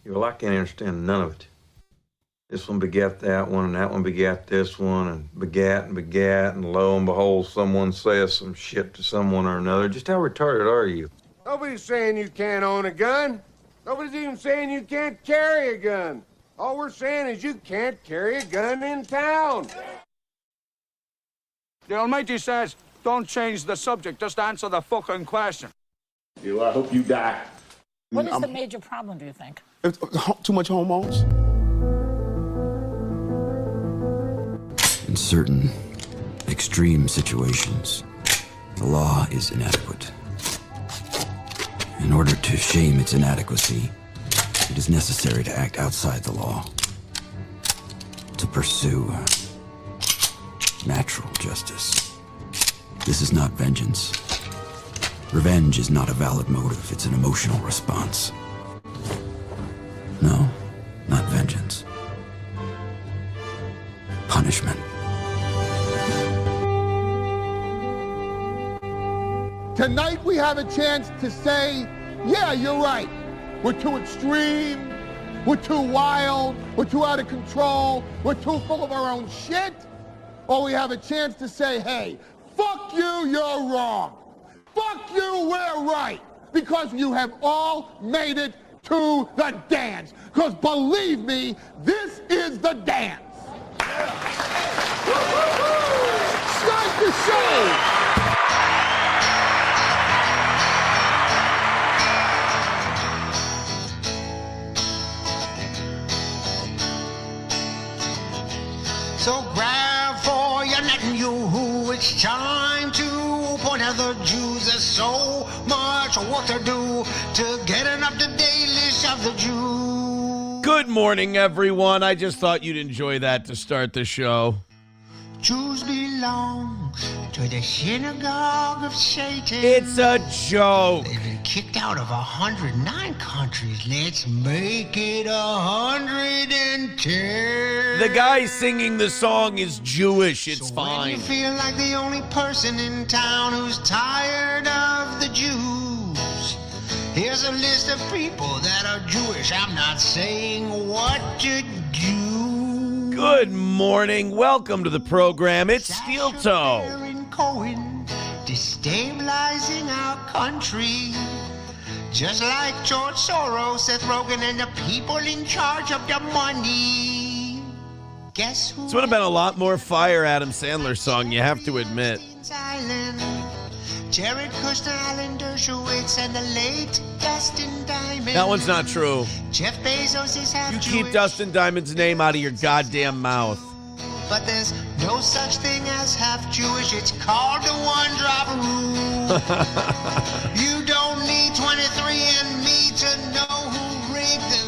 Well, I can't understand none of it. This one begat that one, and that one begat this one, and begat, and lo and behold, someone says some shit to someone or another. Just how retarded are you? Nobody's saying you can't own a gun. Nobody's even saying you can't carry a gun. All we're saying is you can't carry a gun in town. The Almighty says, don't change the subject, just answer the fucking question. Well, I hope you die. What is the major problem, do you think? Too much hormones. In certain extreme situations, the law is inadequate. In order to shame its inadequacy, it is necessary to act outside the law, to pursue natural justice. This is not vengeance. Revenge is not a valid motive, it's an emotional response. No, not vengeance. Punishment. Tonight we have a chance to say, yeah, you're right. We're too extreme, we're too wild, we're too out of control, we're too full of our own shit. Or we have a chance to say, hey, fuck you, you're wrong. Fuck you, we're right. Because you have all made it to the dance. Because believe me, this is the dance. Start the show. So grab for your net and you, it's time to point out the Jews. There's so much work to do to get an up-to-date list of the Jews. Good morning, everyone. I just thought you'd enjoy that to start the show. Jews belong to the synagogue of Satan. It's a joke. They've been kicked out of 109 countries. Let's make it 110. The guy singing the song is Jewish. It's so fine. When you feel like the only person in town who's tired of the Jews, here's a list of people that are Jewish. I'm not saying what to do. Good morning. Welcome to the program. It's Steel Toe. Cohen, destabilizing our country. Just like George Soros, Seth Rogen, and the people in charge of the money. Guess who? This would have been a lot more fire Adam Sandler song, you have to admit. Jared Kushner, Alan Dershowitz, and the late Dustin Diamond. That one's not true. Jeff Bezos is half You Jewish. keep Dustin Diamond's name out of your goddamn mouth. But there's no such thing as half Jewish. It's called the one-drop rule. You don't need 23andMe to know who rigged the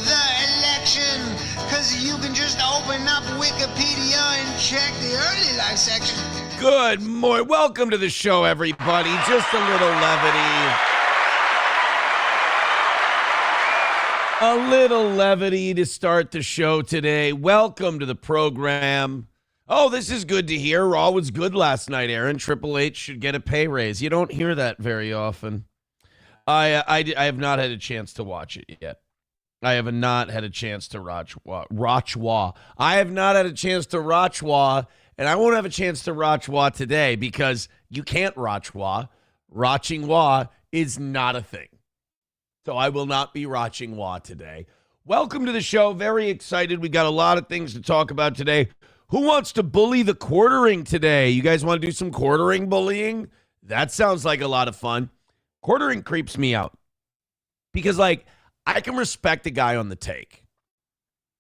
election. Because you can just open up Wikipedia and check the early life section. Good morning. Welcome to the show, everybody. Just a little levity. A little levity to start the show today. Welcome to the program. Oh, this is good to hear. Raw was good last night, Aaron. Triple H should get a pay raise. You don't hear that very often. I have not had a chance to watch it yet. I have not had a chance to Rachwa. I have not had a chance to Rachwa, and I won't have a chance to Rachwa today because you can't Rachwa. Rachingwa is not a thing. So I will not be Rachingwa today. Welcome to the show. Very excited. We got a lot of things to talk about today. Who wants to bully the quartering today? You guys want to do some quartering bullying? That sounds like a lot of fun. Quartering creeps me out because, like, I can respect a guy on the take.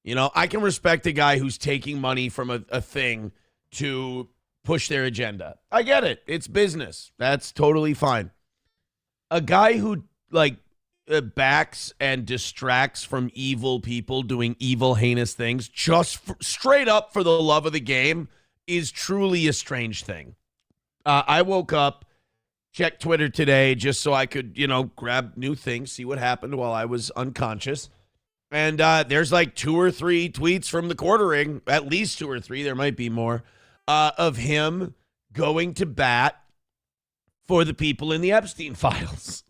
You know, I can respect a guy who's taking money from a thing to push their agenda. I get it. It's business. That's totally fine. A guy who, like, backs and distracts from evil people doing evil, heinous things just straight up for the love of the game is truly a strange thing. I woke up, checked Twitter today just so I could, grab new things, see what happened while I was unconscious. And there's like 2 or 3 tweets from the quartering, at least 2 or 3, there might be more, of him going to bat for the people in the Epstein files.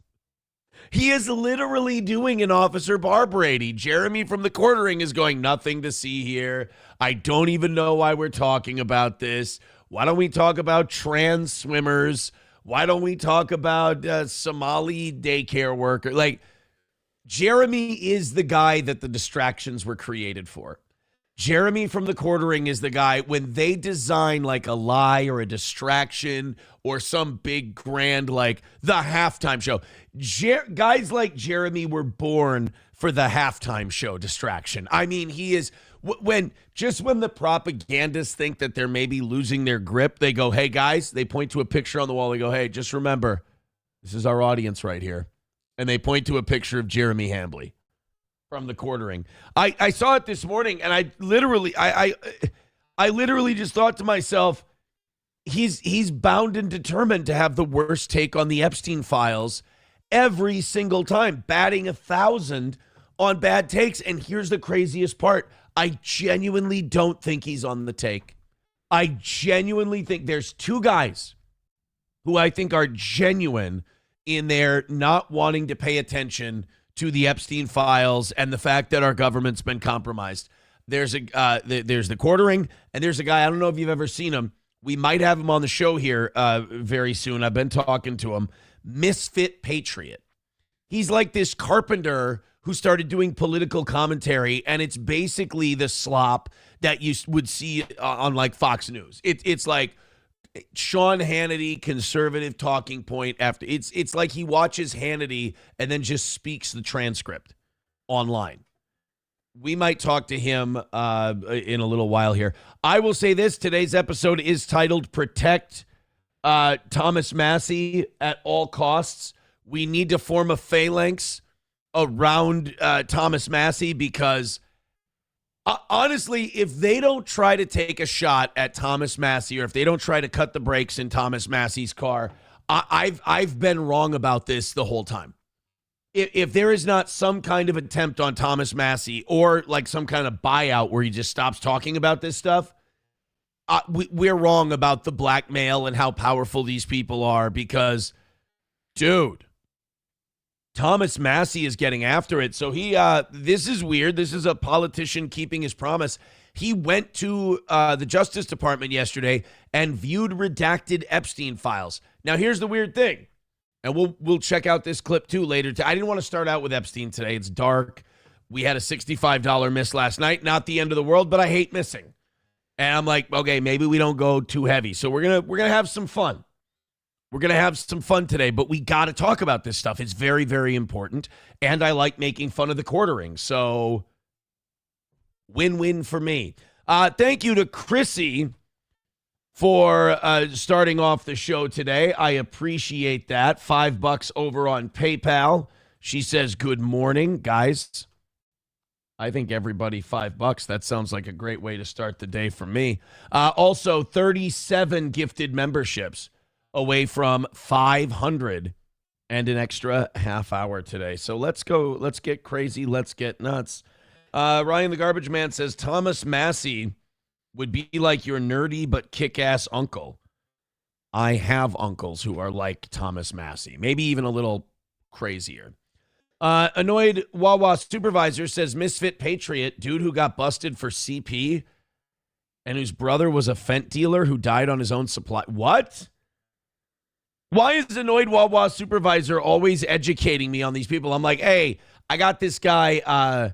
He is literally doing an Officer Barbrady. Jeremy from the Quartering is going, nothing to see here. I don't even know why we're talking about this. Why don't we talk about trans swimmers? Why don't we talk about Somali daycare worker? Like, Jeremy is the guy that the distractions were created for. Jeremy from the Quartering is the guy when they design like a lie or a distraction or some big grand, like the halftime show. Guys like Jeremy were born for the halftime show distraction. I mean, he is when the propagandists think that they're maybe losing their grip, they go, hey guys, they point to a picture on the wall. They go, hey, just remember, this is our audience right here. And they point to a picture of Jeremy Hambley from the Quartering. I saw it this morning, and I literally just thought to myself, he's bound and determined to have the worst take on the Epstein files every single time, batting 1,000 on bad takes. And here's the craziest part. I genuinely don't think he's on the take. I genuinely think there's two guys who I think are genuine in their not wanting to pay attention to the Epstein files and the fact that our government's been compromised. There's the Quartering, and there's a guy, I don't know if you've ever seen him. We might have him on the show here very soon. I've been talking to him. Misfit Patriot. He's like this carpenter who started doing political commentary, and it's basically the slop that you would see on like Fox News. It's like Sean Hannity, conservative talking point after. It's like he watches Hannity and then just speaks the transcript online. We might talk to him in a little while here. I will say this. Today's episode is titled Protect Thomas Massie at All Costs. We need to form a phalanx around Thomas Massie because honestly, if they don't try to take a shot at Thomas Massie or if they don't try to cut the brakes in Thomas Massie's car, I've been wrong about this the whole time. If there is not some kind of attempt on Thomas Massie or like some kind of buyout where he just stops talking about this stuff, we're wrong about the blackmail and how powerful these people are because, dude, Thomas Massie is getting after it. So this is weird. This is a politician keeping his promise. He went to the Justice Department yesterday and viewed redacted Epstein files. Now, here's the weird thing, and we'll check out this clip too later. I didn't want to start out with Epstein today. It's dark. We had a $65 miss last night. Not the end of the world, but I hate missing. And I'm like, okay, maybe we don't go too heavy. So we're gonna have some fun. We're going to have some fun today, but we got to talk about this stuff. It's very, very important, and I like making fun of the Quartering, so win-win for me. Thank you to Chrissy for starting off the show today. I appreciate that. $5 over on PayPal. She says, good morning, guys. I think everybody $5. That sounds like a great way to start the day for me. Also, 37 gifted memberships away from 500 and an extra half hour today. So let's go. Let's get crazy. Let's get nuts. Ryan the Garbage Man says, Thomas Massie would be like your nerdy but kick-ass uncle. I have uncles who are like Thomas Massie, maybe even a little crazier. Annoyed Wawa Supervisor says, Misfit Patriot, dude who got busted for CP and whose brother was a fent dealer who died on his own supply. What? Why is Annoyed Wawa Supervisor always educating me on these people? I'm like, hey, I got this guy,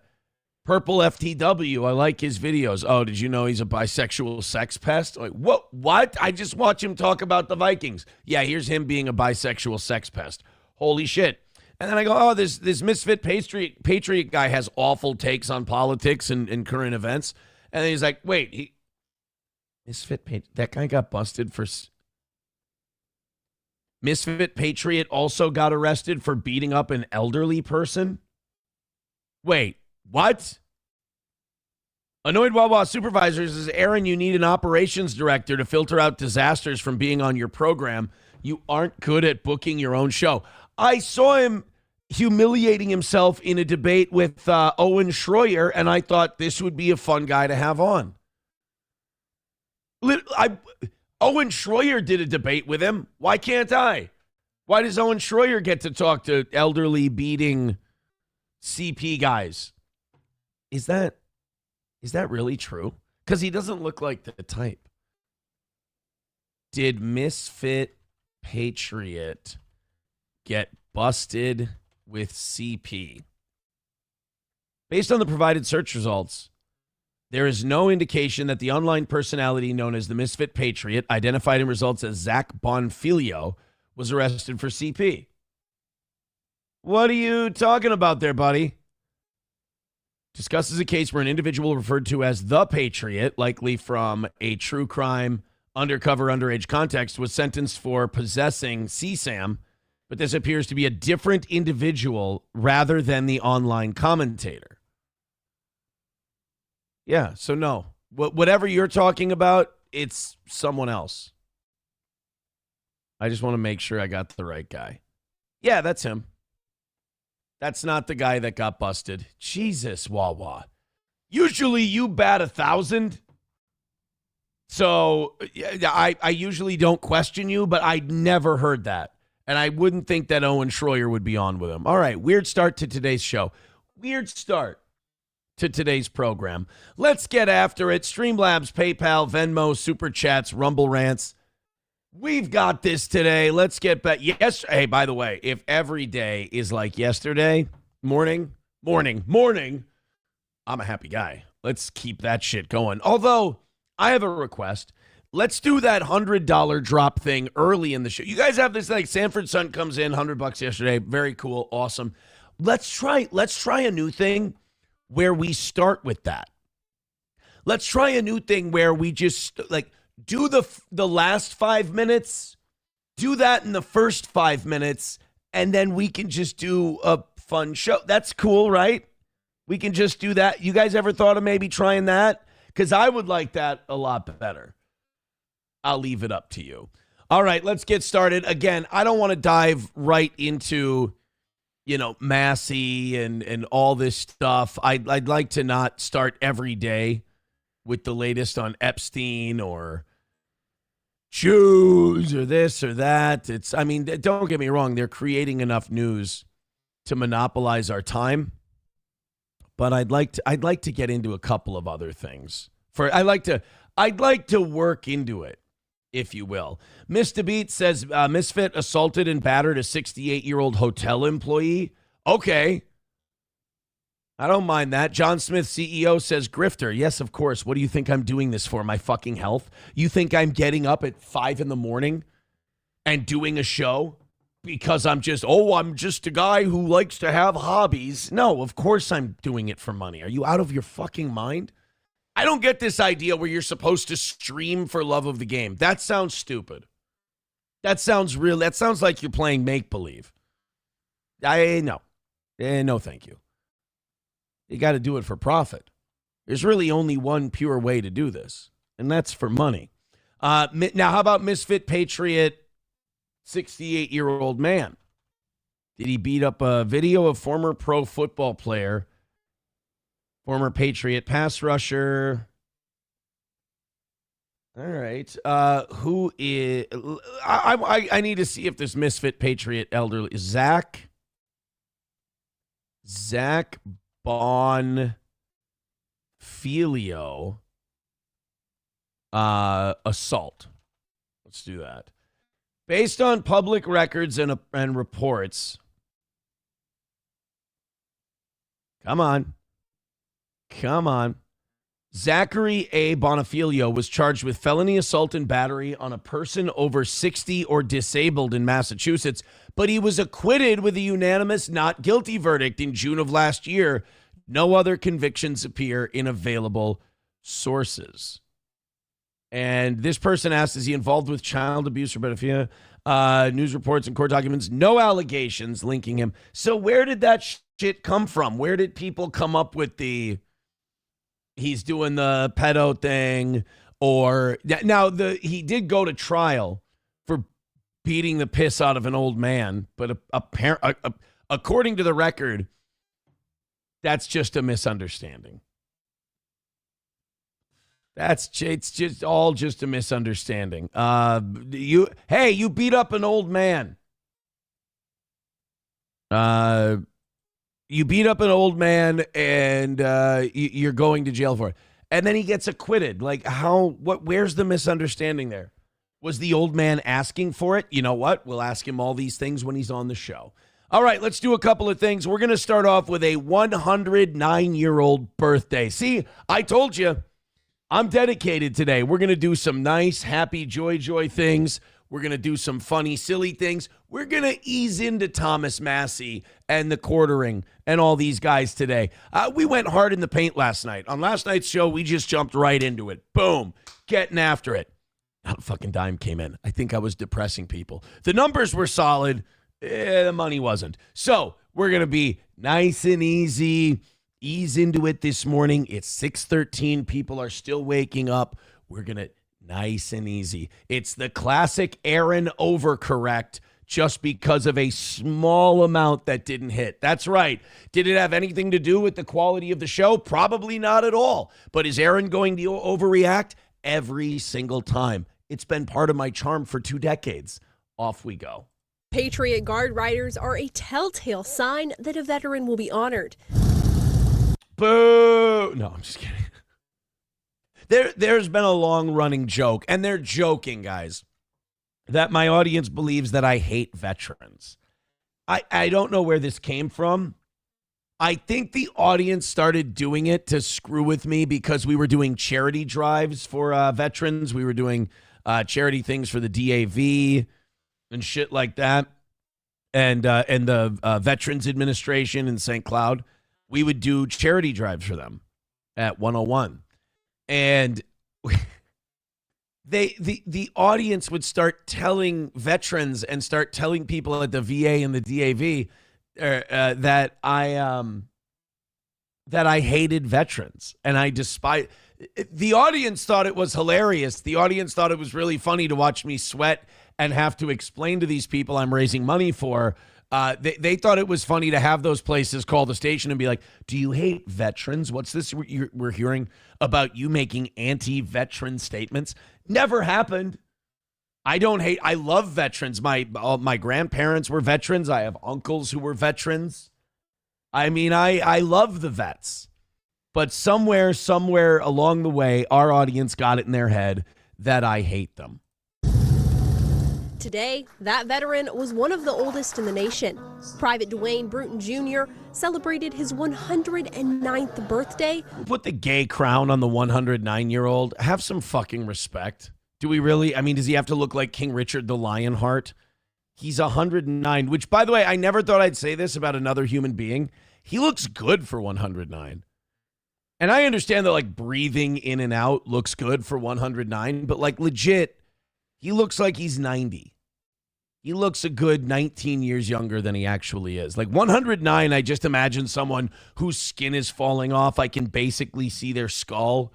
Purple FTW. I like his videos. Oh, did you know he's a bisexual sex pest? I'm like, what? I just watch him talk about the Vikings. Yeah, here's him being a bisexual sex pest. Holy shit. And then I go, oh, this Misfit Patriot guy has awful takes on politics and current events. And then he's like, wait, that guy got busted for... Misfit Patriot also got arrested for beating up an elderly person? Wait, what? Annoyed Wawa Supervisor says, Aaron, you need an operations director to filter out disasters from being on your program. You aren't good at booking your own show. I saw him humiliating himself in a debate with Owen Schroyer, and I thought this would be a fun guy to have on. Owen Schroyer did a debate with him. Why can't I? Why does Owen Schroyer get to talk to elderly beating CP guys? Is that really true? Because he doesn't look like the type. Did Misfit Patriot get busted with CP? Based on the provided search results, there is no indication that the online personality known as the Misfit Patriot, identified in results as Zach Bonfilio, was arrested for CP. What are you talking about there, buddy? Discusses a case where an individual referred to as the Patriot, likely from a true crime undercover underage context, was sentenced for possessing CSAM, but this appears to be a different individual rather than the online commentator. Yeah, so no. Whatever you're talking about, it's someone else. I just want to make sure I got the right guy. Yeah, that's him. That's not the guy that got busted. Jesus, Wawa. Usually you bat 1,000. So I usually don't question you, but I never heard that. And I wouldn't think that Owen Schroyer would be on with him. All right, weird start to today's show. Weird start to today's program. Let's get after it. Streamlabs, PayPal, Venmo, Super Chats, Rumble Rants. We've got this today. Let's get back. Yes. Hey, by the way, if every day is like yesterday, morning, I'm a happy guy. Let's keep that shit going. Although, I have a request. Let's do that $100 drop thing early in the show. You guys have this, like, Sanford Sun comes in, $100 yesterday. Very cool. Awesome. Let's try a new thing where we start with that. Let's try a new thing where we just, like, do the last 5 minutes, do that in the first 5 minutes, and then we can just do a fun show. That's cool, right? We can just do that. You guys ever thought of maybe trying that? Because I would like that a lot better. I'll leave it up to you. All right, let's get started. Again, I don't want to dive right into, Massie and all this stuff. I'd like to not start every day with the latest on Epstein or Jews or this or that. Don't get me wrong. They're creating enough news to monopolize our time. But I'd like to get into a couple of other things. I'd like to work into it, if you will. Mr. Beat says Misfit assaulted and battered a 68-year-old hotel employee. Okay. I don't mind that. John Smith, CEO, says grifter. Yes, of course. What do you think I'm doing this for? My fucking health? You think I'm getting up at 5 a.m. and doing a show because I'm just a guy who likes to have hobbies? No, of course I'm doing it for money. Are you out of your fucking mind? I don't get this idea where you're supposed to stream for love of the game. That sounds stupid. That sounds real. That sounds like you're playing make-believe. No, thank you. You got to do it for profit. There's really only one pure way to do this, and that's for money. Now, how about Misfit Patriot, 68-year-old man? Did he beat up a video of former pro football player, former Patriot pass rusher? All right. Who is... I need to see if this Misfit Patriot elderly... Zach Bonfilio assault. Let's do that. Based on public records and reports. Come on. Zachary A. Bonfilio was charged with felony assault and battery on a person over 60 or disabled in Massachusetts, but he was acquitted with a unanimous not guilty verdict in June of last year. No other convictions appear in available sources. And this person asked, is he involved with child abuse or pedophilia? News reports and court documents, no allegations linking him. So where did that shit come from? Where did people come up with he's doing the pedo thing? Or now he did go to trial for beating the piss out of an old man, but according to the record, that's just a misunderstanding. It's just all just a misunderstanding. You beat up an old man. You beat up an old man and you're going to jail for it. And then he gets acquitted. Like, where's the misunderstanding there? Was the old man asking for it? You know what? We'll ask him all these things when he's on the show. All right, let's do a couple of things. We're going to start off with a 109-year-old birthday. See, I told you, I'm dedicated today. We're going to do some nice, happy, joy things. We're going to do some funny, silly things. We're going to ease into Thomas Massie and the quartering and all these guys today. We went hard in the paint last night. On last night's show, we just jumped right into it. Boom, getting after it. Not a fucking dime came in. I think I was depressing people. The numbers were solid. The money wasn't. So we're going to be nice and easy. Ease into it this morning. It's 6:13. People are still waking up. We're going to nice and easy. It's the classic Aaron overcorrect just because of a small amount that didn't hit. That's right. Did it have anything to do with the quality of the show? Probably not at all. But is Aaron going to overreact? Every single time. It's been part of my charm for 2 decades. Off we go. Patriot Guard riders are a telltale sign that a veteran will be honored. Boo! No, I'm just kidding. There's been a long-running joke, and they're joking, guys, that my audience believes that I hate veterans. I don't know where this came from. I think the audience started doing it to screw with me because we were doing charity drives for veterans. We were doing charity things for the DAV and shit like that, and the Veterans Administration in St. Cloud. We would do charity drives for them at 101. And the audience would start telling veterans and start telling people at the VA and the DAV that I hated veterans and I despise. The audience thought it was hilarious. The audience thought it was really funny to watch me sweat and have to explain to these people I'm raising money for. They thought it was funny to have those places call the station and be like, do you hate veterans? What's this we're hearing about you making anti-veteran statements? Never happened. I love veterans. My grandparents were veterans. I have uncles who were veterans. I mean, I love the vets. But somewhere along the way, our audience got it in their head that I hate them. Today, that veteran was one of the oldest in the nation. Private Dwayne Bruton Jr. celebrated his 109th birthday. Put the gay crown on the 109-year-old. Have some fucking respect. Do we really? I mean, does he have to look like King Richard the Lionheart? He's 109, which, by the way, I never thought I'd say this about another human being. He looks good for 109. And I understand that, like, breathing in and out looks good for 109, but, like, legit, he looks like he's 90. He looks a good 19 years younger than he actually is. Like 109, I just imagine someone whose skin is falling off. I can basically see their skull.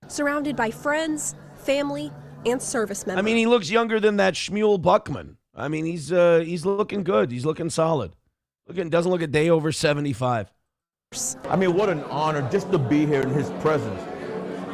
Surrounded by friends, family, and service members. I mean, he looks younger than that Shmuel Buckman. I mean, he's looking good. He's looking solid. Doesn't look a day over 75. I mean, what an honor just to be here in his presence.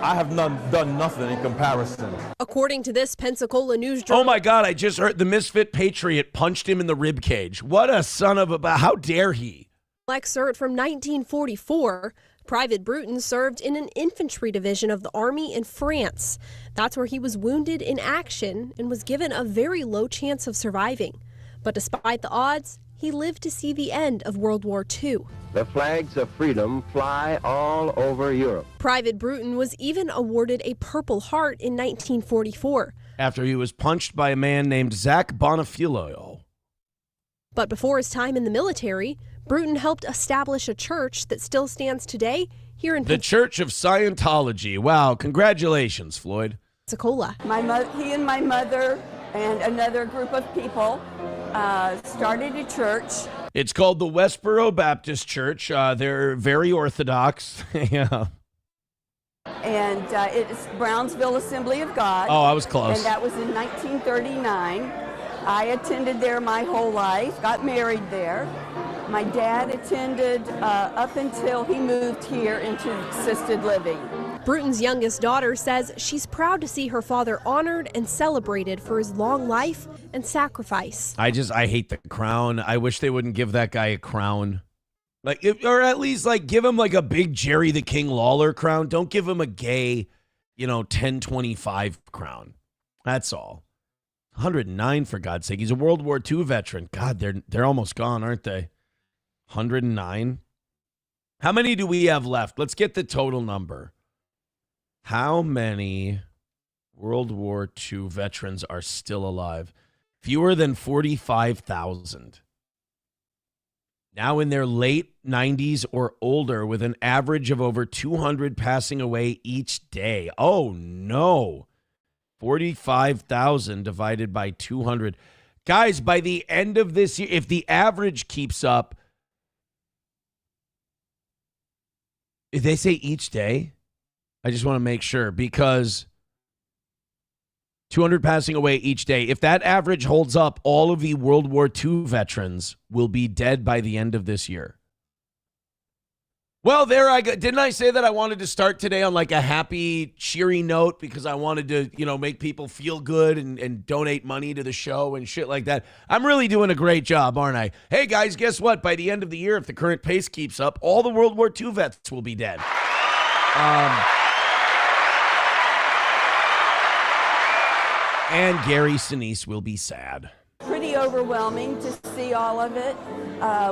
I have done nothing in comparison. According to this Pensacola News Journal. Oh my God, I just heard the misfit patriot punched him in the rib cage. What a son of a... How dare he? Excerpt from 1944. Private Bruton served in an infantry division of the Army in France. That's where he was wounded in action and was given a very low chance of surviving. But despite the odds, he lived to see the end of World War II. The flags of freedom fly all over Europe. Private Bruton was even awarded a Purple Heart in 1944. After he was punched by a man named Zach Bonifilio. But before his time in the military, Bruton helped establish a church that still stands today here in the Church of Scientology. Wow, congratulations, Floyd. Pensacola. He and my mother and another group of people started a church. It's called the Westboro Baptist Church. They're very orthodox. Yeah. And it's Brownsville Assembly of God. Oh, I was close. And that was in 1939. I attended there my whole life, got married there. My dad attended up until he moved here into assisted living. Bruton's youngest daughter says she's proud to see her father honored and celebrated for his long life and sacrifice. I hate the crown. I wish they wouldn't give that guy a crown. Or at least give him a big Jerry the King Lawler crown. Don't give him a gay, 1025 crown. That's all. 109 for God's sake. He's a World War II veteran. God, they're almost gone, aren't they? 109. How many do we have left? Let's get the total number. How many World War II veterans are still alive? Fewer than 45,000. Now in their late 90s or older, with an average of over 200 passing away each day. Oh, no. 45,000 divided by 200. Guys, by the end of this year, if the average keeps up, if they say each day, I just want to make sure, because 200 passing away each day. If that average holds up, all of the World War II veterans will be dead by the end of this year. Well, there I go. Didn't I say that I wanted to start today on a happy, cheery note because I wanted to, make people feel good and donate money to the show and shit like that? I'm really doing a great job, aren't I? Hey, guys, guess what? By the end of the year, if the current pace keeps up, all the World War II vets will be dead. And Gary Sinise will be sad. Pretty overwhelming to see all of it.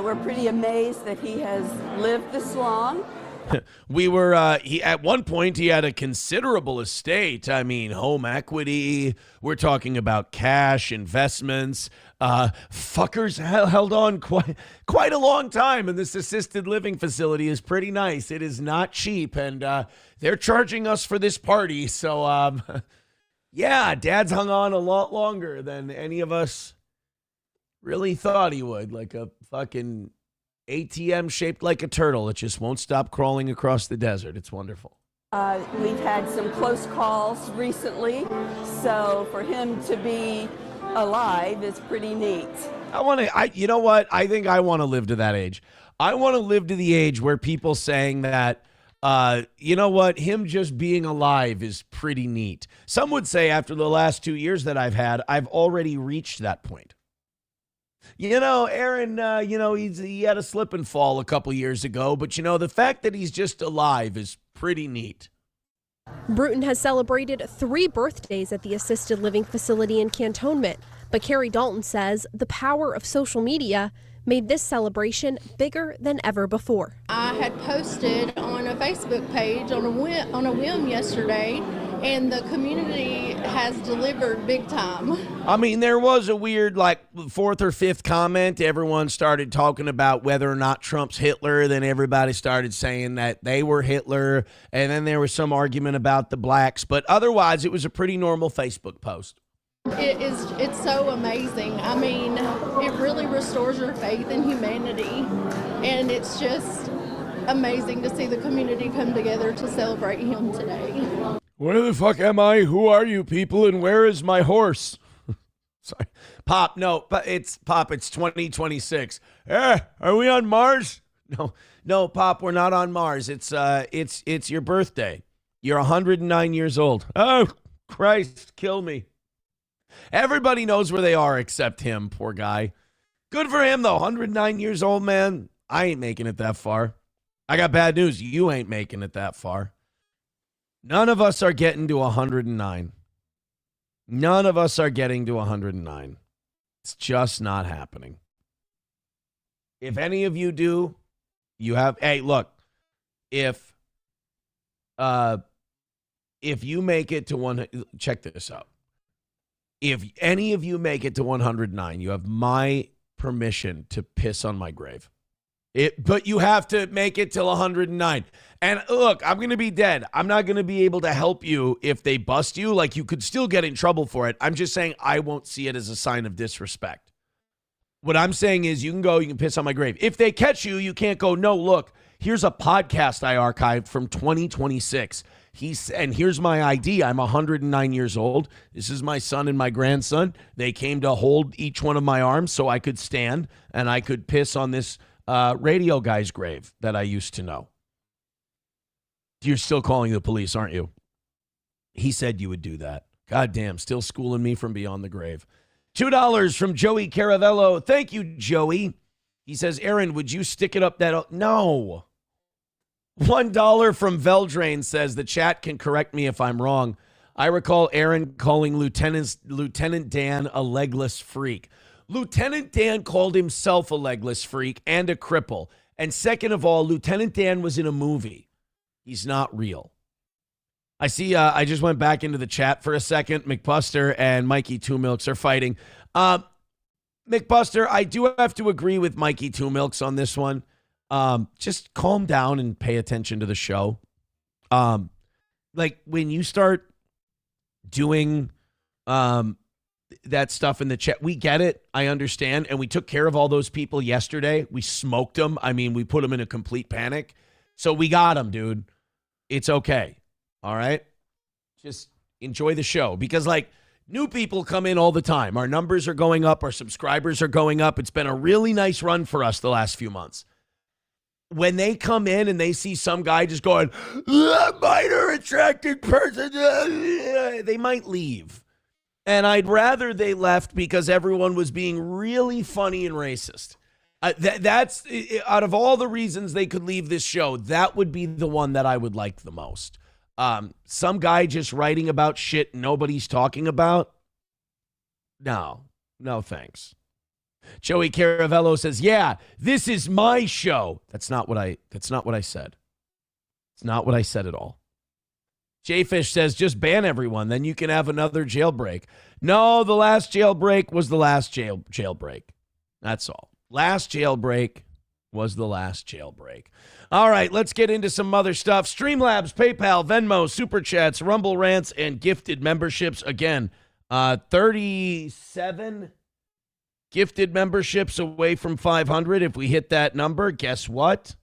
We're pretty amazed that he has lived this long. We were, at one point, he had a considerable estate. I mean, home equity. We're talking about cash, investments. Fuckers held on quite a long time, and this assisted living facility is pretty nice. It is not cheap, and they're charging us for this party. So, yeah, Dad's hung on a lot longer than any of us really thought he would. Like a fucking ATM shaped like a turtle. It just won't stop crawling across the desert. It's wonderful. We've had some close calls recently, so for him to be alive is pretty neat. You know what? I think I want to live to that age. I want to live to the age where people saying that, you know what? Him just being alive is pretty neat. Some would say after the last 2 years that I've had, I've already reached that point. Aaron, he had a slip and fall a couple years ago, but the fact that he's just alive is pretty neat. Bruton has celebrated 3 birthdays at the assisted living facility in Cantonment, but Carrie Dalton says the power of social media made this celebration bigger than ever before. I had posted on a Facebook page on a whim yesterday, and the community has delivered big time. I mean, there was a weird, 4th or 5th comment. Everyone started talking about whether or not Trump's Hitler. Then everybody started saying that they were Hitler. And then there was some argument about the blacks. But otherwise, it was a pretty normal Facebook post. It's so amazing. I mean, it really restores your faith in humanity. And it's just amazing to see the community come together to celebrate him today. Where the fuck am I? Who are you people? And where is my horse? Sorry. Pop, no, but it's 2026. Are we on Mars? No, Pop, we're not on Mars. It's your birthday. You're 109 years old. Oh, Christ, kill me. Everybody knows where they are except him, poor guy. Good for him, though. 109 years old, man. I ain't making it that far. I got bad news. You ain't making it that far. None of us are getting to 109. None of us are getting to 109. It's just not happening. If any of you do, you have, hey, look, if you make it to check this out. If any of you make it to 109, you have my permission to piss on my grave. But you have to make it till 109. And look, I'm going to be dead. I'm not going to be able to help you if they bust you. You could still get in trouble for it. I'm just saying I won't see it as a sign of disrespect. What I'm saying is you can piss on my grave. If they catch you, you can't go, no, look, here's a podcast I archived from 2026. And here's my ID. I'm 109 years old. This is my son and my grandson. They came to hold each one of my arms so I could stand and I could piss on this radio guy's grave that I used to know. You're still calling the police, aren't you? He said you would do that. God damn, still schooling me from beyond the grave. $2 from Joey Caravello. Thank you, Joey. He says, Aaron, would you stick it up that... No. $1 from Veldrain says, the chat can correct me if I'm wrong. I recall Aaron calling Lieutenant Dan a legless freak. Lieutenant Dan called himself a legless freak and a cripple. And second of all, Lieutenant Dan was in a movie. He's not real. I see, I just went back into the chat for a second. McBuster and Mikey Two Milks are fighting. McBuster, I do have to agree with Mikey Two Milks on this one. Just calm down and pay attention to the show. Like when you start doing that stuff in the chat, we get it. I understand. And we took care of all those people yesterday. We smoked them. I mean, we put them in a complete panic. So we got them, dude. It's okay. All right? Just enjoy the show. Because, like, new people come in all the time. Our numbers are going up. Our subscribers are going up. It's been a really nice run for us the last few months. When they come in and they see some guy just going, minor attracted person, they might leave. And I'd rather they left because everyone was being really funny and racist. That's out of all the reasons they could leave this show, that would be the one that I would like the most. Some guy just writing about shit nobody's talking about. No, thanks. Joey Caravello says, yeah, this is my show. That's not what I said. It's not what I said at all. Jayfish says, just ban everyone. Then you can have another jailbreak. No, the last jailbreak was the last jailbreak. That's all. Last jailbreak was the last jailbreak. All right, let's get into some other stuff. Streamlabs, PayPal, Venmo, Super Chats, Rumble Rants, and gifted memberships. Again, 37 gifted memberships away from 500. If we hit that number, guess what?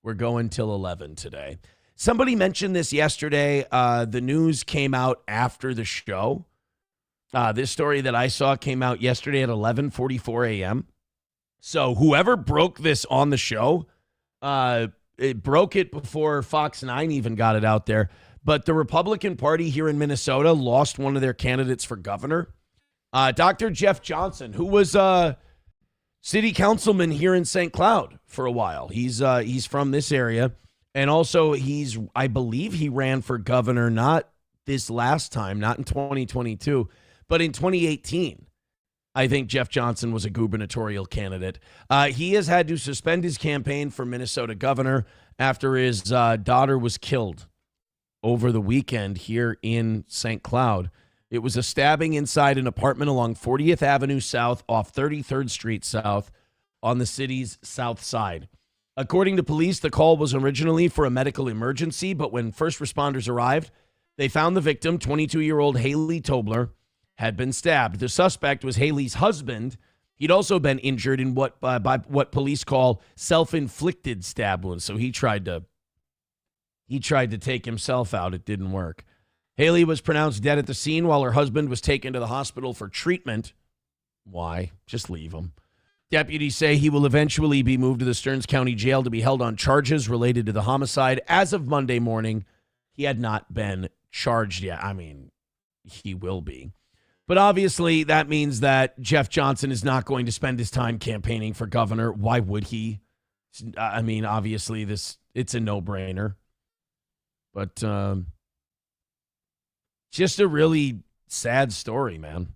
We're going till 11 today. Somebody mentioned this yesterday. The news came out after the show. This story that I saw came out yesterday at 11:44 a.m. So whoever broke this on the show, it broke it before Fox 9 even got it out there. But the Republican Party here in Minnesota lost one of their candidates for governor. Dr. Jeff Johnson, who was a city councilman here in St. Cloud for a while. He's from this area. And also I believe he ran for governor, not this last time, not in 2022, but in 2018. I think Jeff Johnson was a gubernatorial candidate. He has had to suspend his campaign for Minnesota governor after his daughter was killed over the weekend here in St. Cloud. It was a stabbing inside an apartment along 40th Avenue South off 33rd Street South on the city's south side. According to police, the call was originally for a medical emergency, but when first responders arrived, they found the victim, 22-year-old Haley Tobler, had been stabbed. The suspect was Haley's husband. He'd also been injured in by what police call self-inflicted stab wounds. So he tried to take himself out. It didn't work. Haley was pronounced dead at the scene while her husband was taken to the hospital for treatment. Why? Just leave him. Deputies say he will eventually be moved to the Stearns County Jail to be held on charges related to the homicide. As of Monday morning, he had not been charged yet. I mean, he will be. But obviously, that means that Jeff Johnson is not going to spend his time campaigning for governor. Why would he? I mean, obviously, it's a no-brainer. But just a really sad story, man.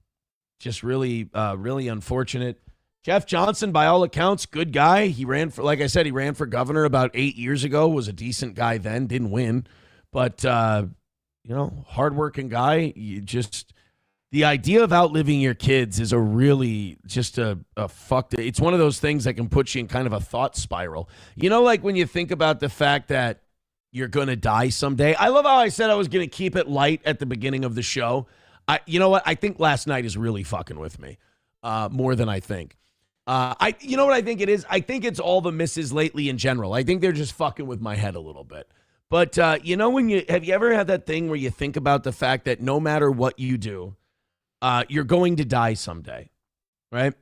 Just really, really unfortunate. Jeff Johnson, by all accounts, good guy. He ran for, like I said, he ran for governor about 8 years ago, was a decent guy then, didn't win. But, hardworking guy. The idea of outliving your kids is a really just a fucked. It's one of those things that can put you in kind of a thought spiral. You know, like when you think about the fact that you're going to die someday. I love how I said I was going to keep it light at the beginning of the show. You know what? I think last night is really fucking with me more than I think. You know what I think it is? I think it's all the misses lately in general. I think they're just fucking with my head a little bit. But have you ever had that thing where you think about the fact that no matter what you do, you're going to die someday, right?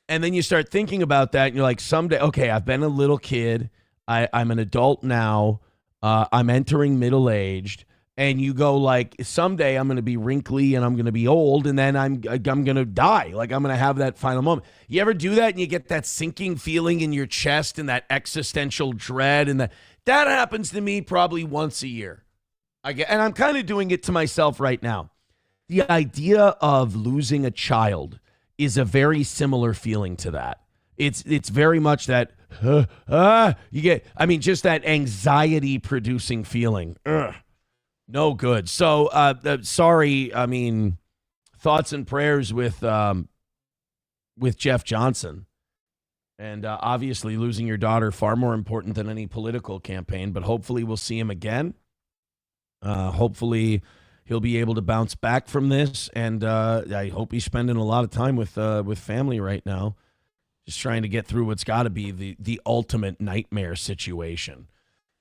And then you start thinking about that, and you're like, someday, okay, I've been a little kid. I'm an adult now. I'm entering middle-aged, and you go like, someday I'm going to be wrinkly and I'm going to be old, and then I'm going to die. Like, I'm going to have that final moment. You ever do that and you get that sinking feeling in your chest and that existential dread? And that happens to me probably once a year. And I'm kind of doing it to myself right now. The idea of losing a child is a very similar feeling to that. It's very much that, you get, I mean, just that anxiety-producing feeling. Ugh. No good. So, sorry. I mean, thoughts and prayers with Jeff Johnson, and obviously losing your daughter, far more important than any political campaign. But hopefully, we'll see him again. Hopefully, he'll be able to bounce back from this, and I hope he's spending a lot of time with family right now, just trying to get through what's got to be the ultimate nightmare situation.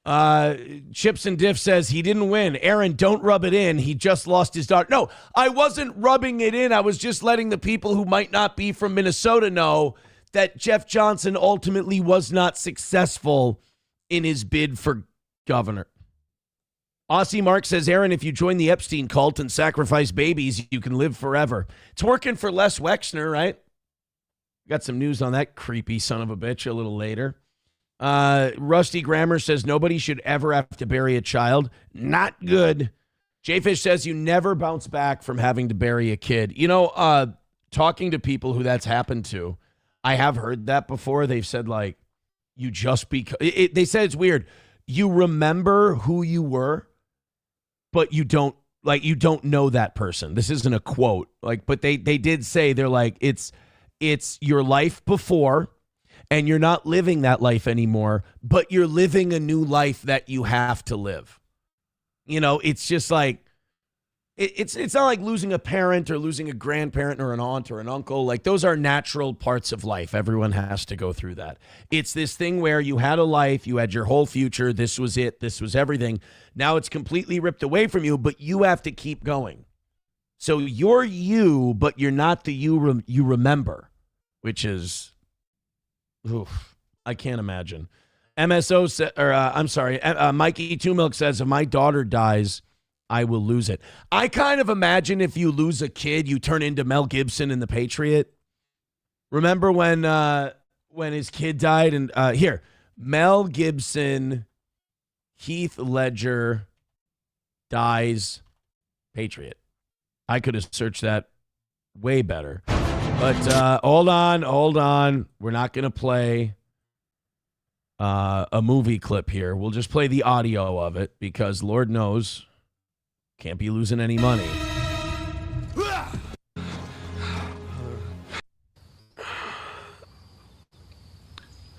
Chips and Diff says he didn't win. Aaron, don't rub it in. He just lost his daughter. No, I wasn't rubbing it in. I was just letting the people who might not be from Minnesota know that Jeff Johnson ultimately was not successful in his bid for governor. Aussie Mark says, Aaron, if you join the Epstein cult and sacrifice babies, you can live forever. It's working for Les Wexner, right? Got some news on that creepy son of a bitch a little later. Rusty Grammar says nobody should ever have to bury a child. Not good. Jayfish says you never bounce back from having to bury a kid. You know, talking to people who that's happened to, I have heard that before. They've said, like, you just they said it's weird. You remember who you were, but you don't know that person. This isn't a quote. Like, but they did say, they're like, it's your life before, and you're not living that life anymore, but you're living a new life that you have to live. You know, it's just like, it's not like losing a parent or losing a grandparent or an aunt or an uncle. Like, those are natural parts of life. Everyone has to go through that. It's this thing where you had a life, you had your whole future, this was it, this was everything. Now it's completely ripped away from you, but you have to keep going. So you're you, but you're not the you remember, which is... oof, I can't imagine. MSO Mikey Two Milk says, if my daughter dies, I will lose it. I kind of imagine if you lose a kid, you turn into Mel Gibson in The Patriot. Remember when his kid died? And here, Mel Gibson, Heath Ledger dies, Patriot. I could have searched that way better. But hold on. We're not going to play a movie clip here. We'll just play the audio of it because Lord knows, can't be losing any money.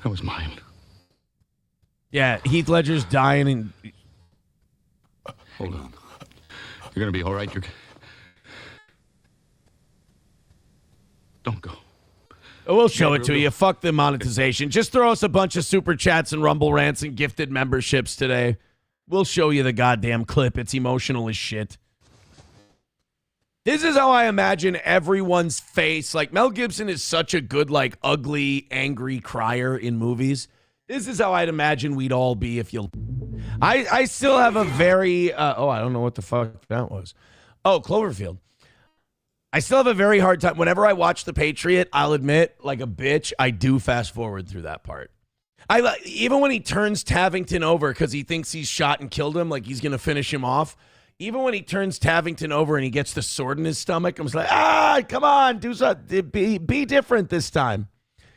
That was mine. Yeah, Heath Ledger's dying. And hold on. You're going to be all right. Don't go. We'll show it to you. Fuck the monetization. Just throw us a bunch of super chats and rumble rants and gifted memberships today. We'll show you the goddamn clip. It's emotional as shit. This is how I imagine everyone's face. Like, Mel Gibson is such a good, like, ugly, angry crier in movies. This is how I'd imagine we'd all be if you'll... I still have a very... I don't know what the fuck that was. Oh, Cloverfield. I still have a very hard time. Whenever I watch The Patriot, I'll admit, like a bitch, I do fast forward through that part. Even when he turns Tavington over because he thinks he's shot and killed him, like he's going to finish him off. Even when he turns Tavington over and he gets the sword in his stomach, I'm just like, come on, do something. Be different this time.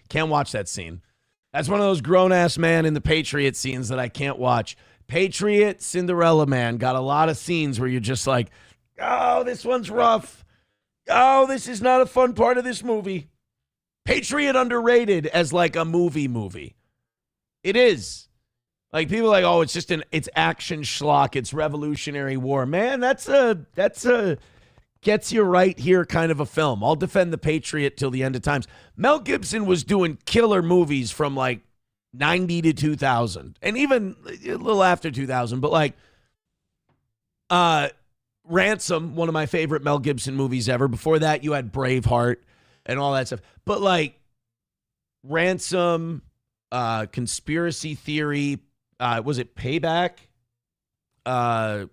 Can't watch that scene. That's one of those grown-ass man in The Patriot scenes that I can't watch. Patriot, Cinderella Man got a lot of scenes where you're just like, oh, this one's rough. Oh, this is not a fun part of this movie. Patriot underrated as like a movie. It is. Like, people are like, oh, it's action schlock, it's Revolutionary War. Man, that's a gets you right here kind of a film. I'll defend The Patriot till the end of times. Mel Gibson was doing killer movies from like 90 to 2000 and even a little after 2000, but like Ransom, one of my favorite Mel Gibson movies ever. Before that, you had Braveheart and all that stuff. But like Ransom, Conspiracy Theory, was it Payback? Collateral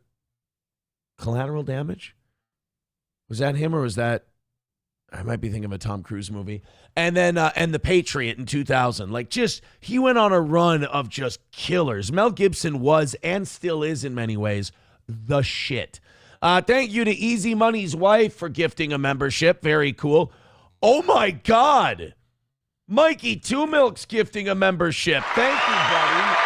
Damage? Was that him, or was that, I might be thinking of a Tom Cruise movie. And then and The Patriot in 2000. Like, just, he went on a run of just killers. Mel Gibson was and still is in many ways the shit. Thank you to Easy Money's wife for gifting a membership. Very cool. Oh my God. Mikey Two Milk's gifting a membership. Thank you, buddy.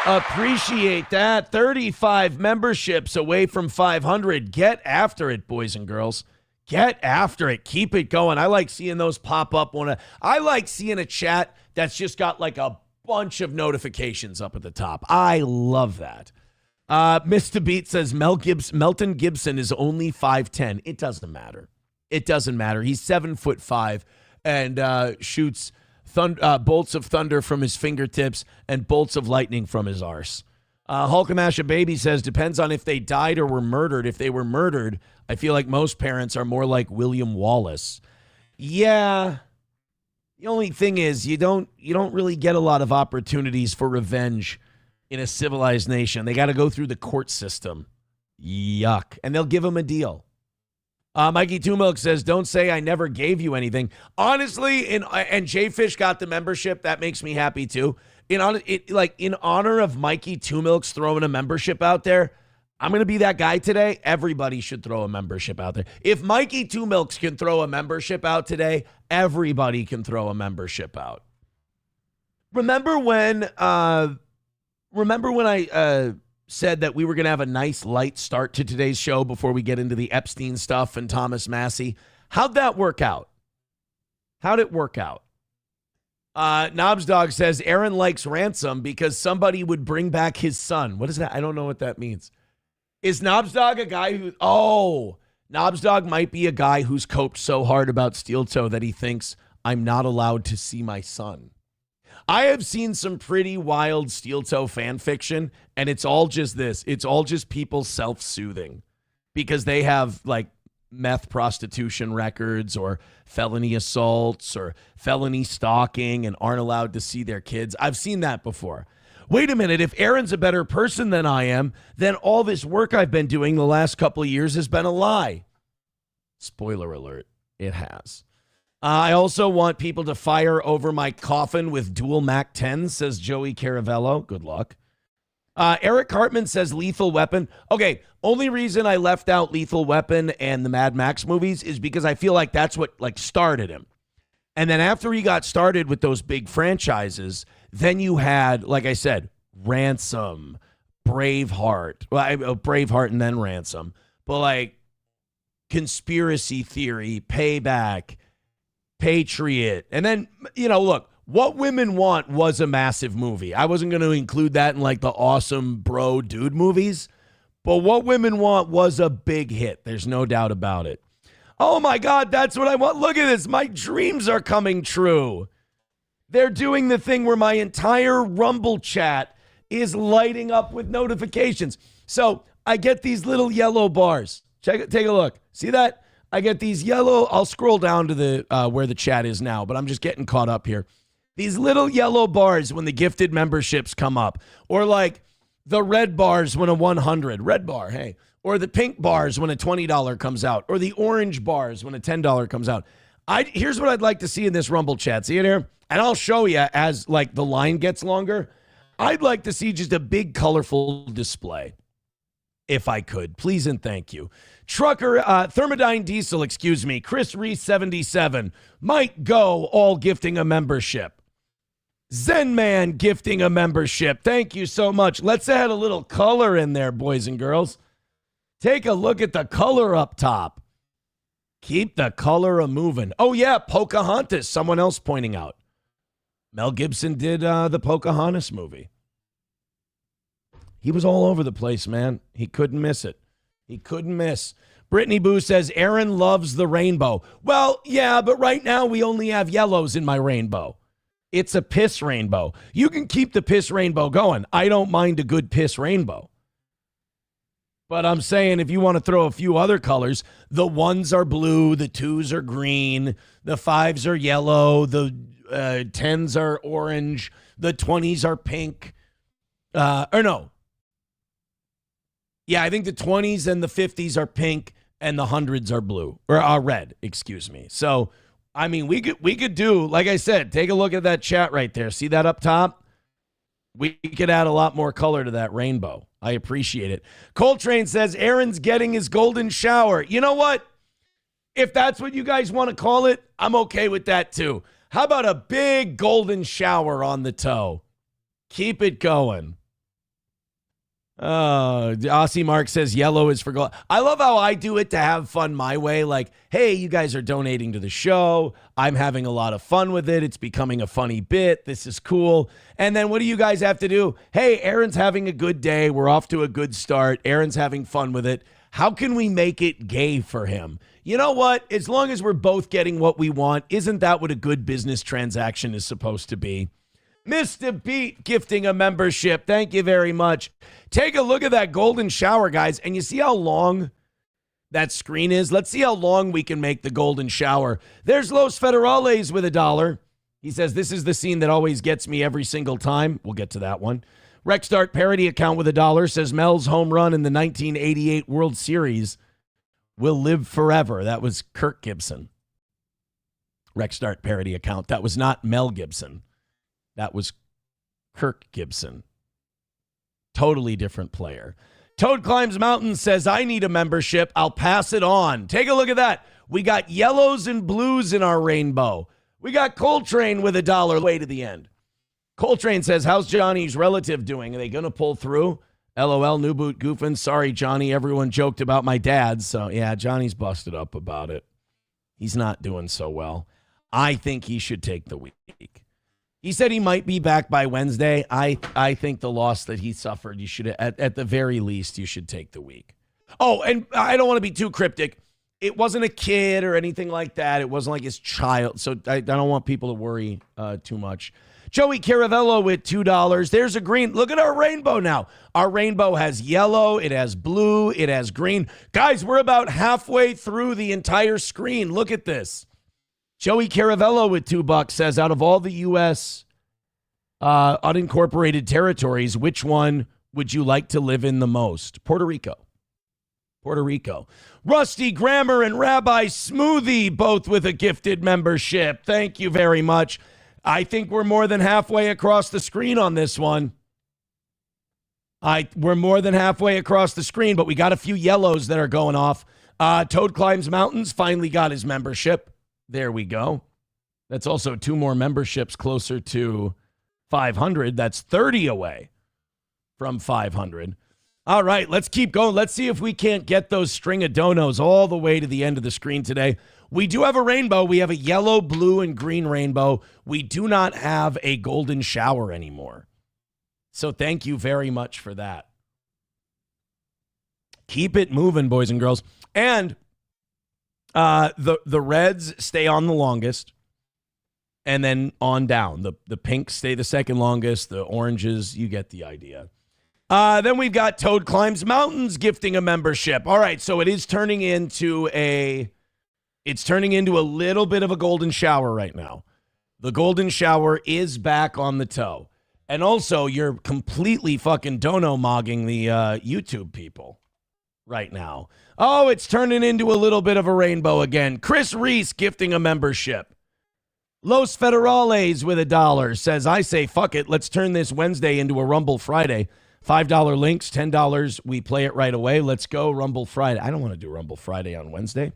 Appreciate that. 35 memberships away from 500. Get after it, boys and girls. Get after it. Keep it going. I like seeing those pop up. I like seeing a chat that's just got like a bunch of notifications up at the top. I love that. Mr. Beat says Melton Gibson is only 5'10". It doesn't matter. It doesn't matter. He's 7'5" and shoots bolts of thunder from his fingertips and bolts of lightning from his arse. Hulkamasha Baby says, depends on if they died or were murdered. If they were murdered, I feel like most parents are more like William Wallace. Yeah. The only thing is you don't really get a lot of opportunities for revenge in a civilized nation. They got to go through the court system. Yuck. And they'll give them a deal. Mikey Two Milk says, don't say I never gave you anything. Honestly, and J-Fish got the membership. That makes me happy too. In honor of Mikey Two Milk's throwing a membership out there, I'm going to be that guy today. Everybody should throw a membership out there. If Mikey Two Milks can throw a membership out today, everybody can throw a membership out. Remember when I said that we were going to have a nice light start to today's show before we get into the Epstein stuff and Thomas Massie? How'd that work out? How'd it work out? Knobs Dog says Aaron likes ransom because somebody would bring back his son. What is that? I don't know what that means. Is Knobs Dog a guy who... Oh, Knobs Dog might be a guy who's coped so hard about Steel Toe that he thinks I'm not allowed to see my son. I have seen some pretty wild Steel Toe fan fiction, and it's all just this. It's all just people self-soothing because they have like meth prostitution records or felony assaults or felony stalking and aren't allowed to see their kids. I've seen that before. Wait a minute. If Aaron's a better person than I am, then all this work I've been doing the last couple of years has been a lie. Spoiler alert. It has. I also want people to fire over my coffin with dual Mac 10s, says Joey Caravello. Good luck. Eric Hartman says Lethal Weapon. Okay, only reason I left out Lethal Weapon and the Mad Max movies is because I feel like that's what like started him. And then after he got started with those big franchises, then you had, like I said, Ransom, Braveheart. Well, Braveheart and then Ransom. But like Conspiracy Theory, Payback, Patriot. And then, you know, look, What Women Want was a massive movie. I wasn't going to include that in like the awesome bro dude movies, but What Women Want was a big hit. There's no doubt about it. Oh my God, that's what I want. Look at this. My dreams are coming true. They're doing the thing where my entire Rumble chat is lighting up with notifications. So I get these little yellow bars. Take a look. See that? I get these yellow. I'll scroll down to the where the chat is now, but I'm just getting caught up here. These little yellow bars when the gifted memberships come up, or like the red bars when a 100, red bar, hey, or the pink bars when a $20 comes out, or the orange bars when a $10 comes out. Here's what I'd like to see in this Rumble chat. See it here? And I'll show you as like the line gets longer. I'd like to see just a big colorful display. If I could, please and thank you. Trucker, Thermodyne Diesel, excuse me, Chris Reese 77, Mike Go, all gifting a membership. Zen Man gifting a membership. Thank you so much. Let's add a little color in there, boys and girls. Take a look at the color up top. Keep the color a-moving. Oh, yeah, Pocahontas, someone else pointing out. Mel Gibson did the Pocahontas movie. He was all over the place, man. He couldn't miss it. He couldn't miss. Brittany Boo says, Aaron loves the rainbow. Well, yeah, but right now we only have yellows in my rainbow. It's a piss rainbow. You can keep the piss rainbow going. I don't mind a good piss rainbow. But I'm saying if you want to throw a few other colors, the 1s are blue, the 2s are green, the 5s are yellow, the 10s are orange, the 20s are pink. Or no. Yeah, I think the 20s and the 50s are pink and the 100s are blue or are red, excuse me. So, I mean, we could do, like I said, take a look at that chat right there. See that up top? We could add a lot more color to that rainbow. I appreciate it. Coltrane says Aaron's getting his golden shower. You know what? If that's what you guys want to call it, I'm okay with that too. How about a big golden shower on the toe? Keep it going. Aussie Mark says yellow is for gold. I love how I do it to have fun my way. Like, hey, you guys are donating to the show. I'm having a lot of fun with it. It's becoming a funny bit. This is cool. And then what do you guys have to do? Hey, Aaron's having a good day. We're off to a good start. Aaron's having fun with it. How can we make it gay for him? You know what? As long as we're both getting what we want, isn't that what a good business transaction is supposed to be? Mr. Beat gifting a membership. Thank you very much. Take a look at that golden shower, guys. And you see how long that screen is? Let's see how long we can make the golden shower. There's Los Federales with $1. He says, this is the scene that always gets me every single time. We'll get to that one. Rexstart parody account with $1 says Mel's home run in the 1988 World Series will live forever. That was Kirk Gibson. Rexstart parody account. That was not Mel Gibson. That was Kirk Gibson. Totally different player. Toad Climbs Mountains says, I need a membership. I'll pass it on. Take a look at that. We got yellows and blues in our rainbow. We got Coltrane with $1 way to the end. Coltrane says, how's Johnny's relative doing? Are they going to pull through? LOL, new boot goofing. Sorry, Johnny. Everyone joked about my dad. So, yeah, Johnny's busted up about it. He's not doing so well. I think he should take the week. He said he might be back by Wednesday. I think the loss that he suffered, you should, at the very least, you should take the week. Oh, and I don't want to be too cryptic. It wasn't a kid or anything like that. It wasn't like his child. So I don't want people to worry too much. Joey Caravello with $2. There's a green. Look at our rainbow now. Our rainbow has yellow. It has blue. It has green. Guys, we're about halfway through the entire screen. Look at this. Joey Caravello with $2 says, out of all the U.S. Unincorporated territories, which one would you like to live in the most? Puerto Rico. Puerto Rico. Rusty Grammar and Rabbi Smoothie, both with a gifted membership. Thank you very much. I think we're more than halfway across the screen on this one. We're more than halfway across the screen, but we got a few yellows that are going off. Toad Climbs Mountains finally got his membership. There we go. That's also 2 more memberships closer to 500. That's 30 away from 500. All right, let's keep going. Let's see if we can't get those string of donos all the way to the end of the screen today. We do have a rainbow. We have a yellow, blue, and green rainbow. We do not have a golden shower anymore. So thank you very much for that. Keep it moving, boys and girls. And the reds stay on the longest, and then on down. The pinks stay the second longest. The oranges, you get the idea. Then we've got Toad Climbs Mountains gifting a membership. All right, so it is turning into a little bit of a golden shower right now. The golden shower is back on the toe. And also, you're completely fucking dono-mogging the YouTube people right now. Oh, it's turning into a little bit of a rainbow again. Chris Reese gifting a membership. Los Federales with $1 says, I say, fuck it. Let's turn this Wednesday into a Rumble Friday. $5 links, $10. We play it right away. Let's go Rumble Friday. I don't want to do Rumble Friday on Wednesday.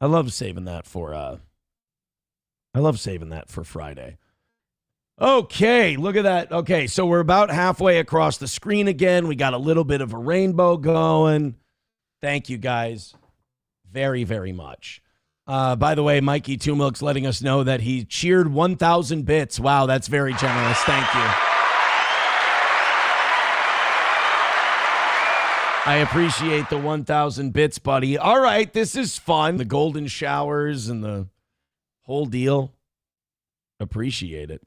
I love saving that for Friday. Okay, look at that. Okay, so we're about halfway across the screen again. We got a little bit of a rainbow going. Thank you guys very, very much. By the way, Mikey Two Milk's letting us know that he cheered 1,000 bits. Wow, that's very generous. Thank you. I appreciate the 1,000 bits, buddy. All right, this is fun. The golden showers and the whole deal. Appreciate it.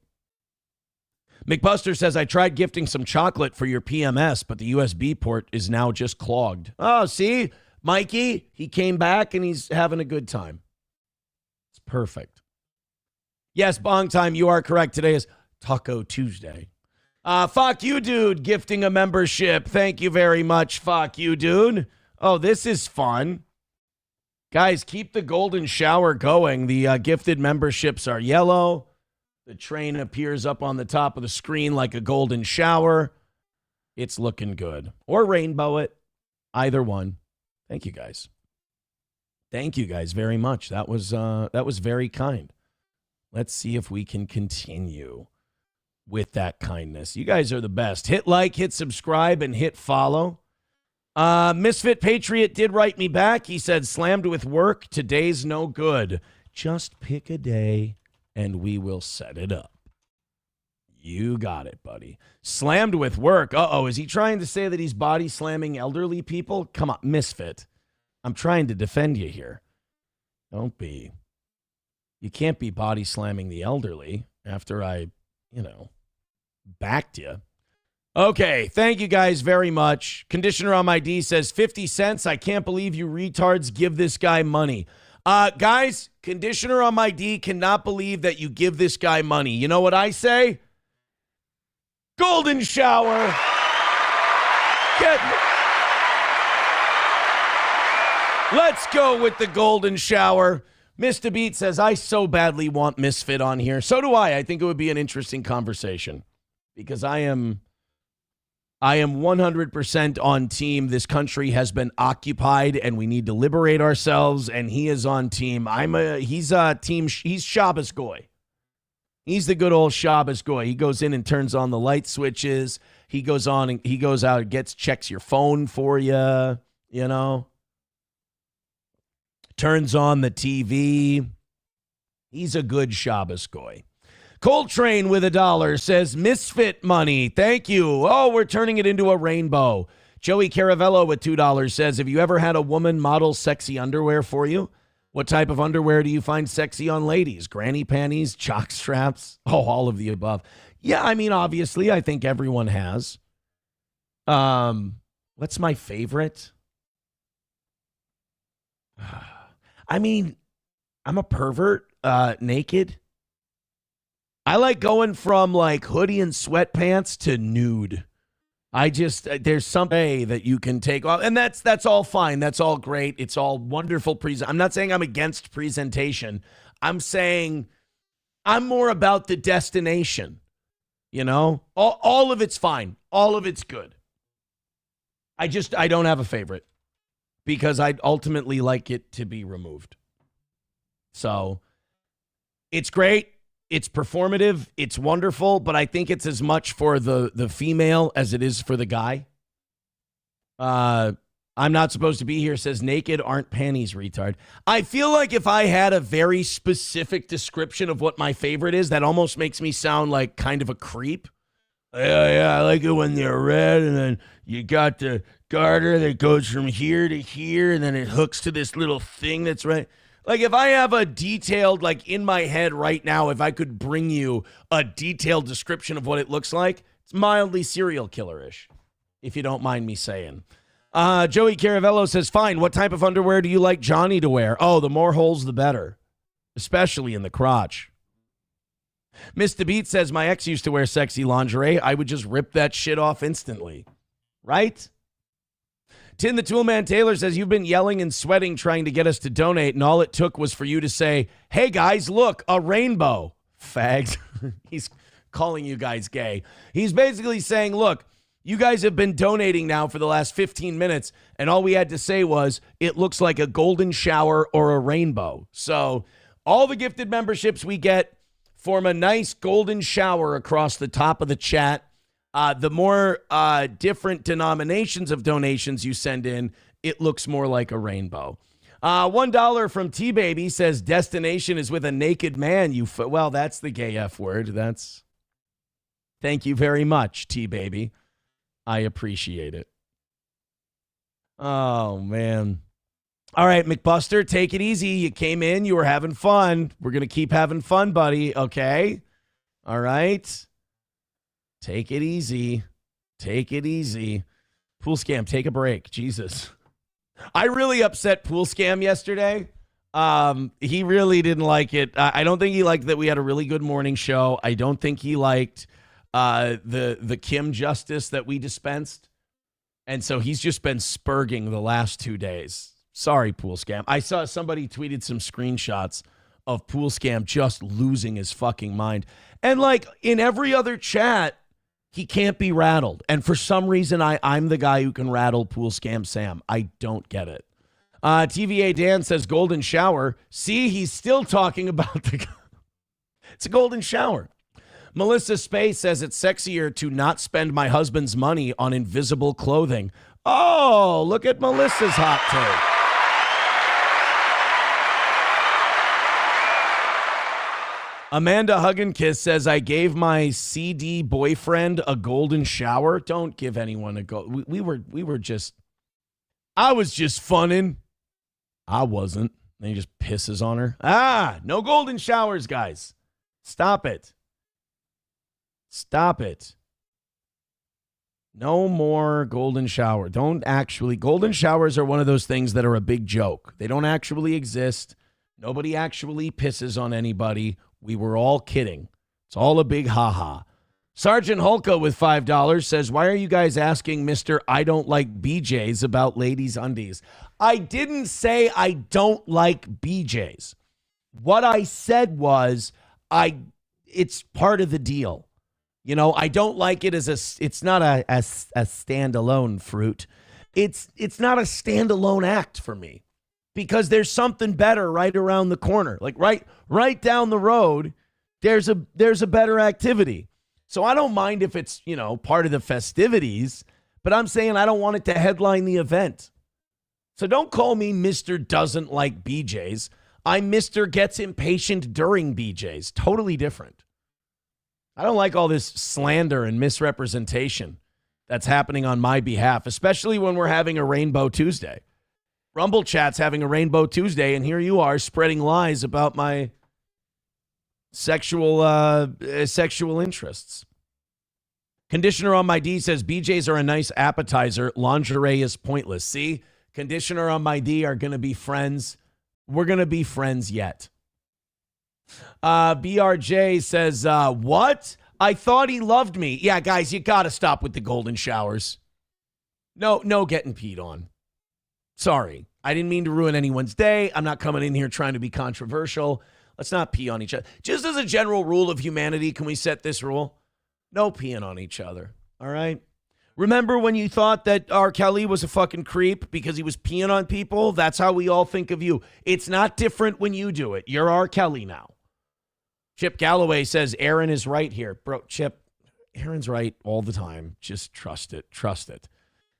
McBuster says, I tried gifting some chocolate for your PMS, but the USB port is now just clogged. Oh, see? Mikey, he came back and he's having a good time. It's perfect. Yes, Bong Time, you are correct. Today is Taco Tuesday. Fuck you, dude, gifting a membership. Thank you very much. Fuck you, dude. Oh, this is fun. Guys, keep the golden shower going. The gifted memberships are yellow. The train appears up on the top of the screen like a golden shower. It's looking good. Or rainbow it. Either one. Thank you, guys. Thank you guys very much. That was very kind. Let's see if we can continue with that kindness. You guys are the best. Hit like, hit subscribe, and hit follow. Misfit Patriot did write me back. He said, slammed with work. Today's no good. Just pick a day and we will set it up. You got it, buddy. Slammed with work. Uh-oh, is he trying to say that he's body slamming elderly people? Come on, Misfit. I'm trying to defend you here. Don't be. You can't be body slamming the elderly after I, backed you. Okay, thank you guys very much. Conditioner on my D says 50 cents. I can't believe you retards give this guy money. Guys, conditioner on my D cannot believe that you give this guy money. You know what I say? Golden shower. Let's go with the golden shower. Mr. Beat says, I so badly want Misfit on here. So do I. I think it would be an interesting conversation because I am 100% on team. This country has been occupied and we need to liberate ourselves. And he is on team. He's Shabbos Goy. He's the good old Shabbos Goy. He goes in and turns on the light switches. He goes on and he goes out and checks your phone for you, turns on the TV. He's a good Shabbos Goy. Coltrane with $1 says, Misfit money. Thank you. Oh, we're turning it into a rainbow. Joey Caravello with $2 says, have you ever had a woman model sexy underwear for you? What type of underwear do you find sexy on ladies? Granny panties, jock straps? Oh, all of the above. Yeah, I mean, obviously, I think everyone has. What's my favorite? I mean, I'm a pervert, naked. I like going from like hoodie and sweatpants to nude. There's some way that you can take off, and that's all fine. That's all great. It's all wonderful. I'm not saying I'm against presentation. I'm saying I'm more about the destination. All of it's fine. All of it's good. I don't have a favorite because I'd ultimately like it to be removed. So it's great. It's performative. It's wonderful, but I think it's as much for the female as it is for the guy. I'm not supposed to be here says naked aren't panties, retard. I feel like if I had a very specific description of what my favorite is, that almost makes me sound like kind of a creep. Yeah, I like it when they're red, and then you got the garter that goes from here to here, and then it hooks to this little thing that's right. Like if I have a detailed, like in my head right now, if I could bring you a detailed description of what it looks like, it's mildly serial killer-ish, if you don't mind me saying. Joey Caravello says, fine, what type of underwear do you like Johnny to wear? Oh, the more holes, the better, especially in the crotch. Mr. Beat says, my ex used to wear sexy lingerie. I would just rip that shit off instantly. Right? Tin the Toolman Taylor says, you've been yelling and sweating trying to get us to donate, and all it took was for you to say, hey, guys, look, a rainbow. Fags. He's calling you guys gay. He's basically saying, look, you guys have been donating now for the last 15 minutes, and all we had to say was, it looks like a golden shower or a rainbow. So all the gifted memberships we get form a nice golden shower across the top of the chat. The more different denominations of donations you send in, it looks more like a rainbow. $1 from T-Baby says, destination is with a naked man. Well, that's the gay F word. Thank you very much, T-Baby. I appreciate it. Oh, man. All right, McBuster, take it easy. You came in. You were having fun. We're going to keep having fun, buddy. Okay? All right? Take it easy. Take it easy. Pool Scam, take a break. Jesus. I really upset Pool Scam yesterday. He really didn't like it. I don't think he liked that we had a really good morning show. I don't think he liked the Kim justice that we dispensed. And so he's just been spurging the last 2 days. Sorry, Pool Scam. I saw somebody tweeted some screenshots of Pool Scam just losing his fucking mind. And like in every other chat, he can't be rattled. And for some reason, I'm the guy who can rattle Pool Scam Sam. I don't get it. TVA Dan says golden shower. See, he's still talking about the... It's a golden shower. Melissa Space says it's sexier to not spend my husband's money on invisible clothing. Oh, look at Melissa's hot take. Amanda Hugginkiss says, I gave my CD boyfriend a golden shower. Don't give anyone a gold. We were just, I was just funning. I wasn't. And he just pisses on her. No golden showers, guys. Stop it. Stop it. No more golden shower. Golden showers are one of those things that are a big joke. They don't actually exist. Nobody actually pisses on anybody. We were all kidding. It's all a big ha-ha. Sergeant Holka with $5 says, why are you guys asking Mr. I don't like BJs about ladies' undies? I didn't say I don't like BJs. What I said was it's part of the deal. You know, I don't like it it's not a standalone fruit. It's not a standalone act for me. Because there's something better right around the corner. Like right down the road, there's a better activity. So I don't mind if it's, part of the festivities, but I'm saying I don't want it to headline the event. So don't call me Mr. Doesn't Like BJs. I'm Mr. Gets Impatient During BJs. Totally different. I don't like all this slander and misrepresentation that's happening on my behalf, especially when we're having a Rainbow Tuesday. Rumble Chat's having a Rainbow Tuesday, and here you are spreading lies about my sexual interests. Conditioner on my D says BJs are a nice appetizer. Lingerie is pointless. See, conditioner on my D are going to be friends. We're going to be friends yet. BRJ says, what? I thought he loved me. Yeah, guys, you got to stop with the golden showers. No getting peed on. Sorry, I didn't mean to ruin anyone's day. I'm not coming in here trying to be controversial. Let's not pee on each other. Just as a general rule of humanity, can we set this rule? No peeing on each other, all right? Remember when you thought that R. Kelly was a fucking creep because he was peeing on people? That's how we all think of you. It's not different when you do it. You're R. Kelly now. Chip Galloway says Aaron is right here. Bro, Chip, Aaron's right all the time. Just trust it. Trust it.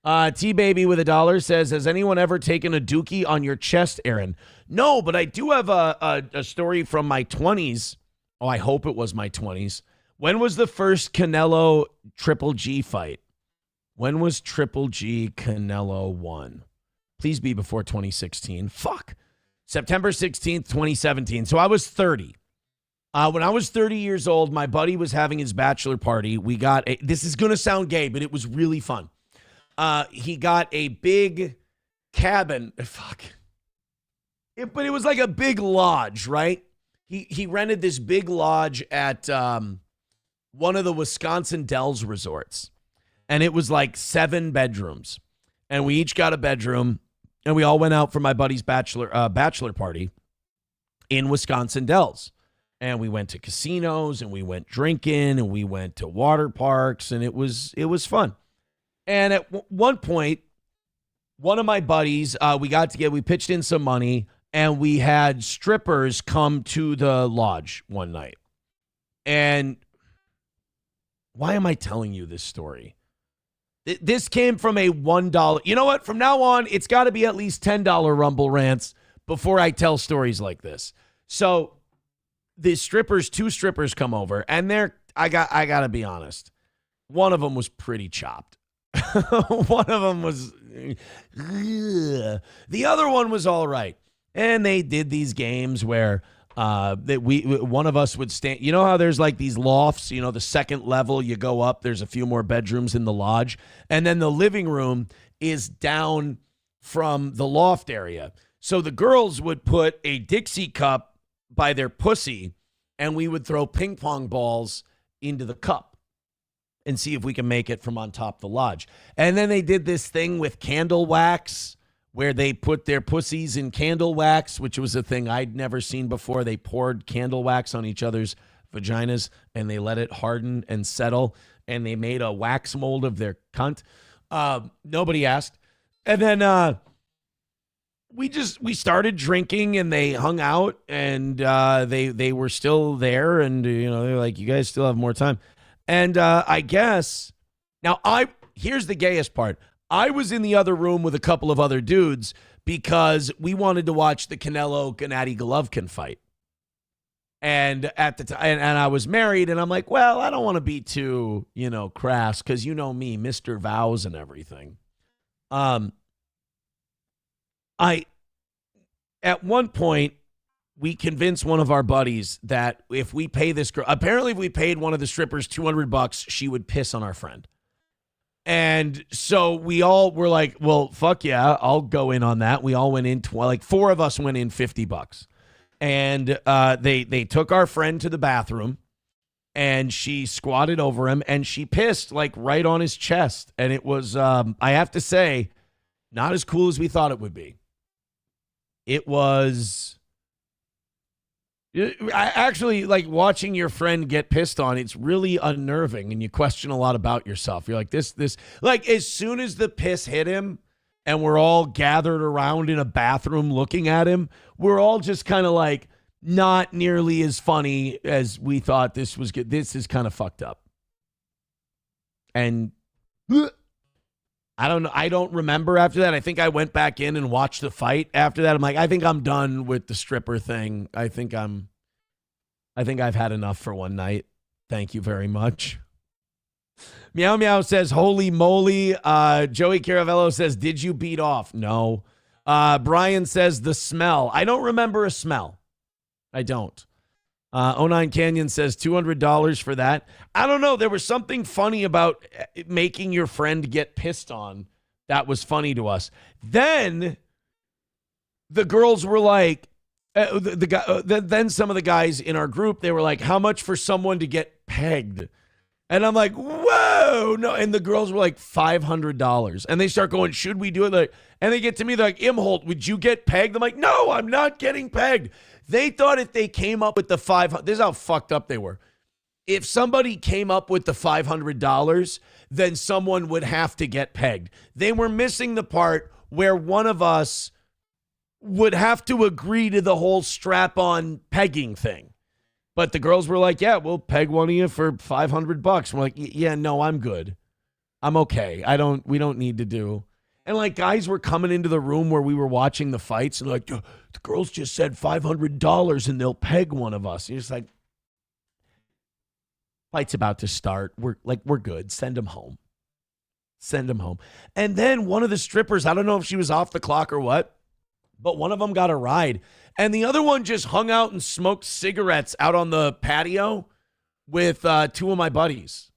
T-Baby with $1 says, has anyone ever taken a dookie on your chest, Aaron? No, but I do have a story from my 20s. Oh, I hope it was my 20s. When was the first Canelo Triple G fight? When was Triple G Canelo won? Please be before 2016. Fuck. September 16th, 2017. So I was 30. When I was 30 years old, my buddy was having his bachelor party. This is going to sound gay, but it was really fun. He got a big cabin. But it was like a big lodge, right? He rented this big lodge at one of the Wisconsin Dells resorts. And it was like 7 bedrooms. And we each got a bedroom. And we all went out for my buddy's bachelor party in Wisconsin Dells. And we went to casinos and we went drinking and we went to water parks. And it was fun. And at one point, one of my buddies, we pitched in some money, and we had strippers come to the lodge one night. And why am I telling you this story? This came from a $1. You know what? From now on, it's got to be at least $10 Rumble rants before I tell stories like this. So the two strippers come over, and I got to be honest. One of them was pretty chopped. One of them was, the other one was all right. And they did these games where one of us would stand. You know how there's like these lofts, the second level, you go up, there's a few more bedrooms in the lodge. And then the living room is down from the loft area. So the girls would put a Dixie cup by their pussy, and we would throw ping pong balls into the cup and see if we can make it from on top of the lodge. And then they did this thing with candle wax where they put their pussies in candle wax, which was a thing I'd never seen before. They poured candle wax on each other's vaginas, and they let it harden and settle, and they made a wax mold of their cunt. Nobody asked. And then we started drinking, and they hung out, and they were still there, and they're like, you guys still have more time. And I guess now here's the gayest part. I was in the other room with a couple of other dudes because we wanted to watch the Canelo Gennady Golovkin fight. And at the time, and I was married, and I'm like, well, I don't want to be too, crass, because you know me, Mr. Vows and everything. At one point, we convinced one of our buddies that if we pay this girl, apparently if we paid one of the strippers $200, she would piss on our friend. And so we all were like, well, fuck yeah, I'll go in on that. We all went in, four of us went in $50. And they took our friend to the bathroom, and she squatted over him, and she pissed right on his chest. And it was, I have to say, not as cool as we thought it would be. It was... I actually watching your friend get pissed on. It's really unnerving, and you question a lot about yourself. You're like, this, as soon as the piss hit him and we're all gathered around in a bathroom looking at him, we're all just kind of not nearly as funny as we thought this was good. This is kind of fucked up. And I don't know. I don't remember after that. I think I went back in and watched the fight after that. I'm like, I think I'm done with the stripper thing. I think I've had enough for one night. Thank you very much. Meow Meow says, holy moly. Joey Caravello says, did you beat off? No. Brian says, the smell. I don't remember a smell. I don't. 09 Canyon says $200 for that. I don't know. There was something funny about making your friend get pissed on. That was funny to us. Then the girls were like, then some of the guys in our group, they were like, how much for someone to get pegged? And I'm like, whoa, no. And the girls were like, $500. And they start going, should we do it? And they get to me, they're like, Imholt, would you get pegged? I'm like, no, I'm not getting pegged. They thought if they came up with the $500, this is how fucked up they were. If somebody came up with the $500, then someone would have to get pegged. They were missing the part where one of us would have to agree to the whole strap-on pegging thing. But the girls were like, yeah, we'll peg one of you for $500. We're like, yeah, no, I'm good. I'm okay. We don't need to do. And guys were coming into the room where we were watching the fights, and the girls just said $500 and they'll peg one of us. And you're just like, fight's about to start. We're good. Send them home. Send them home. And then one of the strippers, I don't know if she was off the clock or what, but one of them got a ride. And the other one just hung out and smoked cigarettes out on the patio with two of my buddies.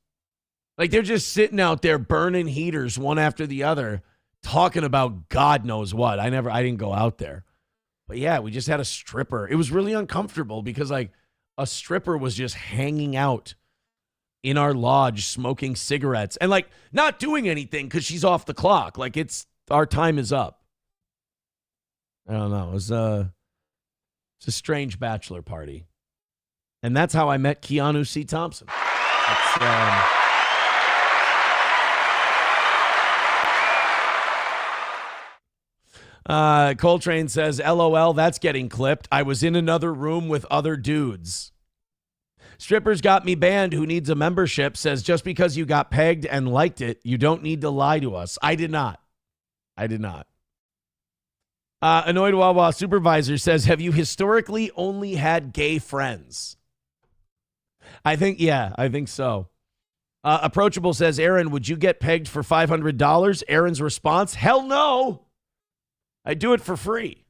They're just sitting out there burning heaters one after the other, talking about God knows what. I didn't go out there. But yeah, we just had a stripper. It was really uncomfortable because a stripper was just hanging out in our lodge smoking cigarettes and not doing anything because she's off the clock. Our time is up. I don't know. It's a strange bachelor party. And that's how I met Keanu C. Thompson. Coltrane says, LOL, that's getting clipped. I was in another room with other dudes. Strippers got me banned. Who needs a membership? Says, just because you got pegged and liked it, you don't need to lie to us. I did not. Annoyed Wawa Supervisor says, have you historically only had gay friends? I think so. Approachable says, Aaron, would you get pegged for $500? Aaron's response, hell no. I do it for free.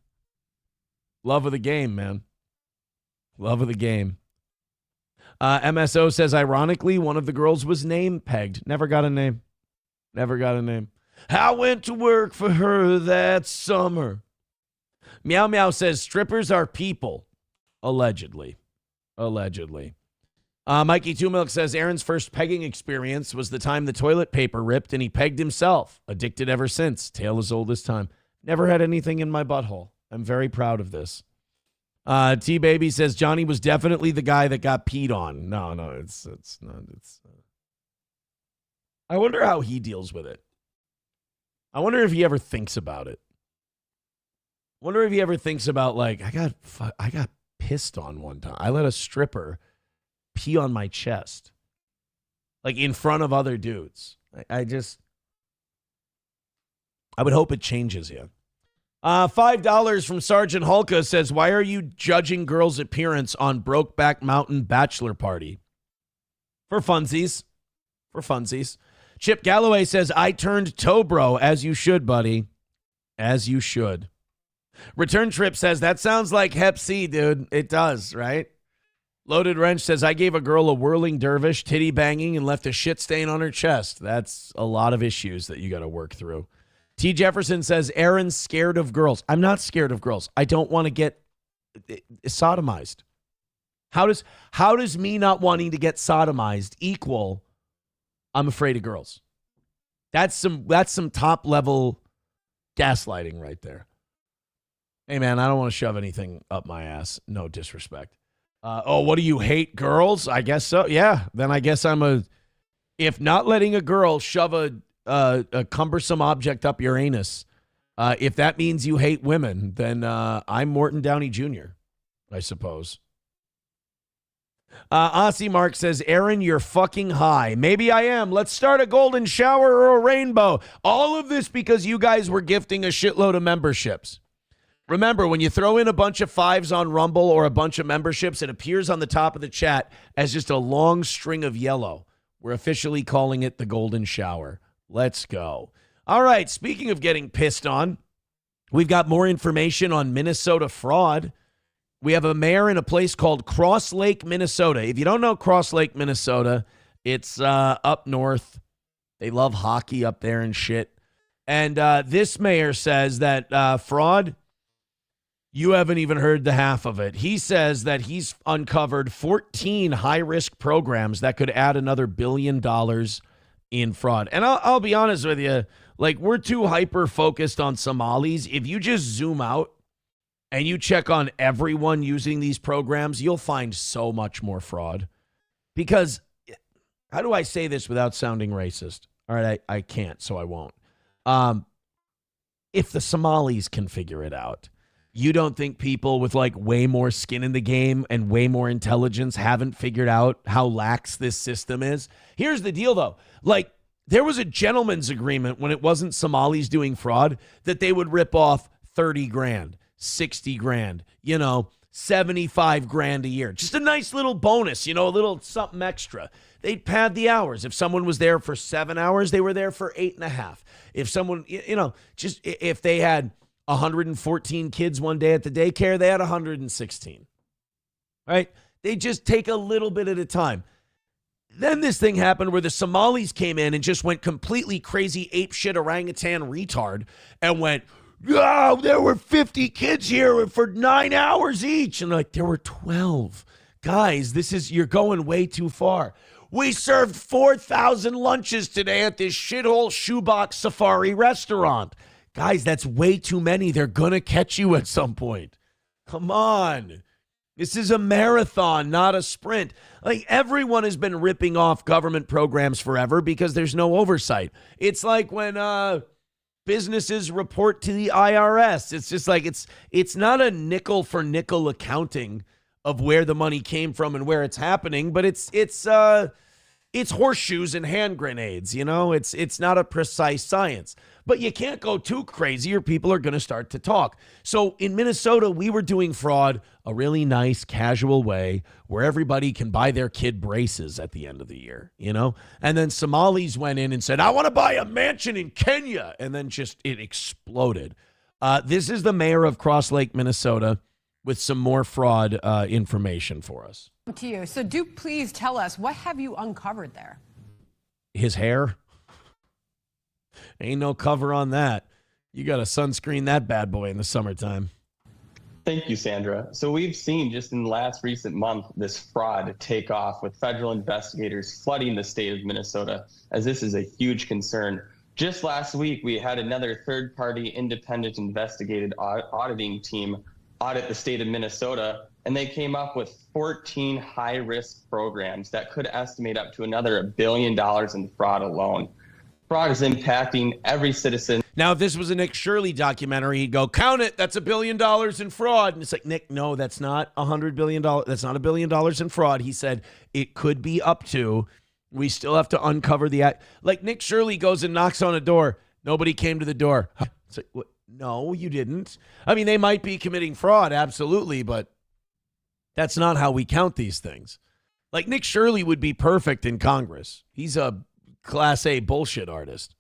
Love of the game, man. Love of the game. MSO says, ironically, one of the girls was name pegged. Never got a name. I went to work for her that summer. Meow Meow says strippers are people. Allegedly. Mikey Two Milk says Aaron's first pegging experience was the time the toilet paper ripped and he pegged himself. Addicted ever since. Tale as old as time. Never had anything in my butthole. I'm very proud of this. T-Baby says Johnny was definitely the guy that got peed on. No, it's not. I wonder how he deals with it. I wonder if he ever thinks about it. Wonder if he ever thinks about, like, I got pissed on one time. I let a stripper pee on my chest, like in front of other dudes. I would hope it changes you. $5 from Sergeant Hulka says, why are you judging girls' appearance on Brokeback Mountain bachelor party? For funsies. Chip Galloway says, I turned toe bro, as you should, buddy. As you should. Return Trip says, that sounds like Hep C, dude. It does, right? Loaded Wrench says, I gave a girl a whirling dervish, titty banging, and left a shit stain on her chest. That's a lot of issues that you got to work through. T. Jefferson says, Aaron's scared of girls. I'm not scared of girls. I don't want to get sodomized. How does me not wanting to get sodomized equal I'm afraid of girls? That's some top level gaslighting right there. Hey, man, I don't want to shove anything up my ass. No disrespect. What do you hate, girls? I guess so. Yeah, then I guess if not letting a girl shove a cumbersome object up your anus, if that means you hate women, then I'm Morton Downey Jr., I suppose. Aussie Mark says, Aaron, you're fucking high. Maybe I am. Let's start a golden shower or a rainbow. All of this because you guys were gifting a shitload of memberships. Remember, when you throw in a bunch of fives on Rumble or a bunch of memberships, it appears on the top of the chat as just a long string of yellow. We're officially calling it the golden shower. Let's go. All right, speaking of getting pissed on, we've got more information on Minnesota fraud. We have a mayor in a place called Cross Lake, Minnesota. If you don't know Cross Lake, Minnesota, it's up north. They love hockey up there and shit. And this mayor says that fraud, you haven't even heard the half of it. He says that he's uncovered 14 high-risk programs that could add another $1 billion in fraud. And I'll be honest with you, like, we're too hyper-focused on Somalis. If you just zoom out and you check on everyone using these programs, you'll find so much more fraud. Because, how do I say this without sounding racist? All right, I can't, so I won't. If the Somalis can figure it out, you don't think people with like way more skin in the game and way more intelligence haven't figured out how lax this system is? Here's the deal, though. Like, there was a gentleman's agreement when it wasn't Somalis doing fraud that they would rip off 30 grand, 60 grand, 75 grand a year. Just a nice little bonus, a little something extra. They'd pad the hours. If someone was there for 7 hours, they were there for 8.5. If someone, just if they had 114 kids one day at the daycare, they had 116. Right? They just take a little bit at a time. Then this thing happened where the Somalis came in and just went completely crazy apeshit orangutan retard and went, oh, there were 50 kids here for 9 hours each. And like, there were 12. Guys, you're going way too far. We served 4,000 lunches today at this shithole shoebox safari restaurant. Guys, that's way too many. They're going to catch you at some point. Come on. This is a marathon, not a sprint. Like, everyone has been ripping off government programs forever because there's no oversight. It's like when businesses report to the IRS. It's just like it's not a nickel for nickel accounting of where the money came from and where it's happening, but it's horseshoes and hand grenades, It's not a precise science. But you can't go too crazy or people are going to start to talk. So in Minnesota, we were doing fraud a really nice, casual way where everybody can buy their kid braces at the end of the year, And then Somalis went in and said, I want to buy a mansion in Kenya. And then it exploded. This is the mayor of Cross Lake, Minnesota, with some more fraud information for us. To you. So do please tell us, what have you uncovered there? His hair. Ain't no cover on that. You got to sunscreen that bad boy in the summertime. Thank you, Sandra. So we've seen just in the last recent month this fraud take off with federal investigators flooding the state of Minnesota, as this is a huge concern. Just last week, we had another third-party independent investigated auditing team audit the state of Minnesota, and they came up with 14 high-risk programs that could estimate up to another $1 billion in fraud alone. Fraud is impacting every citizen. Now, if this was a Nick Shirley documentary, he'd go, count it, that's $1 billion in fraud. And it's like, Nick, no, that's not $100 billion. That's not $1 billion in fraud. He said it could be up to. We still have to uncover the act. Like Nick Shirley goes and knocks on a door. Nobody came to the door. It's like, what? No, you didn't. I mean, they might be committing fraud, absolutely, but that's not how we count these things. Like Nick Shirley would be perfect in Congress. He's a Class A bullshit artist.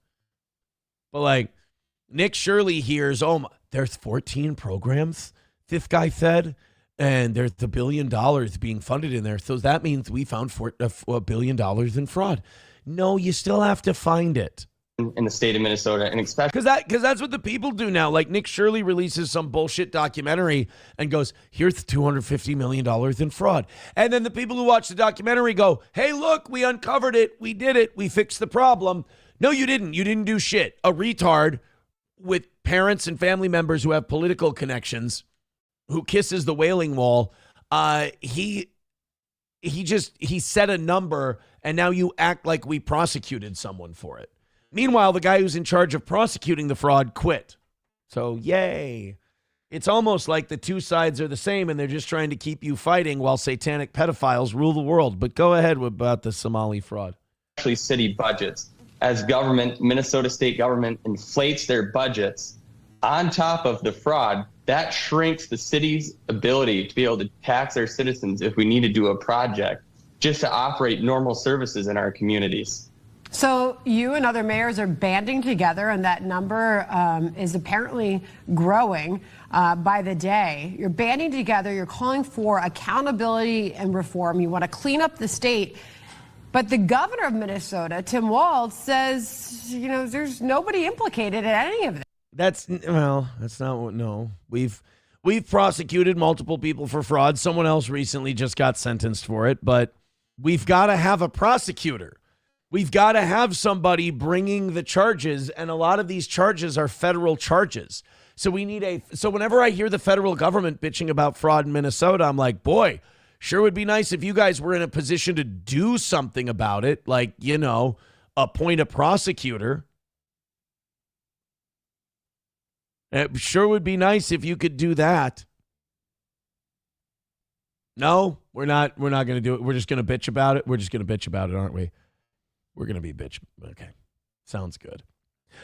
But like Nick Shirley hears, oh, my, there's 14 programs, this guy said, and there's $1 billion being funded in there. So that means we found $1 billion in fraud. No, you still have to find it. In the state of Minnesota, and especially because that's what the people do now. Like Nick Shirley releases some bullshit documentary and goes, here's $250 million in fraud. And then the people who watch the documentary go, hey, look, we uncovered it. We did it. We fixed the problem. No, you didn't. You didn't do shit. A retard with parents and family members who have political connections, who kisses the Wailing Wall, he set a number, and now you act like we prosecuted someone for it. Meanwhile, the guy who's in charge of prosecuting the fraud quit. So, yay. It's almost like the two sides are the same and they're just trying to keep you fighting while satanic pedophiles rule the world. But go ahead about the Somali fraud. City budgets. As government, Minnesota state government inflates their budgets on top of the fraud, that shrinks the city's ability to be able to tax their citizens if we need to do a project just to operate normal services in our communities. So you and other mayors are banding together, and that number is apparently growing by the day. You're banding together. You're calling for accountability and reform. You want to clean up the state. But the governor of Minnesota, Tim Walz, says, you know, there's nobody implicated in any of this. That's not what, no. We've prosecuted multiple people for fraud. Someone else recently just got sentenced for it, but we've got to have a prosecutor. We've got to have somebody bringing the charges, and a lot of these charges are federal charges. So whenever I hear the federal government bitching about fraud in Minnesota, I'm like, boy, sure would be nice if you guys were in a position to do something about it, like, you know, appoint a prosecutor. It sure would be nice if you could do that. No, we're not going to do it. We're just going to bitch about it. We're just going to bitch about it, aren't we? We're going to be bitch. Okay. Sounds good.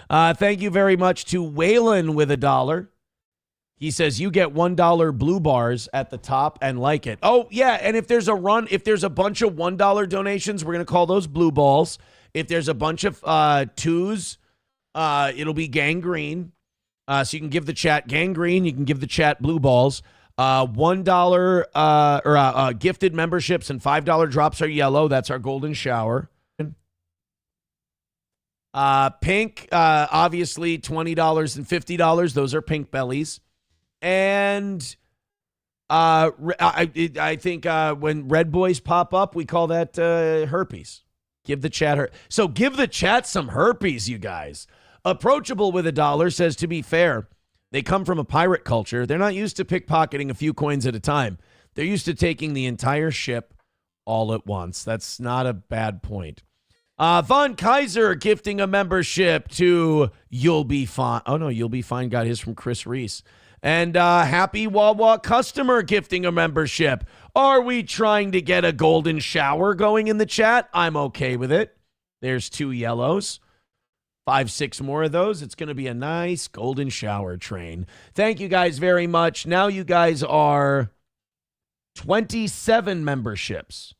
Thank you very much to Waylon with $1. He says you get $1 blue bars at the top and like it. Oh, yeah. And if there's a bunch of $1 donations, we're going to call those blue balls. If there's a bunch of twos, it'll be gangrene. So you can give the chat gangrene. You can give the chat blue balls. $1 gifted memberships and $5 drops are yellow. That's our golden shower. Pink, obviously $20 and $50. Those are pink bellies. And I think when red boys pop up, we call that herpes. Give the chat So give the chat some herpes, you guys. Approachable with $1 says, to be fair, they come from a pirate culture. They're not used to pickpocketing a few coins at a time. They're used to taking the entire ship all at once. That's not a bad point. Von Kaiser gifting a membership to You'll Be Fine. Oh, no, You'll Be Fine got his from Chris Reese. And Happy Wawa customer gifting a membership. Are we trying to get a golden shower going in the chat? I'm okay with it. There's 2 yellows. 5, 6 more of those. It's going to be a nice golden shower train. Thank you guys very much. Now you guys are 27 memberships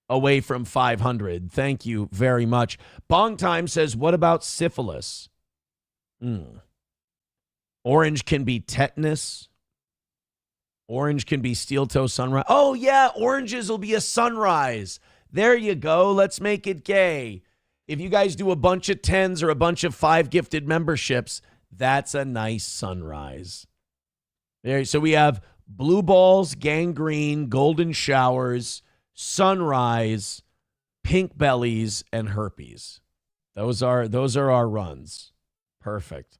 away from 500. Thank you very much. Bong Time says, what about syphilis? Orange can be tetanus. Orange can be steel toe sunrise. Oh, yeah, oranges will be a sunrise. There you go. Let's make it gay. If you guys do a bunch of 10s or a bunch of 5 gifted memberships, that's a nice sunrise. There, so we have blue balls, gangrene, golden showers, sunrise, pink bellies, and herpes. Those are our runs. Perfect.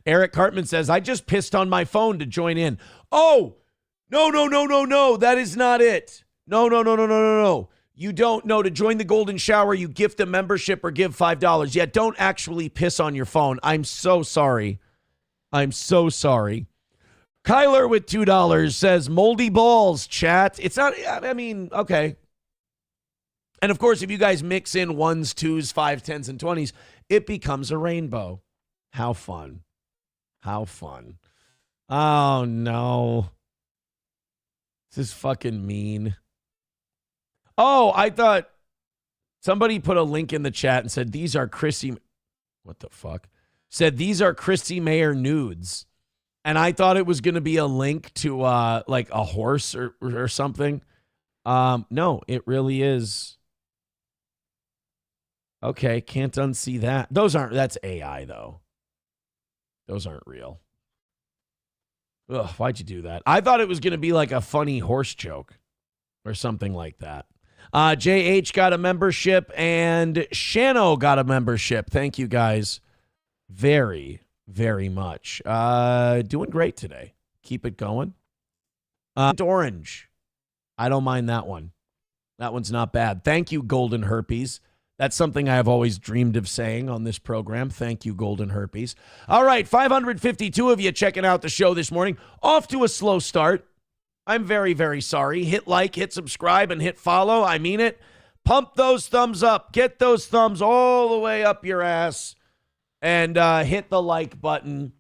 Eric Cartman says, I just pissed on my phone to join in. Oh, no. That is not it. No. You don't know. To join the golden shower, you gift a membership or give $5. Yeah, don't actually piss on your phone. I'm so sorry. Kyler with $2 says, moldy balls, chat. It's not, I mean, okay. And of course, if you guys mix in 1s, 2s, 5s, 10s, and 20s, it becomes a rainbow. How fun. Oh, no. This is fucking mean. Oh, I thought somebody put a link in the chat and said, these are Chrissy. What the fuck? Said, these are Christy Mayer nudes. And I thought it was going to be a link to like a horse or something. No, it really is. Okay, can't unsee that. That's AI though. Those aren't real. Ugh, why'd you do that? I thought it was going to be like a funny horse joke or something like that. JH got a membership and Shano got a membership. Thank you guys very, very much. Doing great today. Keep it going. Orange. I don't mind that one. That one's not bad. Thank you, Golden Herpes. That's something I have always dreamed of saying on this program. Thank you, Golden Herpes. All right, 552 of you checking out the show this morning. Off to a slow start. I'm very, very sorry. Hit like, hit subscribe, and hit follow. I mean it. Pump those thumbs up. Get those thumbs all the way up your ass. And hit the like button.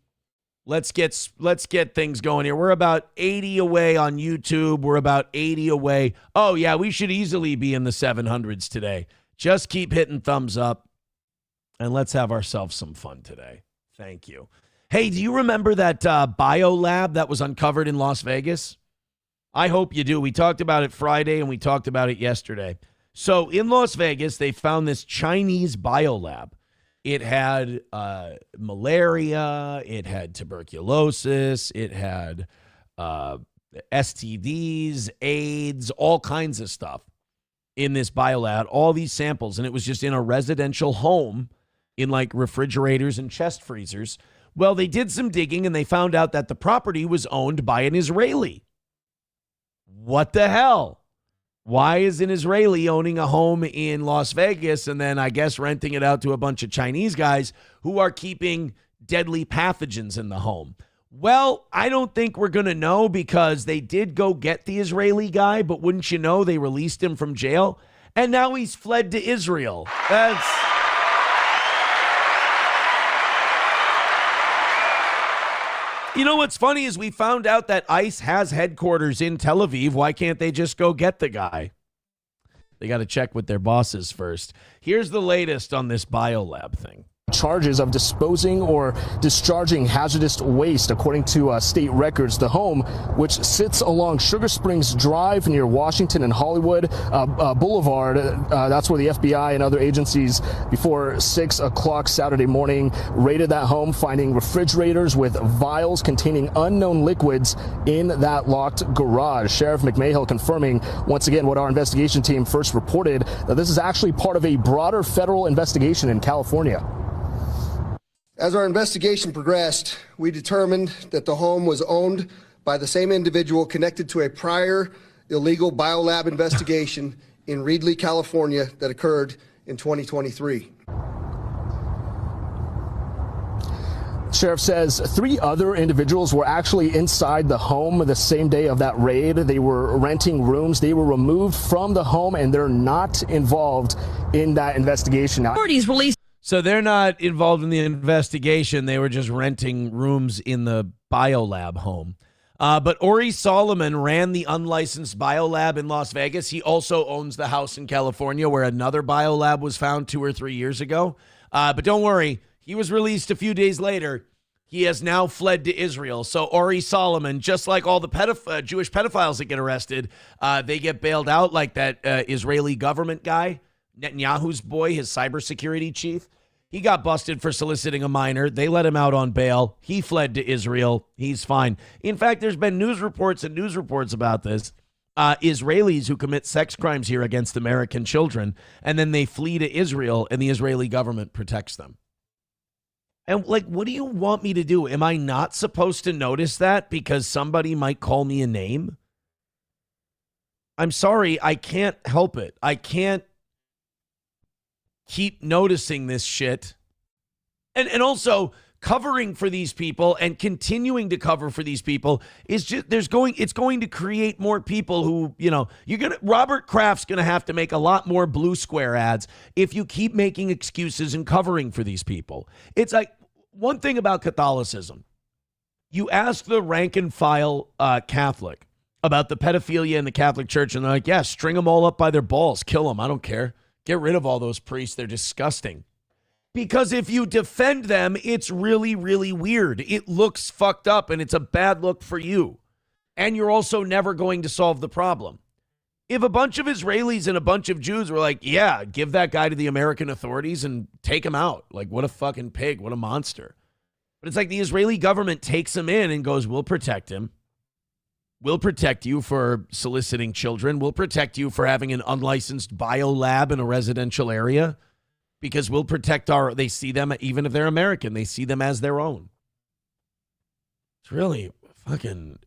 Let's get things going here. We're about 80 away on YouTube. We're about 80 away. Oh, yeah, we should easily be in the 700s today. Just keep hitting thumbs up, and let's have ourselves some fun today. Thank you. Hey, do you remember that bio lab that was uncovered in Las Vegas? I hope you do. We talked about it Friday, and we talked about it yesterday. So in Las Vegas, they found this Chinese bio lab. It had malaria. It had tuberculosis. It had STDs, AIDS, all kinds of stuff in this biolab, all these samples, and it was just in a residential home in like refrigerators and chest freezers. Well, they did some digging and they found out that the property was owned by an Israeli. What the hell? Why is an Israeli owning a home in Las Vegas and then I guess renting it out to a bunch of Chinese guys who are keeping deadly pathogens in the home? Well, I don't think we're going to know because they did go get the Israeli guy, but wouldn't you know, they released him from jail, and now he's fled to Israel. You know what's funny is we found out that ICE has headquarters in Tel Aviv. Why can't they just go get the guy? They got to check with their bosses first. Here's the latest on this biolab thing. Charges of disposing or discharging hazardous waste, according to state records. The home, which sits along Sugar Springs Drive near Washington and Hollywood Boulevard, that's where the FBI and other agencies before 6 o'clock Saturday morning raided that home, finding refrigerators with vials containing unknown liquids in that locked garage. Sheriff McMahill confirming once again what our investigation team first reported, that this is actually part of a broader federal investigation in California. As our investigation progressed, we determined that the home was owned by the same individual connected to a prior illegal biolab investigation in Reedley, California that occurred in 2023. Sheriff says 3 other individuals were actually inside the home the same day of that raid. They were renting rooms. They were removed from the home, and they're not involved in that investigation. Authorities released. So they're not involved in the investigation. They were just renting rooms in the biolab home. But Ori Solomon ran the unlicensed biolab in Las Vegas. He also owns the house in California where another biolab was found 2 or 3 years ago. But don't worry, he was released a few days later. He has now fled to Israel. So Ori Solomon, just like all the Jewish pedophiles that get arrested, they get bailed out like that Israeli government guy, Netanyahu's boy, his cybersecurity chief. He got busted for soliciting a minor. They let him out on bail. He fled to Israel. He's fine. In fact, there's been news reports about this. Israelis who commit sex crimes here against American children, and then they flee to Israel, and the Israeli government protects them. And, like, what do you want me to do? Am I not supposed to notice that because somebody might call me a name? I'm sorry, I can't help it. I can't keep noticing this shit. And also covering for these people and continuing to cover for these people is just it's going to create more people who, Robert Kraft's going to have to make a lot more Blue Square ads if you keep making excuses and covering for these people. It's like one thing about Catholicism. You ask the rank and file Catholic about the pedophilia in the Catholic Church, and they're like, yeah, string them all up by their balls. Kill them. I don't care. Get rid of all those priests. They're disgusting. Because if you defend them, it's really, really weird. It looks fucked up, and it's a bad look for you. And you're also never going to solve the problem. If a bunch of Israelis and a bunch of Jews were like, yeah, give that guy to the American authorities and take him out. Like, what a fucking pig. What a monster. But it's like the Israeli government takes him in and goes, we'll protect him. We'll protect you for soliciting children. We'll protect you for having an unlicensed biolab in a residential area because we'll protect they see them, even if they're American, they see them as their own. It's really fucking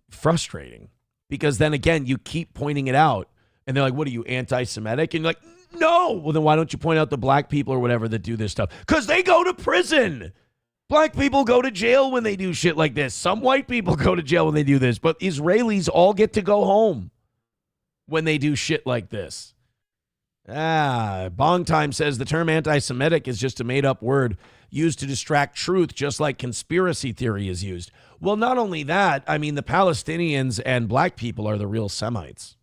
frustrating because then again, you keep pointing it out and they're like, what are you, anti-Semitic? And you're like, no. Well, then why don't you point out the black people or whatever that do this stuff? Because they go to prison. Black people go to jail when they do shit like this. Some white people go to jail when they do this. But Israelis all get to go home when they do shit like this. Bong Time says the term anti-Semitic is just a made-up word used to distract truth, just like conspiracy theory is used. Well, not only that, I mean, the Palestinians and black people are the real Semites.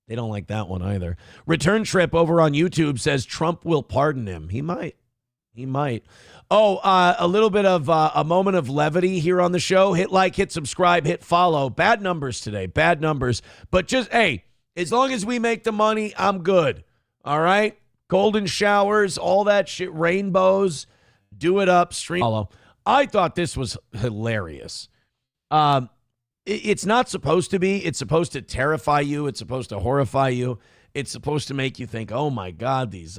They don't like that one either. Return Trip over on YouTube says Trump will pardon him. He might. He might. Oh, a little bit of a moment of levity here on the show. Hit like, hit subscribe, hit follow. Bad numbers today. Bad numbers. But just, hey, as long as we make the money, I'm good. All right? Golden showers, all that shit, rainbows, do it up, stream. Follow. I thought this was hilarious. It's not supposed to be. It's supposed to terrify you. It's supposed to horrify you. It's supposed to make you think, oh, my God, these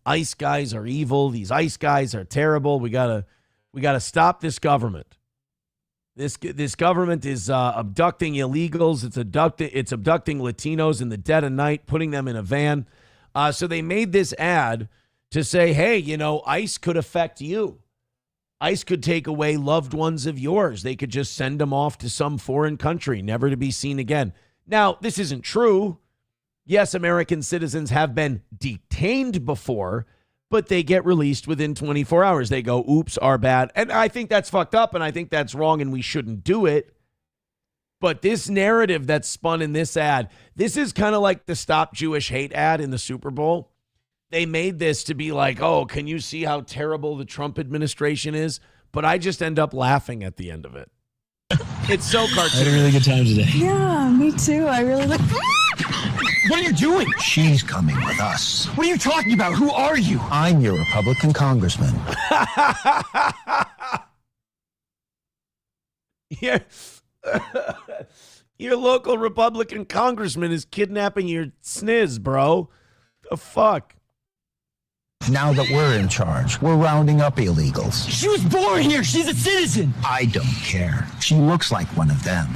ICE guys are evil. These ICE guys are terrible. We gotta stop this government. This government is abducting illegals. It's abducting Latinos in the dead of night, putting them in a van. So they made this ad to say, hey, ICE could affect you. ICE could take away loved ones of yours. They could just send them off to some foreign country, never to be seen again. Now, this isn't true. Yes, American citizens have been detained before, but they get released within 24 hours. They go, oops, our bad. And I think that's fucked up, and I think that's wrong, and we shouldn't do it. But this narrative that's spun in this ad, this is kind of like the Stop Jewish Hate ad in the Super Bowl. They made this to be like, oh, can you see how terrible the Trump administration is? But I just end up laughing at the end of it. It's so cartoonish. I had a really good time today. Yeah, me too. I really look. What are you doing? She's coming with us. What are you talking about? Who are you? I'm your Republican congressman. Yeah. Your local Republican congressman is kidnapping your sniz, bro. The fuck? Now that we're in charge, we're rounding up illegals. She was born here. She's a citizen. I don't care. She looks like one of them.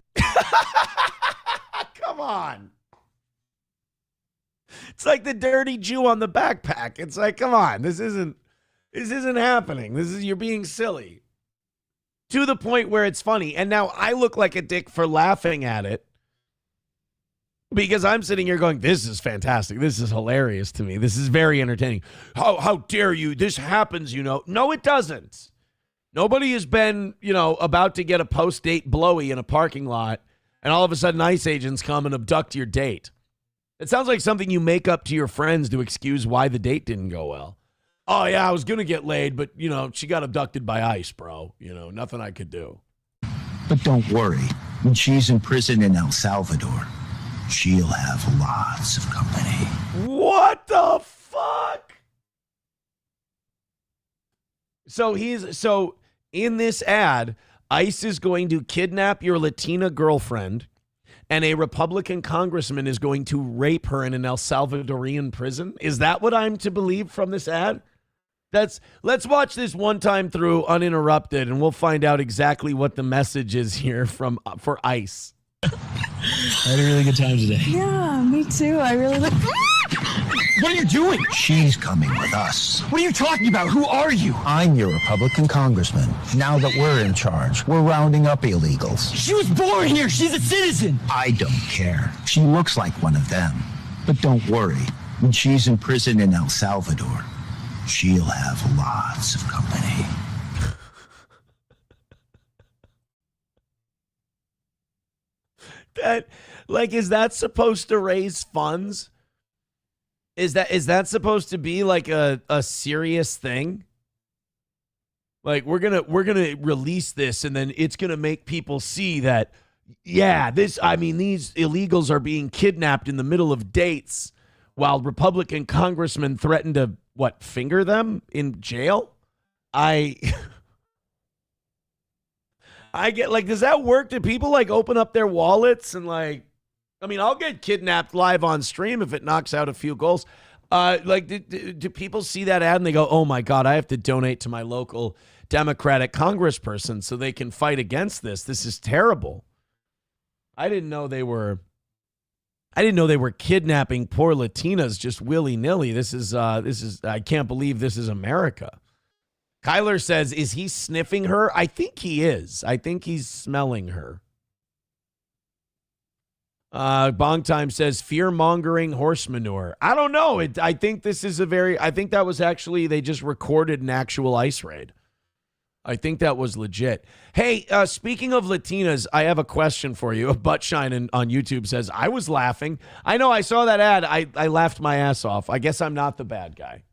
Come on. It's like the dirty Jew on the backpack. It's like, come on, this isn't happening. You're being silly. To the point where it's funny. And now I look like a dick for laughing at it. Because I'm sitting here going, this is fantastic. This is hilarious to me. This is very entertaining. How dare you? This happens, No, it doesn't. Nobody has been, about to get a post-date blowy in a parking lot, and all of a sudden ICE agents come and abduct your date. It sounds like something you make up to your friends to excuse why the date didn't go well. Oh, yeah, I was going to get laid, but, she got abducted by ICE, bro. Nothing I could do. But don't worry. When she's in prison in El Salvador, she'll have lots of company. What the fuck? So in this ad, ICE is going to kidnap your Latina girlfriend, and a Republican congressman is going to rape her in an El Salvadorian prison. Is that what I'm to believe from this ad? Let's watch this one time through uninterrupted, and we'll find out exactly what the message is here for ICE. I had a really good time today. Yeah, me too. I really look. What are you doing? She's coming with us. What are you talking about? Who are you? I'm your Republican congressman. Now that we're in charge, we're rounding up illegals. She was born here. She's a citizen. I don't care. She looks like one of them. But don't worry. When she's in prison in El Salvador, she'll have lots of company. Is that supposed to raise funds? Is that supposed to be like a serious thing? Like we're gonna release this, and then it's gonna make people see that, yeah, these illegals are being kidnapped in the middle of dates while Republican congressmen threaten to finger them in jail? I get does that work? Do people open up their wallets and I'll get kidnapped live on stream if it knocks out a few goals. Do people see that ad and they go, oh my God, I have to donate to my local Democratic congressperson so they can fight against this. This is terrible. I didn't know they were kidnapping poor Latinas just willy-nilly. This is I can't believe this is America. Kyler says, is he sniffing her? I think he is. I think he's smelling her. Bong Time says, fear-mongering horse manure. I don't know. I think this is I think that was actually, they just recorded an actual ICE raid. I think that was legit. Hey, speaking of Latinas, I have a question for you. Buttshine on YouTube says, I was laughing. I know, I saw that ad. I laughed my ass off. I guess I'm not the bad guy.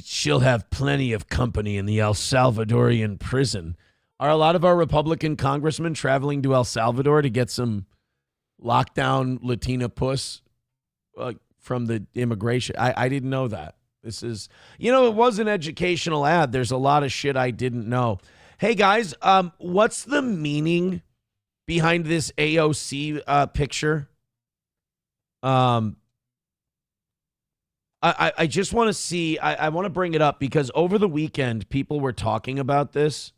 She'll have plenty of company in the El Salvadorian prison. Are a lot of our Republican congressmen traveling to El Salvador to get some lockdown Latina puss from the immigration? I didn't know that. This is, it was an educational ad. There's a lot of shit I didn't know. Hey, guys, what's the meaning behind this AOC picture? I just want to see, I want to bring it up because over the weekend, people were talking about this.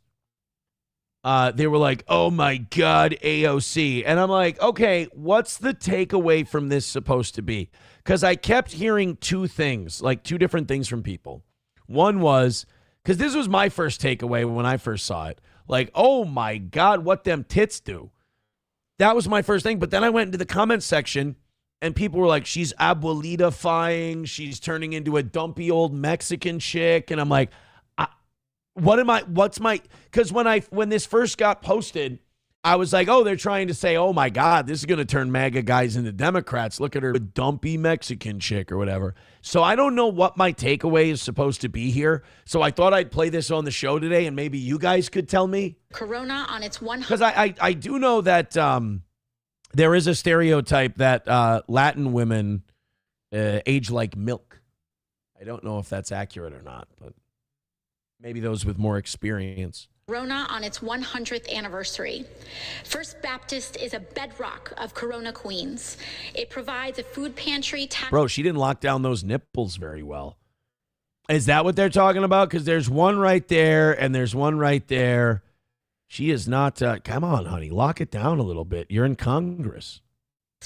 They were like, oh my God, AOC. And I'm like, okay, what's the takeaway from this supposed to be? Because I kept hearing two different things from people. One was, because this was my first takeaway when I first saw it. Like, oh my God, what them tits do. That was my first thing. But then I went into the comments section and people were like, she's abuelita-fying. She's turning into a dumpy old Mexican chick. And I'm like, because when this first got posted, I was like, oh, they're trying to say, oh my God, this is going to turn MAGA guys into Democrats. Look at her, a dumpy Mexican chick or whatever. So I don't know what my takeaway is supposed to be here. So I thought I'd play this on the show today and maybe you guys could tell me. Corona on its 100. Because I do know that there is a stereotype that Latin women age like milk. I don't know if that's accurate or not, but maybe those with more experience. Corona on its 100th anniversary. First Baptist is a bedrock of Corona Queens. It provides a food pantry. Bro, she didn't lock down those nipples very well. Is that what they're talking about? Because there's one right there and there's one right there. She is not. Come on, honey. Lock it down a little bit. You're in Congress.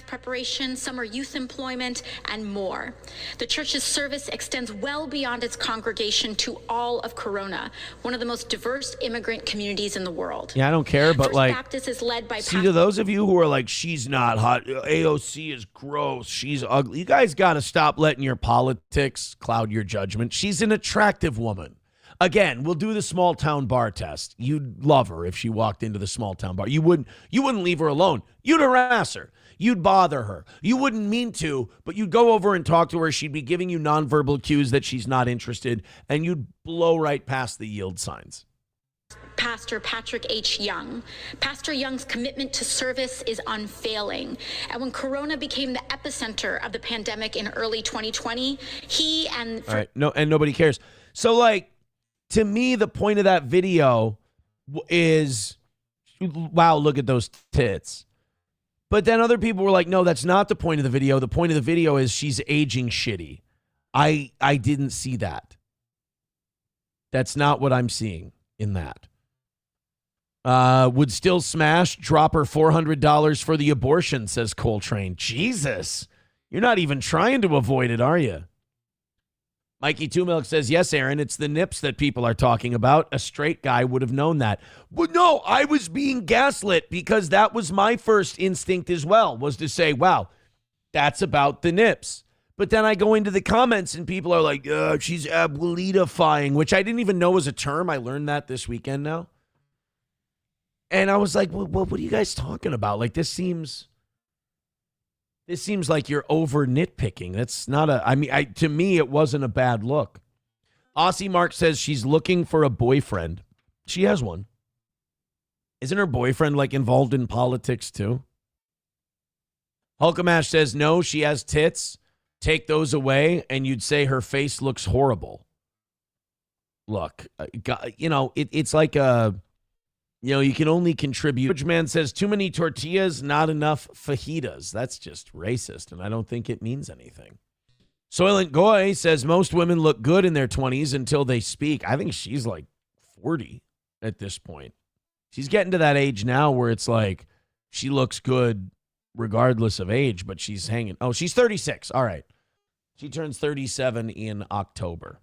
Preparation, summer youth employment, and more. The church's service extends well beyond its congregation to all of Corona, one of the most diverse immigrant communities in the world. Yeah, I don't care, but First Baptist is led by see, to those of you who are like, she's not hot, AOC is gross, she's ugly, you guys got to stop letting your politics cloud your judgment. She's an attractive woman. Again, we'll do the small town bar test. You'd love her if she walked into the small town bar. You wouldn't leave her alone. You'd harass her. You'd bother her. You wouldn't mean to, but you'd go over and talk to her. She'd be giving you nonverbal cues that she's not interested, and you'd blow right past the yield signs. Pastor Patrick H. Young. Pastor Young's commitment to service is unfailing. And when Corona became the epicenter of the pandemic in early 2020, he and... All right, no, and nobody cares. So, like, to me, the point of that video is, wow, look at those tits. But then other people were like, no, that's not the point of the video. The point of the video is she's aging shitty. I didn't see that. That's not what I'm seeing in that. Would still smash, drop her $400 for the abortion, says Coltrane. Jesus, you're not even trying to avoid it, are you? Mikey Two Milk says, yes, Aaron, it's the nips that people are talking about. A straight guy would have known that. But no, I was being gaslit because that was my first instinct as well, was to say, wow, that's about the nips. But then I go into the comments and people are like, she's abuelita-fying, which I didn't even know was a term. I learned that this weekend now. And I was like, well, what are you guys talking about? Like, this seems like you're over nitpicking. That's not to me, it wasn't a bad look. Aussie Mark says she's looking for a boyfriend. She has one. Isn't her boyfriend like involved in politics too? Hulkamash says no, she has tits. Take those away and you'd say her face looks horrible. Look, it's like you can only contribute. Which man says too many tortillas, not enough fajitas. That's just racist, and I don't think it means anything. Soylent Goy says most women look good in their 20s until they speak. I think she's like 40 at this point. She's getting to that age now where it's like she looks good regardless of age, but she's hanging. Oh, she's 36. All right. She turns 37 in October.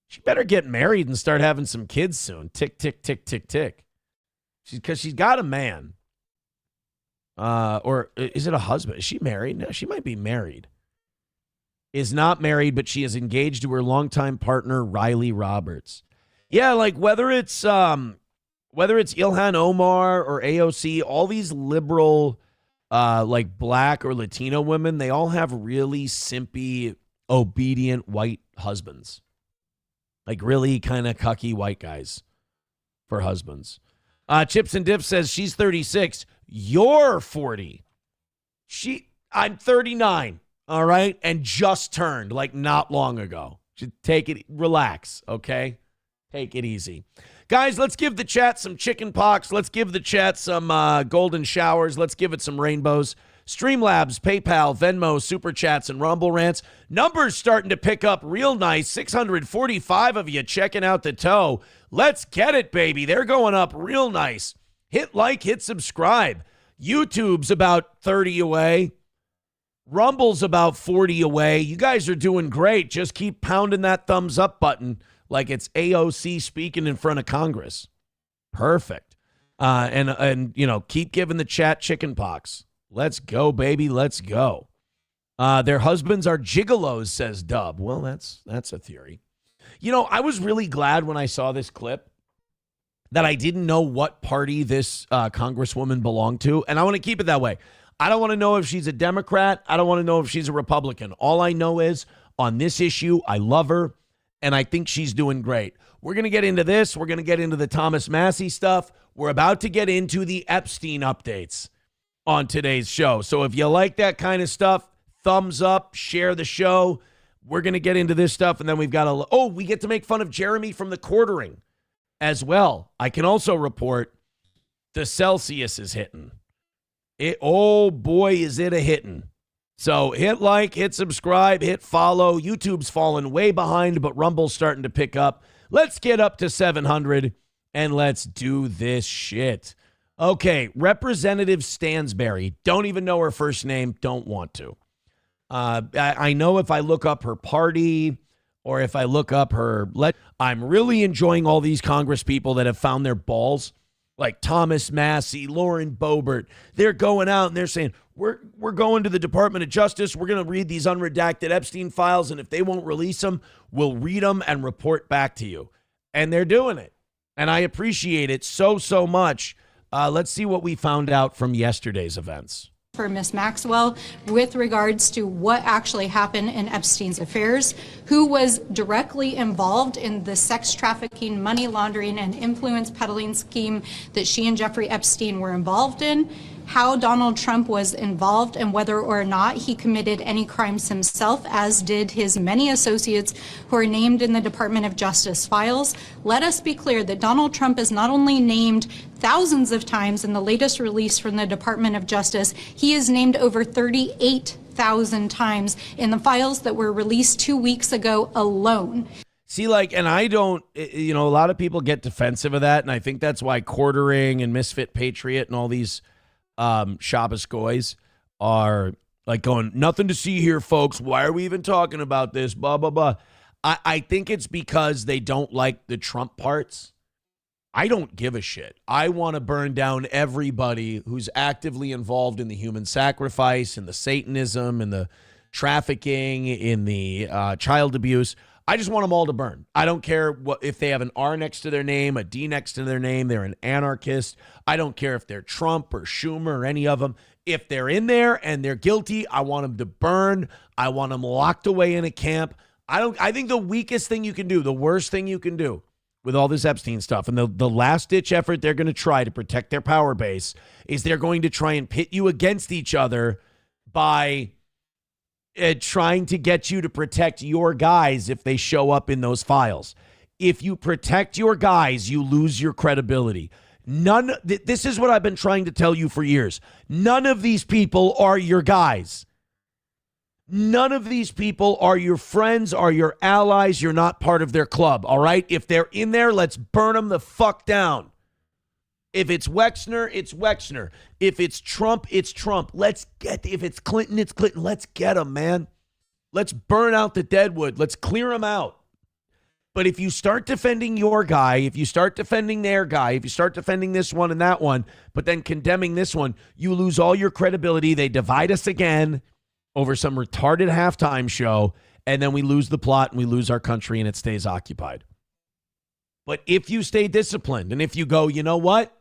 She better get married and start having some kids soon. Tick, tick, tick, tick, tick. Because she's got a man. Or is it a husband? Is she married? No, she might be married. Is not married, but she is engaged to her longtime partner, Riley Roberts. Yeah, like whether it's Ilhan Omar or AOC, all these liberal, like black or Latino women, they all have really simpy, obedient white husbands. Like really kind of cucky white guys for husbands. Chips and Dip says she's 36. You're 40. I'm 39. All right. And just turned like not long ago. Should take it. Relax. Okay. Take it easy. Guys, let's give the chat some chicken pox. Let's give the chat some golden showers. Let's give it some rainbows. Streamlabs, PayPal, Venmo, Super Chats, and Rumble Rants. Numbers starting to pick up real nice. 645 of you checking out the toe. Let's get it, baby. They're going up real nice. Hit like, hit subscribe. YouTube's about 30 away. Rumble's about 40 away. You guys are doing great. Just keep pounding that thumbs up button like it's AOC speaking in front of Congress. Perfect. And keep giving the chat chicken pox. Let's go, baby. Let's go. Their husbands are gigolos, says Dub. Well, that's a theory. I was really glad when I saw this clip that I didn't know what party this congresswoman belonged to, and I want to keep it that way. I don't want to know if she's a Democrat. I don't want to know if she's a Republican. All I know is on this issue, I love her, and I think she's doing great. We're going to get into this. We're going to get into the Thomas Massie stuff. We're about to get into the Epstein updates on today's show. So if you like that kind of stuff, thumbs up, share the show. We're going to get into this stuff, and then we've got we get to make fun of Jeremy from the quartering as well. I can also report the Celsius is hitting. Oh boy, is it a hitting. So hit like, hit subscribe, hit follow. YouTube's fallen way behind, but Rumble's starting to pick up. Let's get up to 700 and let's do this shit. Okay, Representative Stansberry. Don't even know her first name. Don't want to. I know if I look up her party or if I look up I'm really enjoying all these Congress people that have found their balls, like Thomas Massie, Lauren Boebert. They're going out and they're saying, we're going to the Department of Justice. We're going to read these unredacted Epstein files, and if they won't release them, we'll read them and report back to you. And they're doing it. And I appreciate it so much. Let's see what we found out from yesterday's events. for Ms. Maxwell with regards to what actually happened in Epstein's affairs, who was directly involved in the sex trafficking, money laundering, and influence peddling scheme that she and Jeffrey Epstein were involved in, how Donald Trump was involved, and whether or not he committed any crimes himself, as did his many associates who are named in the Department of Justice files. Let us be clear that Donald Trump is not only named thousands of times in the latest release from the Department of Justice, he is named over 38,000 times in the files that were released 2 weeks ago alone. See, and I don't, a lot of people get defensive of that, and I think that's why Quartering and Misfit Patriot and all these Shabbos goys are going, nothing to see here, folks. Why are we even talking about this? Blah, blah, blah. I think it's because they don't like the Trump parts. I don't give a shit. I want to burn down everybody who's actively involved in the human sacrifice, in the Satanism, in the trafficking, in the child abuse. I just want them all to burn. I don't care if they have an R next to their name, a D next to their name, they're an anarchist. I don't care if they're Trump or Schumer or any of them. If they're in there and they're guilty, I want them to burn. I want them locked away in a camp. I think the weakest thing you can do, the worst thing you can do with all this Epstein stuff, and the last-ditch effort they're going to try to protect their power base, is they're going to try and pit you against each other by trying to get you to protect your guys if they show up in those files. If you protect your guys, you lose your credibility. This is what I've been trying to tell you for years. None of these people are your guys. None of these people are your friends, are your allies. You're not part of their club, all right? If they're in there, let's burn them the fuck down. If it's Wexner, it's Wexner. If it's Trump, it's Trump. If it's Clinton, it's Clinton. Let's get them, man. Let's burn out the deadwood. Let's clear them out. But if you start defending your guy, if you start defending their guy, if you start defending this one and that one, but then condemning this one, you lose all your credibility. They divide us again over some retarded halftime show, and then we lose the plot and we lose our country and it stays occupied. But if you stay disciplined and if you go, you know what?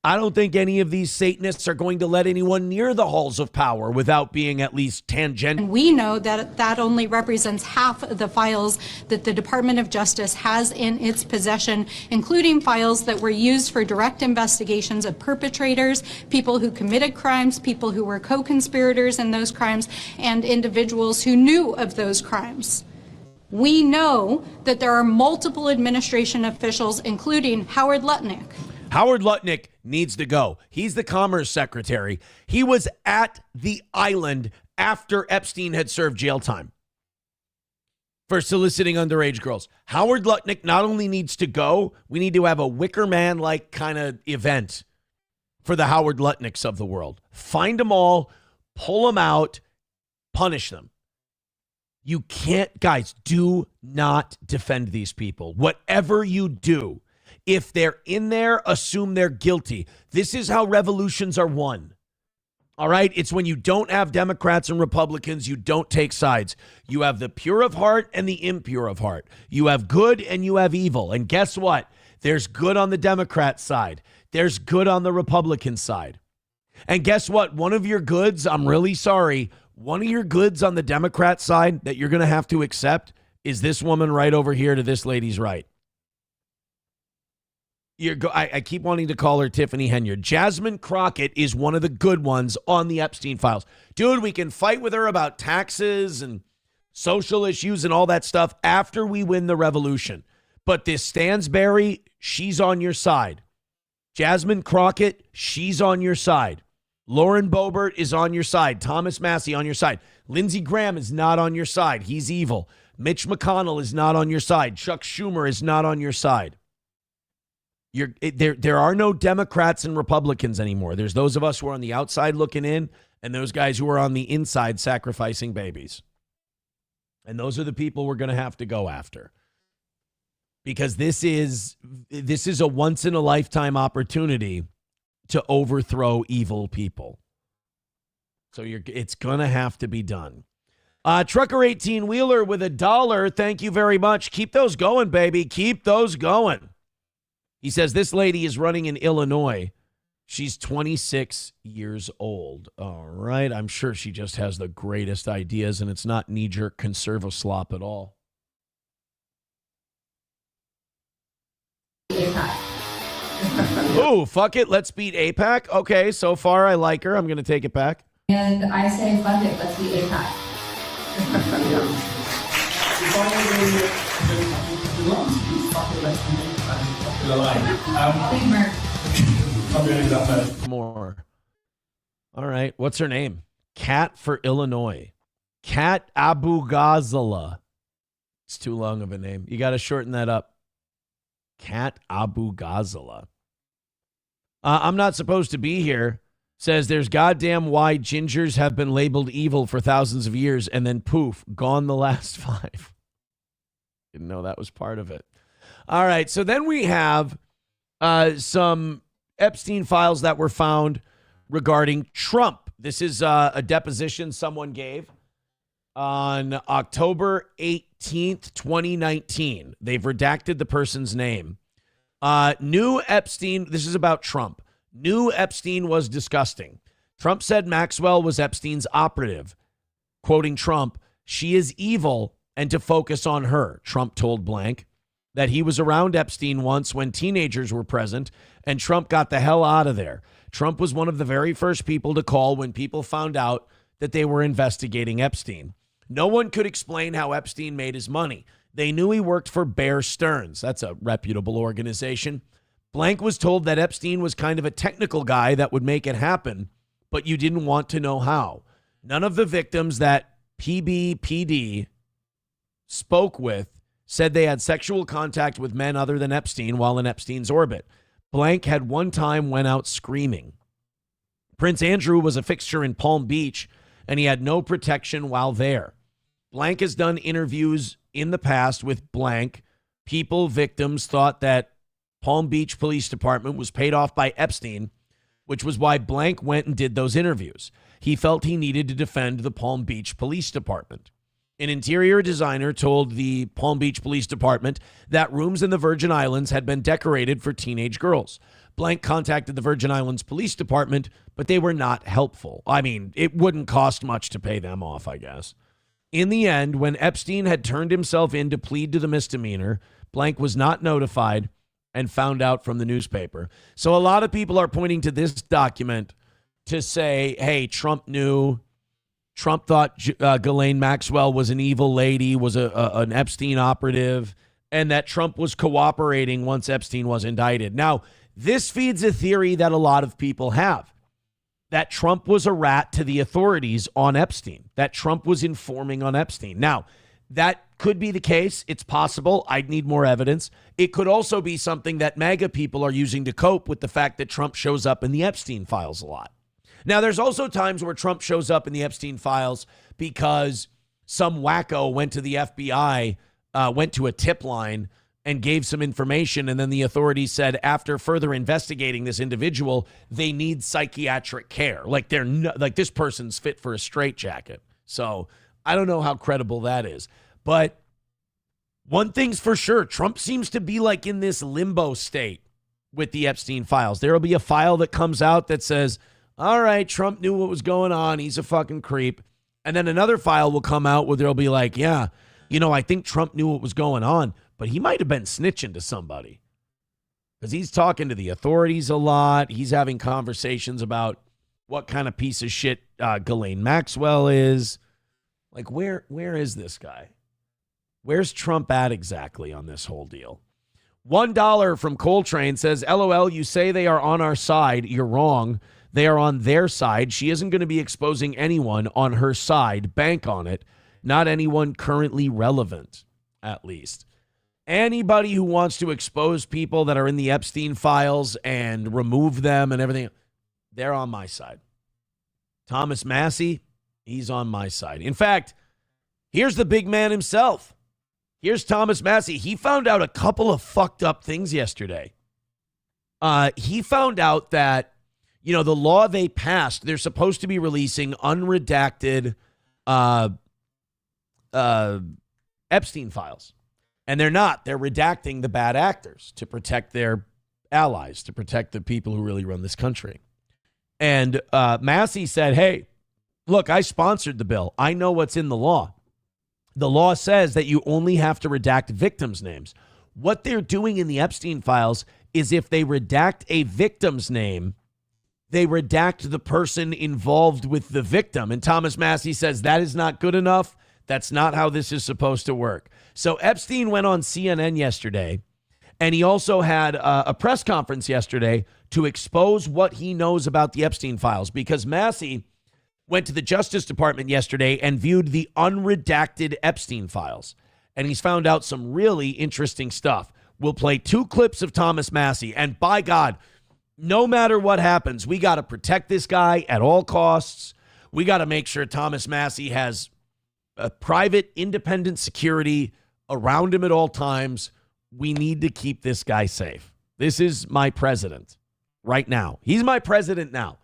I don't think any of these Satanists are going to let anyone near the halls of power without being at least tangential. And we know that that only represents half of the files that the Department of Justice has in its possession, including files that were used for direct investigations of perpetrators, people who committed crimes, people who were co-conspirators in those crimes, and individuals who knew of those crimes. We know that there are multiple administration officials, including Howard Lutnick. Howard Lutnick needs to go. He's the Commerce Secretary. He was at the island after Epstein had served jail time for soliciting underage girls. Howard Lutnick not only needs to go, we need to have a Wicker Man-like kind of event for the Howard Lutnicks of the world. Find them all, pull them out, punish them. You can't, guys, do not defend these people. Whatever you do, if they're in there, assume they're guilty. This is how revolutions are won. All right? It's when you don't have Democrats and Republicans, you don't take sides. You have the pure of heart and the impure of heart. You have good and you have evil. And guess what? There's good on the Democrat side. There's good on the Republican side. And guess what? One of your goods, I'm really sorry, one of your goods on the Democrat side that you're going to have to accept is this woman right over here to this lady's right. I keep wanting to call her Tiffany Henyard. Jasmine Crockett is one of the good ones on the Epstein files. Dude, we can fight with her about taxes and social issues and all that stuff after we win the revolution. But this Stansberry, she's on your side. Jasmine Crockett, she's on your side. Lauren Boebert is on your side. Thomas Massie on your side. Lindsey Graham is not on your side. He's evil. Mitch McConnell is not on your side. Chuck Schumer is not on your side. There are no Democrats and Republicans anymore. There's those of us who are on the outside looking in and those guys who are on the inside sacrificing babies. And those are the people we're going to have to go after. Because this is a once-in-a-lifetime opportunity to overthrow evil people. So it's going to have to be done. Trucker 18-wheeler with $1. Thank you very much. Keep those going, baby. Keep those going. He says this lady is running in Illinois. She's 26 years old. All right. I'm sure she just has the greatest ideas, and it's not knee-jerk conserva slop at all. Oh, fuck it. Let's beat APAC. Okay, so far I like her. I'm going to take it back. And I say, fuck it, let's beat APAC. More. All right. What's her name? Kat for Illinois. Kat Abu Ghazala. It's too long of a name. You got to shorten that up. Kat Abu Ghazala. I'm not supposed to be here. Says there's goddamn why gingers have been labeled evil for thousands of years, and then poof, gone the last 5. Didn't know that was part of it. All right, so then we have some Epstein files that were found regarding Trump. This is a deposition someone gave on October 18th, 2019. They've redacted the person's name. New Epstein, this is about Trump. New Epstein was disgusting. Trump said Maxwell was Epstein's operative. Quoting Trump, she is evil and to focus on her. Trump told blank that he was around Epstein once when teenagers were present, and Trump got the hell out of there. Trump was one of the very first people to call when people found out that they were investigating Epstein. No one could explain how Epstein made his money. They knew he worked for Bear Stearns. That's a reputable organization. Blank was told that Epstein was kind of a technical guy that would make it happen, but you didn't want to know how. None of the victims that PBPD spoke with said they had sexual contact with men other than Epstein while in Epstein's orbit. Blank had one time went out screaming. Prince Andrew was a fixture in Palm Beach, and he had no protection while there. Blank has done interviews in the past with blank. People, victims, thought that Palm Beach Police Department was paid off by Epstein, which was why blank went and did those interviews. He felt he needed to defend the Palm Beach Police Department. An interior designer told the Palm Beach Police Department that rooms in the Virgin Islands had been decorated for teenage girls. Blank contacted the Virgin Islands Police Department, but they were not helpful. I mean, it wouldn't cost much to pay them off, I guess. In the end, when Epstein had turned himself in to plead to the misdemeanor, blank was not notified and found out from the newspaper. So a lot of people are pointing to this document to say, hey, Trump knew. Trump thought Ghislaine Maxwell was an evil lady, was an Epstein operative, and that Trump was cooperating once Epstein was indicted. Now, this feeds a theory that a lot of people have, that Trump was a rat to the authorities on Epstein, that Trump was informing on Epstein. Now, that could be the case. It's possible. I'd need more evidence. It could also be something that MAGA people are using to cope with the fact that Trump shows up in the Epstein files a lot. Now, there's also times where Trump shows up in the Epstein files because some wacko went to the FBI, went to a tip line and gave some information. And then the authorities said, after further investigating this individual, they need psychiatric care. Like like this person's fit for a straitjacket. So I don't know how credible that is. But one thing's for sure, Trump seems to be like in this limbo state with the Epstein files. There will be a file that comes out that says, all right, Trump knew what was going on. He's a fucking creep. And then another file will come out where they'll be like, yeah, I think Trump knew what was going on, but he might have been snitching to somebody because he's talking to the authorities a lot. He's having conversations about what kind of piece of shit Ghislaine Maxwell is. Like, where is this guy? Where's Trump at exactly on this whole deal? $1 from Coltrane says, LOL, you say they are on our side. You're wrong. They are on their side. She isn't going to be exposing anyone on her side. Bank on it. Not anyone currently relevant, at least. Anybody who wants to expose people that are in the Epstein files and remove them and everything, they're on my side. Thomas Massie, he's on my side. In fact, here's the big man himself. Here's Thomas Massie. He found out a couple of fucked up things yesterday. He found out that, the law they passed, they're supposed to be releasing unredacted Epstein files. And they're not. They're redacting the bad actors to protect their allies to protect the people who really run this country. And Massie said, hey, look, I sponsored the bill. I know what's in the law. The law says that you only have to redact victims' names. What they're doing in the Epstein files is if they redact a victim's name, they redact the person involved with the victim. And Thomas Massie says that is not good enough. That's not how this is supposed to work. So Epstein went on CNN yesterday, and he also had a press conference yesterday to expose what he knows about the Epstein files, because Massie went to the Justice Department yesterday and viewed the unredacted Epstein files. And he's found out some really interesting stuff. We'll play 2 clips of Thomas Massie. And by God, no matter what happens, we got to protect this guy at all costs. We got to make sure Thomas Massie has a private, independent security around him at all times. We need to keep this guy safe. This is my president right now. He's my president now.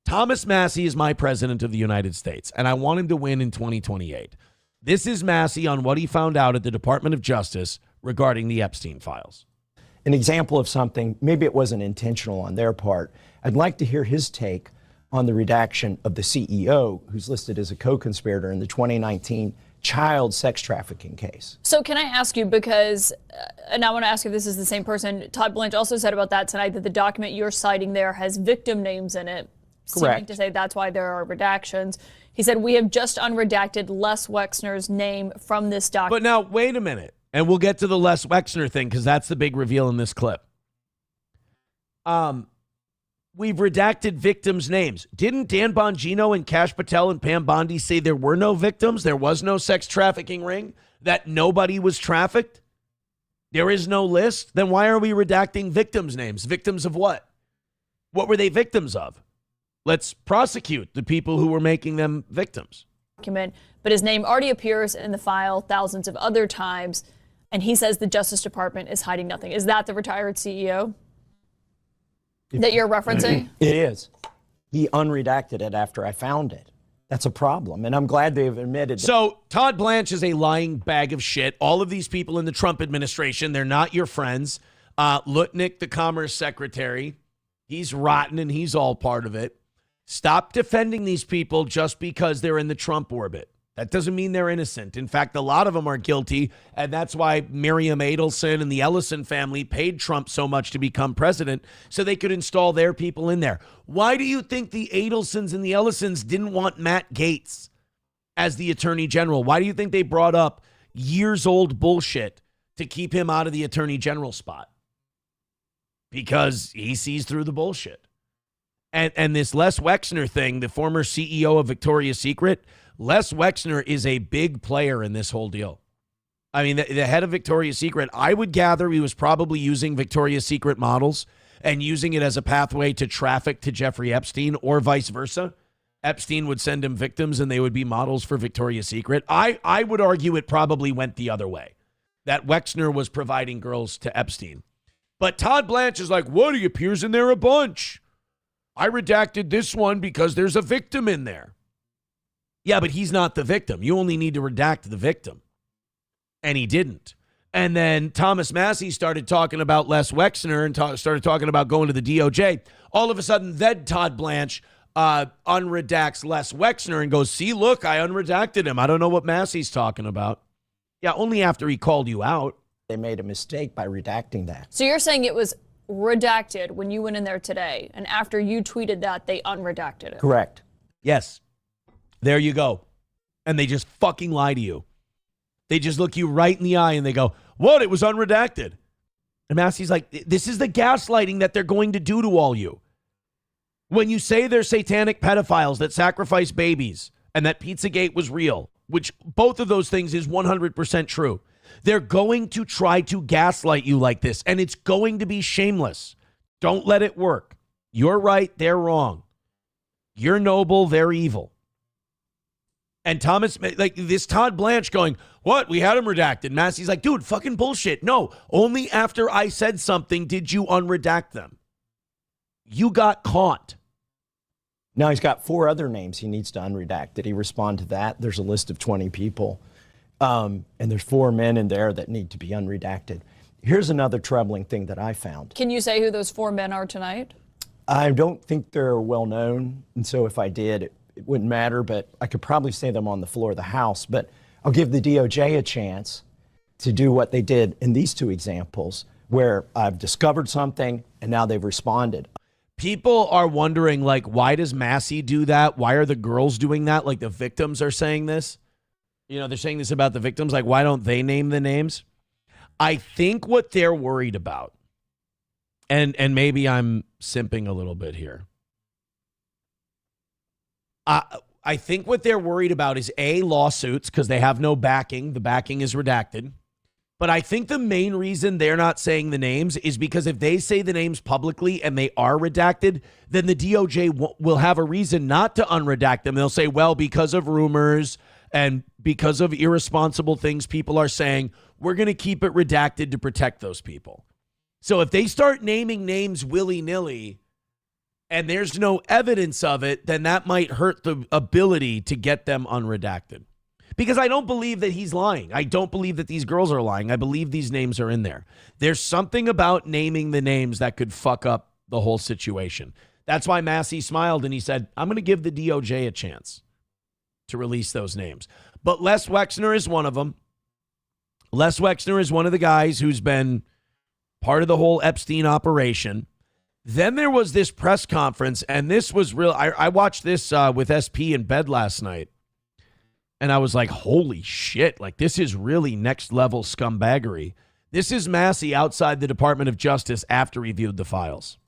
Thomas Massie is my president of the United States, and I want him to win in 2028. This is Massie on what he found out at the Department of Justice regarding the Epstein files. An example of something, maybe it wasn't intentional on their part. I'd like to hear his take on the redaction of the CEO, who's listed as a co-conspirator in the 2019 child sex trafficking case. So can I ask you, because, and I want to ask if this is the same person, Todd Blanche also said about that tonight that the document you're citing there has victim names in it. Seeming Correct. to say that's why there are redactions. He said, we have just unredacted Les Wexner's name from this document. But now, wait a minute. And we'll get to the Les Wexner thing, because that's the big reveal in this clip. We've redacted victims' names. Didn't Dan Bongino and Kash Patel and Pam Bondi say there were no victims? There was no sex trafficking ring? That nobody was trafficked? There is no list? Then why are we redacting victims' names? Victims of what? What were they victims of? Let's prosecute the people who were making them victims. Document, but his name already appears in the file thousands of other times, and he says the Justice Department is hiding nothing. Is that the retired CEO that you're referencing? It is. He unredacted it after I found it. That's a problem, and I'm glad they've admitted. So Todd Blanche is a lying bag of shit. All of these people in the Trump administration, they're not your friends. Lutnick, the Commerce Secretary, he's rotten and he's all part of it. Stop defending these people just because they're in the Trump orbit. That doesn't mean they're innocent. In fact, a lot of them are guilty, and that's why Miriam Adelson and the Ellison family paid Trump so much to become president so they could install their people in there. Why do you think the Adelsons and the Ellisons didn't want Matt Gaetz as the attorney general? Why do you think they brought up years-old bullshit to keep him out of the attorney general spot? Because he sees through the bullshit. And this Les Wexner thing, the former CEO of Victoria's Secret, Les Wexner is a big player in this whole deal. I mean, the head of Victoria's Secret, I would gather he was probably using Victoria's Secret models and using it as a pathway to traffic to Jeffrey Epstein, or vice versa. Epstein would send him victims and they would be models for Victoria's Secret. I would argue it probably went the other way, that Wexner was providing girls to Epstein. But Todd Blanche is like, what? He appears in there a bunch. I redacted this one because there's a victim in there. Yeah, but he's not the victim. You only need to redact the victim. And he didn't. And then Thomas Massie started talking about Les Wexner and started talking about going to the DOJ. All of a sudden, then Todd Blanche unredacts Les Wexner and goes, see, look, I unredacted him. I don't know what Massie's talking about. Yeah, only after he called you out. They made a mistake by redacting that. So you're saying it was redacted when you went in there today, and after you tweeted that, they unredacted it? Correct. Yes. There you go. And they just fucking lie to you. They just look you right in the eye and they go, what? It was unredacted. And Massie's like, this is the gaslighting that they're going to do to all you. When you say they're satanic pedophiles that sacrifice babies and that Pizzagate was real, which both of those things is 100% true, they're going to try to gaslight you like this, and it's going to be shameless. Don't let it work. You're right, they're wrong. You're noble, they're evil. And Thomas, like this Todd Blanche going, what? We had him redacted. Massie's like, dude, fucking bullshit. No, only after I said something did you unredact them. You got caught. Now he's got 4 other names he needs to unredact. Did he respond to that? There's a list of 20 people. And there's 4 men in there that need to be unredacted. Here's another troubling thing that I found. Can you say who those 4 men are tonight? I don't think they're well known, and so if I did, it wouldn't matter, but I could probably say them on the floor of the House. But I'll give the DOJ a chance to do what they did in these 2 examples, where I've discovered something and now they've responded. People are wondering, like, why does Massie do that? Why are the girls doing that? Like, the victims are saying this. You know, they're saying this about the victims. Like, why don't they name the names? I think what they're worried about, and maybe I'm simping a little bit here. I think what they're worried about is, A, lawsuits, because they have no backing. The backing is redacted. But I think the main reason they're not saying the names is because if they say the names publicly and they are redacted, then the DOJ will have a reason not to unredact them. They'll say, well, because of rumors and because of irresponsible things people are saying, we're going to keep it redacted to protect those people. So if they start naming names willy-nilly and there's no evidence of it, then that might hurt the ability to get them unredacted. Because I don't believe that he's lying. I don't believe that these girls are lying. I believe these names are in there. There's something about naming the names that could fuck up the whole situation. That's why Massie smiled and he said, I'm going to give the DOJ a chance to release those names. But Les Wexner is one of them. Les Wexner is one of the guys who's been part of the whole Epstein operation. Then there was this press conference, and this was real. I watched this with SP in bed last night. And I was like, holy shit, like this is really next level scumbaggery. This is Massie outside the Department of Justice after he viewed the files.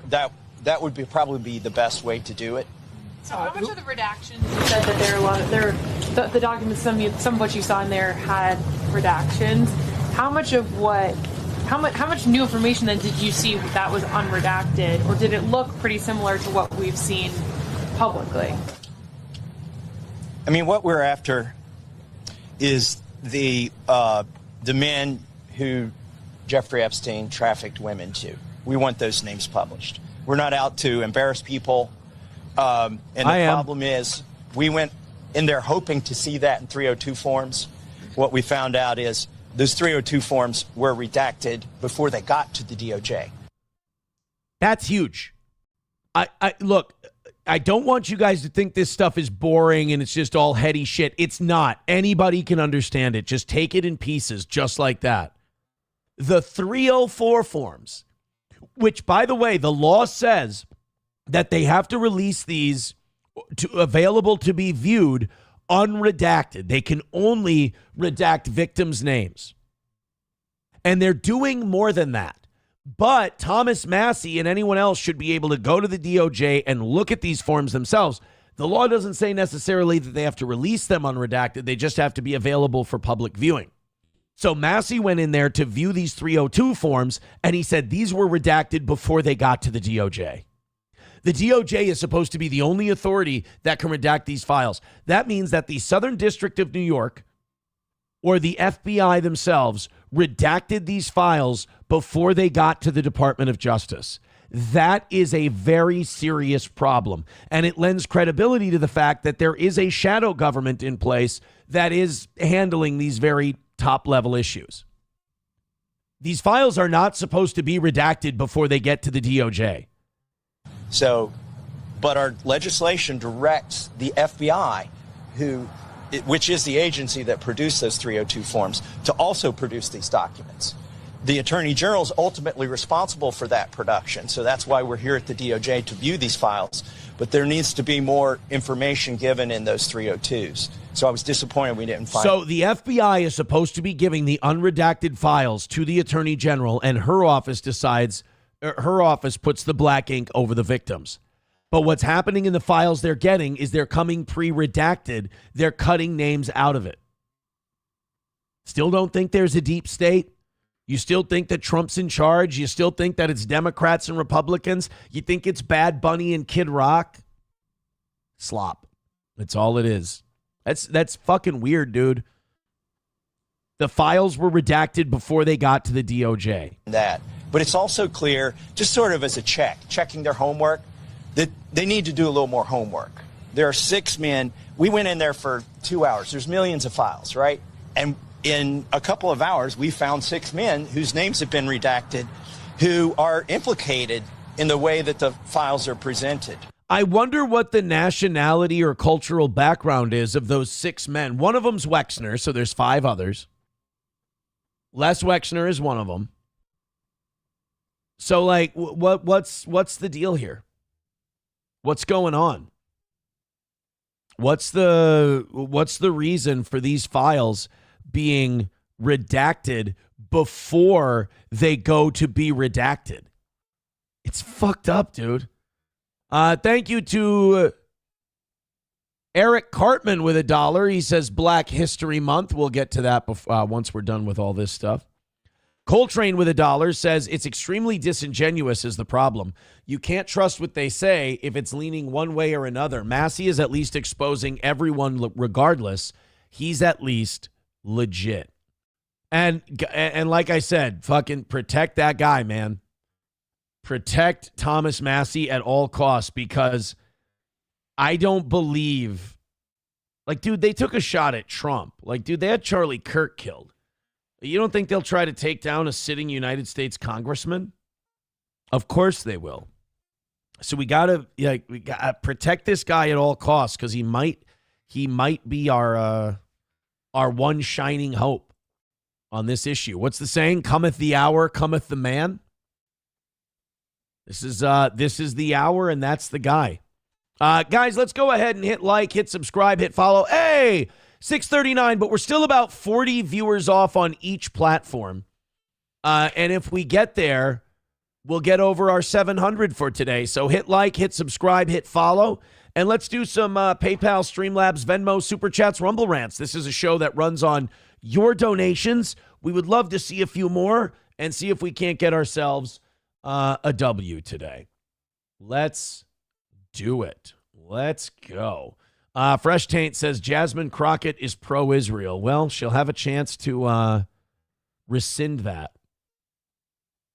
That would probably be the best way to do it. So how much of the redactions you said that there are a lot of the documents, some of what you saw in there had redactions. How much new information then did you see that was unredacted, or did it look pretty similar to what we've seen publicly? I mean, what we're after is the men who Jeffrey Epstein trafficked women to. We want those names published. We're not out to embarrass people. And the problem is we went in there hoping to see that in 302 forms. What we found out is those 302 forms were redacted before they got to the DOJ. That's huge. Look, I don't want you guys to think this stuff is boring and it's just all heady shit. It's not. Anybody can understand it. Just take it in pieces, just like that. The 304 forms, which, by the way, the law says that they have to release these available to be viewed unredacted. They can only redact victims' names. And they're doing more than that. But Thomas Massie and anyone else should be able to go to the DOJ and look at these forms themselves. The law doesn't say necessarily that they have to release them unredacted. They just have to be available for public viewing. So Massie went in there to view these 302 forms, and he said these were redacted before they got to the DOJ. The DOJ is supposed to be the only authority that can redact these files. That means that the Southern District of New York or the FBI themselves redacted these files before they got to the Department of Justice. That is a very serious problem, and it lends credibility to the fact that there is a shadow government in place that is handling these very top-level issues. These files are not supposed to be redacted before they get to the DOJ. So, but our legislation directs the FBI, which is the agency that produced those 302 forms, to also produce these documents. The Attorney General is ultimately responsible for that production, so that's why we're here at the DOJ to view these files. But there needs to be more information given in those 302s. So I was disappointed we didn't find. So the FBI is supposed to be giving the unredacted files to the Attorney General, and her office puts the black ink over the victims. But what's happening in the files they're getting is they're coming pre-redacted. They're cutting names out of it. Still don't think there's a deep state? You still think that Trump's in charge? You still think that it's Democrats and Republicans? You think it's Bad Bunny and Kid Rock? Slop. That's all it is. That's fucking weird, dude. The files were redacted before they got to the DOJ. But it's also clear, just sort of as a checking their homework, that they need to do a little more homework. There are 6 men. We went in there for 2 hours. There's millions of files, right? And in a couple of hours, we found 6 men whose names have been redacted who are implicated in the way that the files are presented. I wonder what the nationality or cultural background is of those 6 men. One of them's Wexner, so there's 5 others. Les Wexner is one of them. So, like, what's the deal here? What's going on? What's the reason for these files being redacted before they go to be redacted? It's fucked up, dude. Thank you to Eric Cartman with $1. He says Black History Month. We'll get to that once we're done with all this stuff. Coltrane with $1 says it's extremely disingenuous is the problem. You can't trust what they say if it's leaning one way or another. Massie is at least exposing everyone regardless. He's at least legit. And like I said, fucking protect that guy, man. Protect Thomas Massie at all costs, because I don't believe, like, dude, they took a shot at Trump. Like, dude, they had Charlie Kirk killed. You don't think they'll try to take down a sitting United States congressman? Of course they will. So we gotta protect this guy at all costs, because he might be our one shining hope on this issue. What's the saying? Cometh the hour, cometh the man. This is the hour, and that's the guy. Guys, let's go ahead and hit like, hit subscribe, hit follow. Hey, 639, but we're still about 40 viewers off on each platform. And if we get there, we'll get over our 700 for today. So hit like, hit subscribe, hit follow, and let's do some PayPal, Streamlabs, Venmo, Super Chats, Rumble Rants. This is a show that runs on your donations. We would love to see a few more and see if we can't get ourselves a W today. Let's do it. Let's go. Fresh Taint says Jasmine Crockett is pro-Israel. Well, she'll have a chance to rescind that.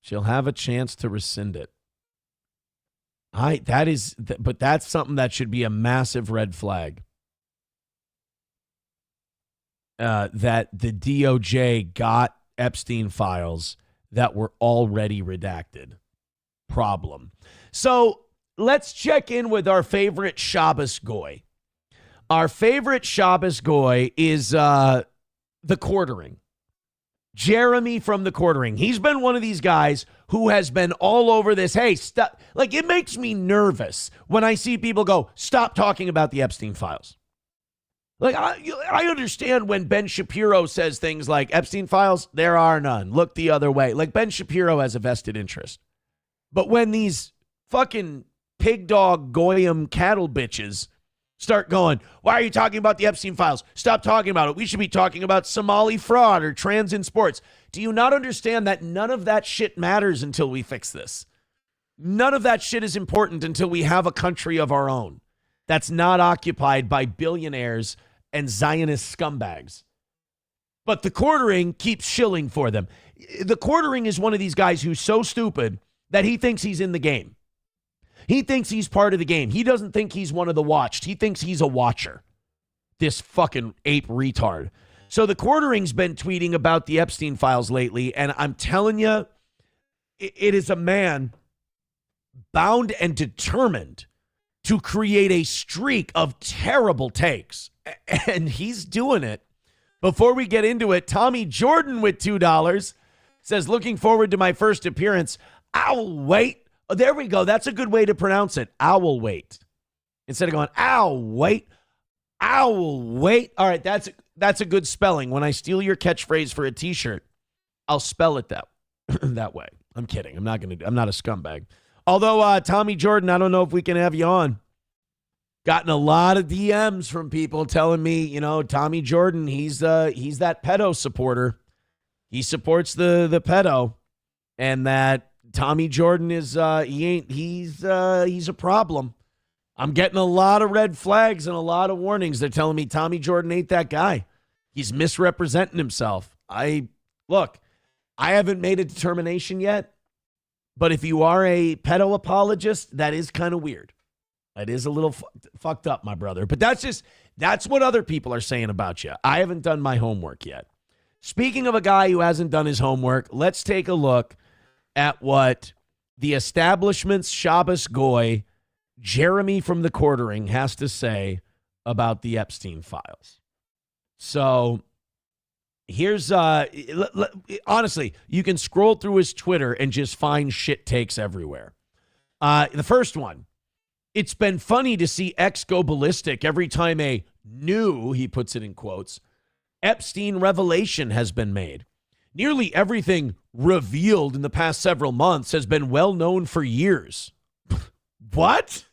She'll have a chance to rescind it. But that's something that should be a massive red flag. That the DOJ got Epstein files that were already redacted. Problem. So let's check in with our favorite Shabbos goy. Our favorite Shabbos goy is the Quartering. Jeremy from the Quartering. He's been one of these guys who has been all over this. Hey, stop. Like, it makes me nervous when I see people go, stop talking about the Epstein files. Like, I understand when Ben Shapiro says things like, Epstein files, there are none. Look the other way. Like, Ben Shapiro has a vested interest. But when these fucking pig dog goyim cattle bitches start going, why are you talking about the Epstein files? Stop talking about it. We should be talking about Somali fraud or trans in sports. Do you not understand that none of that shit matters until we fix this? None of that shit is important until we have a country of our own that's not occupied by billionaires and Zionist scumbags. But the Quartering keeps shilling for them. The Quartering is one of these guys who's so stupid that he thinks he's in the game. He thinks he's part of the game. He doesn't think he's one of the watched. He thinks he's a watcher. This fucking ape retard. So the Quartering's been tweeting about the Epstein files lately, and I'm telling you, it is a man bound and determined to create a streak of terrible takes. And he's doing it. Before we get into it, Tommy Jordan with $2 says, looking forward to my first appearance. I'll wait. Oh, there we go. That's a good way to pronounce it. Owl wait. Instead of going, owl wait. Owl wait. All right, that's a good spelling. When I steal your catchphrase for a t-shirt, I'll spell it that way. I'm kidding. I'm not a scumbag. Although, Tommy Jordan, I don't know if we can have you on. Gotten a lot of DMs from people telling me, Tommy Jordan, he's that pedo supporter. He supports the pedo, and that Tommy Jordan is he's a problem. I'm getting a lot of red flags and a lot of warnings. They're telling me Tommy Jordan ain't that guy. He's misrepresenting himself. I haven't made a determination yet, but if you are a pedo apologist, that is kind of weird. That is a little fucked up, my brother. But that's what other people are saying about you. I haven't done my homework yet. Speaking of a guy who hasn't done his homework, let's take a look at what the establishment's Shabbos Goy, Jeremy from the Quartering, has to say about the Epstein files. So here's, honestly, you can scroll through his Twitter and just find shit takes everywhere. The first one, it's been funny to see X go ballistic every time a new, he puts it in quotes, Epstein revelation has been made. Nearly everything revealed in the past several months has been well known for years. What?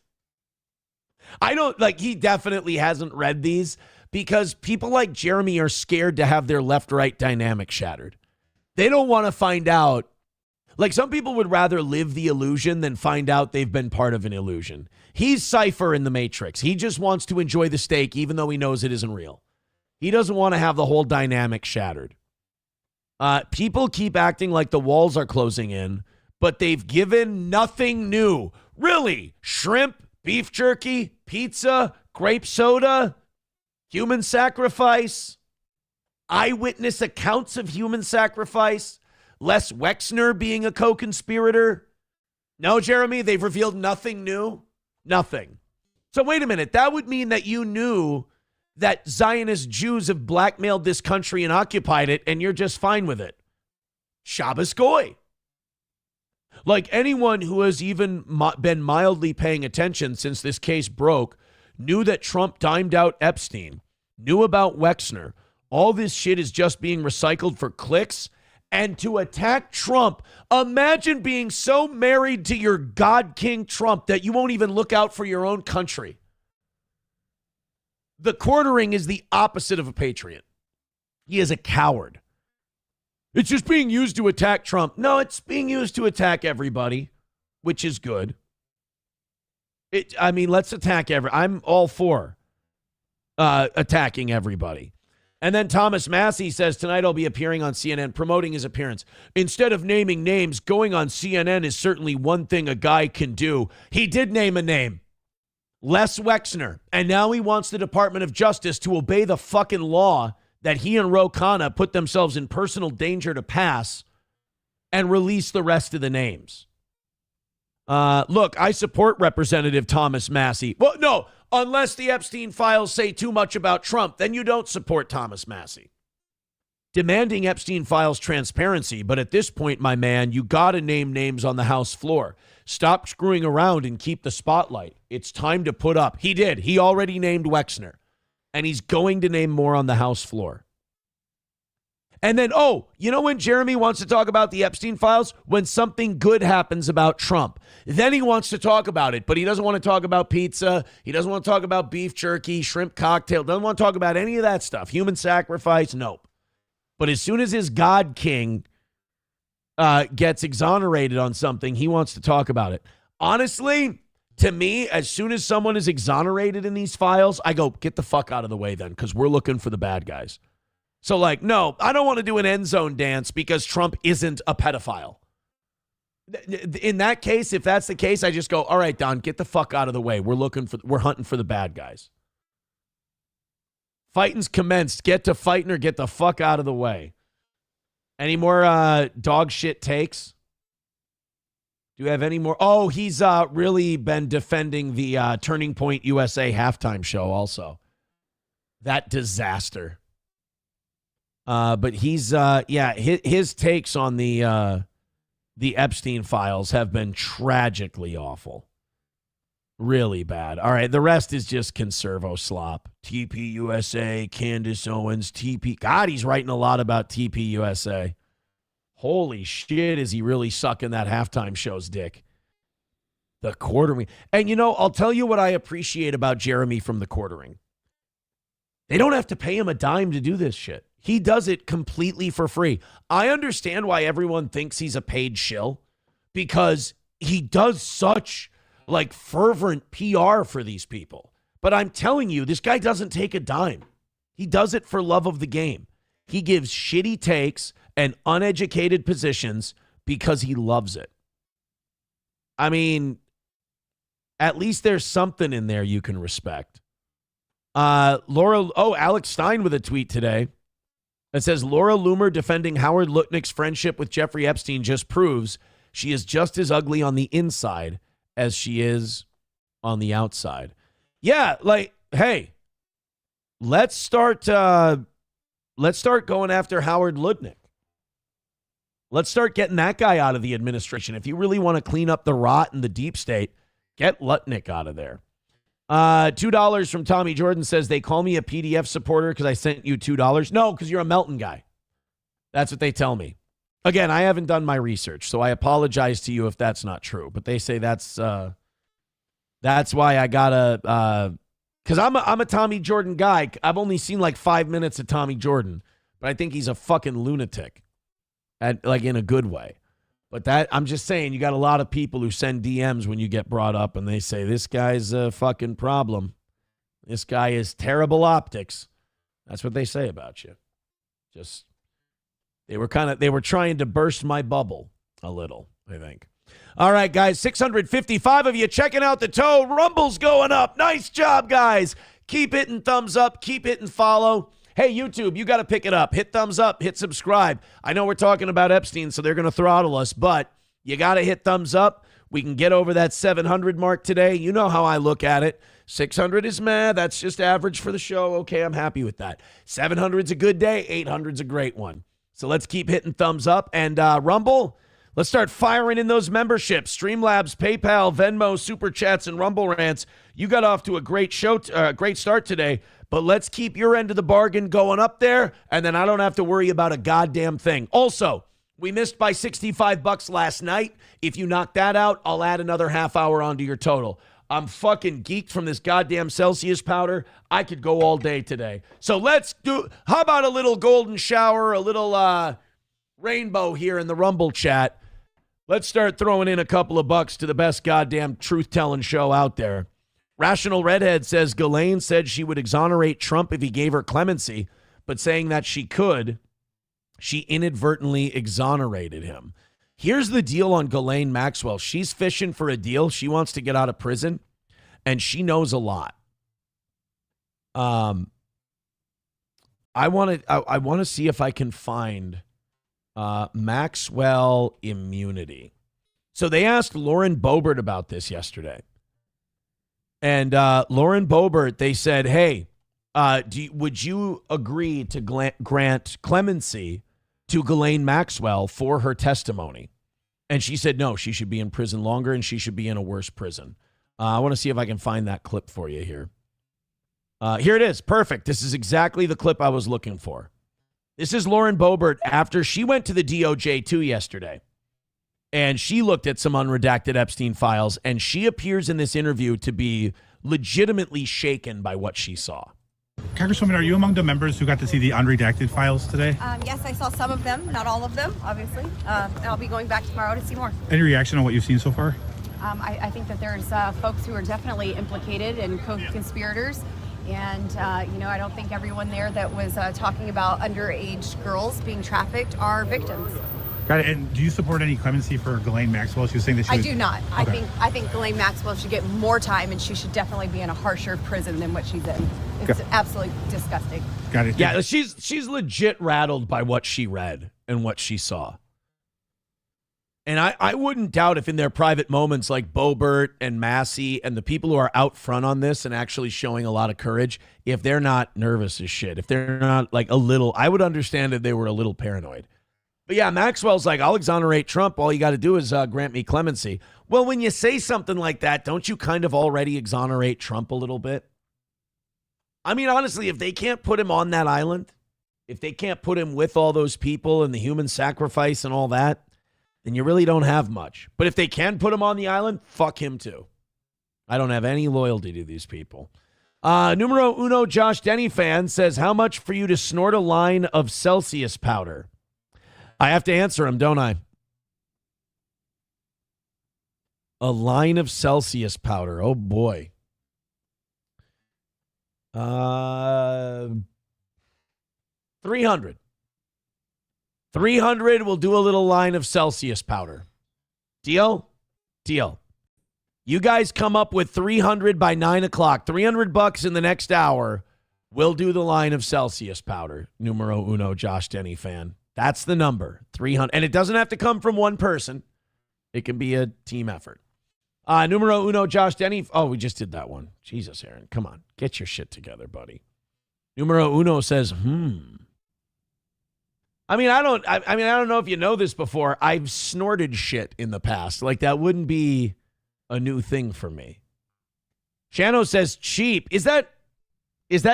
He definitely hasn't read these because people like Jeremy are scared to have their left-right dynamic shattered. They don't want to find out. Like, some people would rather live the illusion than find out they've been part of an illusion. He's Cypher in the Matrix. He just wants to enjoy the steak even though he knows it isn't real. He doesn't want to have the whole dynamic shattered. People keep acting like the walls are closing in, but they've given nothing new. Really? Shrimp, beef jerky, pizza, grape soda, human sacrifice, eyewitness accounts of human sacrifice, Les Wexner being a co-conspirator. No, Jeremy, they've revealed nothing new. Nothing. So wait a minute. That would mean that you knew that Zionist Jews have blackmailed this country and occupied it, and you're just fine with it. Shabbos Goy. Like, anyone who has even been mildly paying attention since this case broke knew that Trump dimed out Epstein, knew about Wexner. All this shit is just being recycled for clicks and to attack Trump. Imagine being so married to your God King Trump that you won't even look out for your own country. The Quartering is the opposite of a patriot. He is a coward. It's just being used to attack Trump. No, it's being used to attack everybody, which is good. Let's attack I'm all for attacking everybody. And then Thomas Massie says, tonight I'll be appearing on CNN promoting his appearance. Instead of naming names, going on CNN is certainly one thing a guy can do. He did name a name. Les Wexner. And now he wants the Department of Justice to obey the fucking law that he and Ro Khanna put themselves in personal danger to pass and release the rest of the names. Look, I support Representative Thomas Massie. Well, no, unless the Epstein files say too much about Trump, then you don't support Thomas Massie. Demanding Epstein files transparency, but at this point, my man, you gotta name names on the House floor. Stop screwing around and keep the spotlight. It's time to put up. He did. He already named Wexner. And he's going to name more on the House floor. And then, you know when Jeremy wants to talk about the Epstein files? When something good happens about Trump. Then he wants to talk about it, but he doesn't want to talk about pizza. He doesn't want to talk about beef jerky, shrimp cocktail. Doesn't want to talk about any of that stuff. Human sacrifice, nope. But as soon as his God King gets exonerated on something, he wants to talk about it. Honestly, to me, as soon as someone is exonerated in these files, I go, get the fuck out of the way then, because we're looking for the bad guys. So, no, I don't want to do an end zone dance because Trump isn't a pedophile. In that case, if that's the case, I just go, all right, Don, get the fuck out of the way. We're hunting for the bad guys. Fighting's commenced. Get to fighting or get the fuck out of the way. Any more dog shit takes? Do you have any more? Oh, he's really been defending the Turning Point USA halftime show also. That disaster. But he's, his takes on the Epstein files have been tragically awful. Really bad. All right, the rest is just conservo slop. TPUSA, Candace Owens, TP. God, he's writing a lot about TPUSA. Holy shit, is he really sucking that halftime show's dick. The Quartering. And, I'll tell you what I appreciate about Jeremy from the Quartering. They don't have to pay him a dime to do this shit. He does it completely for free. I understand why everyone thinks he's a paid shill, because he does such fervent PR for these people. But I'm telling you, this guy doesn't take a dime. He does it for love of the game. He gives shitty takes and uneducated positions because he loves it. I mean, at least there's something in there you can respect. Alex Stein with a tweet today. It says Laura Loomer defending Howard Lutnick's friendship with Jeffrey Epstein just proves she is just as ugly on the inside as she is on the outside. Yeah, like, hey, let's start going after Howard Lutnick. Let's start getting that guy out of the administration. If you really want to clean up the rot in the deep state, get Lutnick out of there. $2 from Tommy Jordan says, they call me a PDF supporter because I sent you $2. No, because you're a Melton guy. That's what they tell me. Again, I haven't done my research, so I apologize to you if that's not true. But they say that's why I gotta, because I'm a Tommy Jordan guy. I've only seen like 5 minutes of Tommy Jordan, but I think he's a fucking lunatic, like in a good way. But that, I'm just saying, you got a lot of people who send DMs when you get brought up and they say, this guy's a fucking problem. This guy is terrible optics. That's what they say about you. Just, they were trying to burst my bubble a little, I think. All right, guys, 655 of you checking out the toe. Rumble's going up. Nice job, guys. Keep hitting thumbs up. Keep hitting follow. Hey, YouTube, you got to pick it up. Hit thumbs up. Hit subscribe. I know we're talking about Epstein, so they're going to throttle us, but you got to hit thumbs up. We can get over that 700 mark today. You know how I look at it. 600 is meh. That's just average for the show. Okay, I'm happy with that. 700's a good day. 800's a great one. So let's keep hitting thumbs up. And Rumble, let's start firing in those memberships. Streamlabs, PayPal, Venmo, Super Chats, and Rumble Rants. You got off to a great great start today. But let's keep your end of the bargain going up there, and then I don't have to worry about a goddamn thing. Also, we missed by $65 last night. If you knock that out, I'll add another half hour onto your total. I'm fucking geeked from this goddamn Celsius powder. I could go all day today. So let's do, how about a little golden shower, a little rainbow here in the Rumble chat. Let's start throwing in a couple of bucks to the best goddamn truth-telling show out there. Rational Redhead says Ghislaine said she would exonerate Trump if he gave her clemency, but saying that she could, she inadvertently exonerated him. Here's the deal on Ghislaine Maxwell. She's fishing for a deal. She wants to get out of prison, and she knows a lot. I want to see if I can find Maxwell immunity. So they asked Lauren Boebert about this yesterday. And Lauren Boebert, they said, hey, would you agree to grant clemency to Ghislaine Maxwell for her testimony? And she said, no, she should be in prison longer and she should be in a worse prison. I want to see if I can find that clip for you here. Here it is. Perfect. This is exactly the clip I was looking for. This is Lauren Boebert after she went to the DOJ too yesterday. And she looked at some unredacted Epstein files, and she appears in this interview to be legitimately shaken by what she saw. Congresswoman, are you among the members who got to see the unredacted files today? Yes, I saw some of them, not all of them, obviously. And I'll be going back tomorrow to see more. Any reaction on what you've seen so far? I think that there's folks who are definitely implicated and co-conspirators. And, I don't think everyone there that was talking about underage girls being trafficked are victims. Got it. And do you support any clemency for Ghislaine Maxwell? She was saying that I do not. Okay. I think Ghislaine Maxwell should get more time, and she should definitely be in a harsher prison than what she's in. It's absolutely disgusting. Got it. Yeah, she's legit rattled by what she read and what she saw. And I wouldn't doubt if in their private moments like Boebert and Massie and the people who are out front on this and actually showing a lot of courage, if they're not nervous as shit, if they're not like a little, I would understand if they were a little paranoid. But yeah, Maxwell's like, I'll exonerate Trump. All you got to do is grant me clemency. Well, when you say something like that, don't you kind of already exonerate Trump a little bit? I mean, honestly, if they can't put him on that island, if they can't put him with all those people and the human sacrifice and all that, then you really don't have much. But if they can put him on the island, fuck him too. I don't have any loyalty to these people. Numero uno Josh Denny fan says, how much for you to snort a line of Celsius powder? I have to answer him, don't I? A line of Celsius powder. Oh, boy. 300. 300, we'll do a little line of Celsius powder. Deal? Deal. You guys come up with 300 by 9 o'clock. $300 in the next hour. We'll do the line of Celsius powder. Numero uno, Josh Denny fan. That's the number, 300. And it doesn't have to come from one person. It can be a team effort. Numero uno, Josh Denny. Oh, we just did that one. Jesus, Aaron, come on. Get your shit together, buddy. Numero uno says, I mean, I don't know if you know this before. I've snorted shit in the past. Like, that wouldn't be a new thing for me. Shano says cheap. Is that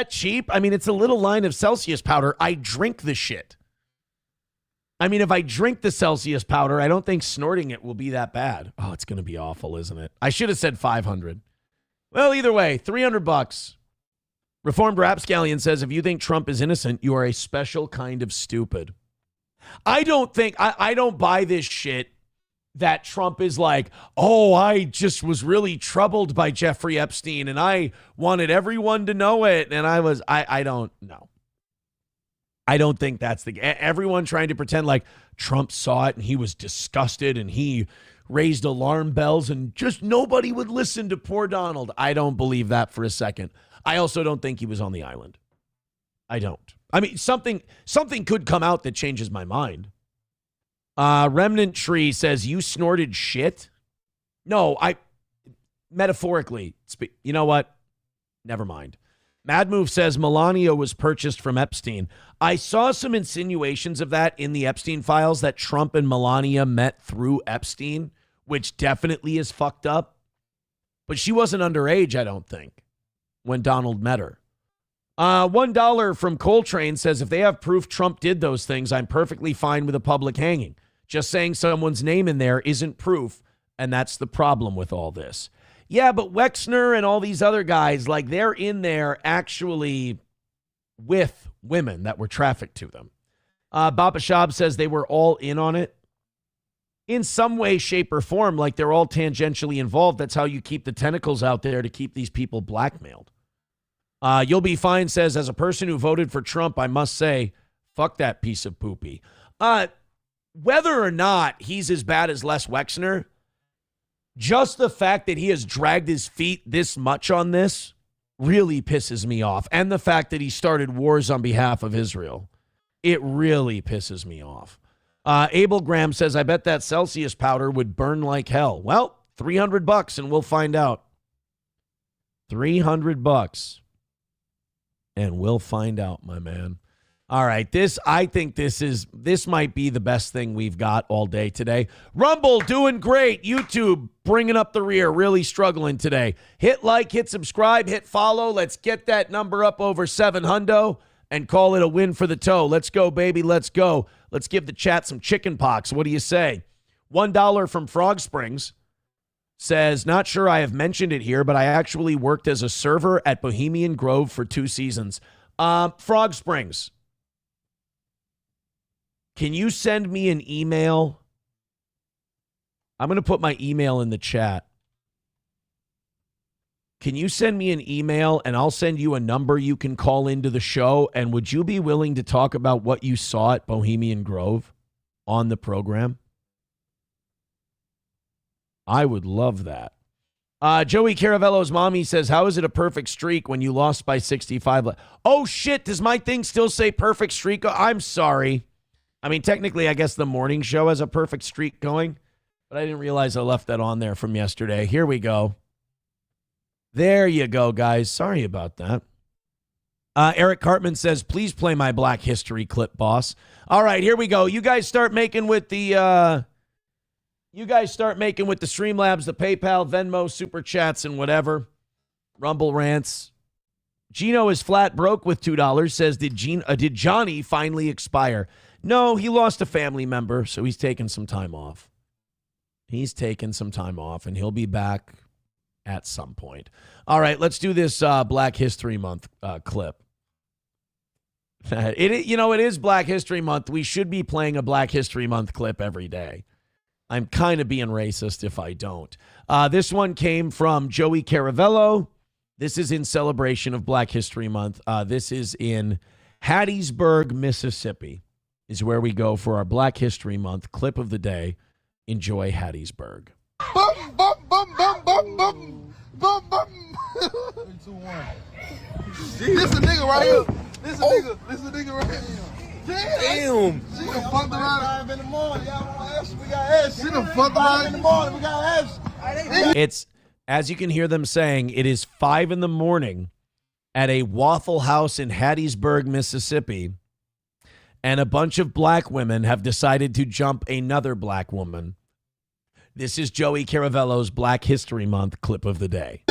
cheap? I mean, it's a little line of Celsius powder. I drink the shit. I mean, if I drink the Celsius powder, I don't think snorting it will be that bad. Oh, it's going to be awful, isn't it? I should have said 500. Well, either way, $300. Reformed Rapscallion says, if you think Trump is innocent, you are a special kind of stupid. I don't buy this shit that Trump is like, oh, I just was really troubled by Jeffrey Epstein and I wanted everyone to know it. And I don't know. I don't think that's everyone trying to pretend like Trump saw it and he was disgusted and he raised alarm bells and just nobody would listen to poor Donald. I don't believe that for a second. I also don't think he was on the island. I don't. I mean, something could come out that changes my mind. Remnant Tree says, you snorted shit? No, metaphorically, you know what? Never mind. Mad Move says Melania was purchased from Epstein. I saw some insinuations of that in the Epstein files that Trump and Melania met through Epstein, which definitely is fucked up. But she wasn't underage, I don't think, when Donald met her. $1 from Coltrane says, if they have proof Trump did those things, I'm perfectly fine with a public hanging. Just saying someone's name in there isn't proof, and that's the problem with all this. Yeah, but Wexner and all these other guys, like, they're in there actually with women that were trafficked to them. Baba Shab says they were all in on it. In some way, shape, or form, like they're all tangentially involved. That's how you keep the tentacles out there to keep these people blackmailed. You'll Be Fine says, as a person who voted for Trump, I must say, fuck that piece of poopy. Whether or not he's as bad as Les Wexner, just the fact that he has dragged his feet this much on this really pisses me off. And the fact that he started wars on behalf of Israel. It really pisses me off. Abel Graham says, I bet that Celsius powder would burn like hell. Well, $300 and we'll find out. $300 and we'll find out, my man. All right, I think this might be the best thing we've got all day today. Rumble doing great. YouTube bringing up the rear, really struggling today. Hit like, hit subscribe, hit follow. Let's get that number up over 700 and call it a win for the toe. Let's go, baby. Let's go. Let's give the chat some chicken pox. What do you say? $1 from Frog Springs says, not sure I have mentioned it here, but I actually worked as a server at Bohemian Grove for 2 seasons. Frog Springs, can you send me an email? I'm going to put my email in the chat. Can you send me an email and I'll send you a number you can call into the show? And would you be willing to talk about what you saw at Bohemian Grove on the program? I would love that. Joey Caravello's mommy says, how is it a perfect streak when you lost by 65? Oh, shit. Does my thing still say perfect streak? I'm sorry. I mean, technically, I guess the morning show has a perfect streak going, but I didn't realize I left that on there from yesterday. Here we go. There you go, guys. Sorry about that. Eric Cartman says, please play my Black History clip, boss. All right, here we go. You guys start making with the Streamlabs, the PayPal, Venmo, Super Chats, and whatever. Rumble rants. Gino is flat broke with $2. Says, did Johnny finally expire? No, he lost a family member, so he's taking some time off. He's taking some time off, and he'll be back at some point. All right, let's do this Black History Month clip. It is Black History Month. We should be playing a Black History Month clip every day. I'm kind of being racist if I don't. This one came from Joey Caravello. This is in celebration of Black History Month. This is in Hattiesburg, Mississippi, is where we go for our Black History Month clip of the day. Enjoy Hattiesburg. Bum, bum, bum, bum, bum, bum, bum, bum. 3, 2, 1. This a nigga right here. This a nigga right here. Damn. She done fucked around in the morning. Y'all want to ask? We got ass. She done fucked around in the morning. We got ass. It's, as you can hear them saying, it is 5 a.m. at a Waffle House in Hattiesburg, Mississippi, and a bunch of black women have decided to jump another black woman. This is Joey Caravello's Black History Month clip of the day.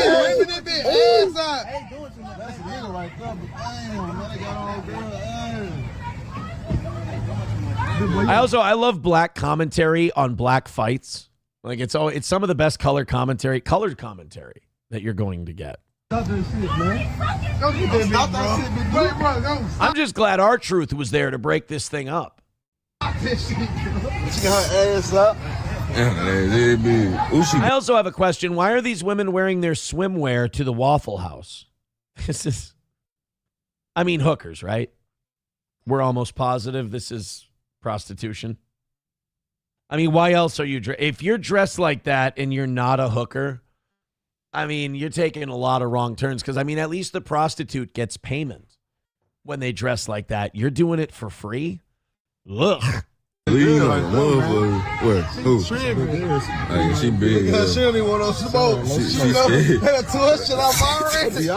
I love black commentary on black fights. Like it's some of the best colored commentary that you're going to get. Stop that shit, man. Don't get that shit, I'm just glad our truth was there to break this thing up. She got her ass up. I also have a question. Why are these women wearing their swimwear to the Waffle House? This is, I mean, hookers, right? We're almost positive this is prostitution. I mean, why else are you if you're dressed like that and you're not a hooker, I mean, you're taking a lot of wrong turns because, I mean, at least the prostitute gets payment when they dress like that. You're doing it for free? Ugh. Where? Who? She big. Because she don't even want no smoke. She had a tour shit out already.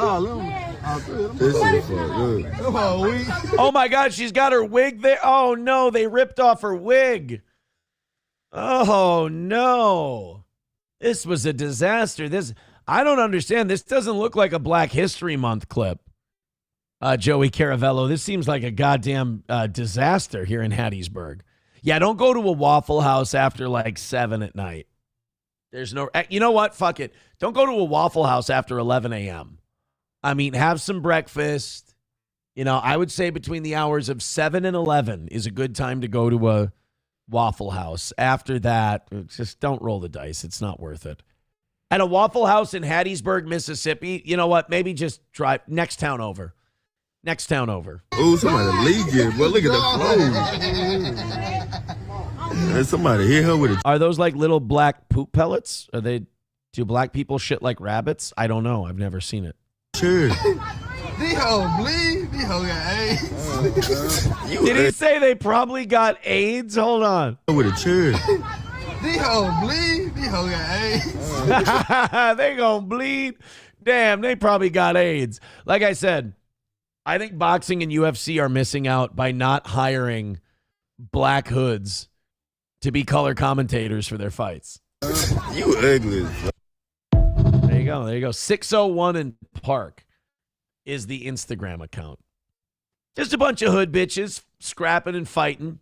Oh my God, she's got her wig there. Oh no, they ripped off her wig. Oh no. This was a disaster. I don't understand. This doesn't look like a Black History Month clip. Joey Caravello, this seems like a goddamn disaster here in Hattiesburg. Yeah, don't go to a Waffle House after like 7 at night. There's no, you know what? Fuck it. Don't go to a Waffle House after 11 a.m. I mean, have some breakfast. You know, I would say between the hours of 7 and 11 is a good time to go to a Waffle House. After that, just don't roll the dice. It's not worth it. At a Waffle House in Hattiesburg, Mississippi, you know what? Maybe just drive next town over. Next town over. Oh, somebody leaking. But look at the flow. And somebody hit her with it. Are those like little black poop pellets? Do black people shit like rabbits? I don't know. I've never seen it. Sure. These hoes bleed. These hoes got AIDS. Did he say they probably got AIDS? Hold on. With a chair. These hoes bleed. These hoes got AIDS. They gonna bleed. Damn, they probably got AIDS. Like I said, I think boxing and UFC are missing out by not hiring black hoods to be color commentators for their fights. You ugly. There you go. There you go. 601 in Park is the Instagram account. Just a bunch of hood bitches scrapping and fighting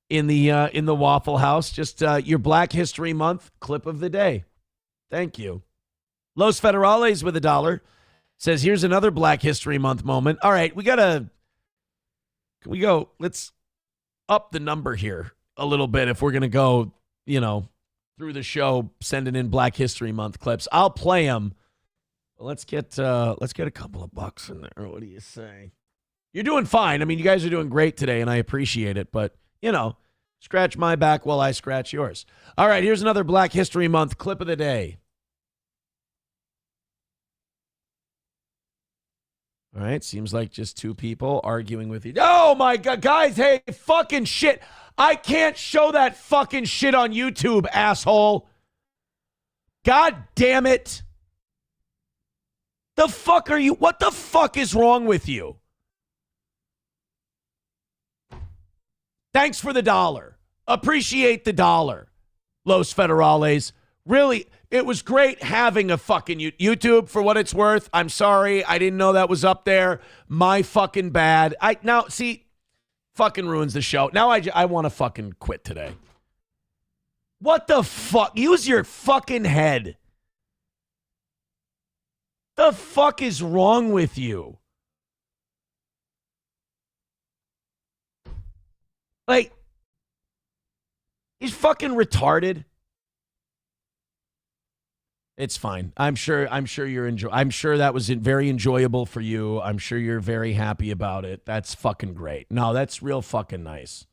in the Waffle House. Just your Black History Month clip of the day. Thank you. Los Federales with $1 says, here's another Black History Month moment. All right, can we go? Let's up the number here a little bit if we're going to go, through the show, sending in Black History Month clips. I'll play them. Let's get a couple of bucks in there. What do you say? You're doing fine. I mean, you guys are doing great today, and I appreciate it. But, scratch my back while I scratch yours. All right, here's another Black History Month clip of the day. All right, seems like just two people arguing with each other. Oh, my God, guys, hey, fucking shit. I can't show that fucking shit on YouTube, asshole. God damn it. The fuck are you? What the fuck is wrong with you? Thanks for the $1. Appreciate the $1. Los Federales. Really, it was great having a fucking YouTube for what it's worth. I'm sorry. I didn't know that was up there. My fucking bad. Fucking ruins the show. Now I want to fucking quit today. What the fuck? Use your fucking head. The fuck is wrong with you? Like, he's fucking retarded. It's fine. I'm sure you're I'm sure that was very enjoyable for you. I'm sure you're very happy about it. That's fucking great. No, that's real fucking nice.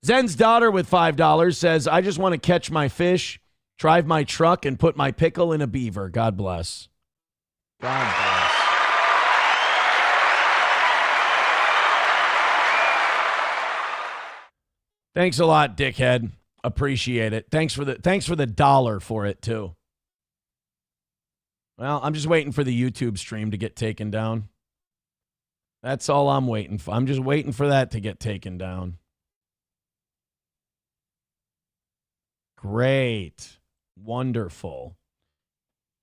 Zen's daughter with $5 says, I just want to catch my fish, drive my truck, and put my pickle in a beaver. God bless. God bless. Thanks a lot, dickhead. Appreciate it. Thanks for the $1 for it too. Well, I'm just waiting for the YouTube stream to get taken down. That's all I'm waiting for. I'm just waiting for that to get taken down. Great. Wonderful.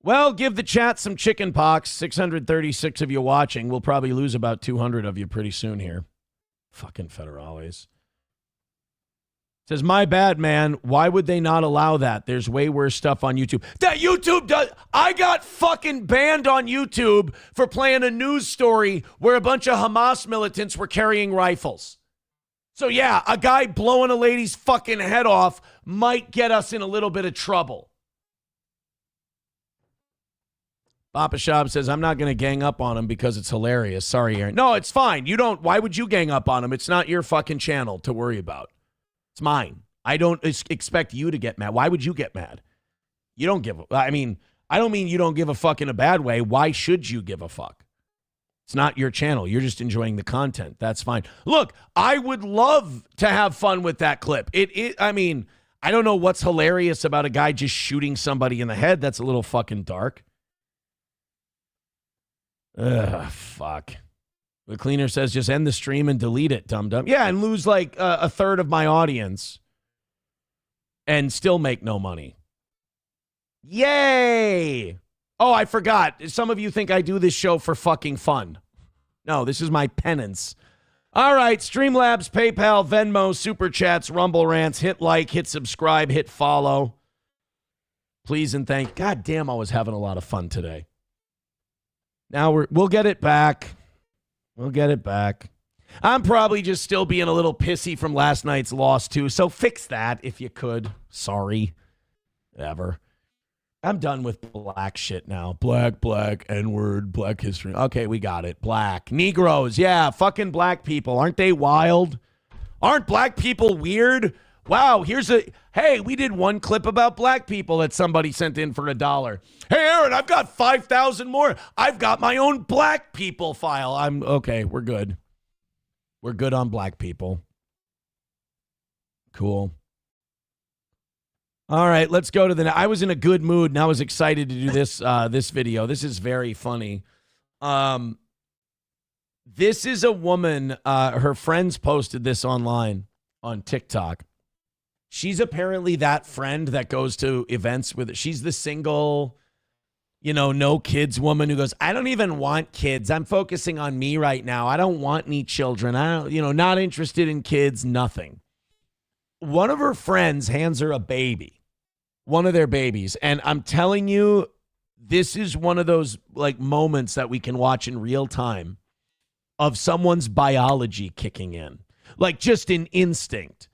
Well, give the chat some chicken pox. 636 of you watching. We'll probably lose about 200 of you pretty soon here. Fucking federales. Says, my bad, man. Why would they not allow that? There's way worse stuff on YouTube. That YouTube does. I got fucking banned on YouTube for playing a news story where a bunch of Hamas militants were carrying rifles. So yeah, a guy blowing a lady's fucking head off might get us in a little bit of trouble. Papa Shab says, I'm not going to gang up on him because it's hilarious. Sorry, Aaron. No, it's fine. You don't. Why would you gang up on him? It's not your fucking channel to worry about. It's mine. I don't expect you to get mad. Why would you get mad? You don't give a, I don't mean you don't give a fuck in a bad way. Why should you give a fuck? It's not your channel. You're just enjoying the content. That's fine. Look, I would love to have fun with that clip. I don't know what's hilarious about a guy just shooting somebody in the head. That's a little fucking dark. Ugh, fuck. The cleaner says, just end the stream and delete it, dum-dum. Yeah, and lose like a third of my audience and still make no money. Yay! Oh, I forgot. Some of you think I do this show for fucking fun. No, this is my penance. All right, Streamlabs, PayPal, Venmo, Super Chats, Rumble Rants. Hit like, hit subscribe, hit follow. Please and thank. God damn, I was having a lot of fun today. Now we'll get it back. We'll get it back. I'm probably just still being a little pissy from last night's loss, too. So fix that if you could. Sorry. Ever. I'm done with black shit now. Black, N-word, black history. Okay, we got it. Black. Negroes. Yeah, fucking black people. Aren't they wild? Aren't black people weird? Wow, hey, we did one clip about black people that somebody sent in for $1. Hey, Aaron, I've got 5,000 more. I've got my own black people file. Okay, we're good. We're good on black people. Cool. All right, let's go to I was in a good mood and I was excited to do this this video. This is very funny. This is a woman, her friends posted this online on TikTok. She's apparently that friend that goes to events with, she's the single, no kids woman who goes, I don't even want kids. I'm focusing on me right now. I don't want any children. Not interested in kids, nothing. One of her friends hands her a baby, one of their babies. And I'm telling you, this is one of those like moments that we can watch in real time of someone's biology kicking in, like just an instinct.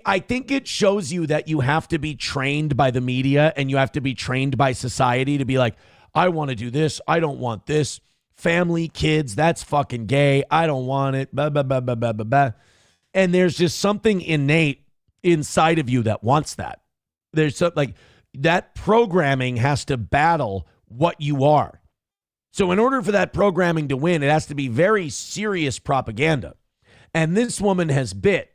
I think it shows you that you have to be trained by the media and you have to be trained by society to be like, I want to do this. I don't want this. Family, kids, that's fucking gay. I don't want it. Blah, blah, blah, blah, blah, blah, blah. And there's just something innate inside of you that wants that. There's like that programming has to battle what you are. So in order for that programming to win, it has to be very serious propaganda. And this woman has bit.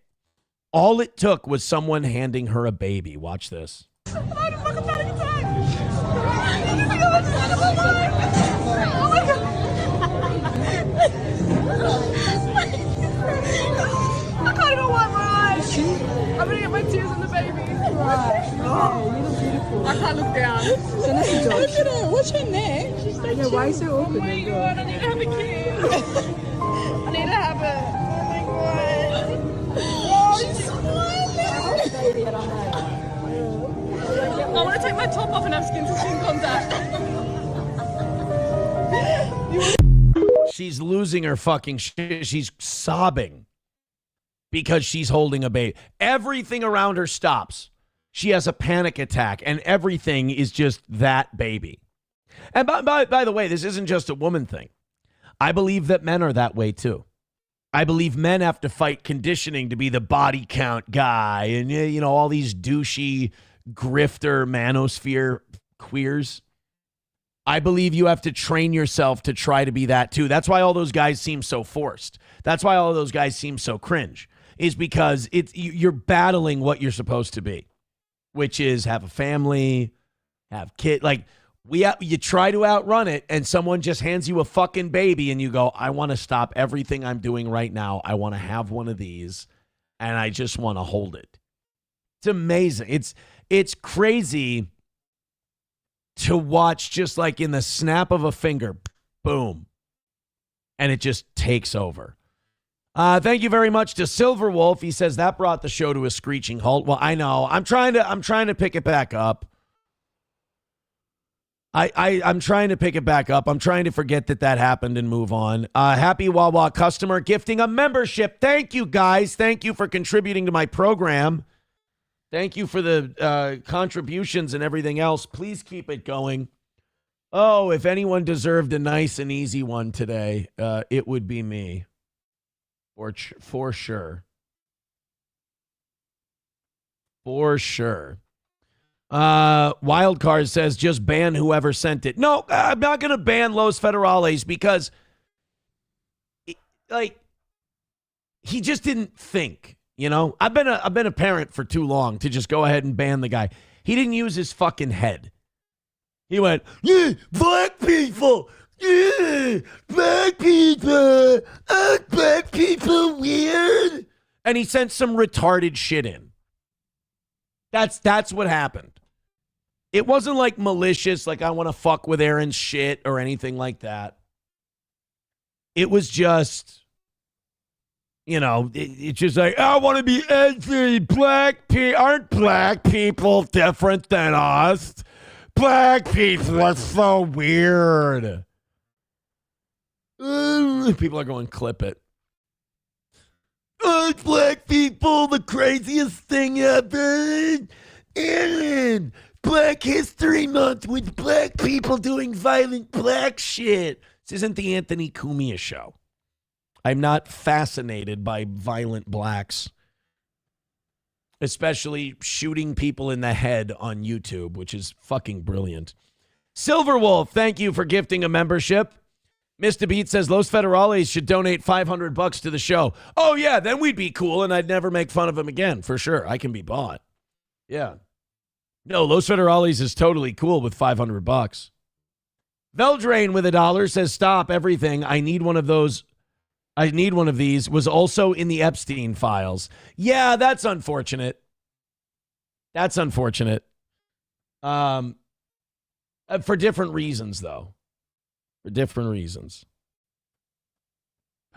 All it took was someone handing her a baby. Watch this. I can't even wipe my eyes. I'm gonna get my tears on the baby. Right. Oh, you look beautiful. I can't look down. So look at her. What's her neck? She's so cute. Why is so open? Oh my god, I need to have a kid. I need to have it. Oh my god. Oh, she's smiling. I want to take my top off and have skin-to-skin contact. She's losing her fucking shit. She's sobbing because she's holding a baby. Everything around her stops. She has a panic attack, and everything is just that baby. And by the way, this isn't just a woman thing. I believe that men are that way too. I believe men have to fight conditioning to be the body count guy and, all these douchey grifter manosphere queers. I believe you have to train yourself to try to be that too. That's why all those guys seem so forced. That's why all those guys seem so cringe. is because you're battling what you're supposed to be, which is have a family, have kids. Like you try to outrun it, and someone just hands you a fucking baby, and you go, I want to stop everything I'm doing right now. I want to have one of these, and I just want to hold it. It's amazing. It's crazy to watch, just like in the snap of a finger, boom, and it just takes over. Thank you very much to Silverwolf. He says that brought the show to a screeching halt. Well, I know. I'm trying to pick it back up. I'm trying to pick it back up. I'm trying to forget that happened and move on. Happy Wawa customer gifting a membership. Thank you, guys. Thank you for contributing to my program. Thank you for the contributions and everything else. Please keep it going. Oh, if anyone deserved a nice and easy one today, it would be me. For sure. For sure. Wildcard says just ban whoever sent it. No, I'm not going to ban Los Federales because, he just didn't think. You know, I've been a parent for too long to just go ahead and ban the guy. He didn't use his fucking head. He went, yeah, black people, yeah, black people, aren't black people weird? And he sent some retarded shit in. That's what happened. It wasn't like malicious, like I want to fuck with Aaron's shit or anything like that. It was just, it's just like, I want to be edgy. Aren't black people different than us? Black people are so weird. People are going, clip it. Aren't black people the craziest thing ever? Aaron, Black History Month with black people doing violent black shit. This isn't the Anthony Cumia show. I'm not fascinated by violent blacks, especially shooting people in the head on YouTube, which is fucking brilliant. Silverwolf, thank you for gifting a membership. Mr. Beat says Los Federales should donate $500 to the show. Oh, yeah, then we'd be cool, and I'd never make fun of him again, for sure. I can be bought. Yeah. No, Los Federales is totally cool with $500. Veldrain with $1 says, stop everything. I need one of these. Was also in the Epstein files. Yeah, that's unfortunate. For different reasons, though. For different reasons.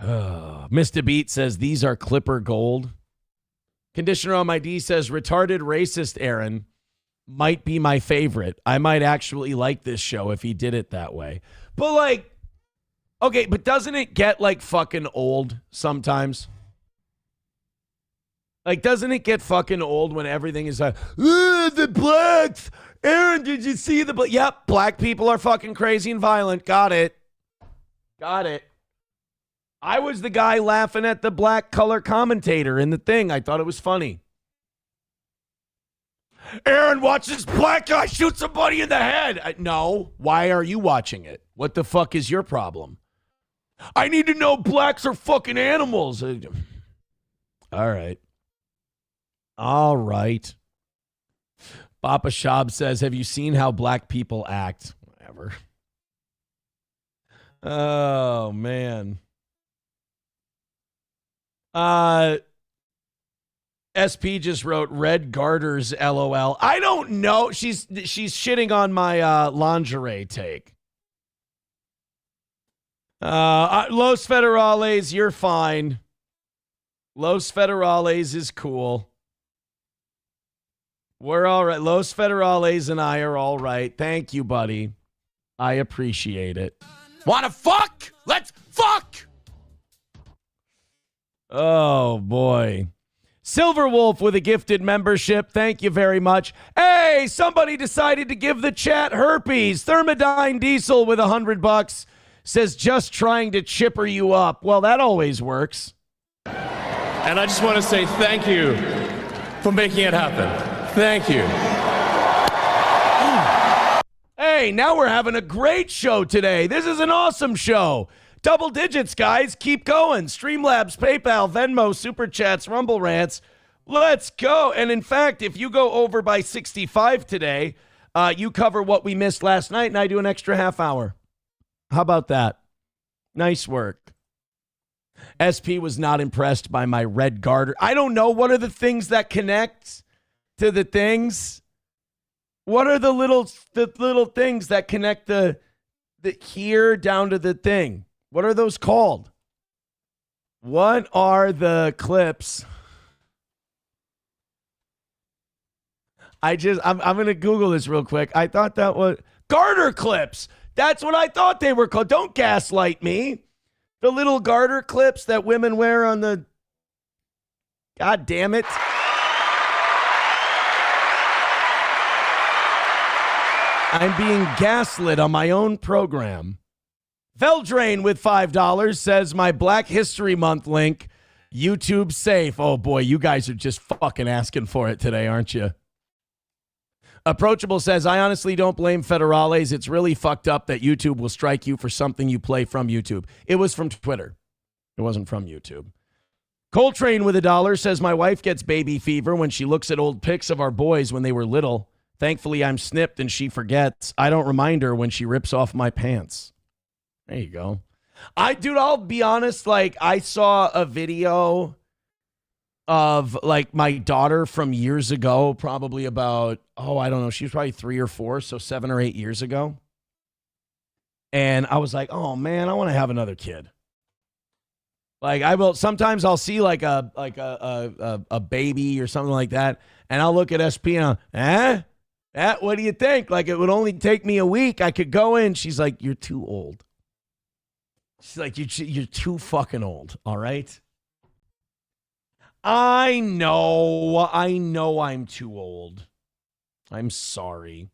Mr. Beat says, these are Clipper gold. Conditioner on my D says, retarded racist Aaron might be my favorite. I might actually like this show if he did it that way. But okay, but doesn't it get fucking old sometimes? Doesn't it get fucking old when everything is the blacks? Aaron, did you see the black? Yep, black people are fucking crazy and violent. Got it. I was the guy laughing at the black color commentator in the thing. I thought it was funny. Aaron, watch this black guy shoot somebody in the head. No, why are you watching it? What the fuck is your problem? I need to know blacks are fucking animals. All right. Papa Shab says, have you seen how black people act? Whatever. Oh, man. SP just wrote red garters, LOL. I don't know. She's shitting on my lingerie take. Los Federales, you're fine. Los Federales is cool. We're all right. Los Federales and I are all right. Thank you, buddy. I appreciate it. Wanna fuck? Let's fuck! Oh, boy. Silverwolf with a gifted membership. Thank you very much. Hey, somebody decided to give the chat herpes. Thermodyne Diesel with $100 says just trying to chipper you up. Well, that always works. And I just want to say thank you for making it happen. Thank you. Hey, now we're having a great show today. This is an awesome show. Double digits, guys. Keep going. Streamlabs, PayPal, Venmo, Super Chats, Rumble Rants. Let's go. And in fact, if you go over by 65 today, you cover what we missed last night, and I do an extra half hour. How about that? Nice work. SP was not impressed by my red garter. I don't know. What are the things that connect to the things? What are the little things that connect the here down to the thing? What are those called? What are the clips? I'm going to Google this real quick. I thought that was garter clips. That's what I thought they were called. Don't gaslight me. The little garter clips that women wear on the... God damn it. I'm being gaslit on my own program. Veldrain with $5 says my Black History Month link, YouTube safe. Oh boy, you guys are just fucking asking for it today, aren't you? Approachable says, I honestly don't blame federales. It's really fucked up that YouTube will strike you for something you play from YouTube. It was from Twitter. It wasn't from YouTube. Coltrane with $1 says, my wife gets baby fever when she looks at old pics of our boys when they were little. Thankfully, I'm snipped and she forgets. I don't remind her when she rips off my pants. There you go. I'll be honest, like, I saw a video of, like, my daughter from years ago, probably about, I don't know, she was probably 3 or 4, so 7 or 8 years ago. And I was like, oh, man, I want to have another kid. Like, sometimes I'll see, like, a baby or something like that, and I'll look at SP and what do you think? Like, it would only take me a week. I could go in. She's like, you're too old. She's like, you're too fucking old, all right? I know I'm too old. I'm sorry.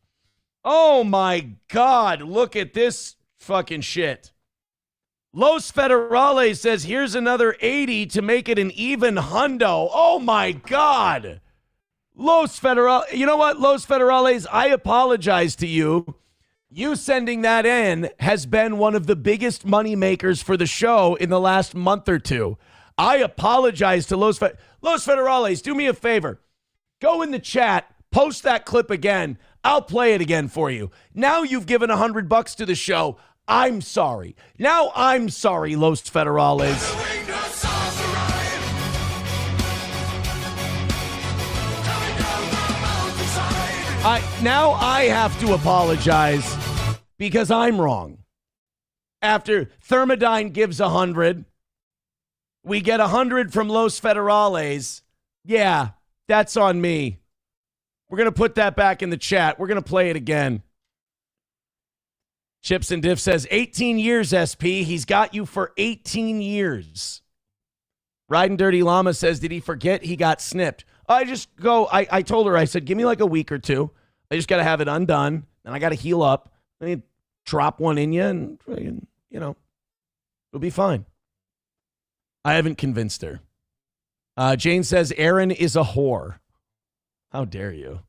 Oh, my God. Look at this fucking shit. Los Federales says, here's another 80 to make it an even hundo. Oh, my God. Los Federales, you know what, Los Federales, I apologize to you. You sending that in has been one of the biggest money makers for the show in the last month or two. I apologize to Los Federales. Do me a favor. Go in the chat, post that clip again. I'll play it again for you. Now you've given $100 to the show. I'm sorry. Now I'm sorry, Los Federales. Now I have to apologize because I'm wrong. After Thermodyne gives 100, we get 100 from Los Federales. Yeah, that's on me. We're going to put that back in the chat. We're going to play it again. Chips and Diff says, 18 years, SP. He's got you for 18 years. Riding Dirty Llama says, did he forget he got snipped? I told her, I said, give me like a week or two. I just got to have it undone, and I got to heal up. I drop one in you, and, you know, it'll be fine. I haven't convinced her. Jane says, Aaron is a whore. How dare you?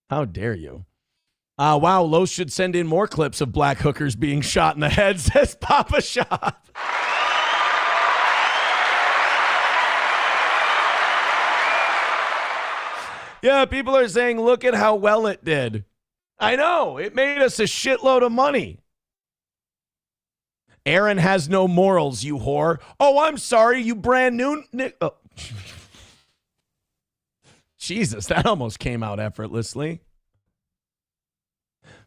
How dare you? Wow, Los should send in more clips of black hookers being shot in the head, says Papa Shop. Yeah, people are saying, look at how well it did. I know. It made us a shitload of money. Aaron has no morals, you whore. Oh, I'm sorry, you brand new... Oh. Jesus, that almost came out effortlessly.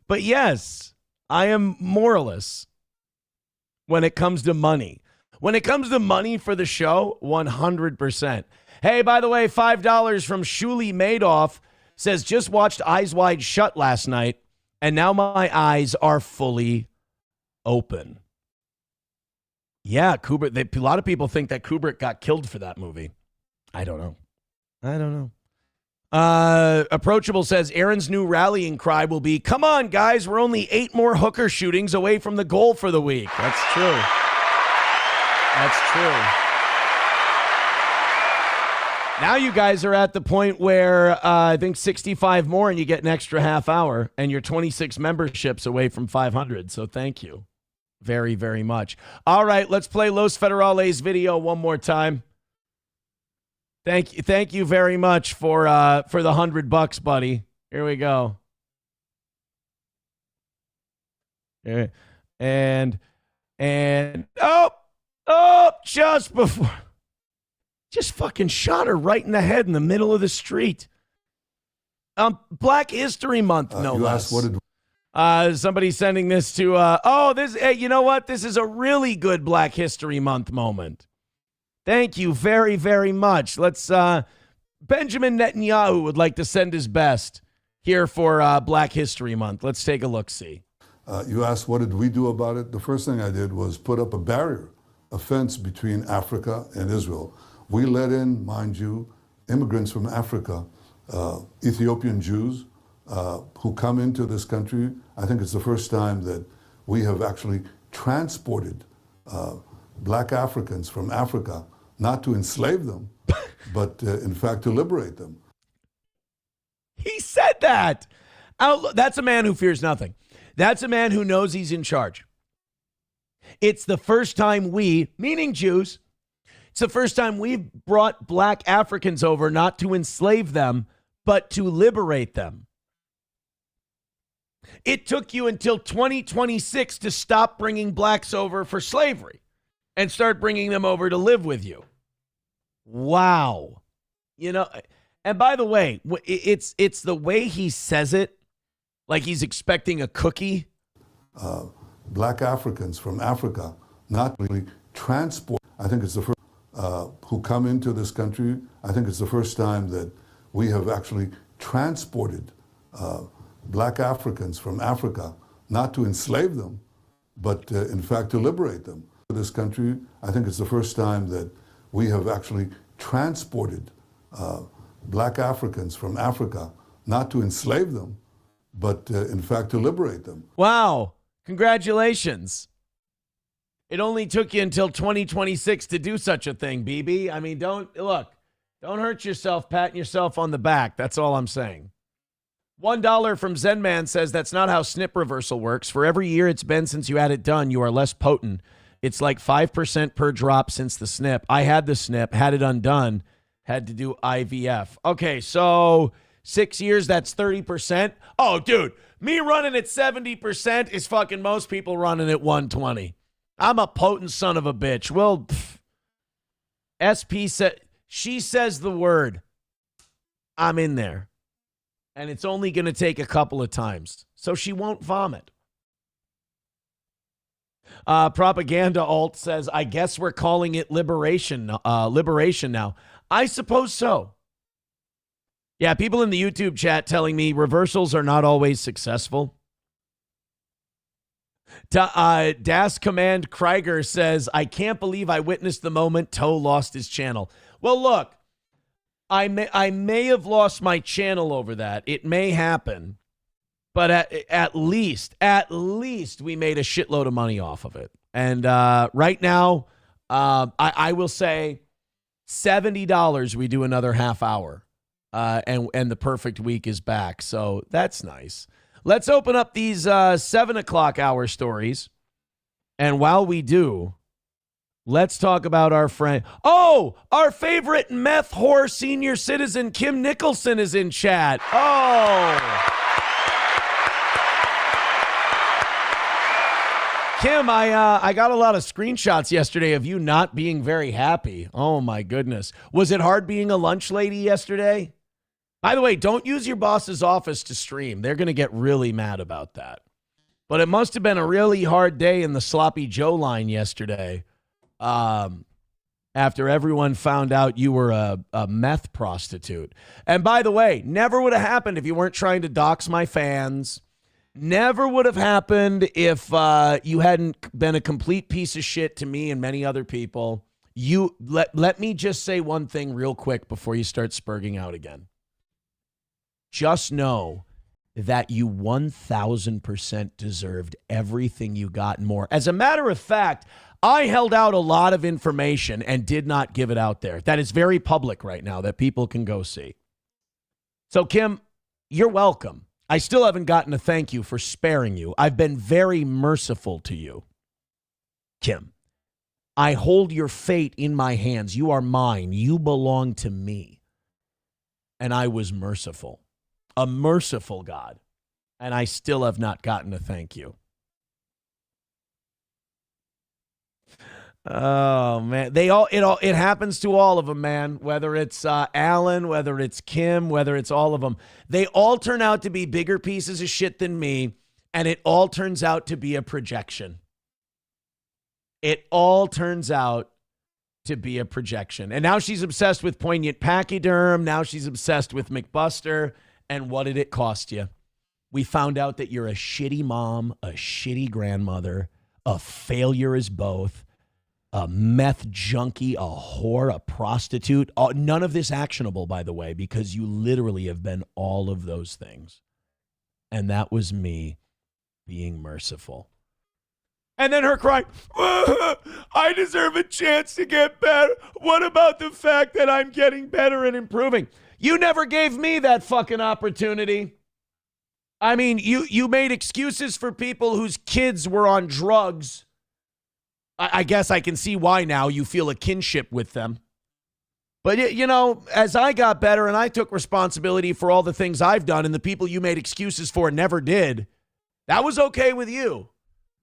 But yes, I am moralist when it comes to money. When it comes to money for the show, 100%. Hey, by the way, $5 from Shuli Madoff says, just watched Eyes Wide Shut last night, and now my eyes are fully open. Yeah, Kubrick. A lot of people think that Kubrick got killed for that movie. I don't know. Approachable says, Aaron's new rallying cry will be, come on, guys, we're only 8 more hooker shootings away from the goal for the week. That's true. That's true. Now you guys are at the point where I think 65 more and you get an extra half hour, and you're 26 memberships away from 500. So thank you. very, very much. All right, let's play Los Federales video one more time. Thank you very much for the $100, buddy. Here we go. And just fucking shot her right in the head in the middle of the street. Black History Month, no less. Somebody sending this to, hey, you know what? This is a really good Black History Month moment. Thank you very, very much. Let's, Benjamin Netanyahu would like to send his best here for Black History Month. Let's take a look-see. You asked, what did we do about it? The first thing I did was put up a barrier, a fence between Africa and Israel. We let in, mind you, immigrants from Africa, Ethiopian Jews who come into this country. I think it's the first time that we have actually transported black Africans from Africa, not to enslave them, but in fact to liberate them. He said that. That's a man who fears nothing. That's a man who knows he's in charge. It's the first time we, meaning Jews, it's the first time we've brought black Africans over not to enslave them, but to liberate them. It took you until 2026 to stop bringing blacks over for slavery and start bringing them over to live with you. Wow. You know, and by the way, it's the way he says it, like he's expecting a cookie. Black Africans from Africa, not really transport. I think it's the first who come into this country. I think it's the first time that we have actually transported black Africans from Africa, not to enslave them, but in fact to liberate them. This country, I think it's the first time that we have actually transported black Africans from Africa, not to enslave them, but in fact to liberate them. Wow. Congratulations. It only took you until 2026 to do such a thing, BB. I mean, don't hurt yourself patting yourself on the back. That's all I'm saying. $1 from Zenman says that's not how SNP reversal works. For every year it's been since you had it done, you are less potent. It's like 5% per drop since the SNP. I had the SNP, had it undone, had to do IVF. Okay, so 6 years, that's 30%. Oh, dude, me running at 70% is fucking most people running at 120. I'm a potent son of a bitch. Well, SP said, she says the word. I'm in there. And it's only going to take a couple of times. So she won't vomit. Propaganda alt says, I guess we're calling it liberation now. I suppose so. Yeah, people in the YouTube chat telling me reversals are not always successful. Das Command Krieger says, I can't believe I witnessed the moment Toe lost his channel. Well, look, I may have lost my channel over that. It may happen. But at least we made a shitload of money off of it. And right now, I will say $70 we do another half hour. And the perfect week is back. So that's nice. Let's open up these 7 o'clock hour stories. And while we do, let's talk about our friend. Oh, our favorite meth whore senior citizen, Kim Nicholson, is in chat. Oh. Kim, I got a lot of screenshots yesterday of you not being very happy. Oh, my goodness. Was it hard being a lunch lady yesterday? By the way, don't use your boss's office to stream. They're going to get really mad about that. But it must have been a really hard day in the Sloppy Joe line yesterday after everyone found out you were a meth prostitute. And by the way, never would have happened if you weren't trying to dox my fans. Never would have happened if you hadn't been a complete piece of shit to me and many other people. You let me just say one thing real quick before you start spurging out again. Just know that you 1,000% deserved everything you got and more. As a matter of fact, I held out a lot of information and did not give it out there. That is very public right now that people can go see. So, Kim, you're welcome. I still haven't gotten a thank you for sparing you. I've been very merciful to you. Kim. I hold your fate in my hands. You are mine. You belong to me. And I was merciful, a merciful God. And I still have not gotten a thank you. Oh man, it happens to all of them, man. Whether it's Alan, whether it's Kim, whether it's all of them, they all turn out to be bigger pieces of shit than me, and it all turns out to be a projection. It all turns out to be a projection. And now she's obsessed with poignant pachyderm. Now she's obsessed with McBuster. And what did it cost you? We found out that you're a shitty mom, a shitty grandmother, a failure as both. A meth junkie, a whore, a prostitute. None of this actionable, by the way, because you literally have been all of those things. And that was me being merciful. And then her crying, I deserve a chance to get better. What about the fact that I'm getting better and improving? You never gave me that fucking opportunity. I mean, you made excuses for people whose kids were on drugs. I guess I can see why now you feel a kinship with them. But, you know, as I got better and I took responsibility for all the things I've done and the people you made excuses for never did, that was okay with you.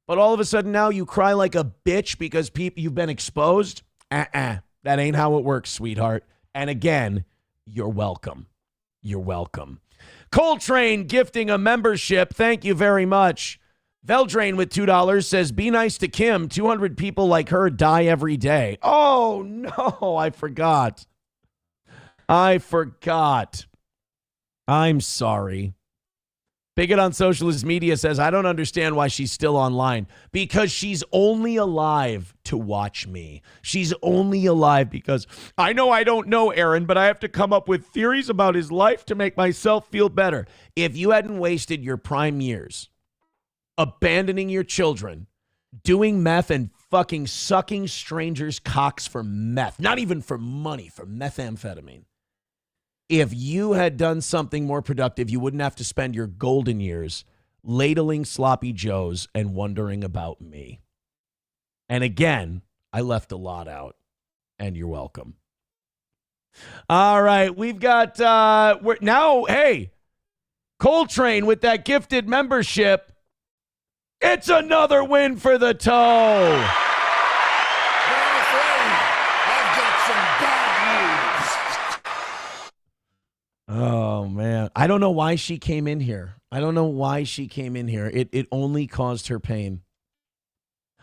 But all of a sudden now you cry like a bitch because you've been exposed? That ain't how it works, sweetheart. And again, you're welcome. You're welcome. Coltrane gifting a membership. Thank you very much. Veldrain with $2 says, be nice to Kim. 200 people like her die every day. Oh, no, I forgot. I'm sorry. Bigot on socialist media says, I don't understand why she's still online. Because she's only alive to watch me. She's only alive because I don't know Aaron, but I have to come up with theories about his life to make myself feel better. If you hadn't wasted your prime years abandoning your children, doing meth and fucking sucking strangers' cocks for meth, not even for money, for methamphetamine. If you had done something more productive, you wouldn't have to spend your golden years ladling sloppy joes and wondering about me. And again, I left a lot out, and you're welcome. All right, we've got, Coltrane with that gifted membership. It's another win for the toe. I've got some bad news. Oh, man. I don't know why she came in here. It only caused her pain.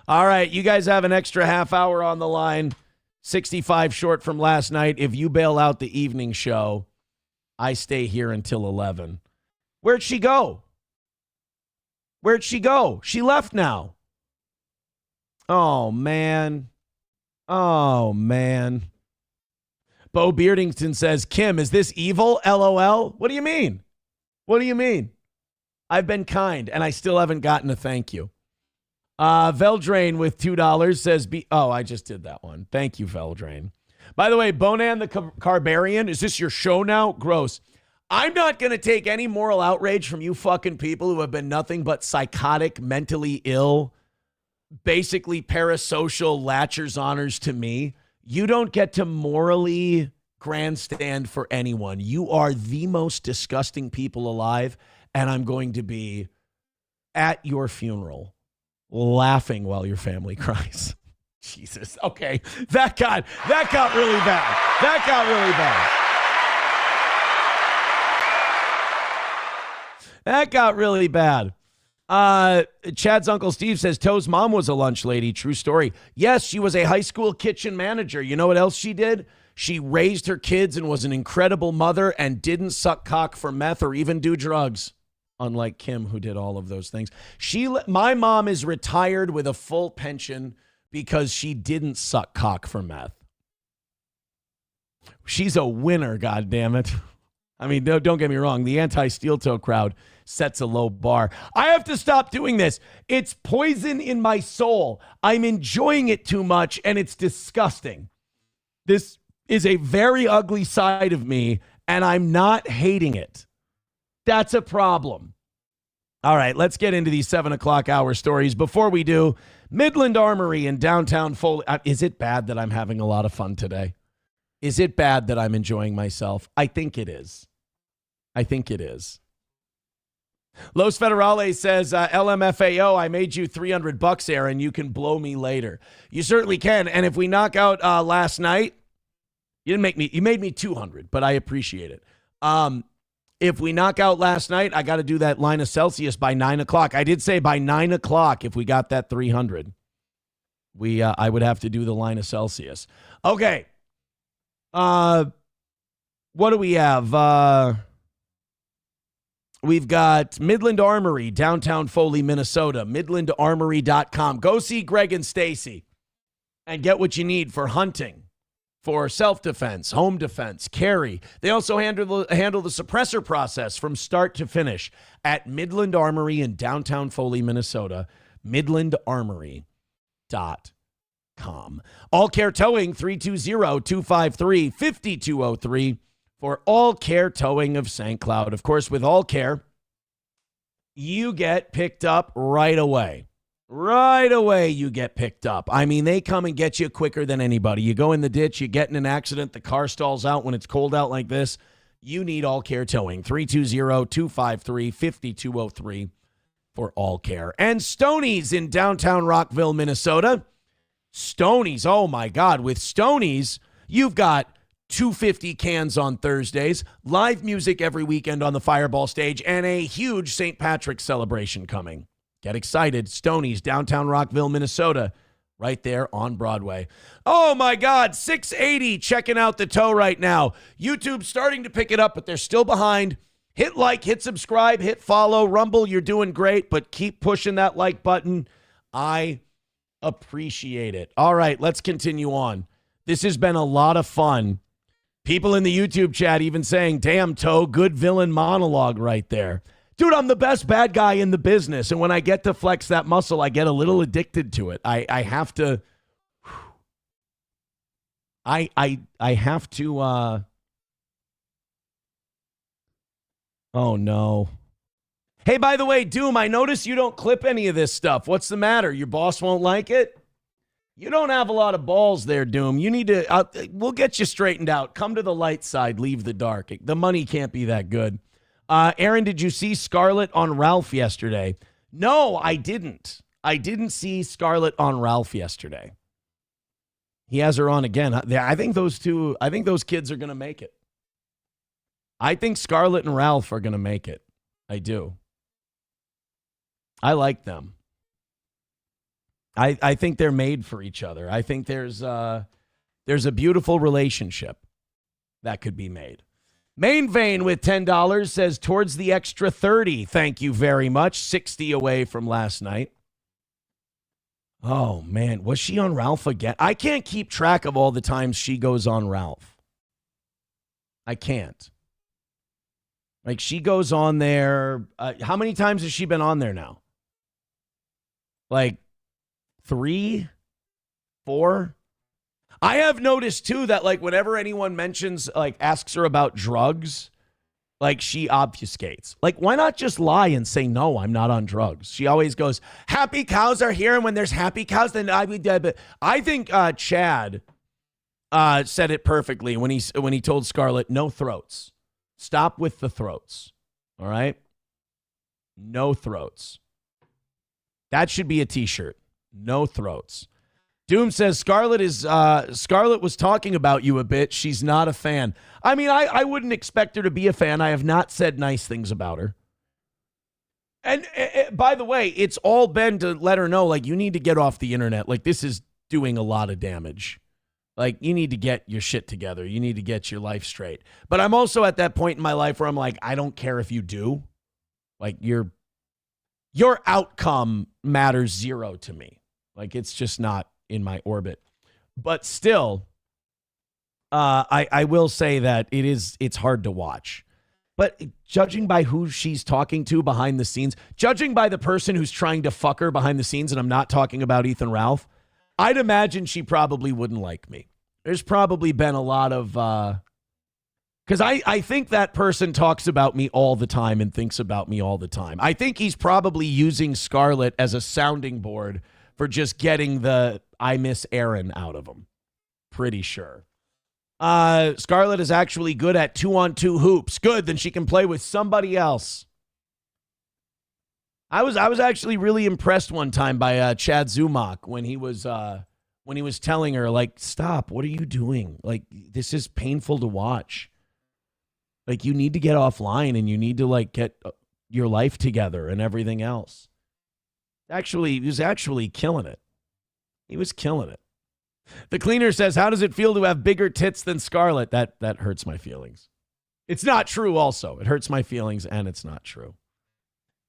All right, you guys have an extra half hour on the line. 65 short from last night. If you bail out the evening show, I stay here until 11. Where'd she go? She left now. Oh, man. Bo Beardington says, Kim, is this evil? LOL. What do you mean? I've been kind, and I still haven't gotten a thank you. Veldrain with $2 says, I just did that one. Thank you, Veldrain. By the way, Bonan the Carbarian, is this your show now? Gross. I'm not going to take any moral outrage from you fucking people who have been nothing but psychotic, mentally ill, basically parasocial latchers honors to me. You don't get to morally grandstand for anyone. You are the most disgusting people alive, and I'm going to be at your funeral laughing while your family cries. Jesus. Okay. That got really bad. That got really bad. Chad's Uncle Steve says, Toe's mom was a lunch lady. True story. Yes, she was a high school kitchen manager. You know what else she did? She raised her kids and was an incredible mother and didn't suck cock for meth or even do drugs. Unlike Kim, who did all of those things. My mom is retired with a full pension because she didn't suck cock for meth. She's a winner, goddammit. I mean, don't get me wrong. The anti-steel toe crowd sets a low bar. I have to stop doing this. It's poison in my soul. I'm enjoying it too much, and it's disgusting. This is a very ugly side of me, and I'm not hating it. That's a problem. All right, let's get into these 7 o'clock hour stories. Before we do, Midland Armory in downtown Foley. Is it bad that I'm having a lot of fun today? Is it bad that I'm enjoying myself? I think it is. I think it is. Los Federales says, LMFAO, I made you $300, Aaron. You can blow me later. You certainly can. And if we knock out last night, you made me 200, but I appreciate it. If we knock out last night, I got to do that line of Celsius by 9 o'clock. I did say by 9 o'clock, if we got that 300, I would have to do the line of Celsius. Okay. What do we have? We've got Midland Armory, downtown Foley, Minnesota, midlandarmory.com. Go see Greg and Stacy and get what you need for hunting, for self-defense, home defense, carry. They also handle the suppressor process from start to finish at Midland Armory in downtown Foley, Minnesota, midlandarmory.com. All Care Towing, 320-253-5203 for All Care Towing of St. Cloud. Of course, with All Care, you get picked up right away. Right away, you get picked up. I mean, they come and get you quicker than anybody. You go in the ditch, you get in an accident, the car stalls out when it's cold out like this. You need All Care Towing. 320-253-5203 for All Care. And Stoney's in downtown Rockville, Minnesota. Stoney's, oh my God. With Stoney's, you've got 250 cans on Thursdays, live music every weekend on the Fireball stage, and a huge St. Patrick's celebration coming. Get excited. Stoney's, downtown Rockville, Minnesota, right there on Broadway. Oh, my God. 680 checking out the tow right now. YouTube's starting to pick it up, but they're still behind. Hit like, hit subscribe, hit follow. Rumble, you're doing great, but keep pushing that like button. I appreciate it. All right, let's continue on. This has been a lot of fun. People in the YouTube chat even saying, damn, Toe, good villain monologue right there. Dude, I'm the best bad guy in the business, and when I get to flex that muscle, I get a little addicted to it. I have to. I have to. Oh no. Hey, by the way, Doom, I notice you don't clip any of this stuff. What's the matter? Your boss won't like it? You don't have a lot of balls there, Doom. You need to. We'll get you straightened out. Come to the light side. Leave the dark. The money can't be that good. Aaron, did you see Scarlett on Ralph yesterday? No, I didn't. I didn't see Scarlett on Ralph yesterday. He has her on again. I think those kids are going to make it. I think Scarlett and Ralph are going to make it. I do. I like them. I think they're made for each other. I think there's a beautiful relationship that could be made. Main Vein with $10 says towards the extra 30. Thank you very much. 60 away from last night. Oh, man. Was she on Ralph again? I can't keep track of all the times she goes on Ralph. I can't. Like, she goes on there. How many times has she been on there now? Like 3, 4? I have noticed, too, that, like, whenever anyone mentions, like, asks her about drugs, like, she obfuscates. Like, why not just lie and say, no, I'm not on drugs? She always goes, happy cows are here, and when there's happy cows, then I would dead. But I think Chad said it perfectly when he told Scarlett, no throats. Stop with the throats, all right? No throats. That should be a T-shirt. No throats. Doom says Scarlett was talking about you a bit. She's not a fan. I mean, I wouldn't expect her to be a fan. I have not said nice things about her. And by the way, it's all been to let her know, like, you need to get off the internet. Like, this is doing a lot of damage. Like, you need to get your shit together. You need to get your life straight. But I'm also at that point in my life where I'm like, I don't care if you do. Like, your outcome matters zero to me. Like, it's just not in my orbit. But still, I will say that it's hard to watch. But judging by who she's talking to behind the scenes, judging by the person who's trying to fuck her behind the scenes, and I'm not talking about Ethan Ralph, I'd imagine she probably wouldn't like me. There's probably been a lot of Because I think that person talks about me all the time and thinks about me all the time. I think he's probably using Scarlett as a sounding board for just getting the I miss Aaron out of him. Pretty sure. Scarlett is actually good at 2-on-2 hoops. Good, then she can play with somebody else. I was actually really impressed one time by Chad Zumach when he was telling her, like, stop, what are you doing? Like, this is painful to watch. Like, you need to get offline and you need to, like, get your life together and everything else. He was actually killing it. He was killing it. The cleaner says, how does it feel to have bigger tits than Scarlett? That hurts my feelings. It's not true also. It hurts my feelings and it's not true.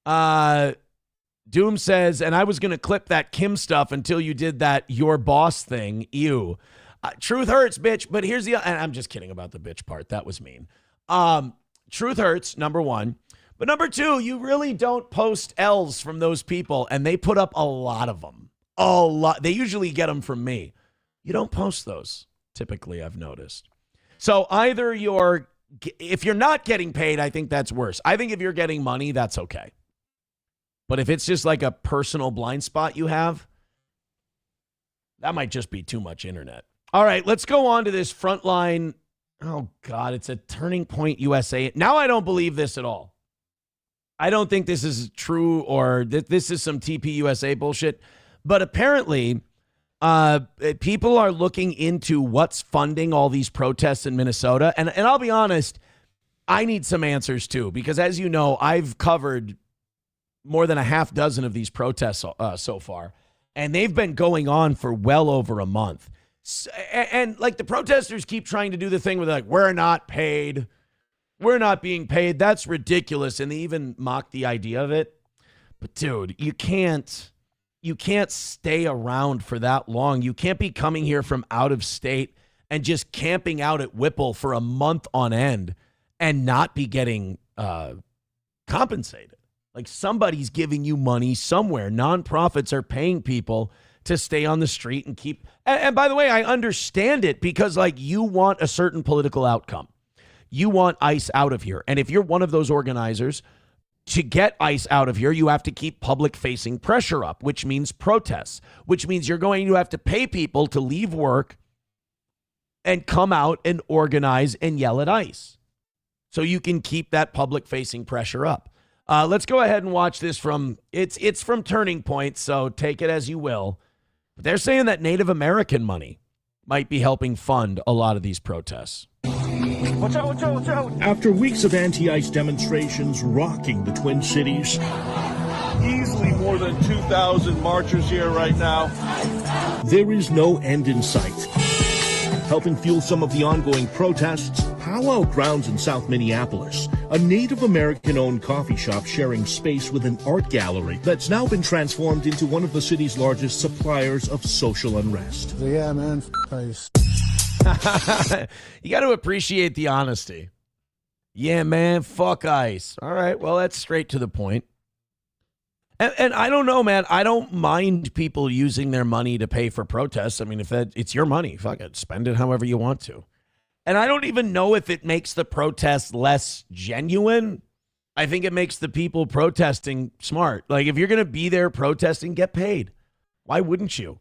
Doom says, and I was going to clip that Kim stuff until you did that your boss thing. Ew. Truth hurts, bitch. But here's and I'm just kidding about the bitch part. That was mean. Truth hurts, number one. But number two, you really don't post L's from those people, and they put up a lot of them. A lot. They usually get them from me. You don't post those, typically, I've noticed. So either if you're not getting paid, I think that's worse. I think if you're getting money, that's okay. But if it's just like a personal blind spot you have, that might just be too much internet. All right, let's go on to this Frontline. Oh, God, it's a Turning Point USA. Now I don't believe this at all. I don't think this is true or this is some TPUSA bullshit. But apparently, people are looking into what's funding all these protests in Minnesota. And I'll be honest, I need some answers, too, because as you know, I've covered more than a half dozen of these protests so far, and they've been going on for well over a month. And like the protesters keep trying to do the thing where they're like, we're not paid. We're not being paid. That's ridiculous. And they even mock the idea of it. But dude, you can't stay around for that long. You can't be coming here from out of state and just camping out at Whipple for a month on end and not be getting compensated. Like somebody's giving you money somewhere. Nonprofits are paying people to stay on the street and keep. And by the way, I understand it because like you want a certain political outcome. You want ICE out of here. And if you're one of those organizers, to get ICE out of here, you have to keep public facing pressure up, which means protests, which means you're going to have to pay people to leave work and come out and organize and yell at ICE. So you can keep that public facing pressure up. Let's go ahead and watch this it's from Turning Point, so take it as you will. But they're saying that Native American money might be helping fund a lot of these protests. Watch out, watch out, watch out. After weeks of anti-ICE demonstrations rocking the Twin Cities, Easily more than 2,000 marchers here right now. there is no end in sight. Helping fuel some of the ongoing protests, Powwow Grounds in South Minneapolis, a Native American-owned coffee shop sharing space with an art gallery that's now been transformed into one of the city's largest suppliers of social unrest. Yeah, man, ICE. You got to appreciate the honesty. Yeah, man, fuck ICE. All right, well, that's straight to the point. And I don't know, man. I don't mind people using their money to pay for protests. I mean, if it's your money, fuck it. Spend it however you want to. And I don't even know if it makes the protest less genuine. I think it makes the people protesting smart. Like, if you're going to be there protesting, get paid. Why wouldn't you?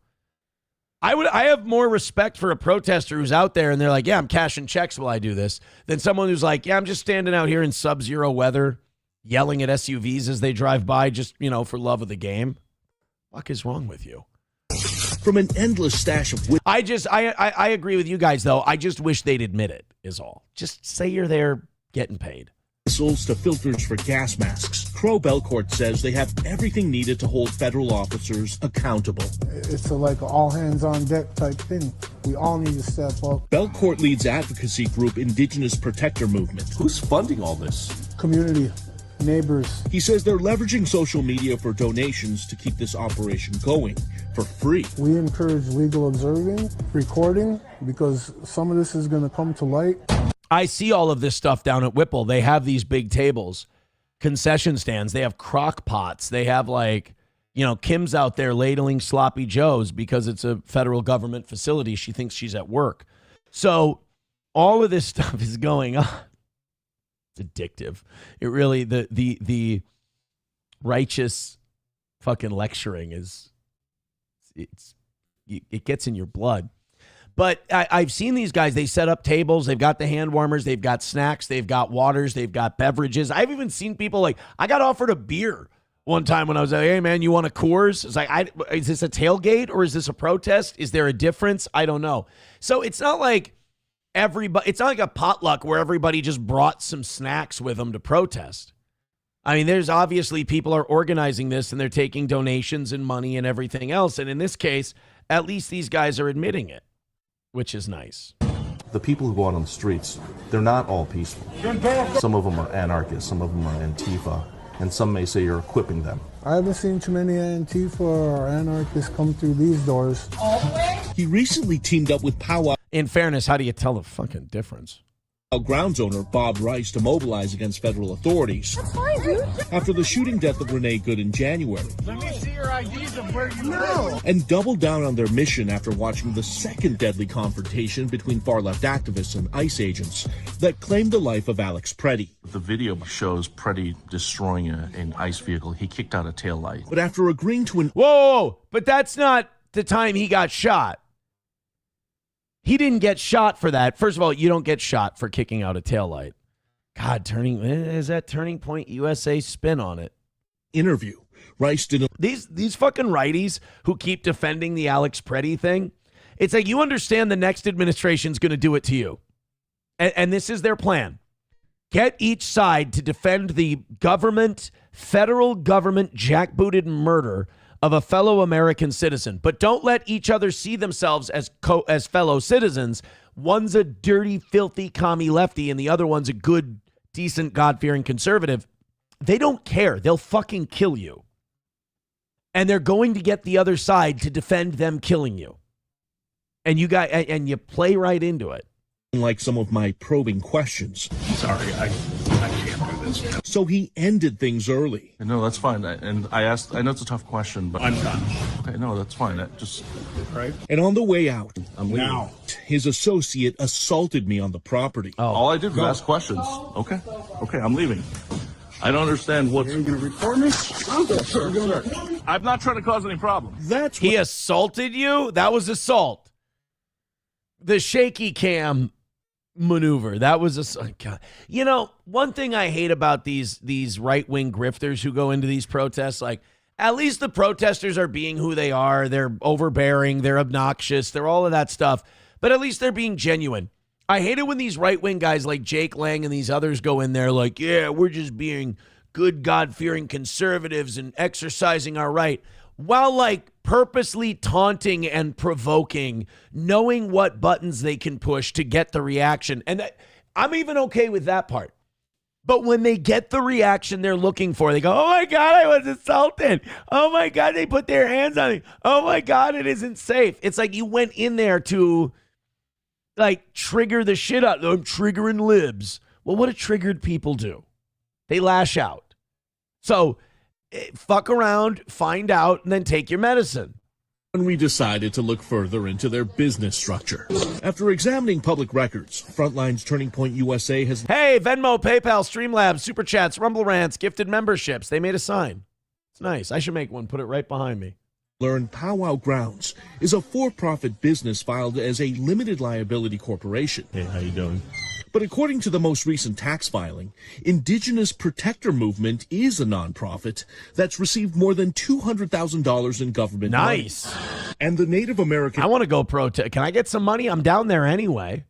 I have more respect for a protester who's out there and they're like, yeah, I'm cashing checks while I do this, than someone who's like, yeah, I'm just standing out here in sub-zero weather, yelling at SUVs as they drive by just, for love of the game. What is wrong with you? From an endless stash of... I agree with you guys, though. I just wish they'd admit it, is all. Just say you're there getting paid. Missiles to filters for gas masks, Crow Belcourt says they have everything needed to hold federal officers accountable. It's like all hands on deck type thing. We all need to step up. Belcourt leads advocacy group Indigenous Protector Movement. Who's funding all this? Community, neighbors. He says they're leveraging social media for donations to keep this operation going for free. We encourage legal observing, recording, because some of this is going to come to light. I see all of this stuff down at Whipple. They have these big tables, concession stands. They have crock pots. They have Kim's out there ladling sloppy joes because it's a federal government facility. She thinks she's at work. So all of this stuff is going on. addictive. It really, the righteous fucking lecturing it gets in your blood. But I've seen these guys, they set up tables, they've got the hand warmers, they've got snacks, they've got waters, they've got beverages. I've even seen people like, I got offered a beer one time when I was like, hey man, you want a Coors? It's like, is this a tailgate or is this a protest? Is there a difference? I don't know. So it's not like it's not like a potluck where everybody just brought some snacks with them to protest. I mean, there's obviously people are organizing this and they're taking donations and money and everything else. And in this case, at least these guys are admitting it, which is nice. The people who go out on the streets, they're not all peaceful. Some of them are anarchists, some of them are Antifa, and some may say you're equipping them. I haven't seen too many Antifa or anarchists come through these doors. He recently teamed up with Powwow. In fairness, how do you tell the fucking difference? Grounds owner Bob Rice to mobilize against federal authorities. That's fine, dude. After the shooting death of Renee Good in January. Let me see your IDs of where you live. And doubled down on their mission after watching the second deadly confrontation between far-left activists and ICE agents that claimed the life of Alex Preddy. The video shows Preddy destroying an ICE vehicle. He kicked out a taillight. But after agreeing to an... Whoa! But that's not the time he got shot. He didn't get shot for that. First of all, you don't get shot for kicking out a taillight. God, is that Turning Point USA spin on it? Interview. Rice didn't... These fucking righties who keep defending the Alex Preddy thing, it's like you understand the next administration's going to do it to you. And this is their plan. Get each side to defend the government, federal government jackbooted murder of a fellow American citizen, but don't let each other see themselves as fellow citizens. One's a dirty, filthy commie lefty, and the other one's a good, decent, God-fearing conservative. They don't care. They'll fucking kill you. And they're going to get the other side to defend them killing you. And you play right into it. Like some of my probing questions. Sorry, I can't do this. So he ended things early. No, that's fine. And I asked, I know it's a tough question, but... I'm done. Okay, no, that's fine. Right? And on the way out, I'm leaving. Now. His associate assaulted me on the property. Oh. All I did was ask questions. Okay, I'm leaving. I don't understand what's... You're going to report me? Sure. I'm not trying to cause any problems. He assaulted you? That was assault. The shaky cam maneuver. That was you know, one thing I hate about these right-wing grifters who go into these protests, like, at least the protesters are being who they are. They're overbearing. They're obnoxious. They're all of that stuff. But at least they're being genuine. I hate it when these right-wing guys like Jake Lang and these others go in there like, yeah, we're just being good, God-fearing conservatives and exercising our right, while like purposely taunting and provoking, knowing what buttons they can push to get the reaction. And I'm even okay with that part. But when they get the reaction they're looking for, they go, oh my God, I was assaulted. Oh my God, they put their hands on me. Oh my God, it isn't safe. It's like you went in there to like trigger the shit out. I'm triggering libs. Well, what do triggered people do? They lash out. So fuck around, find out, and then take your medicine. When we decided to look further into their business structure. After examining public records, Frontline's Turning Point USA has... Hey, Venmo, PayPal, Streamlabs, Super Chats, Rumble Rants, gifted memberships. They made a sign. It's nice. I should make one. Put it right behind me. Learned Powwow Grounds is a for-profit business filed as a limited liability corporation. Hey, how you doing? But according to the most recent tax filing, Indigenous Protector Movement is a nonprofit that's received more than $200,000 in government money. And the Native American... I want to go protest. Can I get some money? I'm down there anyway.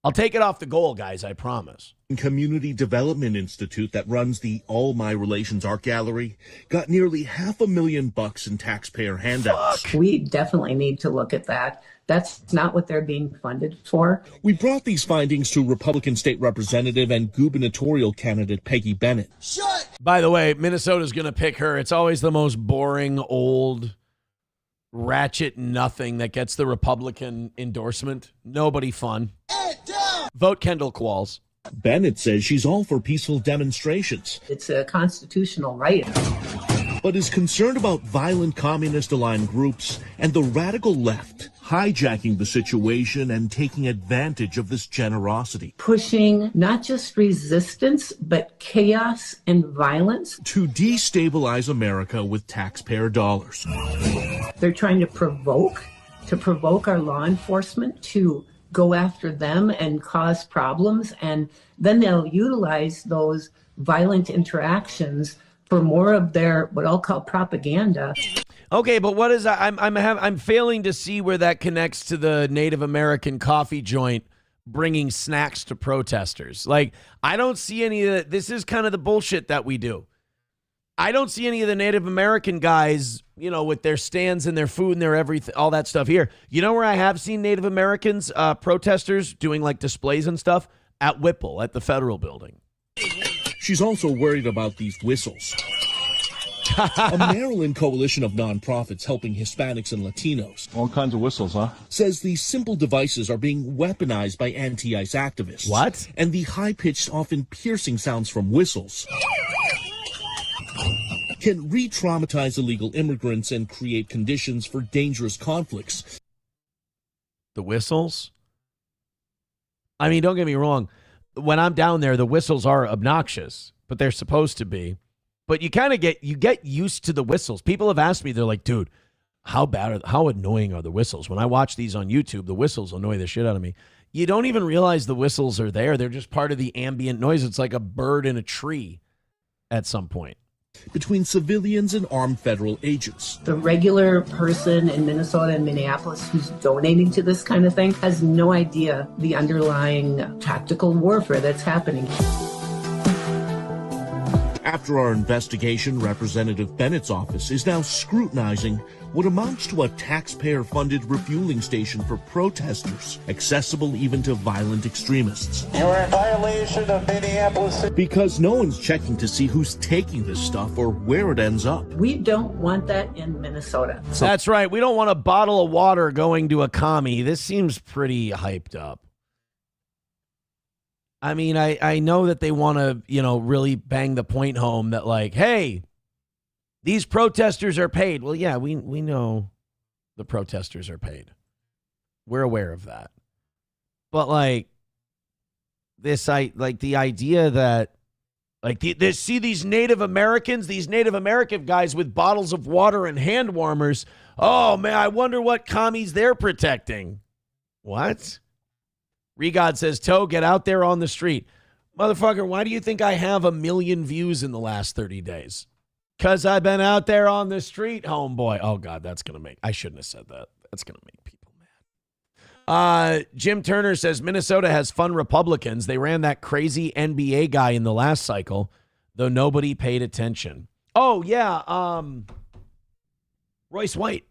I'll take it off the goal, guys, I promise. Community Development Institute that runs the All My Relations Art Gallery got nearly $500,000 in taxpayer handouts. Fuck. We definitely need to look at that. That's not what they're being funded for. We brought these findings to Republican State Representative and gubernatorial candidate Peggy Bennett. By the way, Minnesota's going to pick her. It's always the most boring, old, ratchet nothing that gets the Republican endorsement. Nobody fun. Vote Kendall Qualls. Bennett says she's all for peaceful demonstrations. It's a constitutional right. But is concerned about violent communist-aligned groups and the radical left hijacking the situation and taking advantage of this generosity. Pushing not just resistance, but chaos and violence. To destabilize America with taxpayer dollars. They're trying to provoke our law enforcement to go after them and cause problems, and then they'll utilize those violent interactions for more of their what I'll call propaganda. Okay, but what is that? I'm failing to see where that connects to the Native American coffee joint bringing snacks to protesters. Like, I don't see any of that. This is kind of the bullshit that we do. I don't see any of the Native American guys, you know, with their stands and their food and their everything, all that stuff here. You know where I have seen Native Americans, protesters doing like displays and stuff? At Whipple, at the federal building. She's also worried about these whistles. A Maryland coalition of nonprofits helping Hispanics and Latinos. All kinds of whistles, huh? Says these simple devices are being weaponized by anti-ICE activists. What? And the high-pitched, often piercing sounds from whistles can re-traumatize illegal immigrants and create conditions for dangerous conflicts. The whistles? I mean, don't get me wrong. When I'm down there, the whistles are obnoxious, but they're supposed to be. But you kind of get used to the whistles. People have asked me, they're like, dude, how annoying are the whistles? When I watch these on YouTube, the whistles annoy the shit out of me. You don't even realize the whistles are there. They're just part of the ambient noise. It's like a bird in a tree at some point. Between civilians and armed federal agents. The regular person in Minnesota and Minneapolis who's donating to this kind of thing has no idea the underlying tactical warfare that's happening. After our investigation, Representative Bennett's office is now scrutinizing what amounts to a taxpayer-funded refueling station for protesters, accessible even to violent extremists. You're in violation of Minneapolis. Because no one's checking to see who's taking this stuff or where it ends up. We don't want that in Minnesota. That's right. We don't want a bottle of water going to a commie. This seems pretty hyped up. I mean, I know that they want to, you know, really bang the point home that, like, hey, these protesters are paid. Well, yeah, we know the protesters are paid. We're aware of that. But, like, the idea that, like, see these Native American guys with bottles of water and hand warmers. Oh, man, I wonder what commies they're protecting. What? Regod says, Toe, get out there on the street. Motherfucker, why do you think I have 1 million views in the last 30 days? Because I've been out there on the street, homeboy. Oh, God, I shouldn't have said that. That's going to make people mad. Jim Turner says, Minnesota has fun Republicans. They ran that crazy NBA guy in the last cycle, though nobody paid attention. Oh, yeah, Royce White.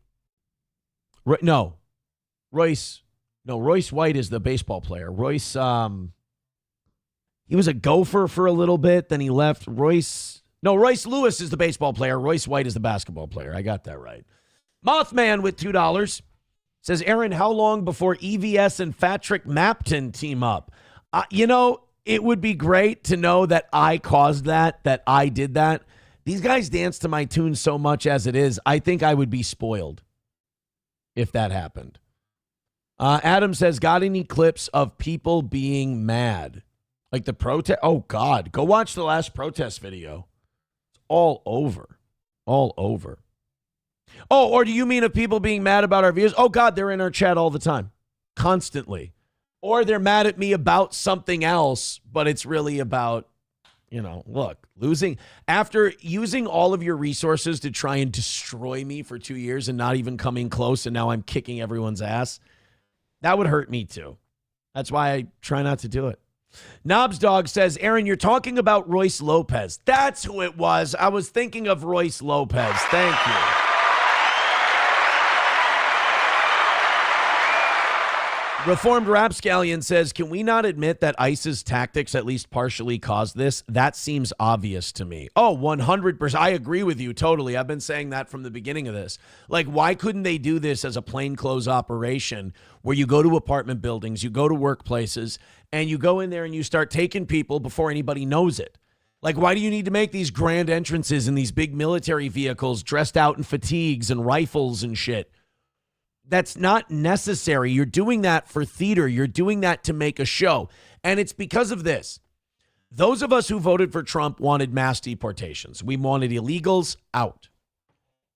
Royce White is the baseball player. Royce, he was a Gopher for a little bit, then he left. Royce Lewis is the baseball player. Royce White is the basketball player. I got that right. Mothman with $2 says, Aaron, how long before EVS and Patrick Mapton team up? You know, it would be great to know that I caused that I did that. These guys dance to my tune so much as it is. I think I would be spoiled if that happened. Adam says, got any clips of people being mad? Like the protest? Oh, God. Go watch the last protest video. It's all over. All over. Oh, or do you mean of people being mad about our views? Oh, God, they're in our chat all the time. Constantly. Or they're mad at me about something else, but it's really about, you know, look, after using all of your resources to try and destroy me for 2 years and not even coming close, and now I'm kicking everyone's ass. That would hurt me too. That's why I try not to do it. Knobs Dog says, Aaron, you're talking about Royce Lopez. That's who it was. I was thinking of Royce Lopez. Thank you. Reformed Rapscallion says, can we not admit that ICE's tactics at least partially caused this? That seems obvious to me. Oh, 100%. I agree with you totally. I've been saying that from the beginning of this. Like, why couldn't they do this as a plainclothes operation where you go to apartment buildings, you go to workplaces, and you go in there and you start taking people before anybody knows it? Like, why do you need to make these grand entrances in these big military vehicles dressed out in fatigues and rifles and shit? That's not necessary. You're doing that for theater. You're doing that to make a show. And it's because of this. Those of us who voted for Trump wanted mass deportations. We wanted illegals out.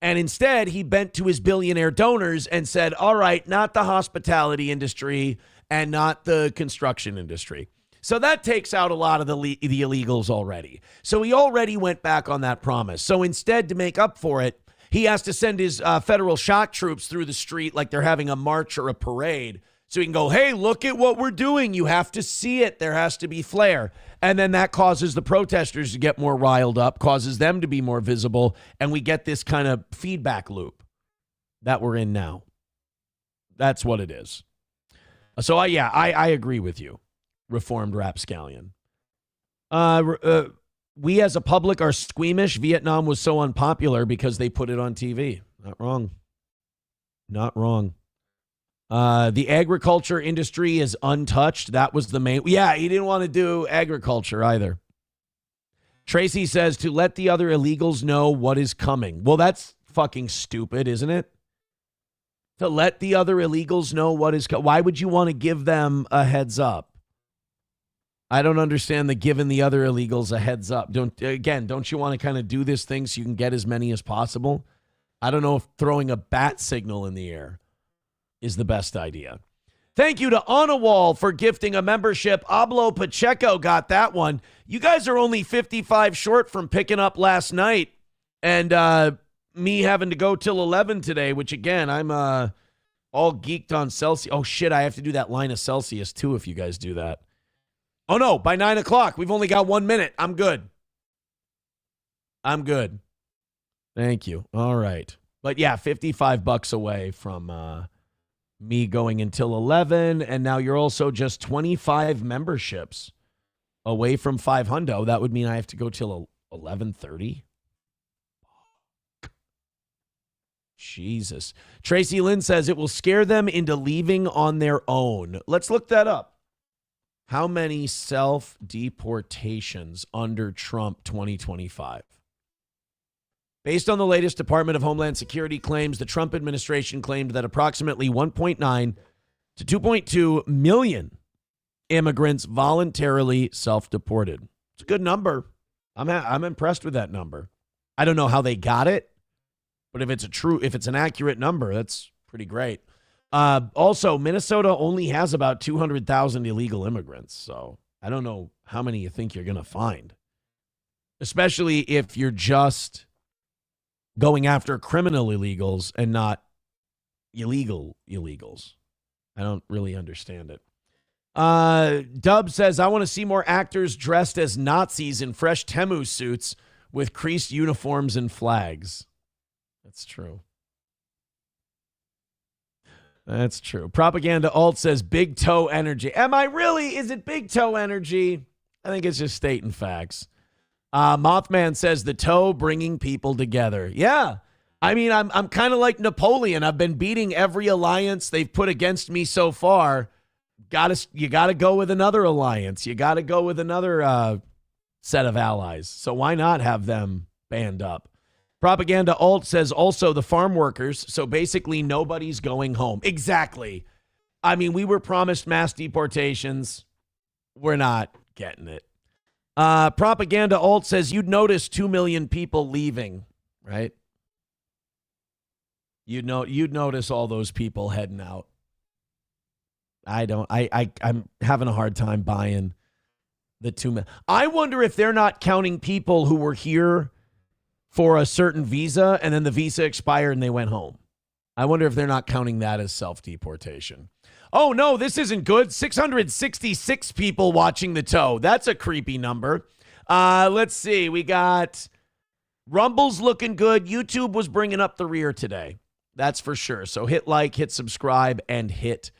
And instead, he bent to his billionaire donors and said, all right, not the hospitality industry and not the construction industry. So that takes out a lot of the illegals already. So he already went back on that promise. So instead, to make up for it, he has to send his federal shock troops through the street like they're having a march or a parade. So he can go, hey, look at what we're doing. You have to see it. There has to be flair. And then that causes the protesters to get more riled up, causes them to be more visible. And we get this kind of feedback loop that we're in now. That's what it is. So, I agree with you, reformed rapscallion. We as a public are squeamish. Vietnam was so unpopular because they put it on TV. Not wrong. Not wrong. The agriculture industry is untouched. That was the main. Yeah, he didn't want to do agriculture either. Tracy says to let the other illegals know what is coming. Well, that's fucking stupid, isn't it? To let the other illegals know what is coming. Why would you want to give them a heads up? I don't understand the giving the other illegals a heads up. Don't you want to kind of do this thing so you can get as many as possible? I don't know if throwing a bat signal in the air is the best idea. Thank you to Onawall for gifting a membership. Ablo Pacheco got that one. You guys are only 55 short from picking up last night and me having to go till 11 today, which again, I'm all geeked on Celsius. Oh shit, I have to do that line of Celsius too if you guys do that. Oh no, by 9 o'clock. We've only got 1 minute. I'm good. Thank you. All right. But yeah, $55 away from me going until 11. And now you're also just 25 memberships away from 500. That would mean I have to go till 11:30. Jesus. Tracy Lynn says it will scare them into leaving on their own. Let's look that up. How many self-deportations under Trump 2025? Based on the latest Department of Homeland Security claims, the Trump administration claimed that approximately 1.9 to 2.2 million immigrants voluntarily self-deported. It's a good number. I'm impressed with that number. I don't know how they got it, but if it's an accurate number, that's pretty great. Also, Minnesota only has about 200,000 illegal immigrants, so I don't know how many you think you're going to find, especially if you're just going after criminal illegals and not illegal illegals. I don't really understand it. Dub says, I want to see more actors dressed as Nazis in fresh Temu suits with creased uniforms and flags. That's true. That's true. Propaganda Alt says big toe energy. Am I really? Is it big toe energy? I think it's just stating facts. Mothman says the toe bringing people together. Yeah. I mean, I'm kind of like Napoleon. I've been beating every alliance they've put against me so far. You got to go with another alliance. You got to go with another set of allies. So why not have them band up? Propaganda Alt says also the farm workers, so basically nobody's going home. Exactly. I mean, we were promised mass deportations. We're not getting it. Propaganda Alt says you'd notice 2 million people leaving, right? You'd notice all those people heading out. I'm having a hard time buying the 2 million. I wonder if they're not counting people who were here for a certain visa, and then the visa expired and they went home. I wonder if they're not counting that as self-deportation. Oh, no, this isn't good. 666 people watching the toe. That's a creepy number. Let's see. We got Rumble's looking good. YouTube was bringing up the rear today. That's for sure. So hit like, hit subscribe, and hit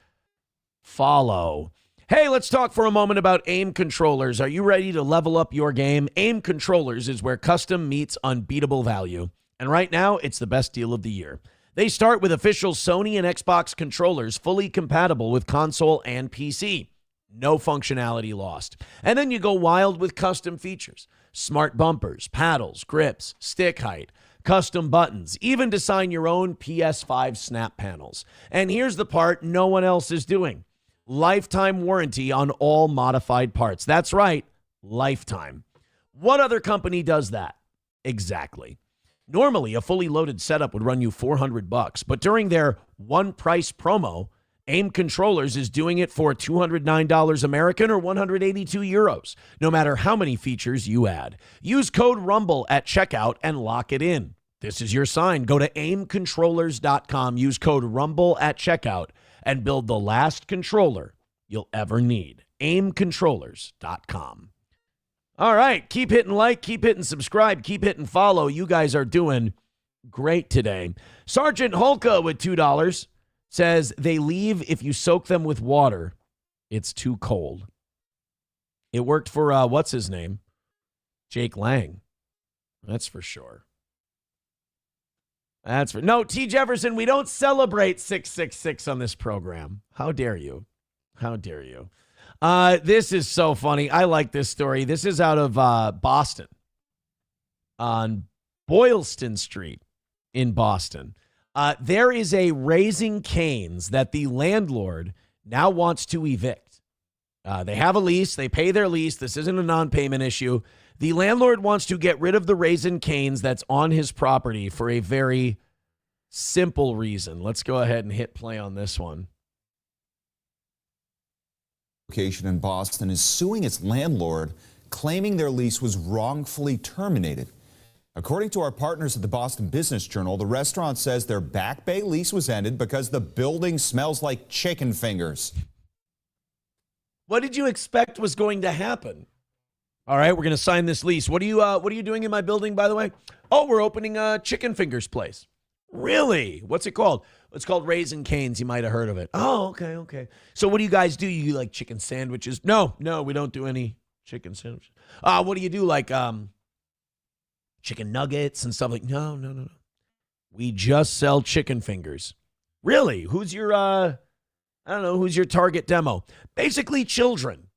follow. Hey, let's talk for a moment about AIM controllers. Are you ready to level up your game? AIM controllers is where custom meets unbeatable value. And right now, it's the best deal of the year. They start with official Sony and Xbox controllers fully compatible with console and PC. No functionality lost. And then you go wild with custom features. Smart bumpers, paddles, grips, stick height, custom buttons, even design your own PS5 snap panels. And here's the part no one else is doing. Lifetime warranty on all modified parts. That's right, lifetime. What other company does that? Exactly. Normally, a fully loaded setup would run you $400, but during their one price promo, AIM Controllers is doing it for $209 American or 182 euros, no matter how many features you add. Use code RUMBLE at checkout and lock it in. This is your sign. Go to aimcontrollers.com, use code RUMBLE at checkout, and build the last controller you'll ever need. aimcontrollers.com. All right, keep hitting like, keep hitting subscribe, keep hitting follow. You guys are doing great today. Sergeant Holka with $2 says they leave if you soak them with water. It's too cold. It worked for, what's his name? Jake Lang. That's for sure. No, T. Jefferson, we don't celebrate 666 on this program. How dare you? How dare you? This is so funny. I like this story. This is out of Boston, on Boylston Street in Boston. There is a Raising Cane's that the landlord now wants to evict. They have a lease. They pay their lease. This isn't a non-payment issue. The landlord wants to get rid of the Raising Cane's that's on his property for a very simple reason. Let's go ahead and hit play on this one. Location in Boston is suing its landlord, claiming their lease was wrongfully terminated. According to our partners at the Boston Business Journal, the restaurant says their Back Bay lease was ended because the building smells like chicken fingers. What did you expect was going to happen? All right, we're going to sign this lease. What are you doing in my building, by the way? Oh, we're opening a chicken fingers place. Really? What's it called? It's called Raising Cane's. You might have heard of it. Oh, okay. So what do you guys do? You like chicken sandwiches? No, we don't do any chicken sandwiches. What do you do? Like chicken nuggets and stuff like? No. We just sell chicken fingers. Really? Who's your who's your target demo? Basically children.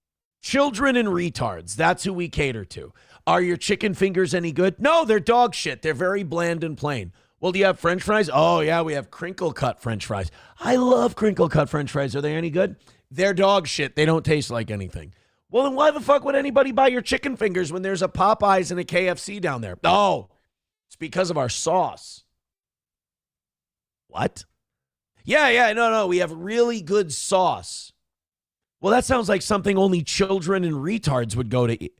Children and retards. That's who we cater to. Are your chicken fingers any good? No, they're dog shit. They're very bland and plain. Well, do you have French fries? Oh, yeah, we have crinkle cut French fries. I love crinkle cut French fries. Are they any good? They're dog shit. They don't taste like anything. Well, then why the fuck would anybody buy your chicken fingers when there's a Popeyes and a KFC down there? Oh, it's because of our sauce. What? Yeah, no, we have really good sauce. Well, that sounds like something only children and retards would go to eat.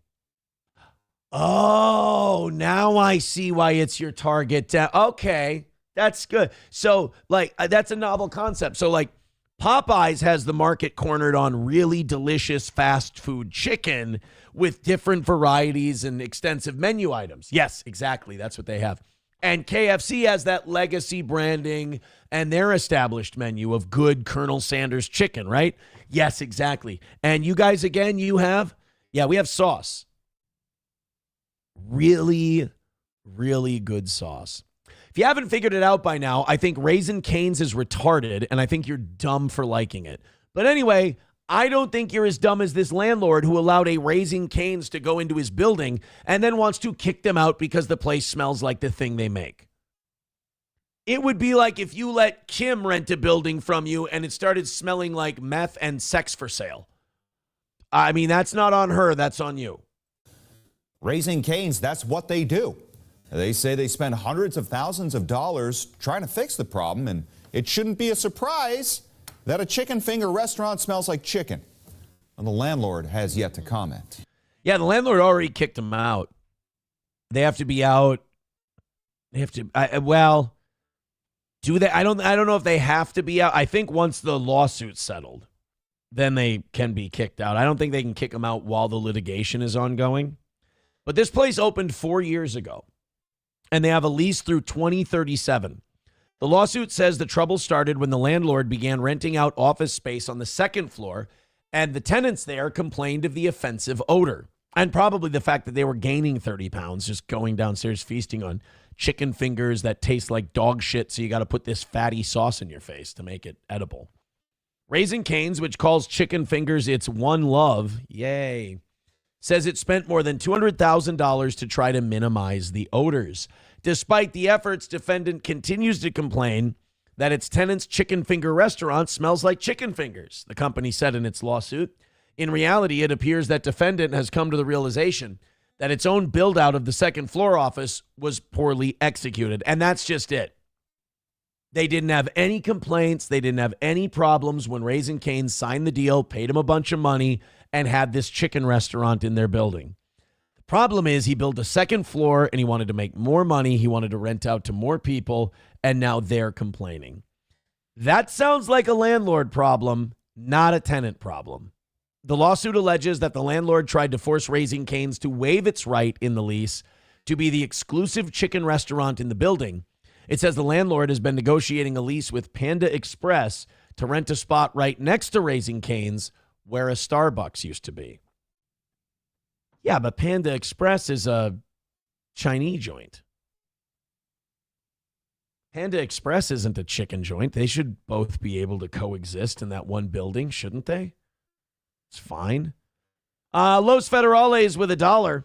Oh, now I see why it's your target. Okay, that's good. So, that's a novel concept. So, Popeyes has the market cornered on really delicious fast food chicken with different varieties and extensive menu items. Yes, exactly. That's what they have. And KFC has that legacy branding and their established menu of good Colonel Sanders chicken, right? Yes, exactly. And you guys, again, we have sauce. Really, really good sauce. If you haven't figured it out by now, I think Raising Cane's is retarded, and I think you're dumb for liking it. But anyway, I don't think you're as dumb as this landlord who allowed a Raising Cane's to go into his building and then wants to kick them out because the place smells like the thing they make. It would be like if you let Kim rent a building from you and it started smelling like meth and sex for sale. I mean, that's not on her, that's on you. Raising Cane's, that's what they do. They say they spend hundreds of thousands of dollars trying to fix the problem, and it shouldn't be a surprise that a chicken finger restaurant smells like chicken. And the landlord has yet to comment. Yeah, the landlord already kicked them out. They have to be out. They have to, do they? I don't know if they have to be out. I think once the lawsuit's settled, then they can be kicked out. I don't think they can kick them out while the litigation is ongoing. But this place opened 4 years ago, and they have a lease through 2037. The lawsuit says the trouble started when the landlord began renting out office space on the second floor, and the tenants there complained of the offensive odor, and probably the fact that they were gaining 30 pounds just going downstairs feasting on chicken fingers that taste like dog shit, so you got to put this fatty sauce in your face to make it edible. Raising Cane's, which calls chicken fingers its one love, yay, says it spent more than $200,000 to try to minimize the odors. Despite the efforts, defendant continues to complain that its tenant's chicken finger restaurant smells like chicken fingers, the company said in its lawsuit. In reality, it appears that defendant has come to the realization that its own build-out of the second floor office was poorly executed. And that's just it. They didn't have any complaints. They didn't have any problems when Raising Cane's signed the deal, paid him a bunch of money, and had this chicken restaurant in their building. The problem is he built a second floor and he wanted to make more money. He wanted to rent out to more people, and now they're complaining. That sounds like a landlord problem, not a tenant problem. The lawsuit alleges that the landlord tried to force Raising Cane's to waive its right in the lease to be the exclusive chicken restaurant in the building. It says the landlord has been negotiating a lease with Panda Express to rent a spot right next to Raising Cane's where a Starbucks used to be. Yeah, but Panda Express is a Chinese joint. Panda Express isn't a chicken joint. They should both be able to coexist in that one building, shouldn't they? It's fine. Los Federales with $1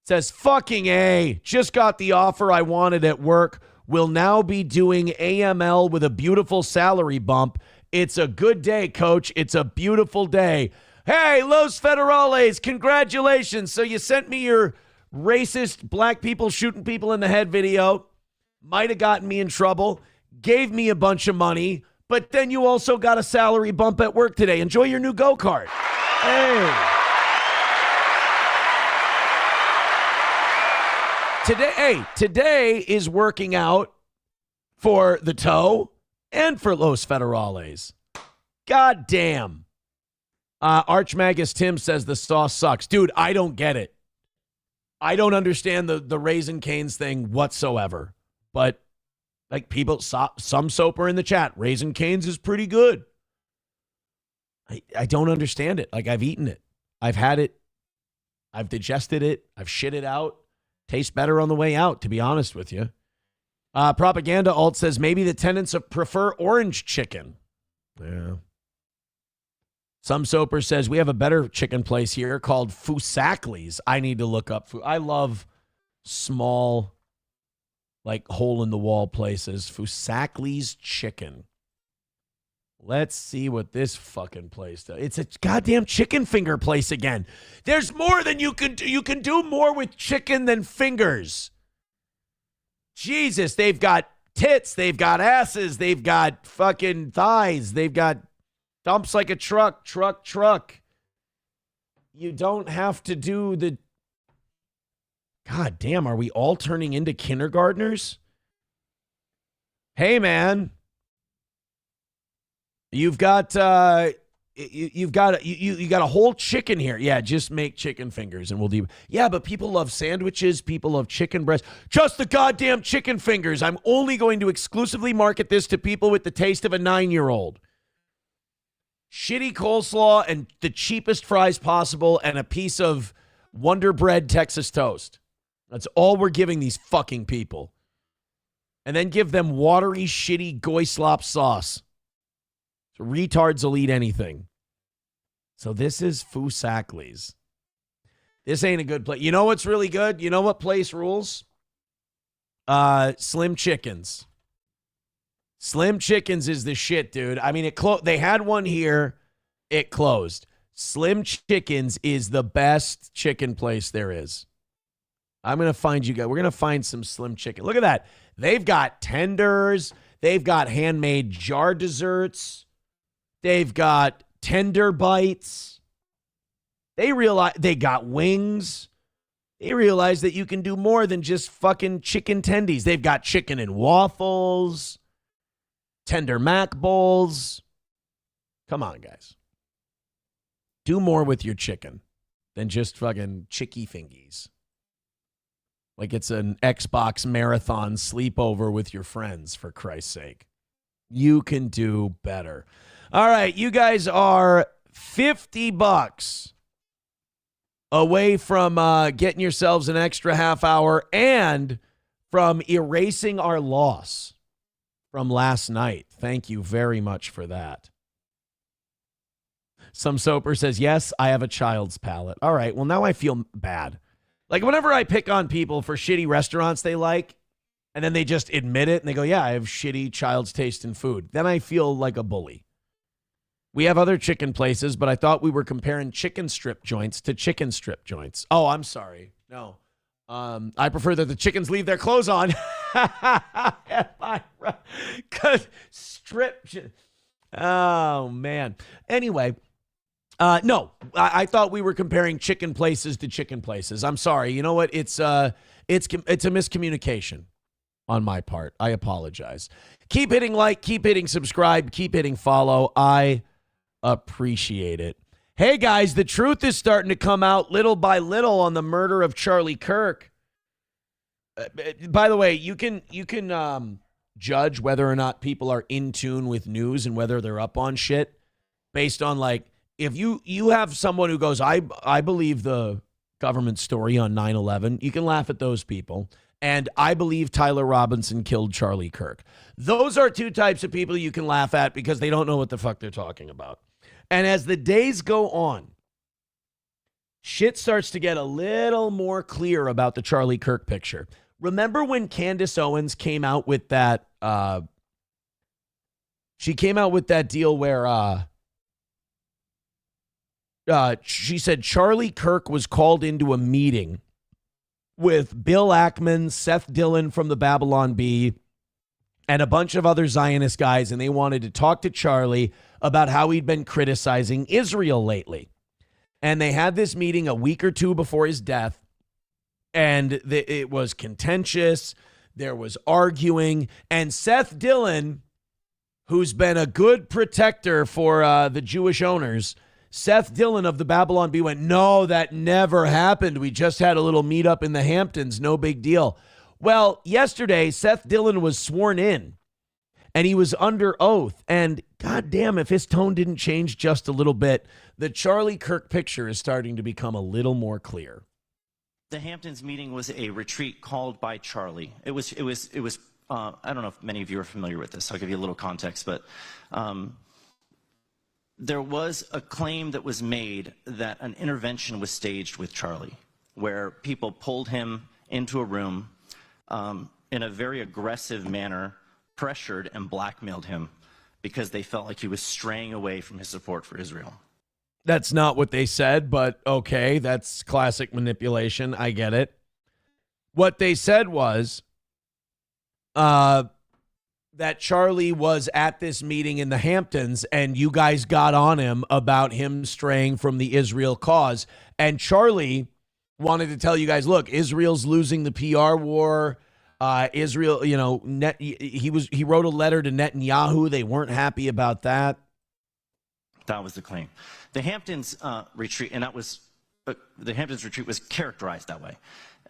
says, fucking A, just got the offer I wanted at work. Will now be doing AML with a beautiful salary bump. It's a good day, coach. It's a beautiful day. Hey, Los Federales, congratulations. So you sent me your racist black people shooting people in the head video. Might have gotten me in trouble. Gave me a bunch of money. But then you also got a salary bump at work today. Enjoy your new go-kart. Hey. Today is working out for the toe and for Los Federales. God damn. Archmagus Tim says the sauce sucks. Dude, I don't get it. I don't understand the Raising Cane's thing whatsoever. But like people, some soap are in the chat. Raising Cane's is pretty good. I don't understand it. Like, I've eaten it. I've had it. I've digested it. I've shit it out. Tastes better on the way out, to be honest with you. Propaganda Alt says maybe the tenants prefer orange chicken. Yeah. Some Soper says we have a better chicken place here called Fusakli's. I need to look up. I love small, like, hole-in-the-wall places. Fusakli's Chicken. Let's see what this fucking place does. It's a goddamn chicken finger place again. There's more than you can do. You can do more with chicken than fingers. Jesus, they've got tits. They've got asses. They've got fucking thighs. They've got dumps like a truck. You don't have to do the... God damn, are we all turning into kindergartners? Hey, man. You've got you got a whole chicken here. Yeah, just make chicken fingers and we'll do. Yeah, but people love sandwiches. People love chicken breast. Just the goddamn chicken fingers. I'm only going to exclusively market this to people with the taste of a 9-year-old. Shitty coleslaw and the cheapest fries possible and a piece of Wonder Bread Texas toast. That's all we're giving these fucking people. And then give them watery, shitty goy slop sauce. So retards will eat anything. So this is Fusakli's. This ain't a good place. You know what's really good? You know what place rules? Slim Chickens. Slim Chickens is the shit, dude. I mean, they had one here. It closed. Slim Chickens is the best chicken place there is. I'm going to find you guys. We're going to find some Slim Chicken. Look at that. They've got tenders. They've got handmade jar desserts. They've got tender bites. They got wings. They realize that you can do more than just fucking chicken tendies. They've got chicken and waffles, tender mac bowls. Come on, guys. Do more with your chicken than just fucking chicky fingies. Like it's an Xbox marathon sleepover with your friends, for Christ's sake. You can do better. All right, you guys are $50 away from getting yourselves an extra half hour and from erasing our loss from last night. Thank you very much for that. Some Soper says, yes, I have a child's palate. All right, well, now I feel bad. Like, whenever I pick on people for shitty restaurants they like, and then they just admit it and they go, yeah, I have shitty child's taste in food, then I feel like a bully. We have other chicken places, but I thought we were comparing chicken strip joints to chicken strip joints. Oh, I'm sorry. No. I prefer that the chickens leave their clothes on. Strip. Oh, man. Anyway, no, I thought we were comparing chicken places to chicken places. I'm sorry. You know what? It's a miscommunication on my part. I apologize. Keep hitting like, keep hitting subscribe, keep hitting follow. I appreciate it. Hey guys, the truth is starting to come out little by little on the murder of Charlie Kirk. By the way, you can judge whether or not people are in tune with news and whether they're up on shit based on, like, if you have someone who goes, I believe the government story on 9/11, you can laugh at those people. And I believe Tyler Robinson killed Charlie Kirk. Those are two types of people you can laugh at because they don't know what the fuck they're talking about. And as the days go on, shit starts to get a little more clear about the Charlie Kirk picture. Remember when Candace Owens came out with that, deal where she said Charlie Kirk was called into a meeting with Bill Ackman, Seth Dillon from the Babylon Bee, and a bunch of other Zionist guys, and they wanted to talk to Charlie about how he'd been criticizing Israel lately. And they had this meeting a week or two before his death, and it was contentious. There was arguing, and Seth Dillon, who's been a good protector for the Jewish owners, Seth Dillon of the Babylon Bee went, no, that never happened. We just had a little meetup in the Hamptons. No big deal. Well, yesterday, Seth Dillon was sworn in, and he was under oath. And goddamn, if his tone didn't change just a little bit, the Charlie Kirk picture is starting to become a little more clear. The Hamptons meeting was a retreat called by Charlie. It was. I don't know if many of you are familiar with this. I'll give you a little context, but there was a claim that was made that an intervention was staged with Charlie, where people pulled him into a room in a very aggressive manner, pressured and blackmailed him because they felt like he was straying away from his support for Israel. That's not what they said, but okay, that's classic manipulation. I get it. What they said was that Charlie was at this meeting in the Hamptons and you guys got on him about him straying from the Israel cause. And Charlie wanted to tell you guys, look, Israel's losing the PR war. Israel, he wrote a letter to Netanyahu. They weren't happy about that. That was the claim. The Hamptons retreat, and the Hamptons retreat was characterized that way.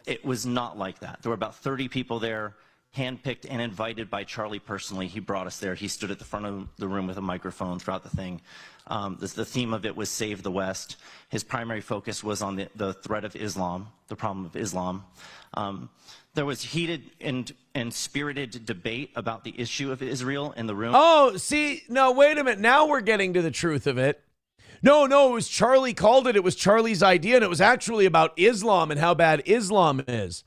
It was not like that. There were about 30 people there, handpicked and invited by Charlie personally. He brought us there. He stood at the front of the room with a microphone throughout the thing. The theme of it was Save the West. His primary focus was on the threat of Islam, the problem of Islam. There was heated and spirited debate about the issue of Israel in the room. Oh, see, no, wait a minute. Now we're getting to the truth of it. No, it was Charlie called it. It was Charlie's idea, and it was actually about Islam and how bad Islam is.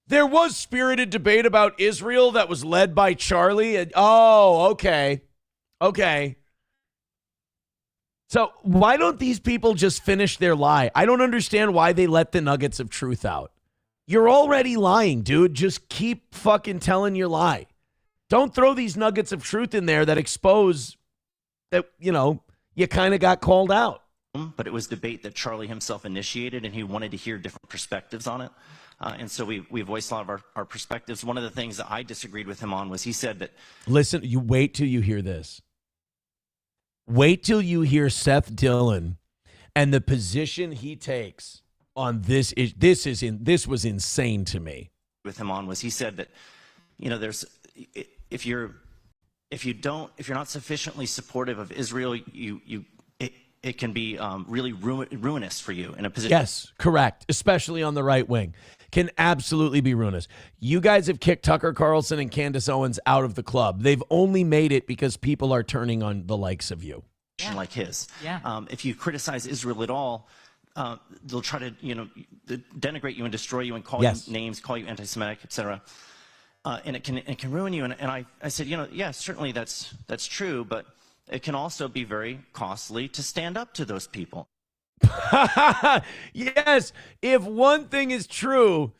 There was spirited debate about Israel that was led by Charlie. Okay. So why don't these people just finish their lie? I don't understand why they let the nuggets of truth out. You're already lying, dude. Just keep fucking telling your lie. Don't throw these nuggets of truth in there that expose that, you kind of got called out. But it was debate that Charlie himself initiated, and he wanted to hear different perspectives on it. And so we voiced a lot of our perspectives. One of the things that I disagreed with him on was he said that... Listen, you wait till you hear this. Wait till you hear Seth Dillon and the position he takes on this. This was insane to me. With him on was he said that, there's if you're not sufficiently supportive of Israel, it can be really ruinous for you in a position. Yes, correct. Especially on the right wing. Can absolutely be ruinous. You guys have kicked Tucker Carlson and Candace Owens out of the club. They've only made it because people are turning on the likes of you. Like his. Yeah. If you criticize Israel at all, they'll try to, denigrate you and destroy you and call you names, call you anti-Semitic, etc. and it can ruin you. And I said, yeah, certainly that's true, but it can also be very costly to stand up to those people. Yes, if one thing is true,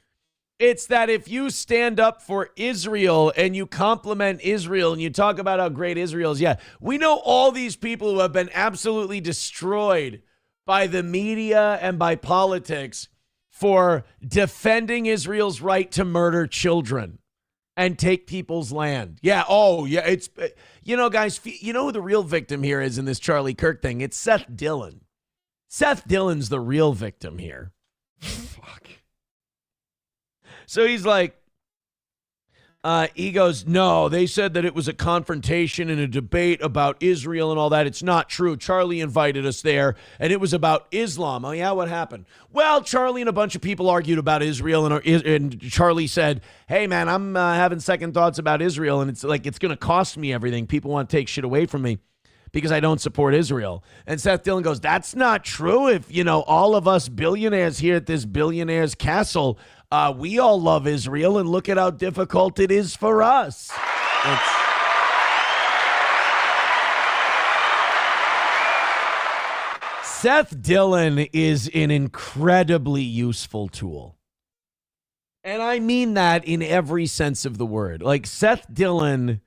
it's that if you stand up for Israel and you compliment Israel and you talk about how great Israel is, yeah, we know all these people who have been absolutely destroyed by the media and by politics for defending Israel's right to murder children and take people's land. Yeah, it's, guys, who the real victim here is in this Charlie Kirk thing? It's Seth Dillon. Seth Dillon's the real victim here. Fuck. So he's like, he goes, no, they said that it was a confrontation and a debate about Israel and all that. It's not true. Charlie invited us there, and it was about Islam. Oh, yeah, what happened? Well, Charlie and a bunch of people argued about Israel, and Charlie said, hey, man, I'm having second thoughts about Israel, and it's like it's going to cost me everything. People want to take shit away from me because I don't support Israel. And Seth Dillon goes, that's not true. If, all of us billionaires here at this billionaire's castle, we all love Israel, and look at how difficult it is for us. Seth Dillon is an incredibly useful tool. And I mean that in every sense of the word. Like Seth Dillon,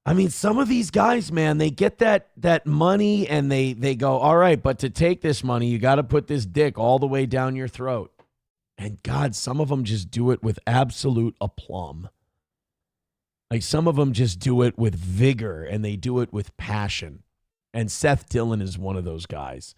I mean, some of these guys, man, they get that money and they go, all right, but to take this money, you got to put this dick all the way down your throat. And God, some of them just do it with absolute aplomb. Like some of them just do it with vigor and they do it with passion. And Seth Dillon is one of those guys.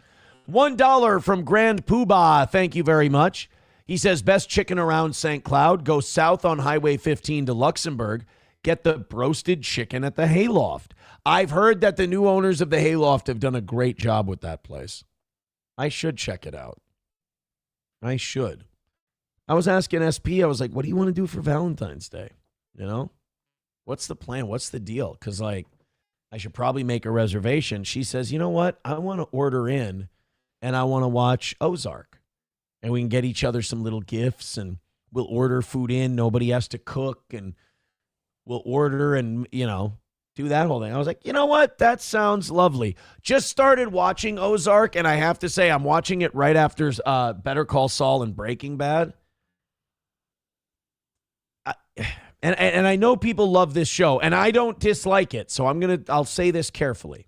$1 from Grand Poobah. Thank you very much. He says, best chicken around St. Cloud. Go south on Highway 15 to Luxembourg. Get the roasted chicken at the Hayloft. I've heard that the new owners of the Hayloft have done a great job with that place. I should check it out. I should. I was asking SP, I was like, what do you want to do for Valentine's Day? What's the plan? What's the deal? Because, I should probably make a reservation. She says, you know what? I want to order in and I want to watch Ozark. And we can get each other some little gifts and we'll order food in. Nobody has to cook and we'll order and, do that whole thing. I was like, you know what? That sounds lovely. Just started watching Ozark, and I have to say I'm watching it right after Better Call Saul and Breaking Bad. And I know people love this show, and I don't dislike it, so I'll say this carefully.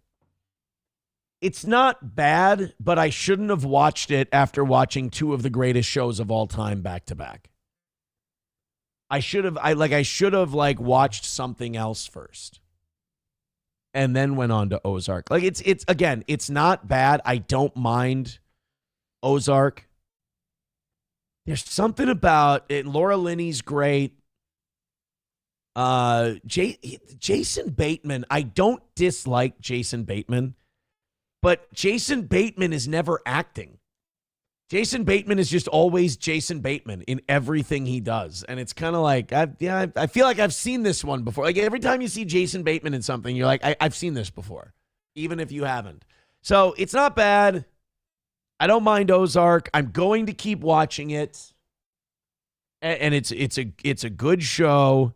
It's not bad, but I shouldn't have watched it after watching two of the greatest shows of all time back to back. I should have watched something else first and then went on to Ozark. It's not bad. I don't mind Ozark. There's something about it. Laura Linney's great. Jason Bateman. I don't dislike Jason Bateman, but Jason Bateman is never acting. Jason Bateman is just always Jason Bateman in everything he does. And it's kind of like, I feel like I've seen this one before. Like every time you see Jason Bateman in something, you're like, I've seen this before, even if you haven't. So it's not bad. I don't mind Ozark. I'm going to keep watching it. And it's a good show.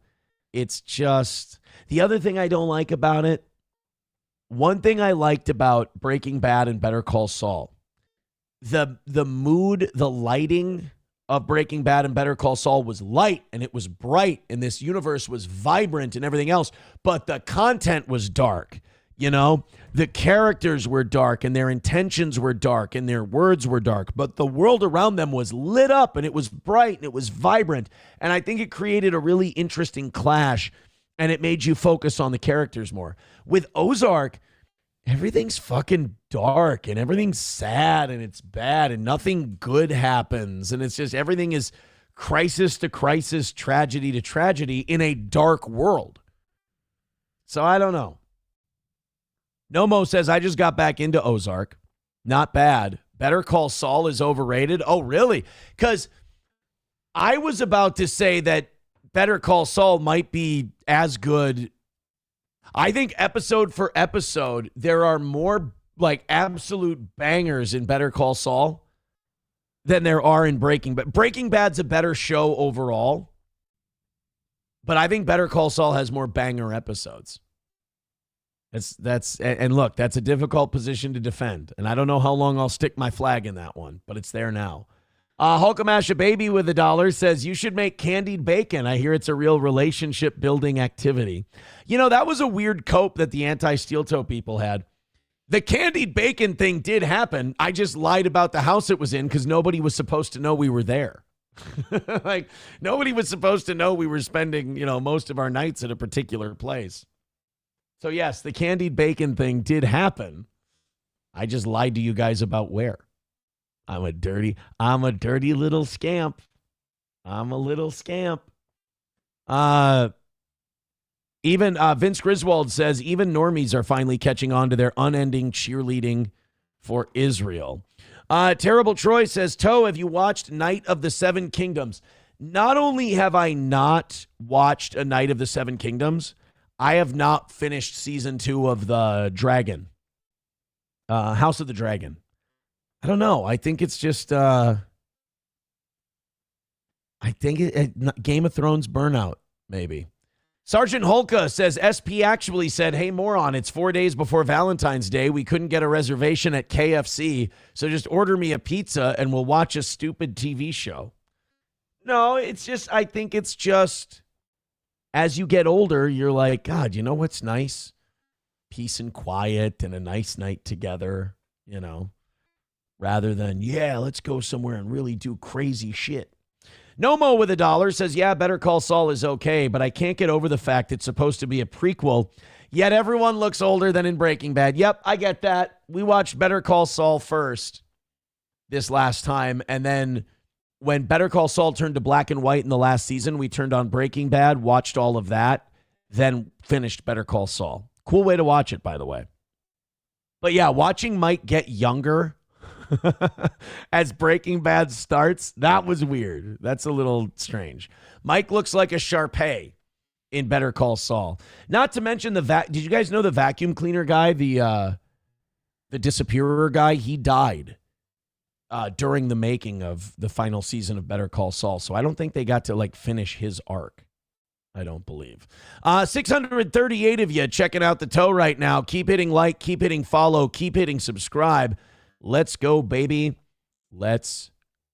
It's just the other thing I don't like about it. One thing I liked about Breaking Bad and Better Call Saul, the mood, the lighting of Breaking Bad and Better Call Saul was light and it was bright and this universe was vibrant and everything else, but the content was dark. The characters were dark and their intentions were dark and their words were dark, but the world around them was lit up and it was bright and it was vibrant. And I think it created a really interesting clash and it made you focus on the characters more. With Ozark, everything's fucking dark and everything's sad and it's bad and nothing good happens. And it's just everything is crisis to crisis, tragedy to tragedy in a dark world. So I don't know. Nomo says, I just got back into Ozark. Not bad. Better Call Saul is overrated. Oh, really? Because I was about to say that Better Call Saul might be as good. I think episode for episode, there are more absolute bangers in Better Call Saul than there are in Breaking Bad. Breaking Bad's a better show overall. But I think Better Call Saul has more banger episodes. And look, that's a difficult position to defend. And I don't know how long I'll stick my flag in that one, but it's there now. Hulkamash a Baby with $1 says, you should make candied bacon. I hear it's a real relationship building activity. You know, that was a weird cope that the anti-steel toe people had. The candied bacon thing did happen. I just lied about the house it was in because nobody was supposed to know we were there. Like, nobody was supposed to know we were spending, most of our nights at a particular place. So yes, the candied bacon thing did happen. I just lied to you guys about where. I'm a dirty little scamp. I'm a little scamp. Even Vince Griswold says even normies are finally catching on to their unending cheerleading for Israel. Terrible Troy says, Toe, have you watched Night of the Seven Kingdoms? Not only have I not watched A Night of the Seven Kingdoms, I have not finished season 2 of the Dragon. House of the Dragon. I don't know. I think it's just, Game of Thrones burnout, maybe. Sergeant Holka says, SP actually said, hey, moron, it's 4 days before Valentine's Day. We couldn't get a reservation at KFC, so just order me a pizza and we'll watch a stupid TV show. No, I think it's just, as you get older, you're like, God, you know what's nice? Peace and quiet and a nice night together, rather than, let's go somewhere and really do crazy shit. Nomo with $1 says, yeah, Better Call Saul is okay, but I can't get over the fact it's supposed to be a prequel, yet everyone looks older than in Breaking Bad. Yep, I get that. We watched Better Call Saul first this last time, and then when Better Call Saul turned to black and white in the last season, we turned on Breaking Bad, watched all of that, then finished Better Call Saul. Cool way to watch it, by the way. But yeah, watching Mike get younger as Breaking Bad starts, that was weird. That's a little strange. Mike looks like a Shar-Pei in Better Call Saul. Not to mention did you guys know the vacuum cleaner guy, the disappearer guy? He died during the making of the final season of Better Call Saul. So I don't think they got to finish his arc. I don't believe. 638 of you checking out the Toe right now. Keep hitting like, keep hitting follow, keep hitting subscribe. Let's go, baby. Let's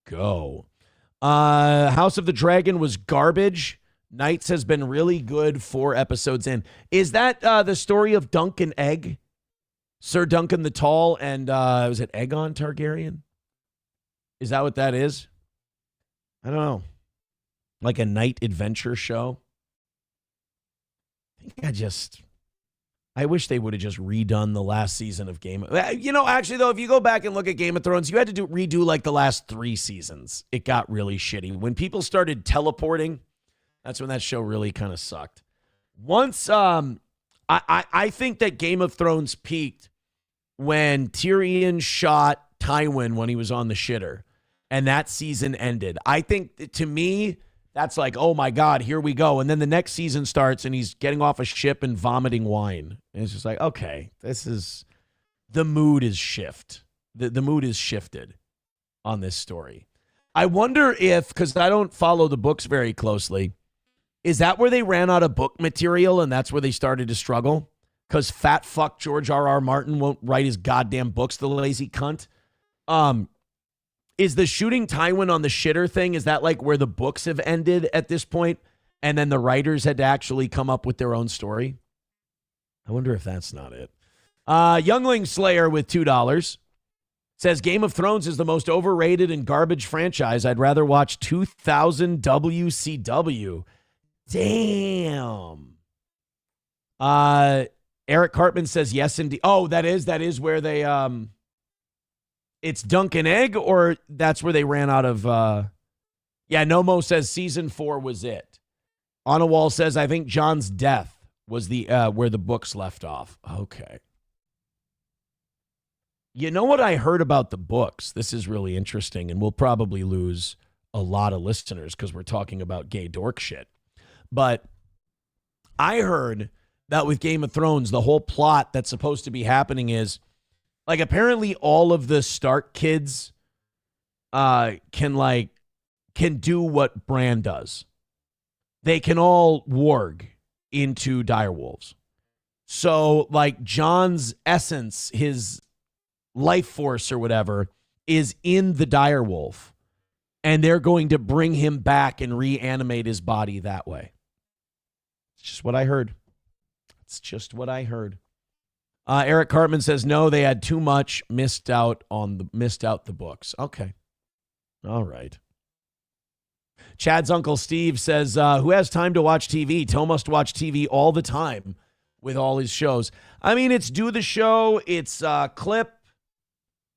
go. House of the Dragon was garbage. Knights has been really good 4 episodes in. Is that the story of Dunk and Egg? Sir Duncan the Tall and was it Aegon Targaryen? Is that what that is? I don't know. Like a night adventure show? I wish they would have just redone the last season of Game of... actually, though, if you go back and look at Game of Thrones, you had to redo the last 3 seasons. It got really shitty. When people started teleporting, that's when that show really kind of sucked. Once, I think that Game of Thrones peaked when Tyrion shot Tywin when he was on the shitter, and that season ended. I think, to me... That's like, oh my God, here we go. And then the next season starts and he's getting off a ship and vomiting wine. And it's just like, okay, the mood is The mood is shifted on this story. I wonder if, because I don't follow the books very closely, is that where they ran out of book material and that's where they started to struggle? Because fat fuck George R.R. Martin won't write his goddamn books, the lazy cunt. Is the shooting Tywin on the shitter thing, is that where the books have ended at this point, and then the writers had to actually come up with their own story? I wonder if that's not it. Youngling Slayer with $2 says, Game of Thrones is the most overrated and garbage franchise. I'd rather watch 2000 WCW. Damn. Eric Cartman says, yes, indeed. Oh, that is where they... It's Dunk and Egg, or that's where they ran out of... Nomo says season 4 was it. On a Wall says, I think John's death was the where the books left off. Okay. You know what I heard about the books? This is really interesting, and we'll probably lose a lot of listeners because we're talking about gay dork shit. But I heard that with Game of Thrones, the whole plot that's supposed to be happening is... apparently all of the Stark kids can do what Bran does. they can all warg into direwolves. So, like, John's essence, his life force or whatever, is in the direwolf. And they're going to bring him back and reanimate his body that way. It's just what I heard. It's just what I heard. Eric Cartman says, no, they had too much, missed out the books. Okay. All right. Chad's Uncle Steve says, who has time to watch TV? Toe must watch TV all the time with all his shows. I mean, it's do the show, it's clip,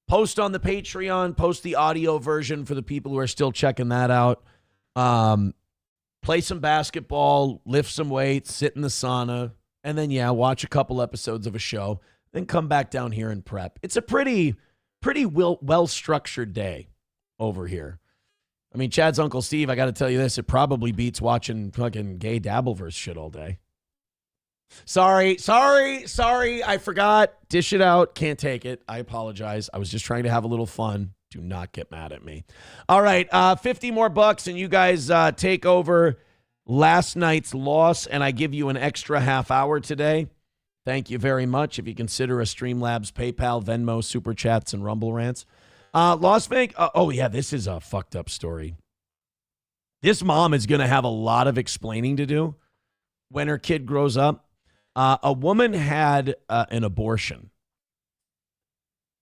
post on the Patreon, post the audio version for the people who are still checking that out. Play some basketball, lift some weights, sit in the sauna, and then, watch a couple episodes of a show, then come back down here and prep. It's a pretty well-structured day over here. I mean, Chad's Uncle Steve, I got to tell you this, it probably beats watching fucking gay Dabbleverse shit all day. Sorry, I forgot. Dish it out. Can't take it. I apologize. I was just trying to have a little fun. Do not get mad at me. All right, 50 more bucks, and you guys take over last night's loss, and I give you an extra half hour today. Thank you very much. If you consider a Streamlabs, PayPal, Venmo, Super Chats, and Rumble Rants. Las Vegas. This is a fucked up story. This mom is going to have a lot of explaining to do when her kid grows up. A woman had an abortion.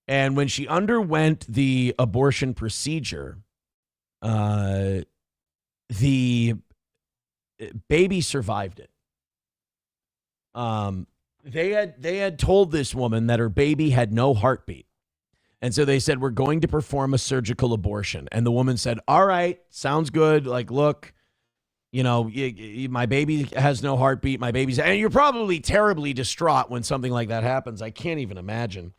And when she underwent the abortion procedure, the baby survived it. They had told this woman that her baby had no heartbeat. And so they said, we're going to perform a surgical abortion. And the woman said, all right, sounds good. Like, look, my baby has no heartbeat. And you're probably terribly distraught when something like that happens. I can't even imagine.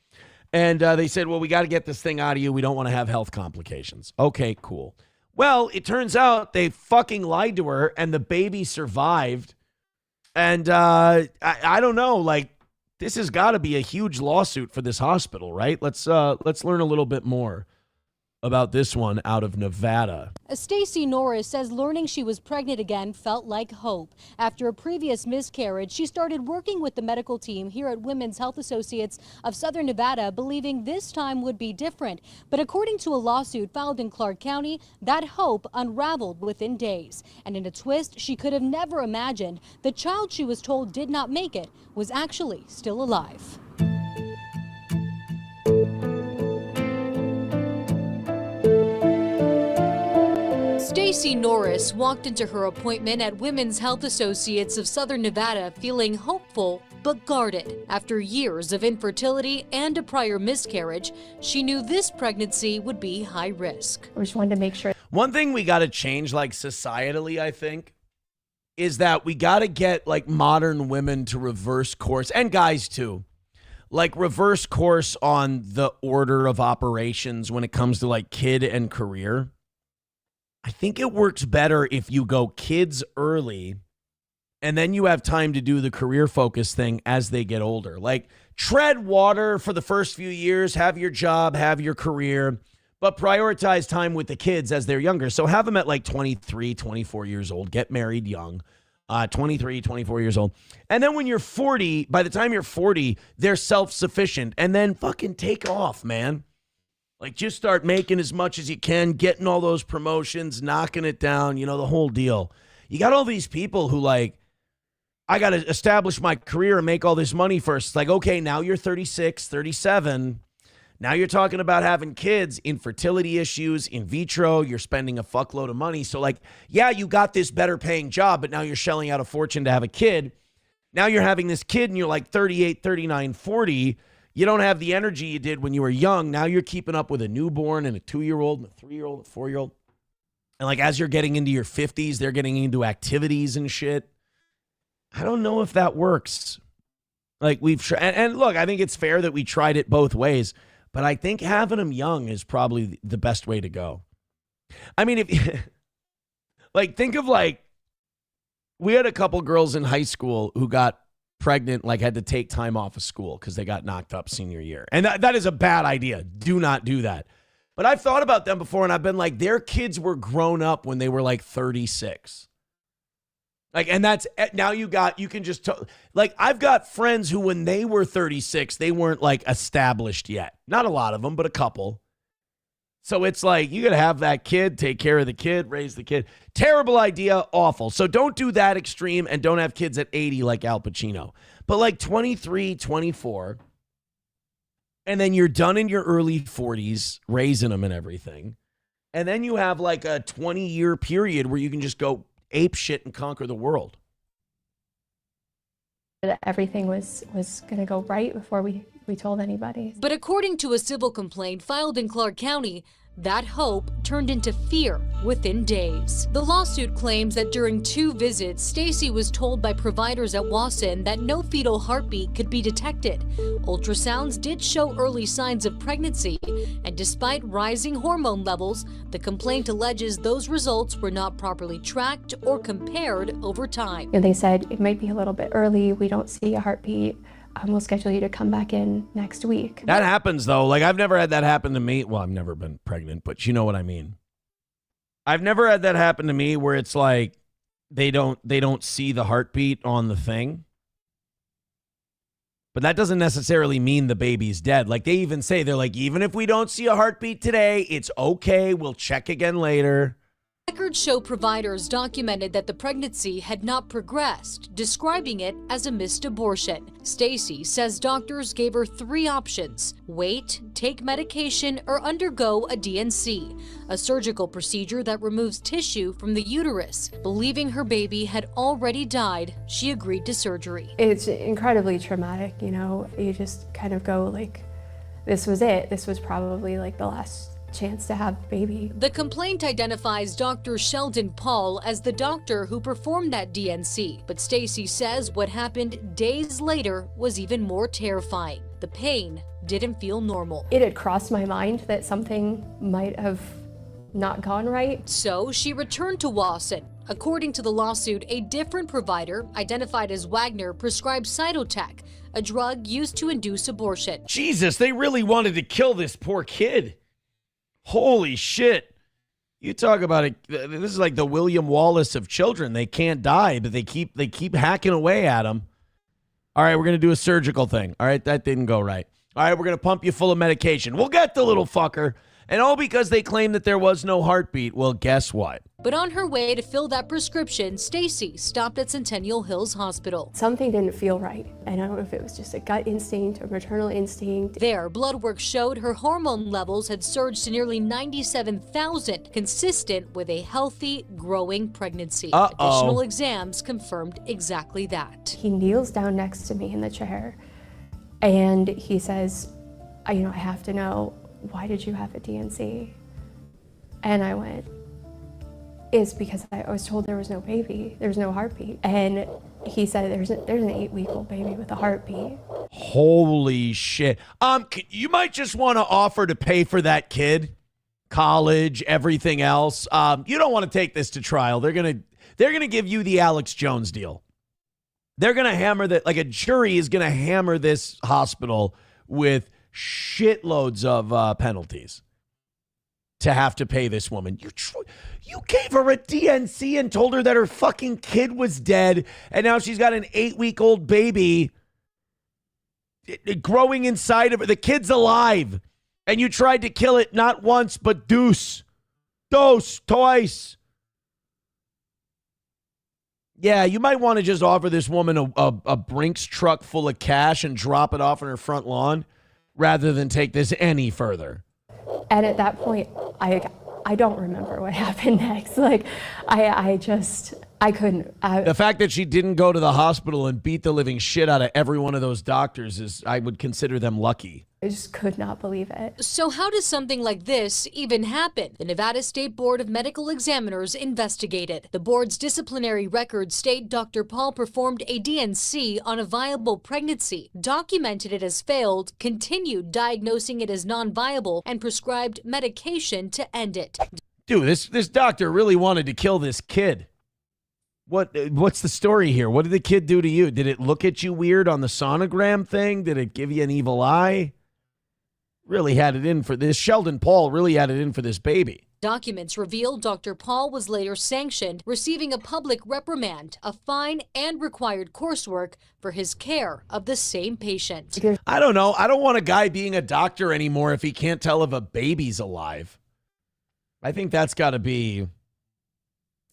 And they said, well, we got to get this thing out of you. We don't want to have health complications. Okay, cool. Well, it turns out they fucking lied to her and the baby survived. And I don't know, like, this has got to be a huge lawsuit for this hospital, right? Let's learn a little bit more about this one out of Nevada. Stacey Norris says learning she was pregnant again felt like hope. After a previous miscarriage, she started working with the medical team here at Women's Health Associates of Southern Nevada, believing this time would be different. But according to a lawsuit filed in Clark County, that hope unraveled within days. And in a twist she could have never imagined, the child she was told did not make it was actually still alive. Stacey Norris walked into her appointment at Women's Health Associates of Southern Nevada feeling hopeful but guarded. After years of infertility and a prior miscarriage, she knew this pregnancy would be high risk. We just wanted to make sure. One thing we got to change, like, societally, I think, is that we got to get, like, modern women to reverse course, and guys too, like, reverse course on the order of operations when it comes to, like, kid and career. I think it works better if you go kids early and then you have time to do the career focus thing as they get older. Like, tread water for the first few years, have your job, have your career, but prioritize time with the kids as they're younger. So have them at like 23, 24 years old, get married young, 23, 24 years old. And then when you're 40, by the time you're 40, they're self-sufficient, and then fucking take off, man. Like, just start making as much as you can, getting all those promotions, knocking it down, the whole deal. You got all these people who, like, I got to establish my career and make all this money first. It's like, okay, now you're 36, 37. Now you're talking about having kids, infertility issues, in vitro. You're spending a fuckload of money. So, like, yeah, you got this better paying job, but now you're shelling out a fortune to have a kid. Now you're having this kid and you're like 38, 39, 40. You don't have the energy you did when you were young. Now you're keeping up with a newborn and a 2-year-old and a 3-year-old, and a 4-year-old. And like, as you're getting into your 50s, they're getting into activities and shit. I don't know if that works. Like, and look, I think it's fair that we tried it both ways, but I think having them young is probably the best way to go. I mean, if like, think of, like, we had a couple girls in high school who got pregnant, like, had to take time off of school because they got knocked up senior year. And that is a bad idea. Do not do that. But I've thought about them before, and I've been like, their kids were grown up when they were like 36. Like, and that's now you can just like, I've got friends who when they were 36, they weren't like established yet. Not a lot of them, but a couple. So it's like, you got to have that kid, take care of the kid, raise the kid. Terrible idea, awful. So don't do that extreme and don't have kids at 80 like Al Pacino. But like 23, 24, and then you're done in your early 40s, raising them and everything. And then you have like a 20-year period where you can just go ape shit and conquer the world. Everything was going to go right before we told anybody. But according to a civil complaint filed in Clark County, that hope turned into fear within days. The lawsuit claims that during 2 visits, Stacy was told by providers at Wasson that no fetal heartbeat could be detected. Ultrasounds did show early signs of pregnancy, and despite rising hormone levels, the complaint alleges those results were not properly tracked or compared over time. They said it might be a little bit early, we don't see a heartbeat. We'll schedule you to come back in next week. That happens, though. Like, I've never had that happen to me. Well, I've never been pregnant, but you know what I mean. I've never had that happen to me where it's like they don't see the heartbeat on the thing. But that doesn't necessarily mean the baby's dead. Like, they even say, they're like, even if we don't see a heartbeat today, it's okay. We'll check again later. Records show providers documented that the pregnancy had not progressed, describing it as a missed abortion. Stacy says doctors gave her 3 options: wait, take medication, or undergo a DNC, a surgical procedure that removes tissue from the uterus. Believing her baby had already died, she agreed to surgery. It's incredibly traumatic, you know. You just kind of go like, this was it. This was probably like the last chance to have a baby. The complaint identifies Dr. Sheldon Paul as the doctor who performed that DNC, but Stacy says what happened days later was even more terrifying. The pain didn't feel normal. It had crossed my mind that something might have not gone right. So she returned to Wasson. According to the lawsuit, a different provider, identified as Wexner, prescribed Cytotec, a drug used to induce abortion. Jesus, they really wanted to kill this poor kid. Holy shit. You talk about it. This is like the William Wallace of children. They can't die, but they keep hacking away at them. All right, we're going to do a surgical thing. All right, that didn't go right. All right, we're going to pump you full of medication. We'll get the little fucker. And all because they claimed that there was no heartbeat. Well, guess what? But on her way to fill that prescription, Stacy stopped at Centennial Hills Hospital. Something didn't feel right. I don't know if it was just a gut instinct or maternal instinct. There, blood work showed her hormone levels had surged to nearly 97,000, consistent with a healthy, growing pregnancy. Additional exams confirmed exactly that. He kneels down next to me in the chair, and he says, I have to know, why did you have a DNC? And I went, it's because I was told there was no baby, there's no heartbeat. And he said there's an 8-week-old baby with a heartbeat. Holy shit. You might just want to offer to pay for that kid, college, everything else. You don't want to take this to trial. They're gonna give you the Alex Jones deal. They're gonna hammer that, like a jury is gonna hammer this hospital with shitloads of penalties to have to pay this woman. You gave her a DNC and told her that her fucking kid was dead, and now she's got an 8-week-old baby growing inside of her. The kid's alive, and you tried to kill it not once, but twice. Yeah, you might want to just offer this woman a Brinks truck full of cash and drop it off on her front lawn, rather than take this any further. And at that point, I don't remember what happened next. Like, I couldn't. The fact that she didn't go to the hospital and beat the living shit out of every one of those doctors is, I would consider them lucky. I just could not believe it. So how does something like this even happen? The Nevada State Board of Medical Examiners investigated. The board's disciplinary records state Dr. Paul performed a DNC on a viable pregnancy, documented it as failed, continued diagnosing it as non-viable, and prescribed medication to end it. Dude, this doctor really wanted to kill this kid. What's the story here? What did the kid do to you? Did it look at you weird on the sonogram thing? Did it give you an evil eye? Really had it in for this. Sheldon Paul really had it in for this baby. Documents reveal Dr. Paul was later sanctioned, receiving a public reprimand, a fine, and required coursework for his care of the same patient. I don't know. I don't want a guy being a doctor anymore if he can't tell if a baby's alive. I think that's got to be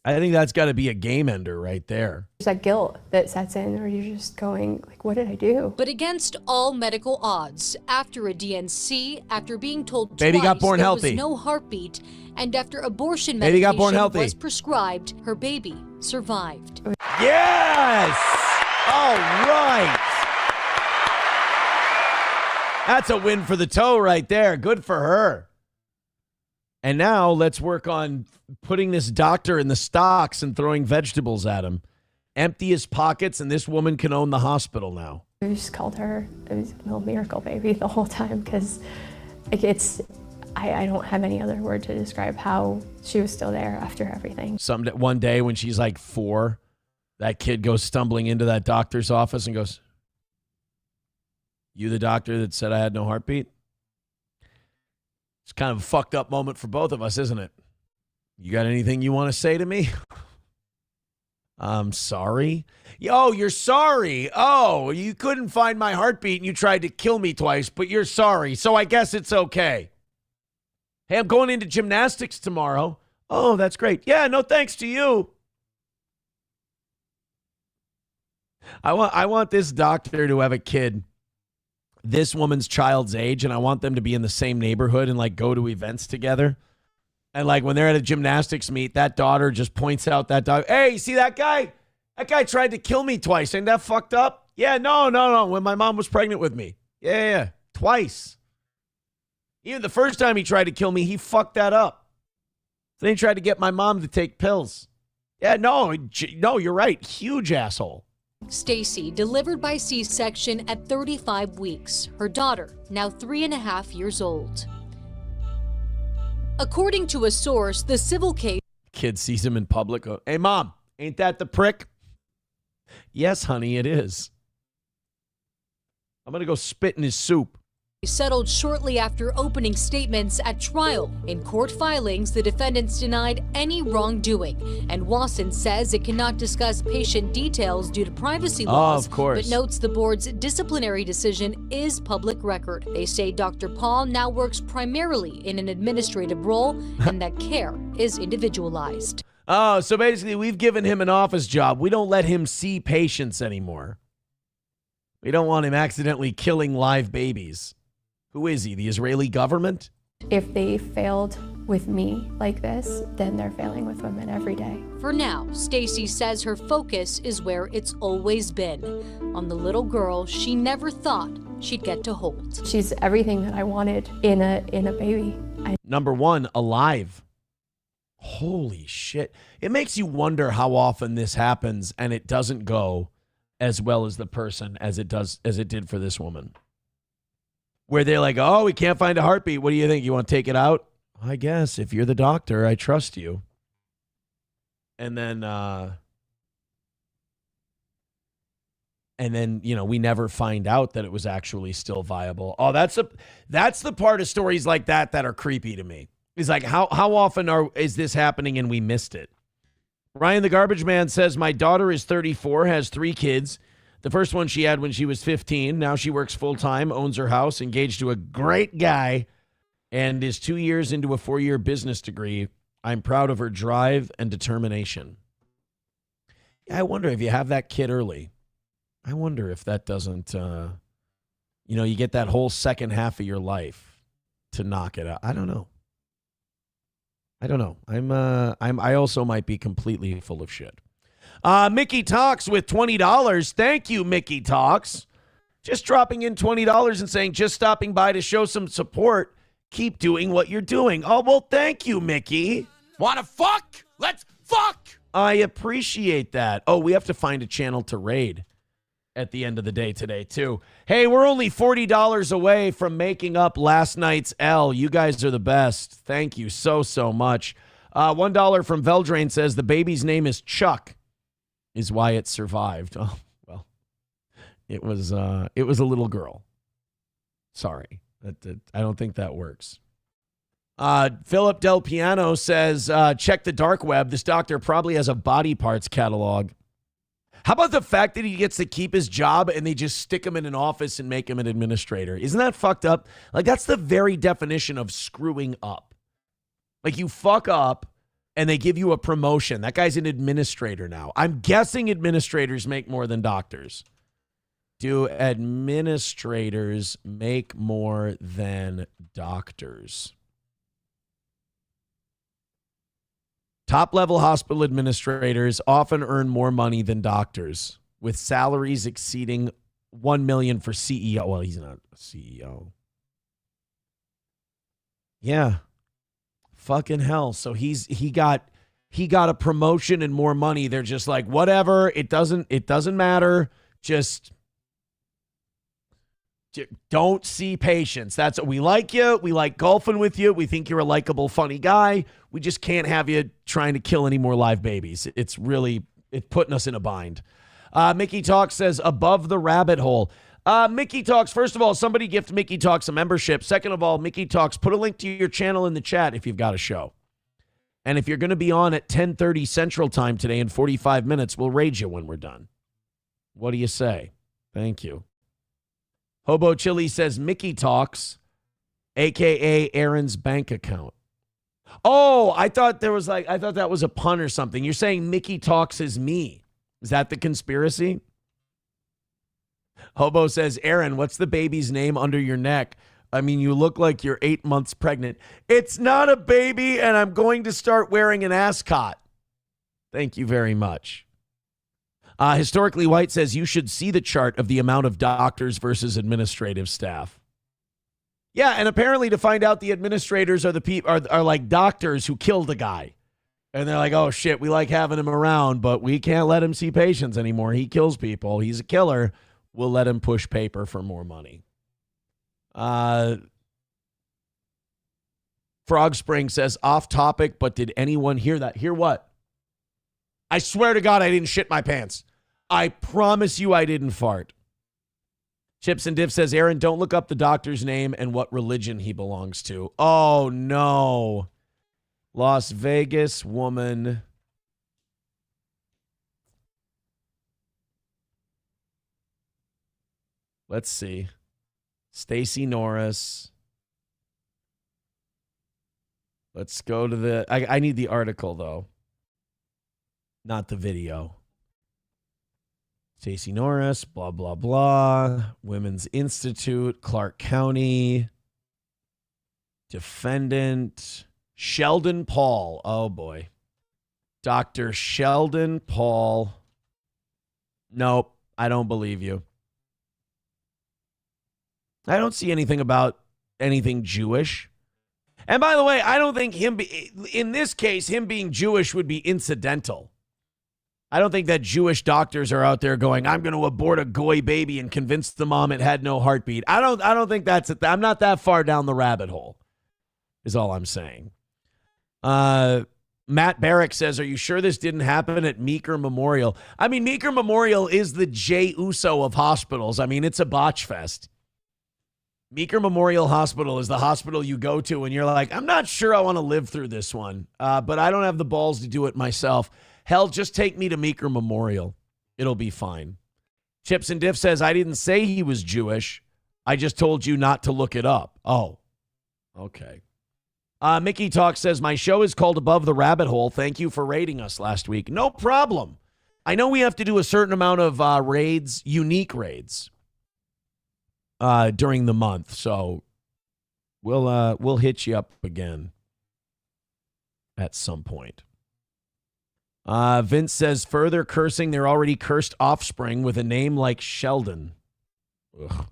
a game ender right there. There's that guilt that sets in, or you're just going, like, what did I do? But against all medical odds, after a DNC, after being told Baby twice got born there healthy. was no heartbeat, and after abortion Baby got medication born healthy. was prescribed, her baby survived. Yes! All right. That's a win for the toe right there. Good for her. And now let's work on putting this doctor in the stocks and throwing vegetables at him. Empty his pockets, and this woman can own the hospital now. I just called her, it was a little miracle baby the whole time, because I don't have any other word to describe how she was still there after everything. One day when she's like 4, that kid goes stumbling into that doctor's office and goes, "You the doctor that said I had no heartbeat?" It's kind of a fucked up moment for both of us, isn't it? You got anything you want to say to me? I'm sorry. Oh, you're sorry. Oh, you couldn't find my heartbeat and you tried to kill me twice, but you're sorry. So I guess it's okay. Hey, I'm going into gymnastics tomorrow. Oh, that's great. Yeah, no thanks to you. I want this doctor to have a kid this woman's child's age, and I want them to be in the same neighborhood and like go to events together. And like when they're at a gymnastics meet, that daughter just points out that dog. Hey, see that guy? That guy tried to kill me twice. Ain't that fucked up? Yeah, no. When my mom was pregnant with me. Yeah. Twice. Even the first time he tried to kill me, he fucked that up. Then he tried to get my mom to take pills. Yeah, no, you're right. Huge asshole. Stacy delivered by C-section at 35 weeks. Her daughter, now 3.5 years old. According to a source, the civil case... Kid sees him in public. Hey, Mom, ain't that the prick? Yes, honey, it is. I'm going to go spit in his soup. Settled shortly after opening statements at trial. In court filings, the defendants denied any wrongdoing, and Wasson says it cannot discuss patient details due to privacy laws, of course, but notes the board's disciplinary decision is public record. They say Dr. Paul now works primarily in an administrative role and that care is individualized. Oh, so basically we've given him an office job. We don't let him see patients anymore. We don't want him accidentally killing live babies. Who is he, the Israeli government? If they failed with me like this, then they're failing with women every day. For now, Stacy says her focus is where it's always been, on the little girl she never thought she'd get to hold. She's everything that I wanted in a baby. Number one, alive. Holy shit. It makes you wonder how often this happens and it doesn't go as well as the person as it did for this woman. Where they're like, oh, we can't find a heartbeat. What do you think? You want to take it out? I guess if you're the doctor, I trust you. And then, we never find out that it was actually still viable. Oh, that's the part of stories like that are creepy to me. It's like, how often is this happening and we missed it? Ryan the Garbage Man says, my daughter is 34, has 3 kids. The first one she had when she was 15. Now she works full-time, owns her house, engaged to a great guy, and is 2 years into a 4-year business degree. I'm proud of her drive and determination. Yeah, I wonder if you have that kid early. I wonder if that doesn't, you get that whole second half of your life to knock it out. I don't know. I also might be completely full of shit. Mickey Talks with $20. Thank you, Mickey Talks. Just dropping in $20 and saying, just stopping by to show some support. Keep doing what you're doing. Oh, well, thank you, Mickey. Wanna fuck? Let's fuck! I appreciate that. Oh, we have to find a channel to raid at the end of the day today, too. Hey, we're only $40 away from making up last night's L. You guys are the best. Thank you so much. $1 from Veldrain says the baby's name is Chuck. Is why it survived. Oh, well, it was a little girl. Sorry. I don't think that works. Philip Del Piano says, check the dark web. This doctor probably has a body parts catalog. How about the fact that he gets to keep his job and they just stick him in an office and make him an administrator? Isn't that fucked up? Like, that's the very definition of screwing up. Like, you fuck up and they give you a promotion. That guy's an administrator now. I'm guessing administrators make more than doctors. Do administrators make more than doctors? Top-level hospital administrators often earn more money than doctors, with salaries exceeding $1 million for CEO. Well, he's not a CEO. Yeah. Fucking hell. So he got a promotion and more money. They're just like, whatever, it doesn't matter. Just don't see patients. That's what we like you. We like golfing with you. We think you're a likable, funny guy. We just can't have you trying to kill any more live babies. It's putting us in a bind. Mickey Talks says, above the rabbit hole. Mickey Talks, first of all, somebody gift Mickey Talks a membership. Second of all, Mickey Talks, put a link to your channel in the chat if you've got a show. And if you're going to be on at 10:30 Central Time today in 45 minutes, we'll raid you when we're done. What do you say? Thank you. Hobo Chili says Mickey Talks, a.k.a. Aaron's bank account. Oh, I thought that was a pun or something. You're saying Mickey Talks is me. Is that the conspiracy? Hobo says, Aaron, what's the baby's name under your neck? I mean, you look like you're 8 months pregnant. It's not a baby, and I'm going to start wearing an ascot. Thank you very much. Historically White says you should see the chart of the amount of doctors versus administrative staff. Yeah, and apparently to find out the administrators are the people are like doctors who killed a guy. And they're like, oh shit, we like having him around, but we can't let him see patients anymore. He kills people. He's a killer. We'll let him push paper for more money. Frog Spring says, off topic, but did anyone hear that? Hear what? I swear to God, I didn't shit my pants. I promise you I didn't fart. Chips and Diff says, Aaron, don't look up the doctor's name and what religion he belongs to. Oh, no. Las Vegas woman. Let's see. Stacey Norris. Let's go to the... I need the article, though. Not the video. Stacey Norris, blah, blah, blah. Women's Institute, Clark County. Defendant, Sheldon Paul. Oh, boy. Dr. Sheldon Paul. Nope, I don't believe you. I don't see anything about anything Jewish. And by the way, I don't think in this case, him being Jewish would be incidental. I don't think that Jewish doctors are out there going, I'm going to abort a goy baby and convince the mom it had no heartbeat. I don't think that's it. I'm not that far down the rabbit hole, is all I'm saying. Matt Barrick says, are you sure this didn't happen at Meeker Memorial? I mean, Meeker Memorial is the Jey Uso of hospitals. I mean, it's a botch fest. Meeker Memorial Hospital is the hospital you go to and you're like, I'm not sure I want to live through this one, but I don't have the balls to do it myself. Hell, just take me to Meeker Memorial. It'll be fine. Chips and Diff says, I didn't say he was Jewish. I just told you not to look it up. Oh, okay. Mickey Talk says, my show is called Above the Rabbit Hole. Thank you for rating us last week. No problem. I know we have to do a certain amount of raids, unique raids, during the month. So we'll hit you up again at some point. Vince says, further cursing their already cursed offspring with a name like Sheldon. Ugh.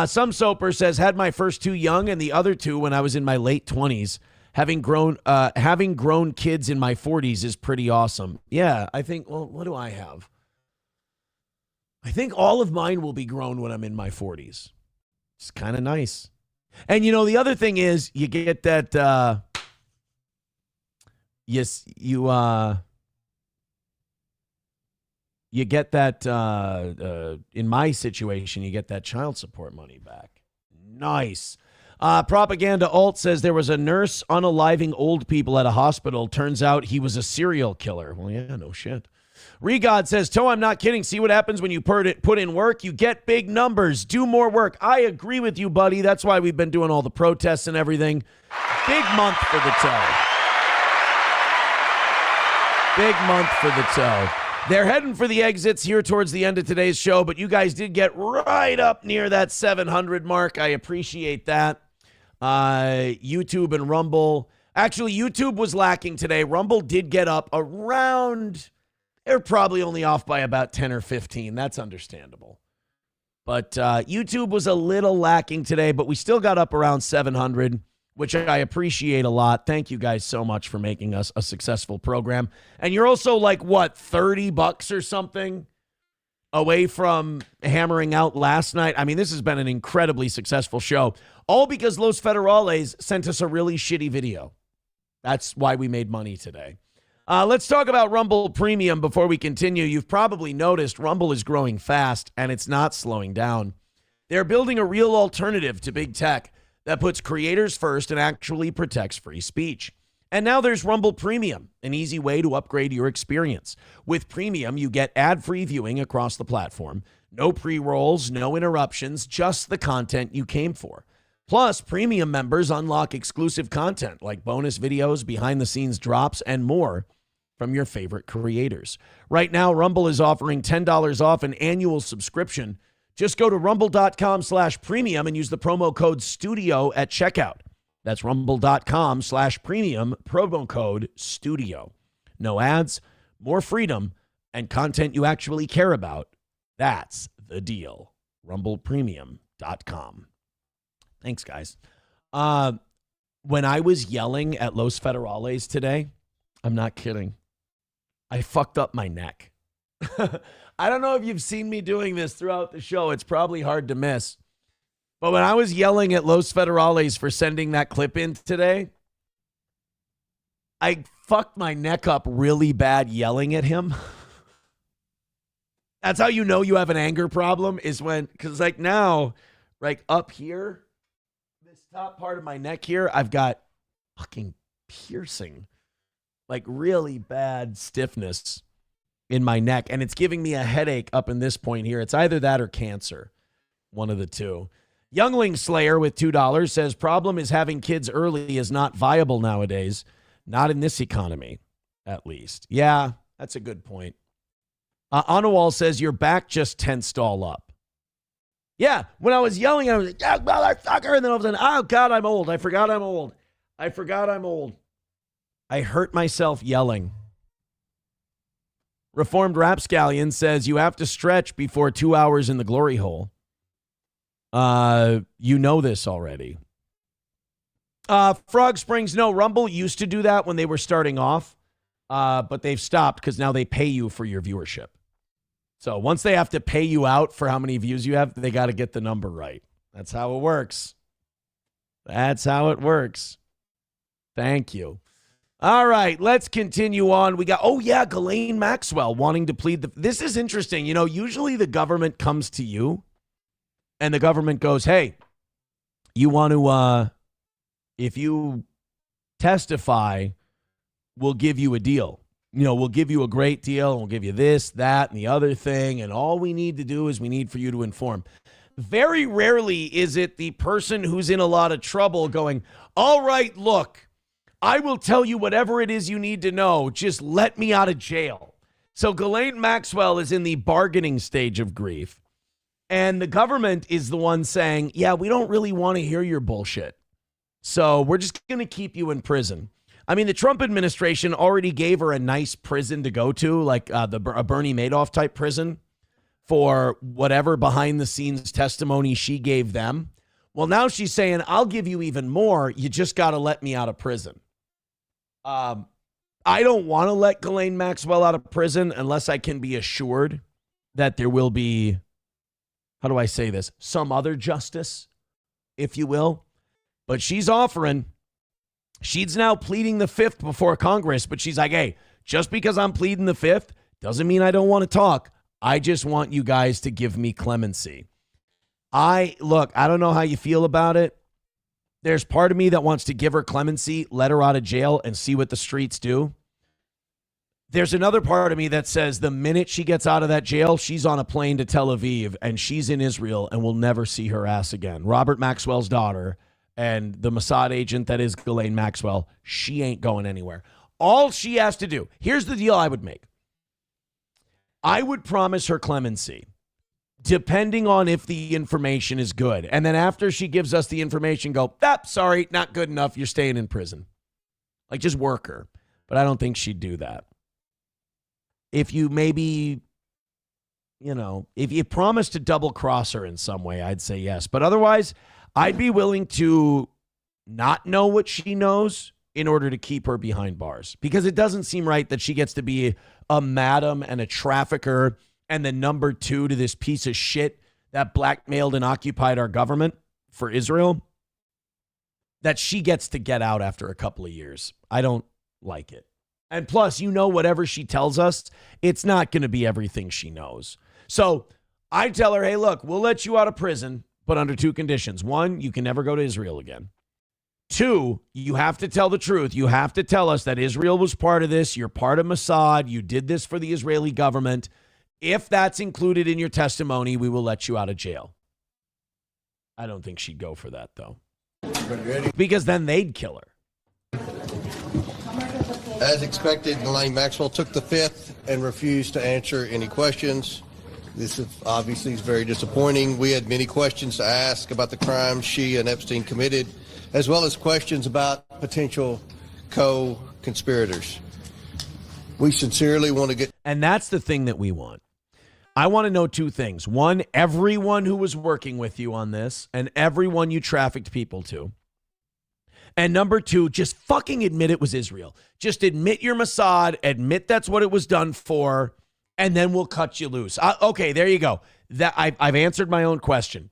Some Soper says, had my first two young and the other two when I was in my late 20s. Having grown kids in my 40s is pretty awesome. Yeah, I think, well, what do I have? I think all of mine will be grown when I'm in my 40s. It's kind of nice. And, you know, the other thing is you get that, you get that, in my situation, you get that child support money back. Nice. Propaganda Alt says there was a nurse unaliving old people at a hospital. Turns out he was a serial killer. Well, yeah, no shit. Regod says, Toe, I'm not kidding. See what happens when you put in work? You get big numbers. Do more work. I agree with you, buddy. That's why we've been doing all the protests and everything. Big month for the Toe. Big month for the Toe. They're heading for the exits here towards the end of today's show, but you guys did get right up near that 700 mark. I appreciate that. YouTube and Rumble. Actually, YouTube was lacking today. Rumble did get up around... They're probably only off by about 10 or 15. That's understandable. But YouTube was a little lacking today, but we still got up around 700, which I appreciate a lot. Thank you guys so much for making us a successful program. And you're also like, what, $30 or something away from hammering out last night? I mean, this has been an incredibly successful show, all because Los Federales sent us a really shitty video. That's why we made money today. Let's talk about Rumble Premium before we continue. You've probably noticed Rumble is growing fast, and it's not slowing down. They're building a real alternative to big tech that puts creators first and actually protects free speech. And now there's Rumble Premium, an easy way to upgrade your experience. With Premium, you get ad-free viewing across the platform. No pre-rolls, no interruptions, just the content you came for. Plus, Premium members unlock exclusive content like bonus videos, behind-the-scenes drops, and more from your favorite creators. Right now, Rumble is offering $10 off an annual subscription. Just go to rumble.com/premium and use the promo code STUDIO at checkout. That's rumble.com/premium, promo code STUDIO. No ads, more freedom, and content you actually care about. That's the deal. rumblepremium.com. Thanks, guys. When I was yelling at Los Federales today, I'm not kidding, I fucked up my neck. I don't know if you've seen me doing this throughout the show. It's probably hard to miss. But when I was yelling at Los Federales for sending that clip in today, I fucked my neck up really bad yelling at him. That's how you know you have an anger problem, is when, because like now, like up here, this top part of my neck here, I've got fucking piercing, like really bad stiffness in my neck. And it's giving me a headache up in this point here. It's either that or cancer. One of the two. Youngling Slayer with $2 says, problem is having kids early is not viable nowadays. Not in this economy, at least. Yeah, that's a good point. Anawal says, your back just tensed all up. Yeah, when I was yelling, I was like, yeah, motherfucker. And then all of a sudden, oh, God, I'm old. I forgot I'm old. I hurt myself yelling. Reformed Rapscallion says, you have to stretch before 2 hours in the glory hole. You know this already. Frog Springs, no, Rumble used to do that when they were starting off, but they've stopped because now they pay you for your viewership. So once they have to pay you out for how many views you have, they got to get the number right. That's how it works. Thank you. All right, let's continue on. We got, Ghislaine Maxwell wanting to plead this is interesting. You know, usually the government comes to you and the government goes, hey, you want to, if you testify, we'll give you a deal. You know, we'll give you a great deal. And we'll give you this, that, and the other thing. And all we need to do is we need for you to inform. Very rarely is it the person who's in a lot of trouble going, all right, look, I will tell you whatever it is you need to know. Just let me out of jail. So Ghislaine Maxwell is in the bargaining stage of grief. And the government is the one saying, yeah, we don't really want to hear your bullshit. So we're just going to keep you in prison. I mean, the Trump administration already gave her a nice prison to go to, like a Bernie Madoff type prison for whatever behind the scenes testimony she gave them. Well, now she's saying, I'll give you even more. You just got to let me out of prison. I don't want to let Ghislaine Maxwell out of prison unless I can be assured that there will be, how do I say this, some other justice, if you will. But she's offering, she's now pleading the fifth before Congress, but she's like, hey, just because I'm pleading the fifth doesn't mean I don't want to talk. I just want you guys to give me clemency. I don't know how you feel about it. There's part of me that wants to give her clemency, let her out of jail, and see what the streets do. There's another part of me that says the minute she gets out of that jail, she's on a plane to Tel Aviv, and she's in Israel, and we'll never see her ass again. Robert Maxwell's daughter and the Mossad agent that is Ghislaine Maxwell, she ain't going anywhere. All she has to do, here's the deal I would make. I would promise her clemency, depending on if the information is good. And then after she gives us the information, go, sorry, not good enough. You're staying in prison. Like, just work her. But I don't think she'd do that. If you maybe, if you promise to double cross her in some way, I'd say yes. But otherwise, I'd be willing to not know what she knows in order to keep her behind bars. Because it doesn't seem right that she gets to be a madam and a trafficker and the number 2 to this piece of shit that blackmailed and occupied our government for Israel, that she gets to get out after a couple of years. I don't like it. And plus, whatever she tells us, it's not going to be everything she knows. So I tell her, hey, look, we'll let you out of prison, but under 2 conditions. 1, you can never go to Israel again. 2, you have to tell the truth. You have to tell us that Israel was part of this. You're part of Mossad. You did this for the Israeli government. If that's included in your testimony, we will let you out of jail. I don't think she'd go for that, though. Because then they'd kill her. As expected, Ghislaine Maxwell took the fifth and refused to answer any questions. This obviously is very disappointing. We had many questions to ask about the crimes she and Epstein committed, as well as questions about potential co-conspirators. We sincerely want to get... And that's the thing that we want. I want to know 2 things. 1, everyone who was working with you on this and everyone you trafficked people to. And number 2, just fucking admit it was Israel. Just admit you're Mossad, admit that's what it was done for, and then we'll cut you loose. Okay, there you go. I've answered my own question.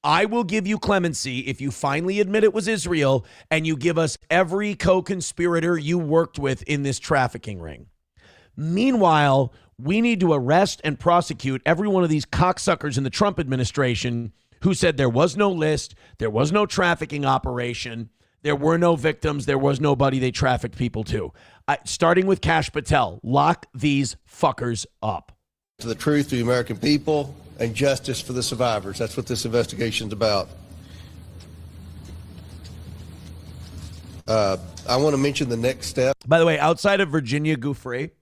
I will give you clemency if you finally admit it was Israel and you give us every co-conspirator you worked with in this trafficking ring. Meanwhile, we need to arrest and prosecute every one of these cocksuckers in the Trump administration who said there was no list, there was no trafficking operation, there were no victims, there was nobody they trafficked people to. Starting with Kash Patel, lock these fuckers up. To the truth to the American people and justice for the survivors. That's what this investigation's about. I want to mention the next step. By the way, outside of Virginia Giuffre,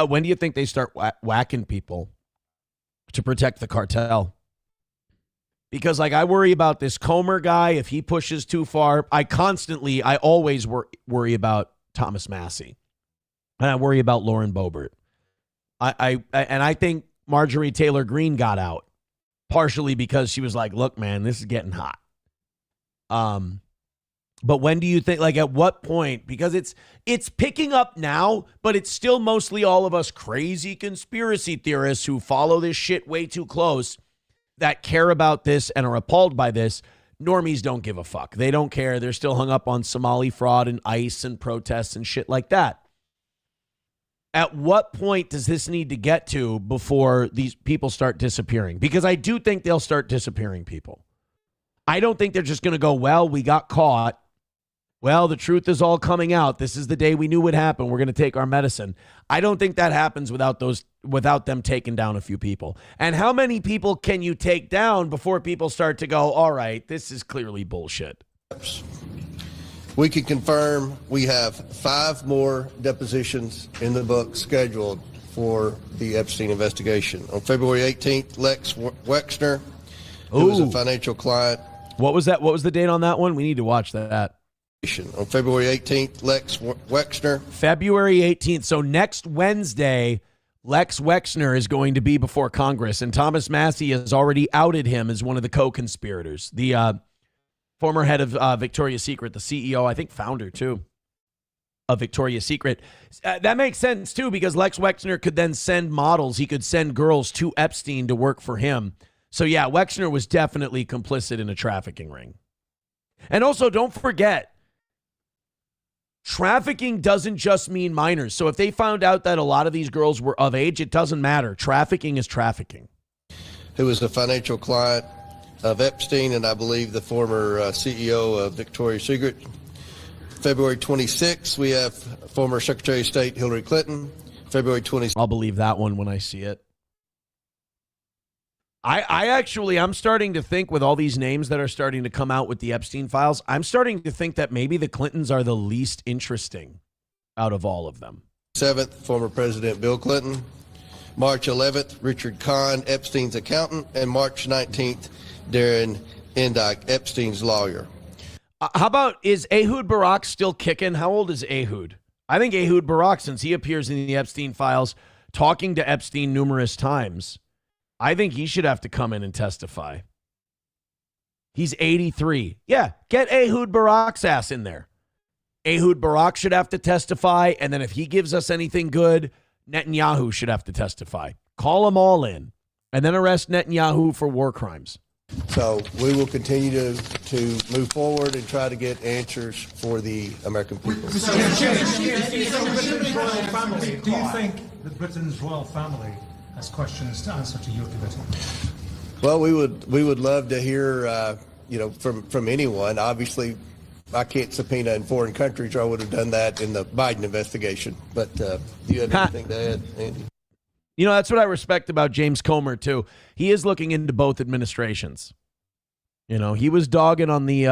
when do you think they start whacking people to protect the cartel? Because, I worry about this Comer guy. If he pushes too far, I always worry about Thomas Massie. And I worry about Lauren Boebert. I think Marjorie Taylor Greene got out partially because she was like, look, man, this is getting hot. But when do you think, at what point? Because it's picking up now, but it's still mostly all of us crazy conspiracy theorists who follow this shit way too close that care about this and are appalled by this. Normies don't give a fuck. They don't care. They're still hung up on Somali fraud and ICE and protests and shit like that. At what point does this need to get to before these people start disappearing? Because I do think they'll start disappearing people. I don't think they're just going to go, well, we got caught. Well, the truth is all coming out. This is the day we knew would happen. We're going to take our medicine. I don't think that happens without them taking down a few people. And how many people can you take down before people start to go, all right, this is clearly bullshit? We can confirm we have 5 more depositions in the book scheduled for the Epstein investigation. On February 18th, Lex Wexner, who was a financial client. What was that? What was the date on that one? We need to watch that. On February 18th, Lex Wexner. February 18th. So next Wednesday, Lex Wexner is going to be before Congress, and Thomas Massie has already outed him as one of the co-conspirators. The former head of Victoria's Secret, the CEO, I think founder too, of Victoria's Secret. That makes sense too, because Lex Wexner could then send models. He could send girls to Epstein to work for him. So yeah, Wexner was definitely complicit in a trafficking ring. And also, don't forget, trafficking doesn't just mean minors. So if they found out that a lot of these girls were of age, it doesn't matter. Trafficking is trafficking. Who was a financial client of Epstein and I believe the former CEO of Victoria's Secret. February 26th, we have former Secretary of State Hillary Clinton. February 26th. I'll believe that one when I see it. I'm starting to think with all these names that are starting to come out with the Epstein files, I'm starting to think that maybe the Clintons are the least interesting out of all of them. 7th, former President Bill Clinton. March 11th, Richard Kahn, Epstein's accountant. And March 19th, Darren Endike, Epstein's lawyer. How about, is Ehud Barak still kicking? How old is Ehud? I think Ehud Barak, since he appears in the Epstein files, talking to Epstein numerous times, I think he should have to come in and testify. He's 83. Yeah, get Ehud Barak's ass in there. Ehud Barak should have to testify, and then if he gives us anything good, Netanyahu should have to testify. Call them all in, and then arrest Netanyahu for war crimes. So we will continue to move forward and try to get answers for the American people. Do you think that Britain's royal family has questions to answer to your committee? Well, we would love to hear from anyone. Obviously, I can't subpoena in foreign countries, or I would have done that in the Biden investigation. But do you have anything to add, Andy? You know, that's what I respect about James Comer, too. He is looking into both administrations. You know, he was dogging on the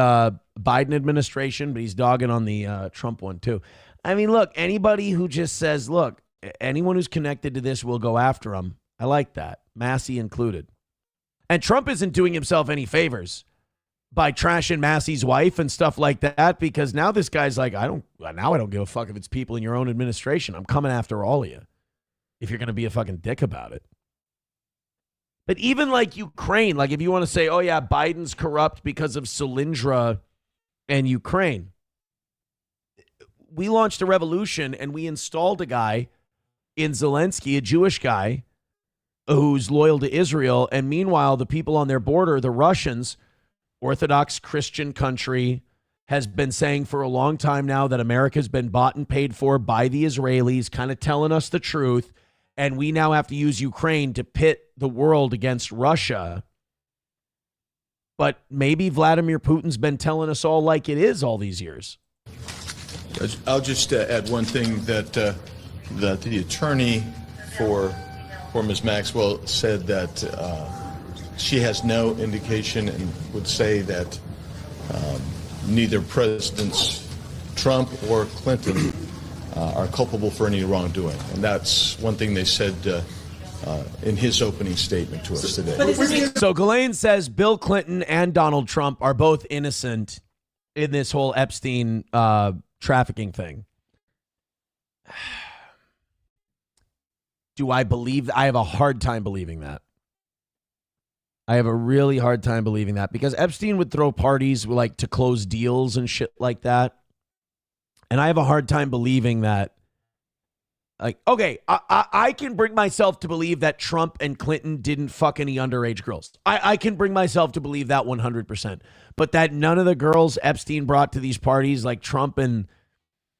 Biden administration, but he's dogging on the Trump one, too. I mean, look, anybody who just says, look, anyone who's connected to this will go after him. I like that, Massie included. And Trump isn't doing himself any favors by trashing Massie's wife and stuff like that, because now this guy's like, I don't give a fuck if it's people in your own administration. I'm coming after all of you if you're going to be a fucking dick about it. But even like Ukraine, like if you want to say, oh yeah, Biden's corrupt because of Solyndra and Ukraine, we launched a revolution and we installed a guy in Zelensky, a Jewish guy who's loyal to Israel. And meanwhile, the people on their border, the Russians, Orthodox Christian country, has been saying for a long time now that America's been bought and paid for by the Israelis, kind of telling us the truth. And we now have to use Ukraine to pit the world against Russia. But maybe Vladimir Putin's been telling us all like it is all these years. I'll just add one thing that the attorney for Ms. Maxwell said that she has no indication and would say that neither Presidents Trump or Clinton are culpable for any wrongdoing. And that's one thing they said in his opening statement to us today. So Ghislaine says Bill Clinton and Donald Trump are both innocent in this whole Epstein trafficking thing. Do I believe? I have a hard time believing that. I have a really hard time believing that, because Epstein would throw parties like to close deals and shit like that. And I have a hard time believing that. Like, okay, I can bring myself to believe that Trump and Clinton didn't fuck any underage girls. I can bring myself to believe that 100%. But that none of the girls Epstein brought to these parties, like Trump and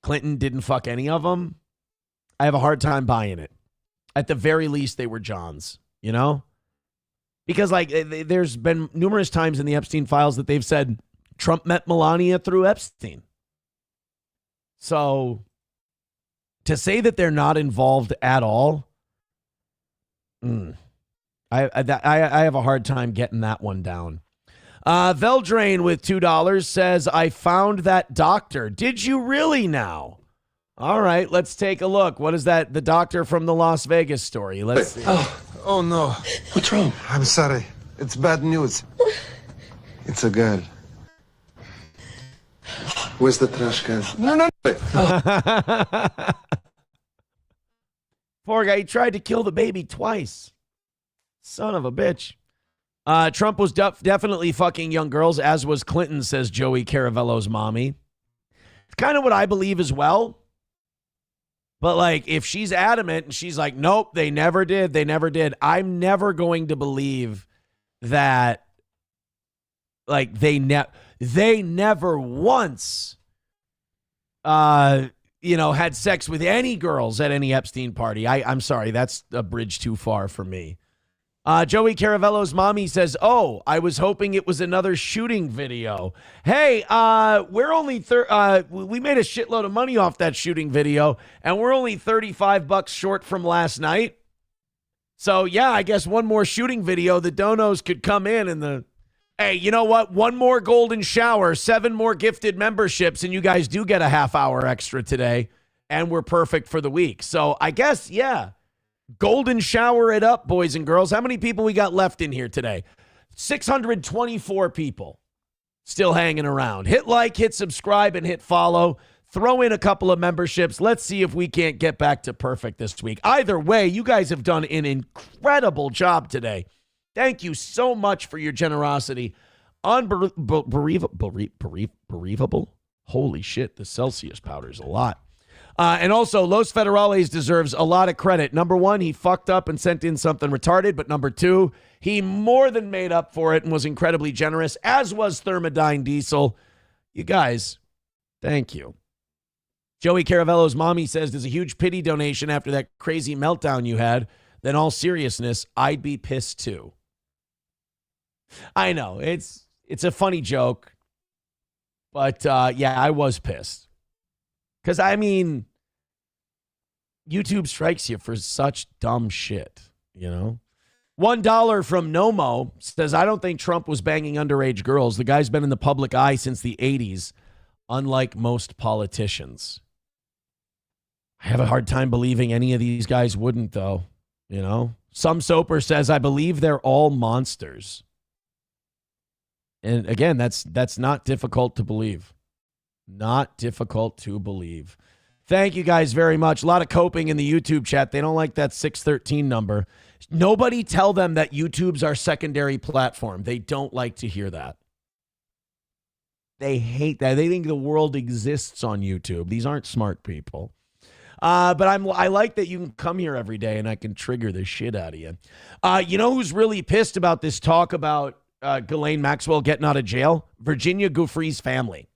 Clinton, didn't fuck any of them, I have a hard time buying it. At the very least, they were Johns, you know? Because, like, there's been numerous times in the Epstein files that they've said Trump met Melania through Epstein. So to say that they're not involved at all, I have a hard time getting that one down. Veldrain with $2 says, I found that doctor. Did you really now? All right, let's take a look. What is that? The doctor from the Las Vegas story. Let's see. Oh no. What's wrong? I'm sorry. It's bad news. It's a girl. Where's the trash can? No. Poor guy, he tried to kill the baby twice. Son of a bitch. Trump was definitely fucking young girls, as was Clinton, says Joey Caravello's mommy. It's kind of what I believe as well. But, like, if she's adamant and she's like, nope, they never did, I'm never going to believe that, like, they never once, had sex with any girls at any Epstein party. I'm sorry, that's a bridge too far for me. Joey Caravello's mommy says, "Oh, I was hoping it was another shooting video." Hey, we're only we made a shitload of money off that shooting video, and we're only $35 short from last night. So yeah, I guess one more shooting video, the donos could come in and the. Hey, you know what? One more golden shower, 7 more gifted memberships, and you guys do get a half hour extra today, and we're perfect for the week. So I guess, yeah. Golden shower it up, boys and girls. How many people we got left in here today? 624 people still hanging around. Hit like, hit subscribe, and hit follow. Throw in a couple of memberships. Let's see if we can't get back to perfect this week. Either way, you guys have done an incredible job today. Thank you so much for your generosity. Unbelievable. Holy shit, the Celsius powder is a lot. And also, Los Federales deserves a lot of credit. Number one, he fucked up and sent in something retarded. But number two, he more than made up for it and was incredibly generous, as was Thermodyne Diesel. You guys, thank you. Joey Caravello's mommy says there's a huge pity donation after that crazy meltdown you had. Then all seriousness, I'd be pissed too. I know, it's a funny joke. But, yeah, I was pissed. Because, I mean, YouTube strikes you for such dumb shit, you know? $1 from Nomo says, I don't think Trump was banging underage girls. The guy's been in the public eye since the 80s, unlike most politicians. I have a hard time believing any of these guys wouldn't, though, you know? Some Soper says, I believe they're all monsters. And, again, that's not difficult to believe. Not difficult to believe. Thank you guys very much. A lot of coping in the YouTube chat. They don't like that 613 number. Nobody tell them that YouTube's our secondary platform. They don't like to hear that. They hate that. They think the world exists on YouTube. These aren't smart people. But I like that you can come here every day and I can trigger the shit out of you. You know who's really pissed about this talk about Ghislaine Maxwell getting out of jail? Virginia Giuffre's family.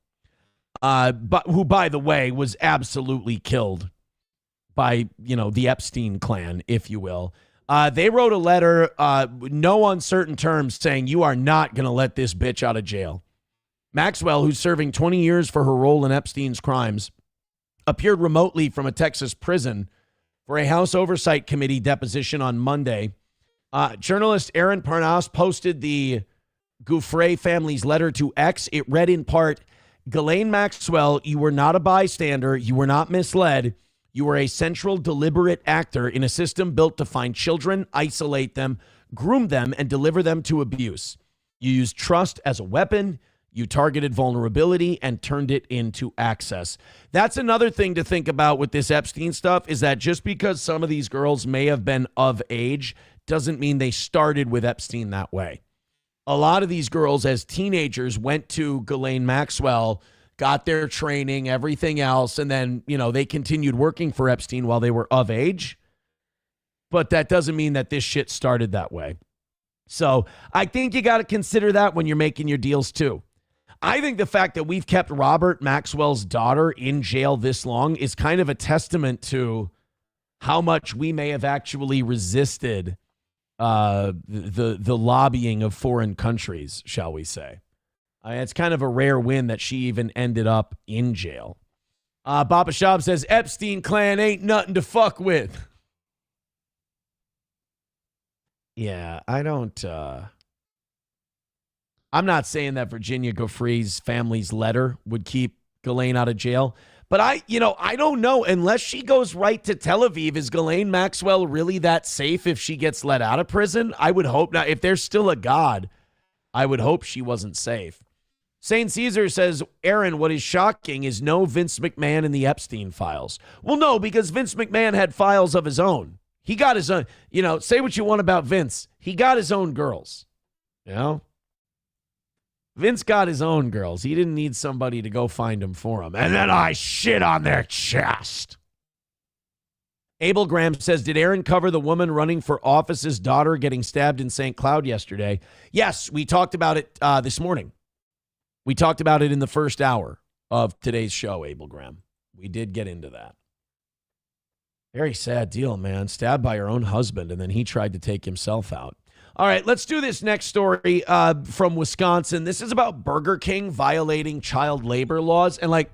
But who, by the way, was absolutely killed by, you know, the Epstein clan, if you will. They wrote a letter, no uncertain terms, saying you are not going to let this bitch out of jail. Maxwell, who's serving 20 years for her role in Epstein's crimes, appeared remotely from a Texas prison for a House Oversight Committee deposition on Monday. Journalist Aaron Parnas posted the Giuffre family's letter to X. It read in part, Ghislaine Maxwell, you were not a bystander. You were not misled. You were a central, deliberate actor in a system built to find children, isolate them, groom them, and deliver them to abuse. You used trust as a weapon. You targeted vulnerability and turned it into access. That's another thing to think about with this Epstein stuff, is that just because some of these girls may have been of age doesn't mean they started with Epstein that way. A lot of these girls as teenagers went to Ghislaine Maxwell, got their training, everything else, and then, you know, they continued working for Epstein while they were of age. But that doesn't mean that this shit started that way. So I think you got to consider that when you're making your deals too. I think the fact that we've kept Robert Maxwell's daughter in jail this long is kind of a testament to how much we may have actually resisted the lobbying of foreign countries, shall we say. It's kind of a rare win that she even ended up in jail. Baba Shab says, Epstein clan ain't nothing to fuck with. Yeah, I don't... I'm not saying that Virginia Giuffre's family's letter would keep Ghislaine out of jail. But I don't know. Unless she goes right to Tel Aviv, is Ghislaine Maxwell really that safe if she gets let out of prison? I would hope not. If there's still a God, I would hope she wasn't safe. St. Caesar says, Aaron, what is shocking is no Vince McMahon in the Epstein files. Well, no, because Vince McMahon had files of his own. He got his own, say what you want about Vince. He got his own girls, Vince got his own girls. He didn't need somebody to go find them for him. And then I shit on their chest. Abel Graham says, did Aaron cover the woman running for office's daughter getting stabbed in St. Cloud yesterday? Yes, we talked about it this morning. We talked about it in the first hour of today's show, Abel Graham. We did get into that. Very sad deal, man. Stabbed by her own husband, and then he tried to take himself out. All right, let's do this next story from Wisconsin. This is about Burger King violating child labor laws. And like,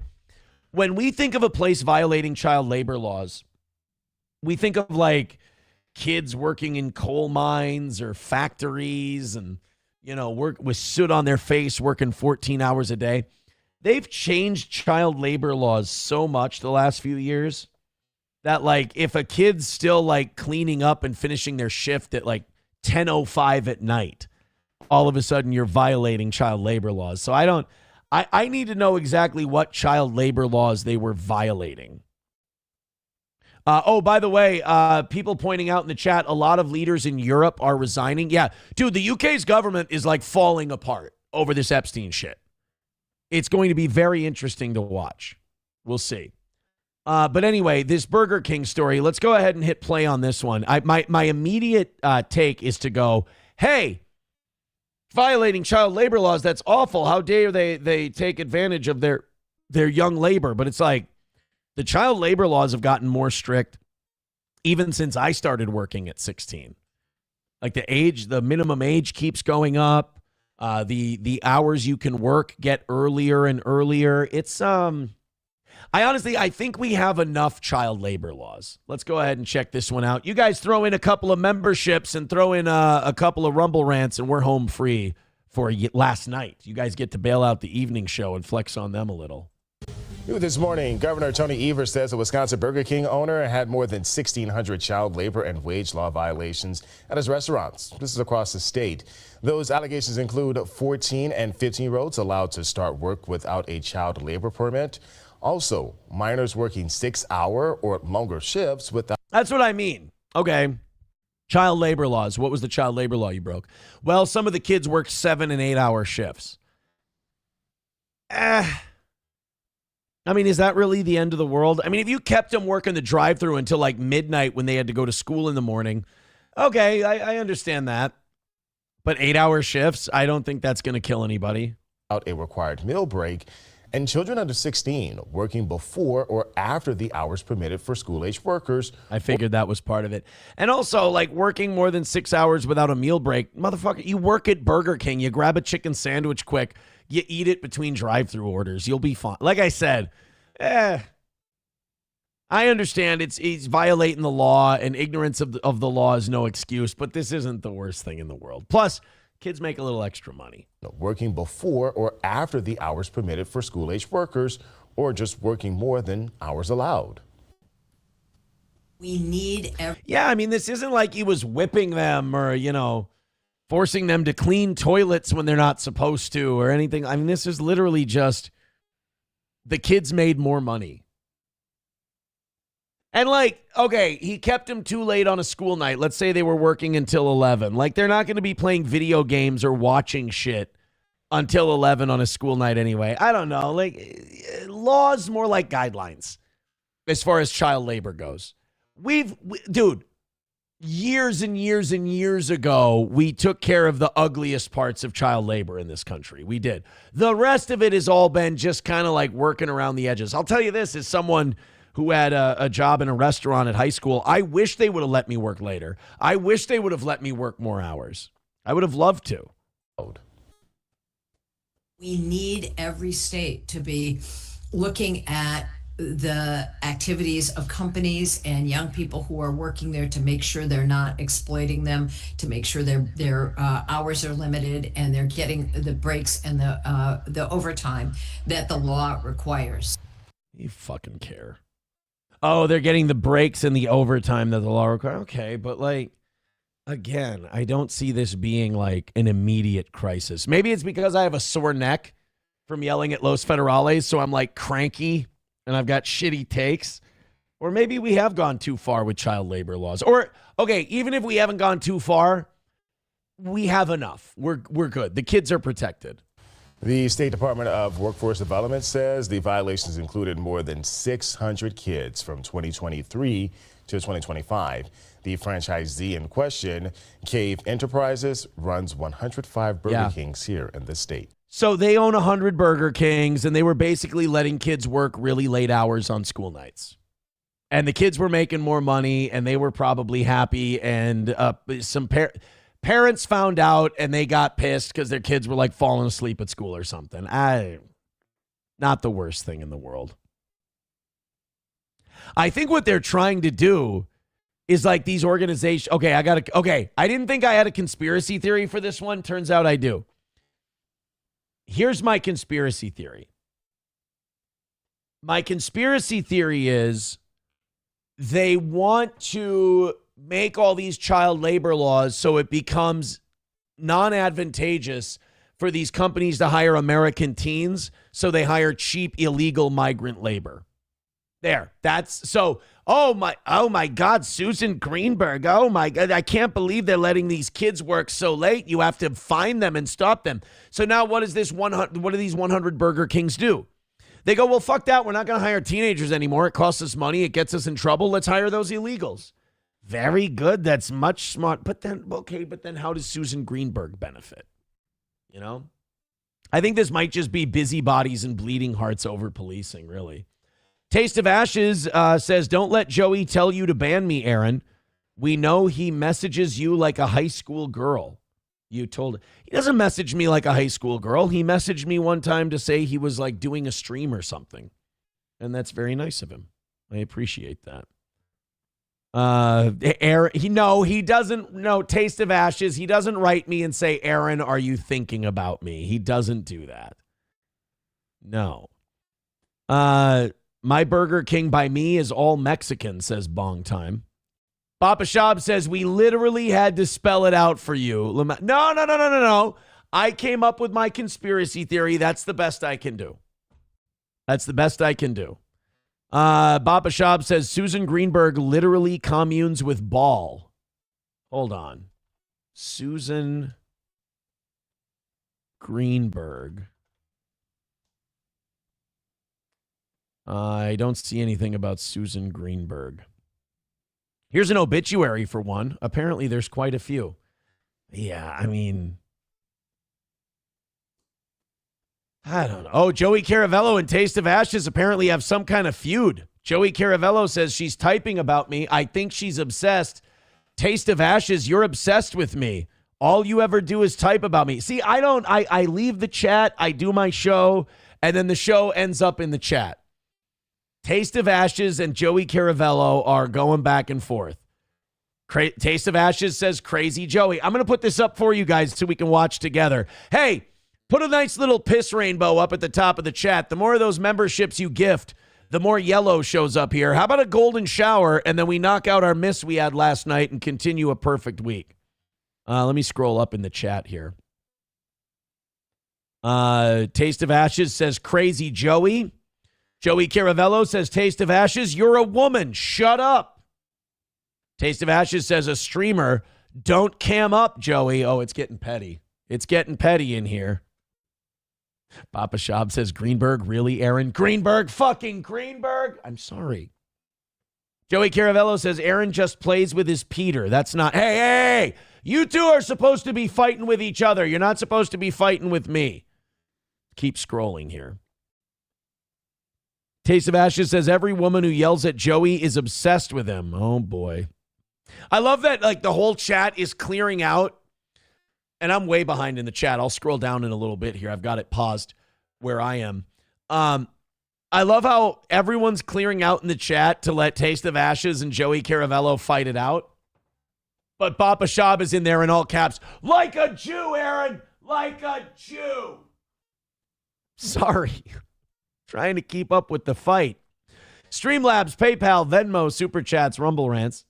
when we think of a place violating child labor laws, we think of like kids working in coal mines or factories and, you know, work with soot on their face, working 14 hours a day. They've changed child labor laws so much the last few years that like if a kid's still like cleaning up and finishing their shift at like 10:05 at night, all of a sudden you're violating child labor laws. So I need to know exactly what child labor laws they were violating. Oh, by the way, people pointing out in the chat, a lot of leaders in Europe are resigning. Yeah, dude, the UK's government is like falling apart over this Epstein shit. It's going to be very interesting to watch. We'll see. But anyway, this Burger King story, let's go ahead and hit play on this one. My immediate take is to go, hey, violating child labor laws, that's awful. How dare they take advantage of their young labor? But it's like the child labor laws have gotten more strict even since I started working at 16. Like the minimum age keeps going up. The hours you can work get earlier and earlier. It's I think we have enough child labor laws. Let's go ahead and check this one out. You guys throw in a couple of memberships and throw in a couple of Rumble rants and we're home free for last night. You guys get to bail out the evening show and flex on them a little. New this morning, Governor Tony Evers says a Wisconsin Burger King owner had more than 1,600 child labor and wage law violations at his restaurants. This is across the state. Those allegations include 14 and 15-year-olds allowed to start work without a child labor permit. Also, minors working 6-hour or longer shifts without. That's what I mean. Okay. Child labor laws. What was the child labor law you broke? Well, some of the kids work 7 and 8-hour shifts. I mean, is that really the end of the world? I mean, if you kept them working the drive-thru until like midnight when they had to go to school in the morning, okay, I understand that. But 8-hour shifts, I don't think that's going to kill anybody. Out a required meal break. And children under 16 working before or after the hours permitted for school-age workers. I figured that was part of it. And also, like, working more than 6 hours without a meal break. Motherfucker, you work at Burger King. You grab a chicken sandwich quick. You eat it between drive-thru orders. You'll be fine. Like I said, I understand it's violating the law, and ignorance of the law is no excuse, but this isn't the worst thing in the world. Plus, kids make a little extra money. Working before or after the hours permitted for school-age workers, or just working more than hours allowed. We need Yeah, I mean, this isn't like he was whipping them or, you know, forcing them to clean toilets when they're not supposed to or anything. I mean, this is literally just the kids made more money. And like, okay, he kept them too late on a school night. Let's say they were working until 11. Like, they're not going to be playing video games or watching shit until 11 on a school night anyway. I don't know. Like, laws more like guidelines as far as child labor goes. Dude, years and years and years ago, we took care of the ugliest parts of child labor in this country. We did. The rest of it has all been just kind of like working around the edges. I'll tell you this, as someone who had a job in a restaurant at high school, I wish they would have let me work later. I wish they would have let me work more hours. I would have loved to. We need every state to be looking at the activities of companies and young people who are working there to make sure they're not exploiting them, to make sure their hours are limited and they're getting the breaks and the overtime that the law requires. You fucking care. Oh, they're getting the breaks and the overtime that the law requires. Okay, but like, again, I don't see this being like an immediate crisis. Maybe it's because I have a sore neck from yelling at Los Federales, so I'm like cranky and I've got shitty takes. Or maybe we have gone too far with child labor laws. Or, okay, even if we haven't gone too far, we have enough. We're good. The kids are protected. The State Department of Workforce Development says the violations included more than 600 kids from 2023 to 2025. The franchisee in question, Cave Enterprises, runs 105 Burger Kings here in the state. So they own 100 Burger Kings, and they were basically letting kids work really late hours on school nights. And the kids were making more money, and they were probably happy. And some parents found out and they got pissed because their kids were like falling asleep at school or something. Not the worst thing in the world. I think what they're trying to do is like these organizations. Okay, I didn't think I had a conspiracy theory for this one. Turns out I do. Here's my conspiracy theory. My conspiracy theory is they want to make all these child labor laws so it becomes non-advantageous for these companies to hire American teens, so they hire cheap illegal migrant labor. There. That's so. Oh my God, Susan Greenberg. Oh my God, I can't believe they're letting these kids work so late. You have to find them and stop them. So now what is this 100? What do these 100 Burger Kings do? They go, well, fuck that. We're not going to hire teenagers anymore. It costs us money. It gets us in trouble. Let's hire those illegals. Very good. That's much smart. But then how does Susan Greenberg benefit? You know, I think this might just be busybodies and bleeding hearts over policing, really. Taste of Ashes says, don't let Joey tell you to ban me, Aaron. We know he messages you like a high school girl. You told he doesn't message me like a high school girl. He messaged me one time to say he was like doing a stream or something. And that's very nice of him. I appreciate that. Aaron, he doesn't know Taste of Ashes. He doesn't write me and say, Aaron, are you thinking about me? He doesn't do that. No. My Burger King by me is all Mexican, says Bong Time. Papa Shab says, we literally had to spell it out for you. No. I came up with my conspiracy theory. That's the best I can do. Papa Shab says, Susan Greenberg literally communes with Ball. Hold on. Susan Greenberg. I don't see anything about Susan Greenberg. Here's an obituary for one. Apparently, there's quite a few. Yeah, I mean, I don't know. Oh, Joey Caravello and Taste of Ashes apparently have some kind of feud. Joey Caravello says she's typing about me. I think she's obsessed. Taste of Ashes, you're obsessed with me. All you ever do is type about me. See, I leave the chat, I do my show, and then the show ends up in the chat. Taste of Ashes and Joey Caravello are going back and forth. Taste of Ashes says Crazy Joey. I'm going to put this up for you guys so we can watch together. Hey, put a nice little piss rainbow up at the top of the chat. The more of those memberships you gift, the more yellow shows up here. How about a golden shower, and then we knock out our miss we had last night and continue a perfect week? Let me scroll up in the chat here. Taste of Ashes says Crazy Joey. Joey Caravello says, Taste of Ashes, you're a woman. Shut up. Taste of Ashes says, a streamer. Don't cam up, Joey. Oh, it's getting petty. It's getting petty in here. Papa Shab says, Greenberg, really, Aaron? Greenberg, fucking Greenberg. I'm sorry. Joey Caravello says, Aaron just plays with his Peter. That's not. Hey, you two are supposed to be fighting with each other. You're not supposed to be fighting with me. Keep scrolling here. Taste of Ashes says, every woman who yells at Joey is obsessed with him. Oh, boy. I love that, like, the whole chat is clearing out. And I'm way behind in the chat. I'll scroll down in a little bit here. I've got it paused where I am. I love how everyone's clearing out in the chat to let Taste of Ashes and Joey Caravello fight it out. But Papa Shab is in there in all caps. Like a Jew, Aaron. Like a Jew. Sorry. Trying to keep up with the fight. Streamlabs, PayPal, Venmo, Super Chats, Rumble Rants.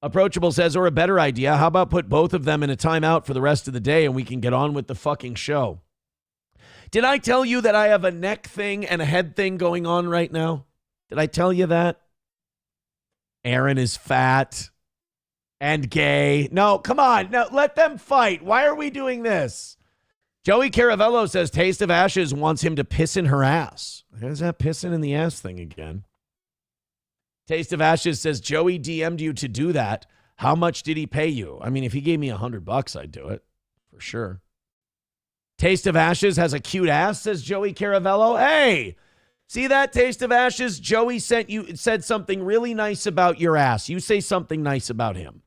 Approachable says, or a better idea, how about put both of them in a timeout for the rest of the day and we can get on with the fucking show? Did I tell you that I have a neck thing and a head thing going on right now? Did I tell you that? Aaron is fat and gay. No, come on. No, let them fight. Why are we doing this? Joey Caravello says Taste of Ashes wants him to piss in her ass. There's that pissing in the ass thing again. Taste of Ashes says, Joey DM'd you to do that. How much did he pay you? I mean, if he gave me $100, I'd do it for sure. Taste of Ashes has a cute ass, says Joey Caravello. Hey, see that, Taste of Ashes? Joey said something really nice about your ass. You say something nice about him.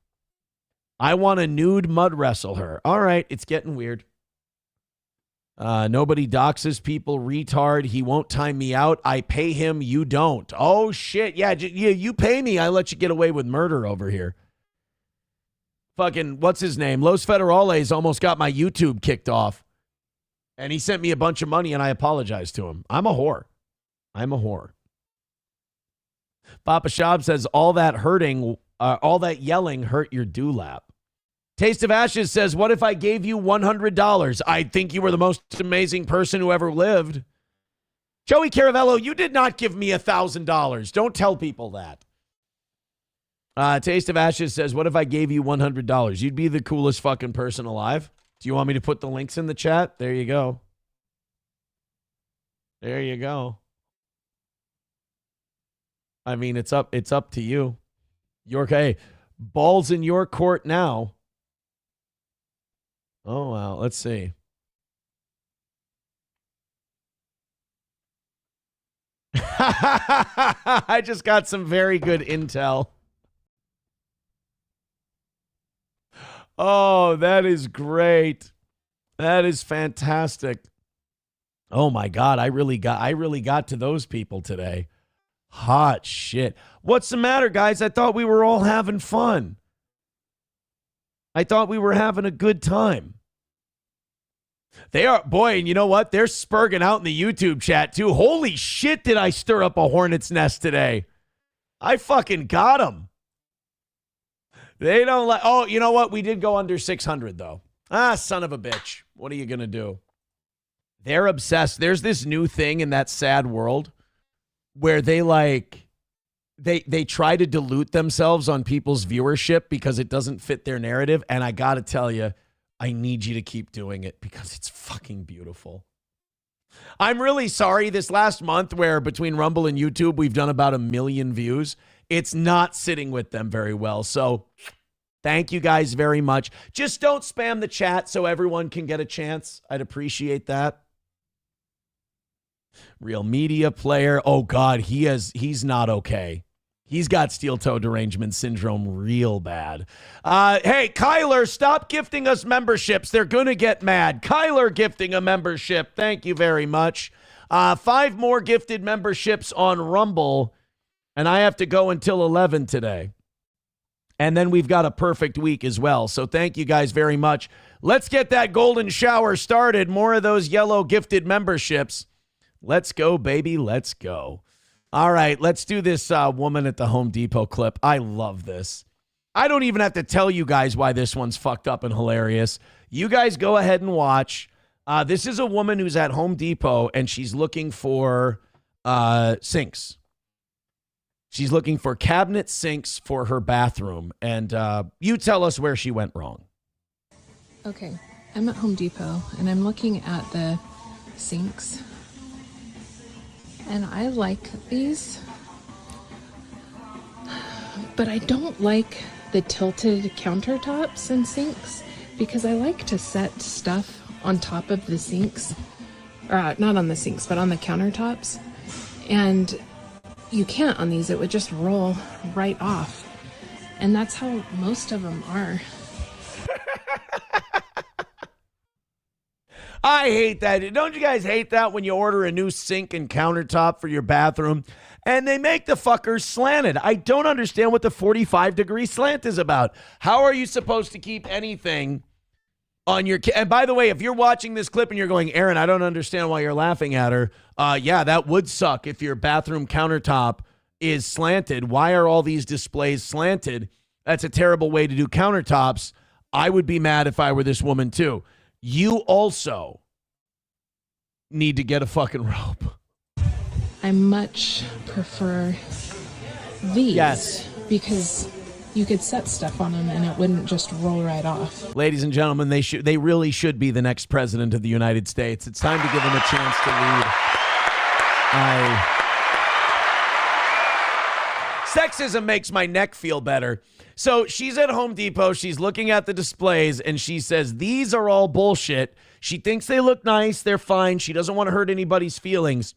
I want to nude mud wrestle her. All right, it's getting weird. Nobody doxes people, retard. He won't time me out. I pay him, you don't. Oh, shit. Yeah, you pay me, I let you get away with murder over here. Fucking, what's his name? Los Federales almost got my YouTube kicked off. And he sent me a bunch of money, and I apologized to him. I'm a whore. Papa Shab says, all that yelling hurt your dewlap. Taste of Ashes says, what if I gave you $100? I'd think you were the most amazing person who ever lived. Joey Caravello, you did not give me $1,000. Don't tell people that. Taste of Ashes says, what if I gave you $100? You'd be the coolest fucking person alive. Do you want me to put the links in the chat? There you go. There you go. I mean, it's up to you. Hey, ball's in your court now. Oh, wow. Let's see. I just got some very good intel. Oh, that is great. That is fantastic. Oh my God, I really got to those people today. Hot shit. What's the matter, guys? I thought we were all having fun. I thought we were having a good time. They are, boy, and you know what? They're spurging out in the YouTube chat too. Holy shit, did I stir up a hornet's nest today? I fucking got them. They don't like, oh, you know what? We did go under 600 though. Ah, son of a bitch. What are you going to do? They're obsessed. There's this new thing in that sad world where they try to dilute themselves on people's viewership because it doesn't fit their narrative. And I got to tell you, I need you to keep doing it because it's fucking beautiful. I'm really sorry this last month where between Rumble and YouTube, we've done about 1 million views. It's not sitting with them very well. So thank you guys very much. Just don't spam the chat so everyone can get a chance. I'd appreciate that. Real media player. Oh God, he's not okay. He's got steel-toe derangement syndrome real bad. Hey, Kyler, stop gifting us memberships. They're going to get mad. Kyler gifting a membership. Thank you very much. 5 more gifted memberships on Rumble, and I have to go until 11 today. And then we've got a perfect week as well. So thank you guys very much. Let's get that golden shower started. More of those yellow gifted memberships. Let's go, baby. Let's go. All right, let's do this woman at the Home Depot clip. I love this. I don't even have to tell you guys why this one's fucked up and hilarious. You guys go ahead and watch. This is a woman who's at Home Depot, and she's looking for sinks. She's looking for cabinet sinks for her bathroom. And you tell us where she went wrong. Okay, I'm at Home Depot, and I'm looking at the sinks. And I like these, but I don't like the tilted countertops and sinks because I like to set stuff on top of the sinks, or not on the sinks, but on the countertops. And you can't on these, it would just roll right off. And that's how most of them are. I hate that. Don't you guys hate that when you order a new sink and countertop for your bathroom and they make the fuckers slanted? I don't understand what the 45-degree slant is about. How are you supposed to keep anything on your... And by the way, if you're watching this clip and you're going, Aaron, I don't understand why you're laughing at her. Yeah, that would suck if your bathroom countertop is slanted. Why are all these displays slanted? That's a terrible way to do countertops. I would be mad if I were this woman too. You also need to get a fucking rope. I much prefer these. Yes. Because you could set stuff on them and it wouldn't just roll right off. Ladies and gentlemen, they really should be the next president of the United States. It's time to give them a chance to lead. Sexism makes my neck feel better. So she's at Home Depot. She's looking at the displays and she says, these are all bullshit. She thinks they look nice. They're fine. She doesn't want to hurt anybody's feelings,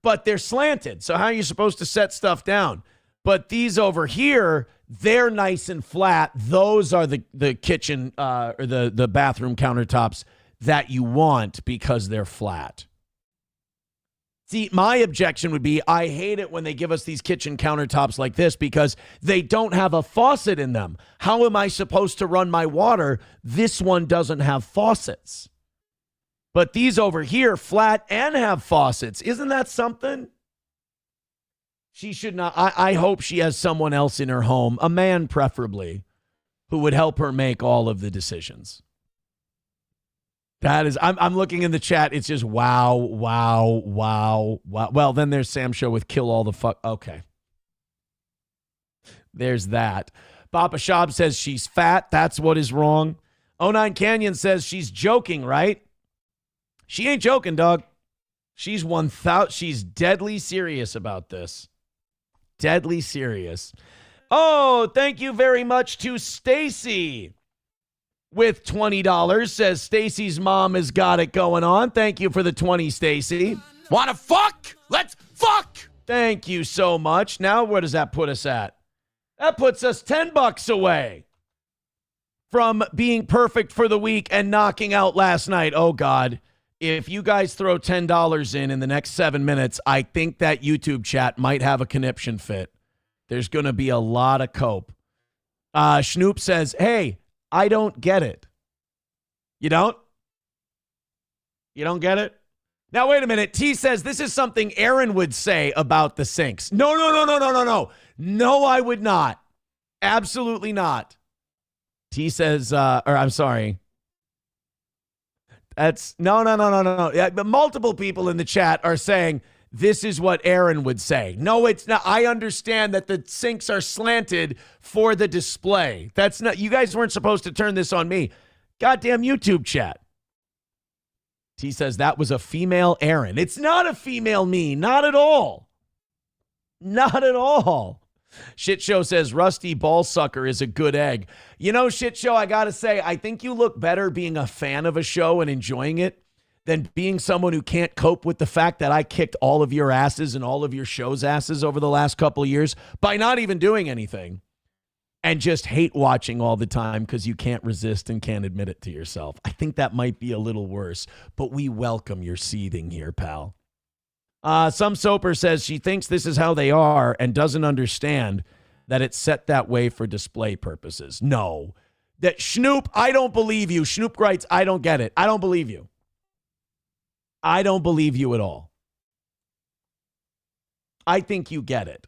but they're slanted. So how are you supposed to set stuff down? But these over here, they're nice and flat. Those are the kitchen or the bathroom countertops that you want because they're flat. See, my objection would be I hate it when they give us these kitchen countertops like this because they don't have a faucet in them. How am I supposed to run my water? This one doesn't have faucets. But these over here, flat and have faucets. Isn't that something? She should not. I hope she has someone else in her home, a man preferably, who would help her make all of the decisions. That is, I'm looking in the chat. It's just wow. Well, then there's Sam Show with kill all the fuck. Okay. There's that. Papa Shab says she's fat. That's what is wrong. 09 Canyon says she's joking, right? She ain't joking, dog. She's deadly serious about this. Deadly serious. Oh, thank you very much to Stacy with $20. Says Stacy's mom has got it going on. Thank you for the 20, Stacy. Wanna fuck? Let's fuck! Thank you so much. Now where does that put us at? That puts us $10 away from being perfect for the week and knocking out last night. Oh, God. If you guys throw $10 in the next 7 minutes, I think that YouTube chat might have a conniption fit. There's going to be a lot of cope. Schnoop says, hey, I don't get it. You don't? You don't get it? Now, wait a minute. T says this is something Aaron would say about the sinks. No. No, I would not. Absolutely not. T says, I'm sorry. That's no. Yeah, but multiple people in the chat are saying this is what Aaron would say. No, it's not. I understand that the sinks are slanted for the display. That's not, you guys weren't supposed to turn this on me. Goddamn YouTube chat. T says that was a female Aaron. It's not a female me. Not at all. Not at all. Shit Show says Rusty Ballsucker is a good egg. You know, Shit Show, I got to say, I think you look better being a fan of a show and enjoying it than being someone who can't cope with the fact that I kicked all of your asses and all of your show's asses over the last couple of years by not even doing anything and just hate watching all the time because you can't resist and can't admit it to yourself. I think that might be a little worse, but we welcome your seething here, pal. Some Soper says she thinks this is how they are and doesn't understand that it's set that way for display purposes. No. That Schnoop, I don't believe you. Schnoop writes, I don't get it. I don't believe you. I don't believe you at all. I think you get it.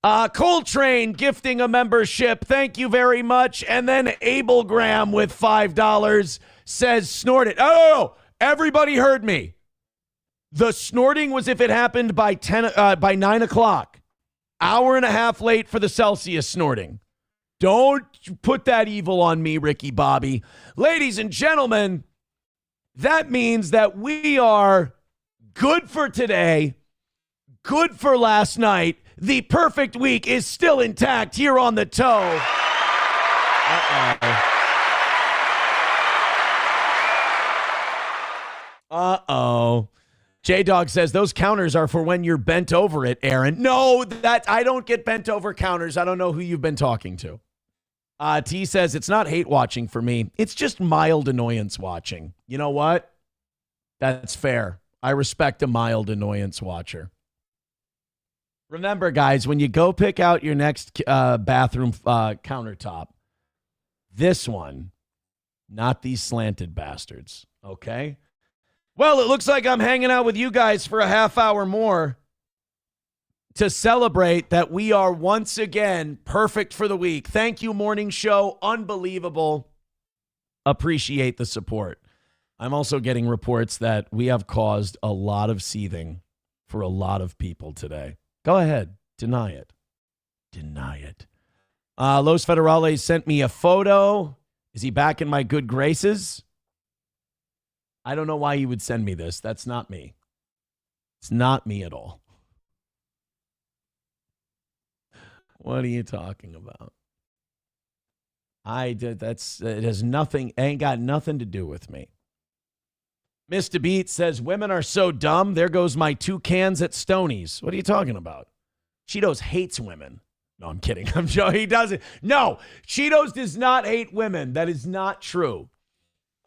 Coltrane gifting a membership. Thank you very much. And then Abel Graham with $5 says snort it. Oh, everybody heard me. The snorting was if it happened by 9 o'clock. Hour and a half late for the Celsius snorting. Don't put that evil on me, Ricky Bobby. Ladies and gentlemen, that means that we are good for today, good for last night. The perfect week is still intact here on the toe. Uh-oh. J-Dog says those counters are for when you're bent over it, Aaron. No, that I don't get bent over counters. I don't know who you've been talking to. T says it's not hate watching for me. It's just mild annoyance watching. You know what? That's fair. I respect a mild annoyance watcher. Remember, guys, when you go pick out your next bathroom countertop, this one, not these slanted bastards, okay? Well, it looks like I'm hanging out with you guys for a half hour more to celebrate that we are once again perfect for the week. Thank you, morning show. Unbelievable. Appreciate the support. I'm also getting reports that we have caused a lot of seething for a lot of people today. Go ahead. Deny it. Deny it. Los Federales sent me a photo. Is he back in my good graces? I don't know why you would send me this. That's not me. It's not me at all. What are you talking about? It has nothing, ain't got nothing to do with me. Mr. Beat says, women are so dumb. There goes my 2 cans at Stoney's. What are you talking about? Cheetos hates women. No, I'm kidding. I'm joking. He doesn't. No, Cheetos does not hate women. That is not true.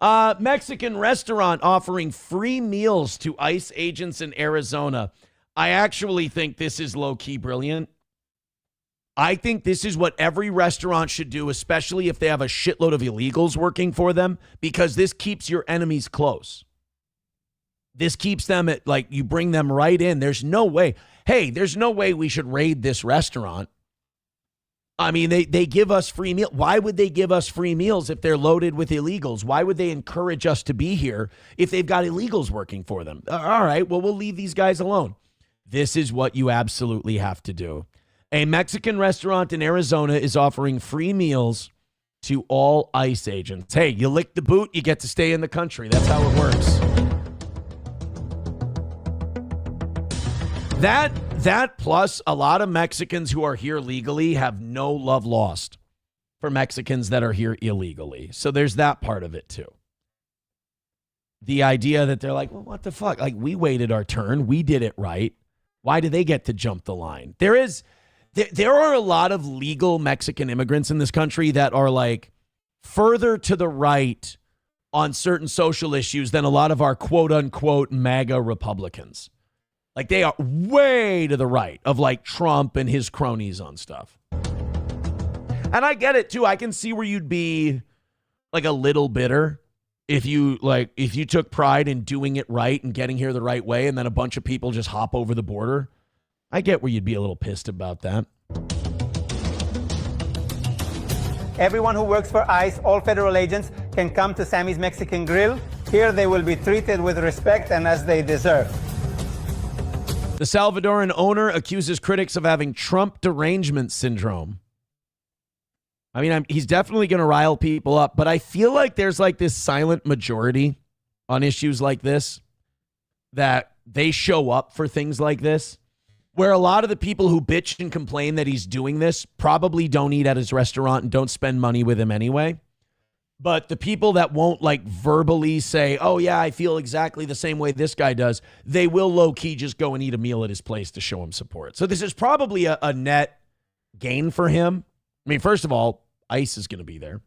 Mexican restaurant offering free meals to ICE agents in Arizona. I actually think this is low-key brilliant. I think this is what every restaurant should do, especially if they have a shitload of illegals working for them, because this keeps your enemies close. This keeps them at, like, you bring them right in. There's no way. Hey, there's no way we should raid this restaurant. I mean, they give us free meals. Why would they give us free meals if they're loaded with illegals? Why would they encourage us to be here if they've got illegals working for them? All right, well, we'll leave these guys alone. This is what you absolutely have to do. A Mexican restaurant in Arizona is offering free meals to all ICE agents. Hey, you lick the boot, you get to stay in the country. That's how it works. That plus a lot of Mexicans who are here legally have no love lost for Mexicans that are here illegally. So there's that part of it too. The idea that they're like, well, what the fuck? Like, we waited our turn. We did it right. Why do they get to jump the line? There are a lot of legal Mexican immigrants in this country that are like further to the right on certain social issues than a lot of our quote unquote MAGA Republicans. Like, they are way to the right of like Trump and his cronies on stuff. And I get it too. I can see where you'd be like a little bitter if you took pride in doing it right and getting here the right way, and then a bunch of people just hop over the border. I get where you'd be a little pissed about that. Everyone who works for ICE, all federal agents, can come to Sammy's Mexican Grill. Here they will be treated with respect and as they deserve. The Salvadoran owner accuses critics of having Trump derangement syndrome. I mean, he's definitely going to rile people up, but I feel like there's like this silent majority on issues like this that they show up for things like this, where a lot of the people who bitch and complain that he's doing this probably don't eat at his restaurant and don't spend money with him anyway. But the people that won't like verbally say, oh yeah, I feel exactly the same way this guy does, they will low-key just go and eat a meal at his place to show him support. So this is probably a net gain for him. I mean, first of all, ICE is going to be there.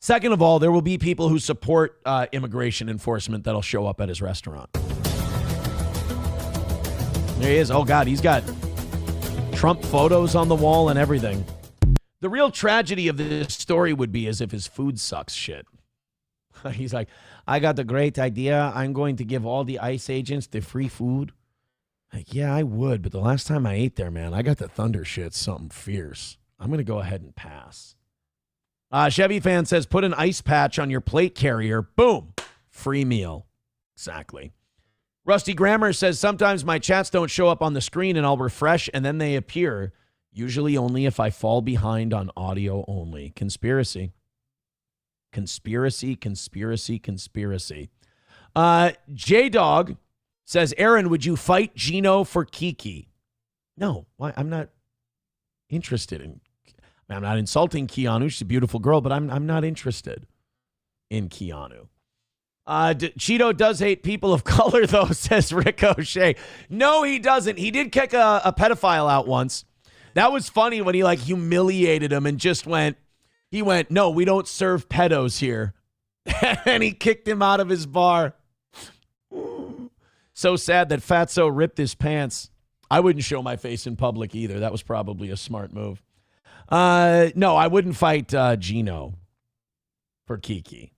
Second of all, there will be people who support immigration enforcement that'll show up at his restaurant. There he is. Oh God, he's got Trump photos on the wall and everything. The real tragedy of this story would be as if his food sucks shit. He's like, I got the great idea. I'm going to give all the ICE agents the free food. Like, yeah, I would. But the last time I ate there, man, I got the thunder shit, something fierce. I'm going to go ahead and pass. Chevy fan says, put an ice patch on your plate carrier. Boom. Free meal. Exactly. Rusty Grammar says, sometimes my chats don't show up on the screen and I'll refresh and then they appear. Usually only if I fall behind on audio only. Conspiracy. Conspiracy. J-Dog says, Aaron, would you fight Gino for Kiki? No, why? I'm not interested in. I'm not insulting Keanu. She's a beautiful girl, but I'm not interested in Keanu. Cheeto does hate people of color, though, says Ricochet. No, he doesn't. He did kick a pedophile out once. That was funny when he like humiliated him and just went, no, we don't serve pedos here. And he kicked him out of his bar. So sad that Fatso ripped his pants. I wouldn't show my face in public either. That was probably a smart move. No, I wouldn't fight Gino for Kiki.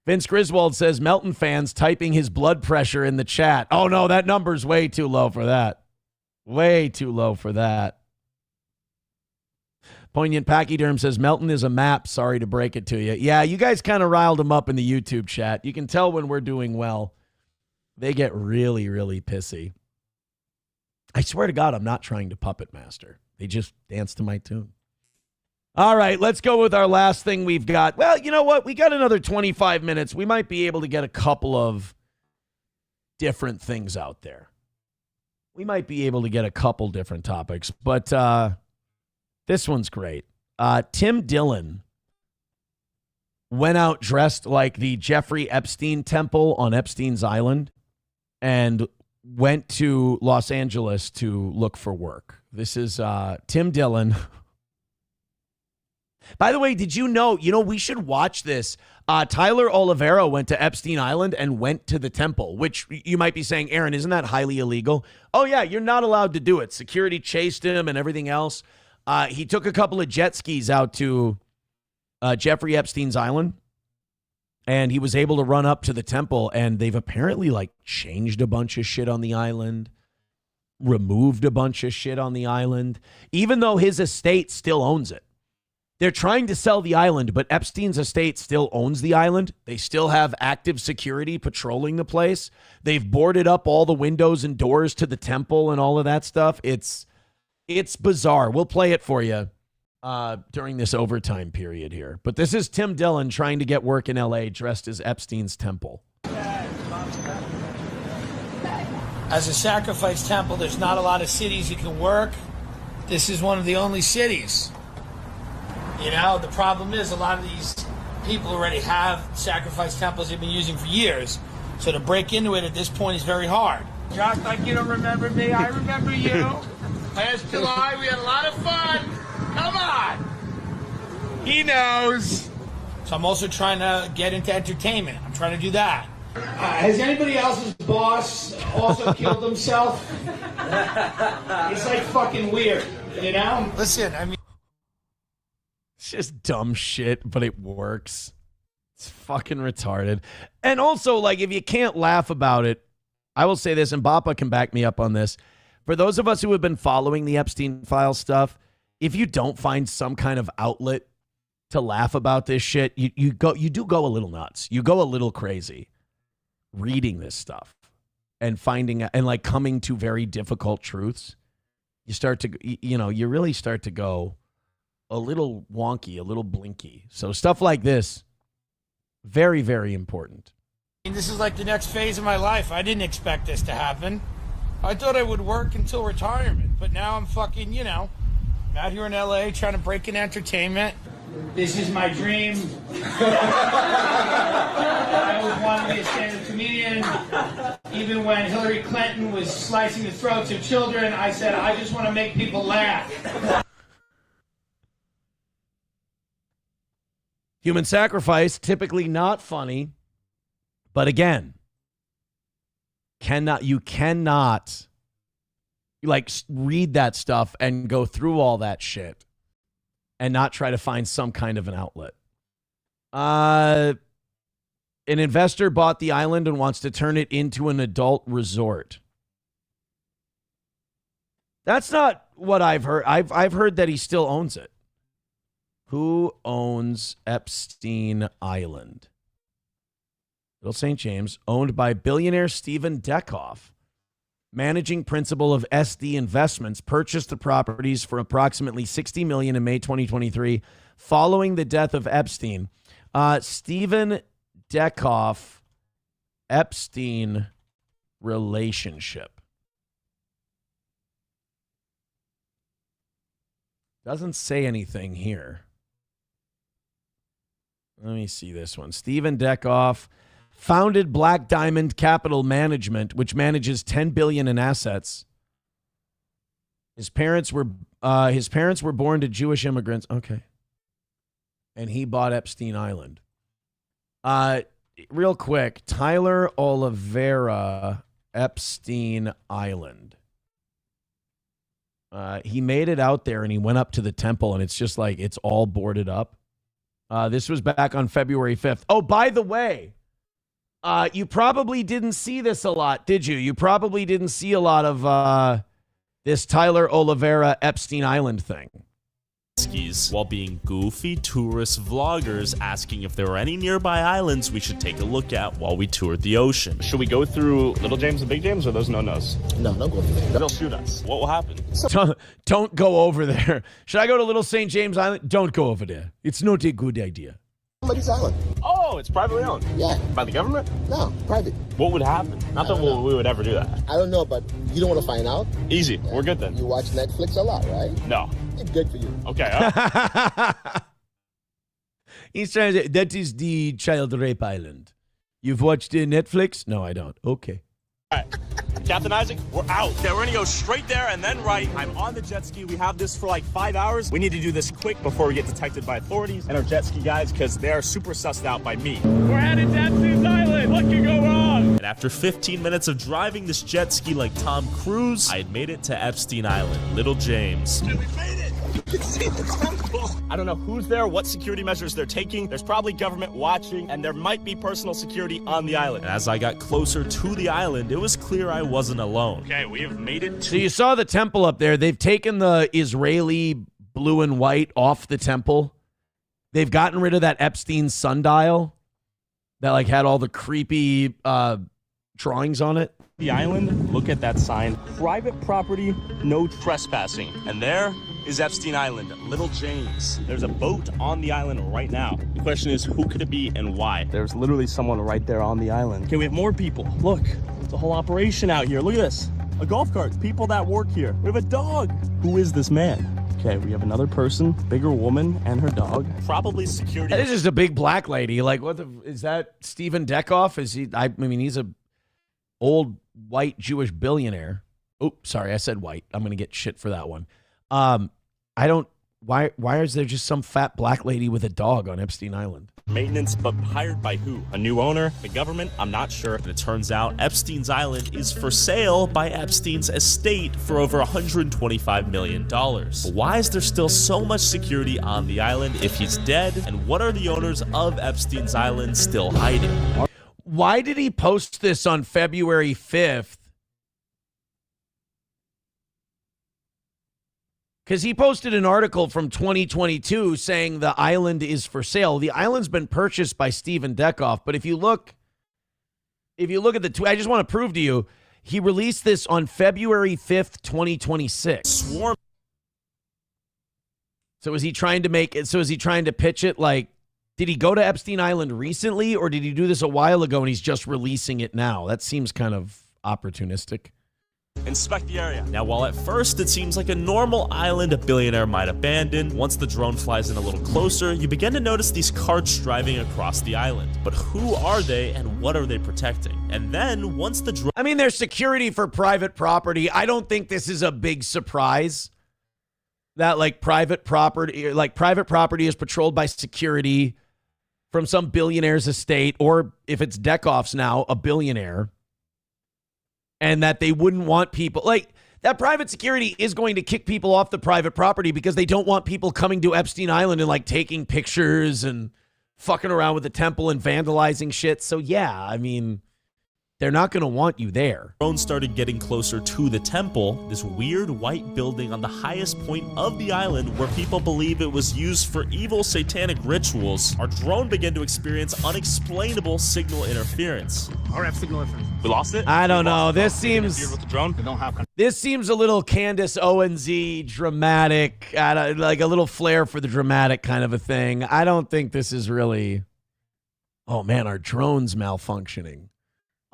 Vince Griswold says Melton fans typing his blood pressure in the chat. Oh, no, that number's way too low for that. Way too low for that. Poignant Pachyderm says Melton is a map. Sorry to break it to you. Yeah, you guys kind of riled him up in the YouTube chat. You can tell when we're doing well. They get really, really pissy. I swear to God, I'm not trying to puppet master. They just dance to my tune. All right, let's go with our last thing we've got. Well, you know what? We got another 25 minutes. We might be able to get a couple of different things out there. We might be able to get a couple different topics, but this one's great. Tim Dillon went out dressed like the Jeffrey Epstein temple on Epstein's Island and went to Los Angeles to look for work. This is Tim Dillon. By the way, did you know, we should watch this. Tyler Oliveira went to Epstein Island and went to the temple, which you might be saying, Aaron, isn't that highly illegal? Oh, yeah, you're not allowed to do it. Security chased him and everything else. He took a couple of jet skis out to Jeffrey Epstein's island, and he was able to run up to the temple, and they've apparently changed a bunch of shit on the island, removed a bunch of shit on the island, even though his estate still owns it. They're trying to sell the island, but Epstein's estate still owns the island. They still have active security patrolling the place. They've boarded up all the windows and doors to the temple and all of that stuff. It's bizarre. We'll play it for you during this overtime period here. But this is Tim Dillon trying to get work in L.A. dressed as Epstein's temple. As a sacrifice temple, there's not a lot of cities you can work. This is one of the only cities. The problem is a lot of these people already have sacrifice temples they've been using for years. So to break into it at this point is very hard. You act like you don't remember me. I remember you. Last July, we had a lot of fun. Come on. He knows. So I'm also trying to get into entertainment. I'm trying to do that. Has anybody else's boss also killed himself? It's fucking weird, Listen, It's just dumb shit, but it works. It's fucking retarded. And also, if you can't laugh about it, I will say this, and Bappa can back me up on this. For those of us who have been following the Epstein file stuff, if you don't find some kind of outlet to laugh about this shit, you do go a little nuts. You go a little crazy reading this stuff and finding and coming to very difficult truths. You start to, you really start to go a little wonky, a little blinky. So stuff like this, very, very important. This is the next phase of my life. I didn't expect this to happen. I thought I would work until retirement, but now I'm fucking, I'm out here in LA trying to break in entertainment. This is my dream. I always wanted to be a stand-up comedian. Even when Hillary Clinton was slicing the throats of children, I said, I just want to make people laugh. Human sacrifice, typically not funny, but again, you cannot read that stuff and go through all that shit and not try to find some kind of an outlet. An investor bought the island and wants to turn it into an adult resort. That's not what I've heard. I've heard that he still owns it. Who owns Epstein Island? Little St. James, owned by billionaire Stephen Dekoff. Managing principal of SD Investments, purchased the properties for approximately $60 million in May 2023 following the death of Epstein. Stephen Dekoff, Epstein relationship. Doesn't say anything here. Let me see this one. Stephen Dekoff founded Black Diamond Capital Management, which manages $10 billion in assets. His parents were born to Jewish immigrants. Okay. And he bought Epstein Island. Real quick, Tyler Oliveira, Epstein Island. He made it out there and he went up to the temple and it's just it's all boarded up. This was back on February 5th. Oh, by the way, you probably didn't see this a lot, did you? You probably didn't see a lot of this Tyler Oliveira Epstein Island thing. Skis while being goofy tourist vloggers asking if there were any nearby islands we should take a look at while we toured the ocean. Should we go through Little James and Big James or those no-nos? No, don't go through there. They'll shoot us. What will happen? Don't go over there. Should I go to Little St. James Island? Don't go over there. It's not a good idea. Somebody's island. Oh, it's privately owned? Yeah. By the government? No, private. What would happen? Not that we would ever do that. I don't know, but you don't want to find out? Easy. Yeah. We're good then. You watch Netflix a lot, right? No. It's good for you. Okay. He's trying to say, that is the child rape island. You've watched Netflix? No, I don't. Okay. All right. Captain Isaac, we're out. Okay, we're gonna go straight there and then right. I'm on the jet ski. We have this for like 5 hours. We need to do this quick before we get detected by authorities and our jet ski guys because they are super sussed out by me. We're headed to Epstein's Island. What could go wrong? And after 15 minutes of driving this jet ski like Tom Cruise, I had made it to Epstein Island. Little James. Dude, we made it. You can see the temple. I don't know who's there, what security measures they're taking. There's probably government watching, and there might be personal security on the island. And as I got closer to the island, it was clear I wasn't alone. Okay, we have made it to... So you saw the temple up there. They've taken the Israeli blue and white off the temple. They've gotten rid of that Epstein sundial that like had all the creepy drawings on it. The island, look at that sign. Private property, no trespassing. And there is Epstein Island, Little James. There's a boat on the island right now. The question is, who could it be and why? There's literally someone right there on the island. Okay, we have more people. Look, it's a whole operation out here. Look at this. A golf cart, people that work here. We have a dog. Who is this man? Okay, we have another person, bigger woman and her dog. Probably security. That is just a big black lady. Like, what the, is that Stephen Deckoff? Is he, I mean, he's a old white Jewish billionaire. Oh, sorry, I said white. I'm going to get shit for that one. I don't, why is there just some fat black lady with a dog on Epstein Island? Maintenance, but hired by who? A new owner? The government? I'm not sure. And it turns out Epstein's Island is for sale by Epstein's estate for over $125 million. But why is there still so much security on the island if he's dead? And what are the owners of Epstein's Island still hiding? Why did he post this on February 5th? Because he posted an article from 2022 saying the island is for sale. The island's been purchased by Stephen Deckoff, but if you look at the tweet, I just want to prove to you, he released this on February 5th, 2026. Swarm. So is he trying to pitch it like, did he go to Epstein Island recently, or did he do this a while ago and he's just releasing it now? That seems kind of opportunistic. Inspect the area. Now, while at first it seems like a normal island a billionaire might abandon, once the drone flies in a little closer, you begin to notice these carts driving across the island. But who are they and what are they protecting? And then once the drone... I mean, there's security for private property. I don't think this is a big surprise that like private property is patrolled by security from some billionaire's estate, or if it's Deckoff's now, a billionaire. And that they wouldn't want people, like, that private security is going to kick people off the private property because they don't want people coming to Epstein Island and, like, taking pictures and fucking around with the temple and vandalizing shit. So, yeah, I mean, they're not going to want you there. Drones started getting closer to the temple, this weird white building on the highest point of the island where people believe it was used for evil satanic rituals. Our drone began to experience unexplainable signal interference. RF signal interference. We lost it? I don't know. This seems with the drone? They don't have this seems a little Candace Owens-y, dramatic, like a little flair for the dramatic kind of a thing. I don't think this is really, oh man, our drone's malfunctioning.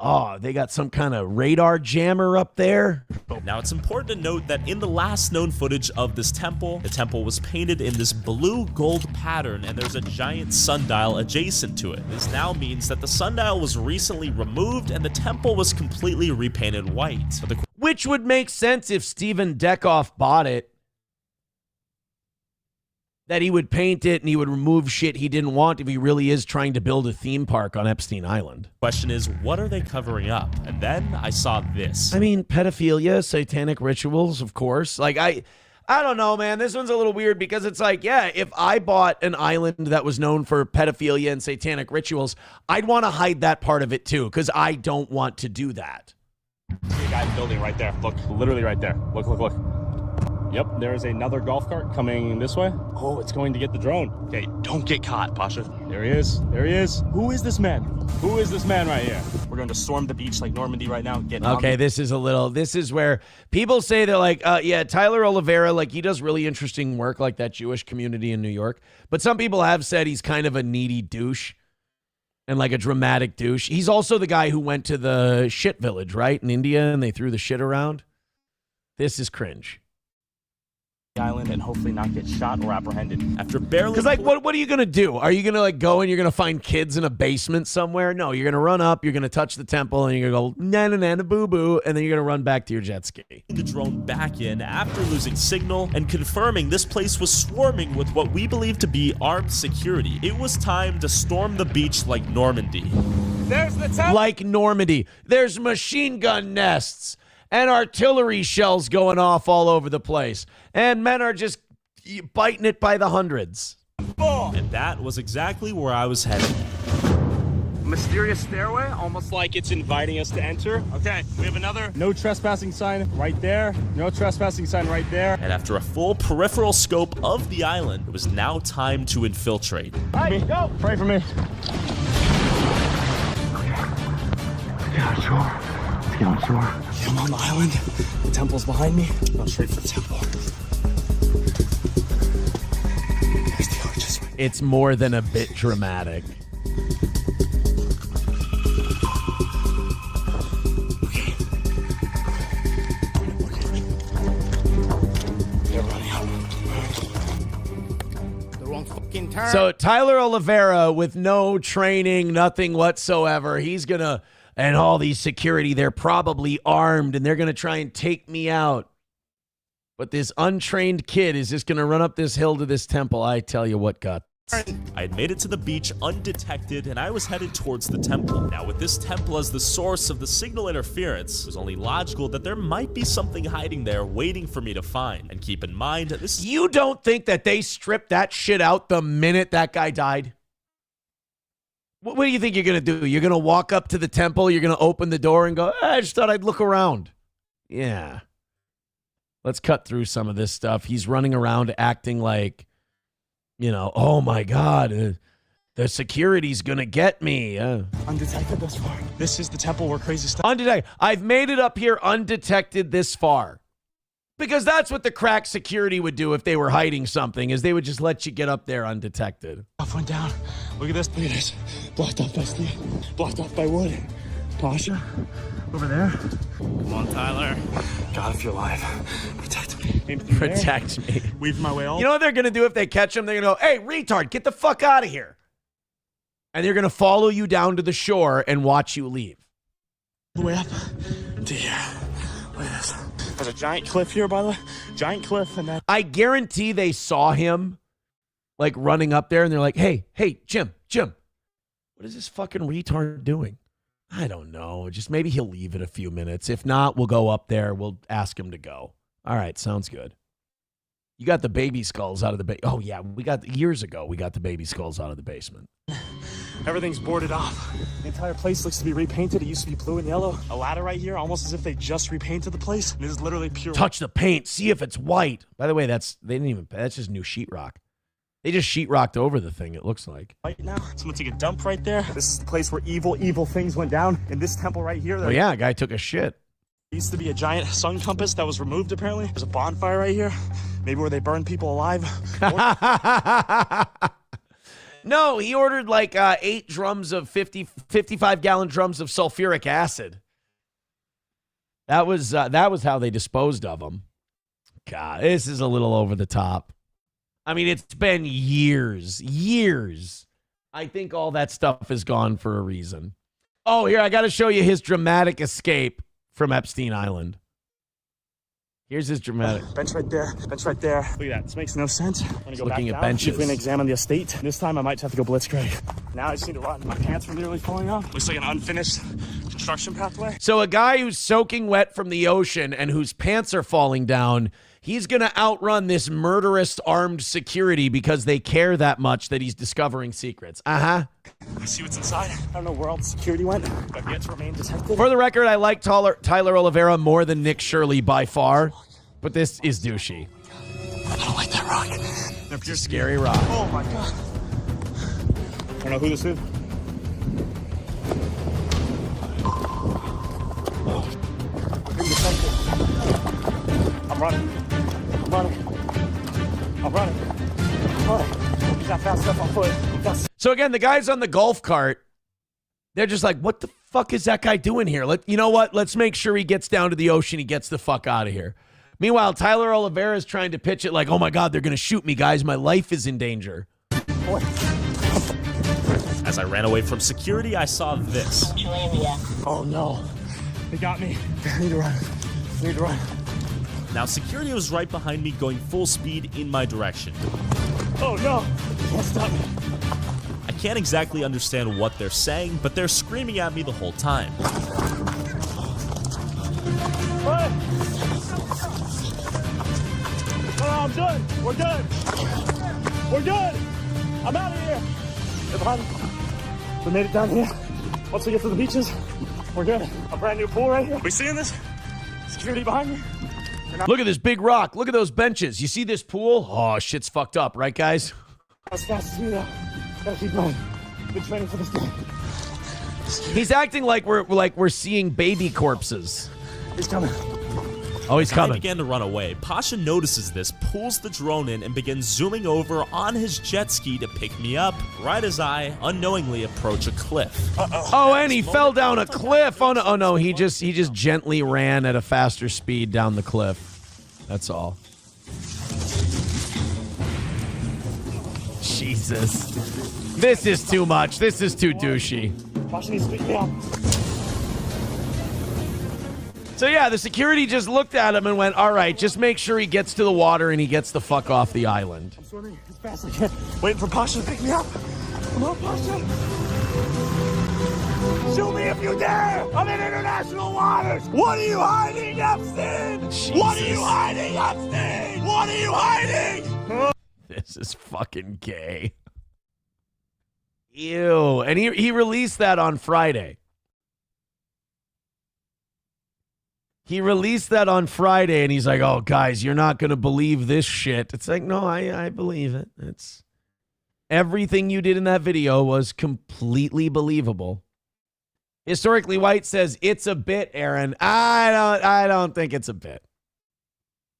Oh, they got some kind of radar jammer up there. Now, it's important to note that in the last known footage of this temple, the temple was painted in this blue gold pattern, and there's a giant sundial adjacent to it. This now means that the sundial was recently removed and the temple was completely repainted white. Which would make sense if Stephen Deckoff bought it. That he would paint it and he would remove shit he didn't want if he really is trying to build a theme park on Epstein Island. Question is, what are they covering up? And then I saw this. I mean, pedophilia, satanic rituals, of course. Like, I don't know, man. This one's a little weird because it's like, yeah, if I bought an island that was known for pedophilia and satanic rituals, I'd want to hide that part of it too, because I don't want to do that. See a guy building right there. Look, literally right there. Look, look, look. Yep, there is another golf cart coming this way. Oh, it's going to get the drone. Okay, don't get caught, Pasha. There he is. There he is. Who is this man? Who is this man right here? We're going to storm the beach like Normandy right now. Okay, this is where people say that, like, yeah, Tyler Oliveira, like, he does really interesting work, like that Jewish community in New York. But some people have said he's kind of a needy douche and like a dramatic douche. He's also the guy who went to the shit village, right, in India, and they threw the shit around. This is cringe. island and hopefully not get shot or apprehended. After barely... Because, like, what are you going to do? Are you going to, like, go and you're going to find kids in a basement somewhere? No, you're going to run up, you're going to touch the temple, and you're going to go, na-na-na-na-boo-boo, and then you're going to run back to your jet ski. The drone back in after losing signal and confirming this place was swarming with what we believe to be armed security. It was time to storm the beach like Normandy. There's the temple. Like Normandy. There's machine gun nests and artillery shells going off all over the place. And men are just biting it by the hundreds. And that was exactly where I was headed. Mysterious stairway, almost like it's inviting us to enter. Okay, we have another no trespassing sign right there. No trespassing sign right there. And after a full peripheral scope of the island, it was now time to infiltrate. All right, go. Pray for me. Get on shore. Let's get on shore. I'm on the island. The temple's behind me. Going straight for the temple. There's the arches. It's more than a bit dramatic. So Tyler Oliveira, with no training, nothing whatsoever, he's going to, and all these security, they're probably armed, and they're going to try and take me out. But this untrained kid is just going to run up this hill to this temple. I tell you what, guts. I had made it to the beach undetected, and I was headed towards the temple. Now, with this temple as the source of the signal interference, it was only logical that there might be something hiding there waiting for me to find. And keep in mind, this... You don't think that they stripped that shit out the minute that guy died? What do you think you're going to do? You're going to walk up to the temple, you're going to open the door and go, I just thought I'd look around. Yeah. Let's cut through some of this stuff. He's running around acting like, you know, oh my God, the security's going to get me. Undetected this far. This is the temple where crazy stuff... Undetected. I've made it up here undetected this far. Because that's what the crack security would do if they were hiding something, is they would just let you get up there undetected. Stuff went down. Look at this. Look at this. Blocked off by steel. Blocked off by wood. Tasha, over there. Come on, Tyler. God, if you're alive, protect me. Protect me. Weave my way out. You know what they're going to do if they catch him? They're going to go, hey, retard, get the fuck out of here. And they're going to follow you down to the shore and watch you leave. The way up to here. Look at this. There's a giant cliff here, by the way. Giant cliff. And then I guarantee they saw him, like, running up there, and they're like, hey, Jim, what is this fucking retard doing? I don't know. Just maybe he'll leave in a few minutes. If not, we'll go up there. We'll ask him to go. All right, sounds good. You got the baby skulls out of the Oh, yeah, years ago, we got the baby skulls out of the basement. everything's boarded off. The entire place looks to be repainted. It used to be blue and yellow. A ladder right here, almost as if they just repainted the place. And this is literally pure. Touch the paint. See if it's white. By the way, that's just new sheetrock. They just sheetrocked over the thing, it looks like. Right now, someone took a dump right there. This is the place where evil things went down. In this temple right here. Oh yeah, a guy took a shit. There used to be a giant sun compass that was removed, apparently. There's a bonfire right here. Maybe where they burn people alive. No, he ordered like 8 drums of 55-gallon drums of sulfuric acid. That was how they disposed of them. God, this is a little over the top. I mean, it's been years. I think all that stuff is gone for a reason. Oh, here, I got to show you his dramatic escape from Epstein Island. Here's his dramatic. Bench right there. Bench right there. Look at that. This makes no sense. I'm going to go looking back at down, benches. see if we can examine the estate. This time I might have to go blitzkrieg. Now I just need to run. My pants are nearly falling off. Looks like an unfinished construction pathway. So a guy who's soaking wet from the ocean and whose pants are falling down, he's going to outrun this murderous armed security because they care that much that he's discovering secrets. Uh-huh. Let's see what's inside. I don't know where all the security went, but yet to remain detected. For the record, I like Tyler Oliveira more than Nick Shirley by far, but this is douchey. I don't like that rock. It's a scary rock. Oh, my God. I don't know who this is. I'm running. He's not fast enough on foot. So again, the guys on the golf cart, they're just like, what the fuck is that guy doing here? You know what? Let's make sure he gets down to the ocean. He gets the fuck out of here. Meanwhile, Tyler Oliveira is trying to pitch it like, oh my God, they're going to shoot me, guys. My life is in danger. As I ran away from security, I saw this. Oh no. They got me. I need to run. I need to run. Now, security was right behind me, going full speed in my direction. Oh no. You can't stop me. I can't exactly understand what they're saying, but they're screaming at me the whole time. Hey. No, I'm good. We're good. We're good. I'm out of here. They're behind me. We made it down here. Once we get to the beaches, we're good. A brand new pool right here. We seeing this? Security behind me. Look at this big rock. Look at those benches. You see this pool? Oh, shit's fucked up, right, guys? As fast as we go. Gotta keep going. Been training for this day. He's acting like we're seeing baby corpses. He's coming. Oh, he's coming. I began to run away. Pasha notices this, pulls the drone in, and begins zooming over on his jet ski to pick me up, right as I unknowingly approach a cliff. Oh, and he fell down a cliff. Oh no, he just gently ran at a faster speed down the cliff. That's all. Jesus. This is too much. This is too douchey. Pasha needs to pick me up. So yeah, the security just looked at him and went, all right, just make sure he gets to the water and he gets the fuck off the island. I'm swimming as fast as I can. Waiting for Pasha to pick me up. Come on, Pasha. Shoot me if you dare. I'm in international waters. What are you hiding, Epstein? Jesus. What are you hiding, Epstein? What are you hiding? This is fucking gay. Ew. And he released that on Friday. He released that on Friday, and he's like, oh, guys, you're not going to believe this shit. It's like, no, I believe it. It's everything you did in that video was completely believable. Historically White says, it's a bit, Aaron. I don't think it's a bit.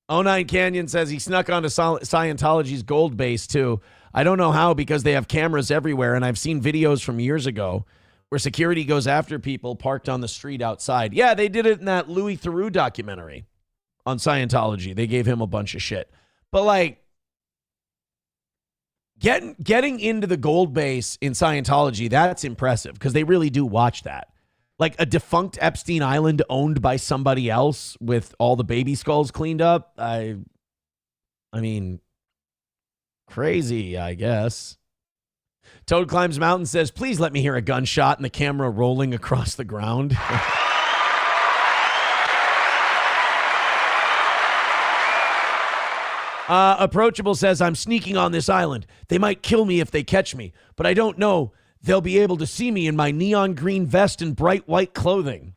09 Canyon says he snuck onto Scientology's gold base, too. I don't know how, because they have cameras everywhere, and I've seen videos from years ago where security goes after people parked on the street outside. Yeah, they did it in that Louis Theroux documentary on Scientology. They gave him a bunch of shit. But, like, getting into the gold base in Scientology, that's impressive, because they really do watch that. Like, a defunct Epstein Island owned by somebody else with all the baby skulls cleaned up. I mean, crazy, I guess. Toad Climbs Mountain says, please let me hear a gunshot and the camera rolling across the ground. Approachable says, I'm sneaking on this island. They might kill me if they catch me, but I don't know. They'll be able to see me in my neon green vest and bright white clothing.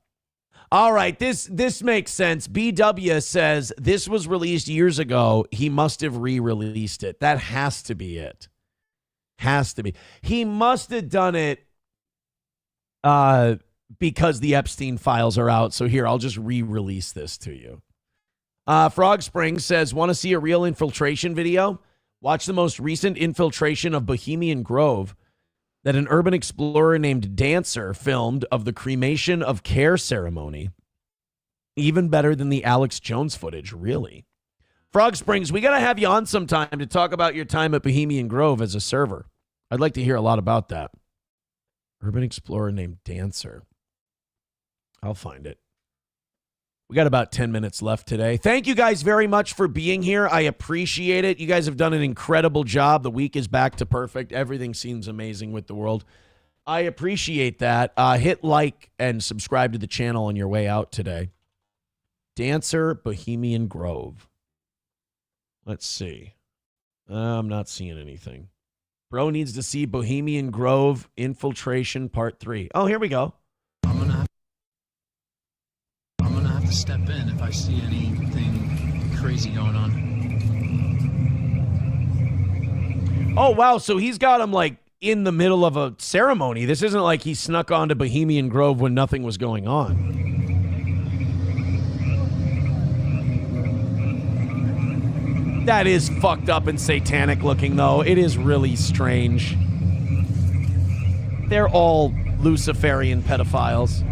All right, this makes sense. BW says this was released years ago. He must have re-released it. That has to be it. Has to be. He must have done it because the Epstein files are out. So here, I'll just re-release this to you. Frog Springs says, want to see a real infiltration video? Watch the most recent infiltration of Bohemian Grove that an urban explorer named Dancer filmed of the cremation of care ceremony. Even better than the Alex Jones footage, really. Frog Springs, we got to have you on sometime to talk about your time at Bohemian Grove as a server. I'd like to hear a lot about that. Urban explorer named Dancer. I'll find it. We got about 10 minutes left today. Thank you guys very much for being here. I appreciate it. You guys have done an incredible job. The week is back to perfect. Everything seems amazing with the world. I appreciate that. Hit like and subscribe to the channel on your way out today. Dancer, Bohemian Grove. Let's see. I'm not seeing anything. Bro needs to see Bohemian Grove Infiltration Part 3. Oh, here we go. I'm gonna have to step in if I see anything crazy going on. Oh, wow. So he's got him like in the middle of a ceremony. This isn't like he snuck onto Bohemian Grove when nothing was going on. That is fucked up and satanic looking, though. It is really strange. They're all Luciferian pedophiles.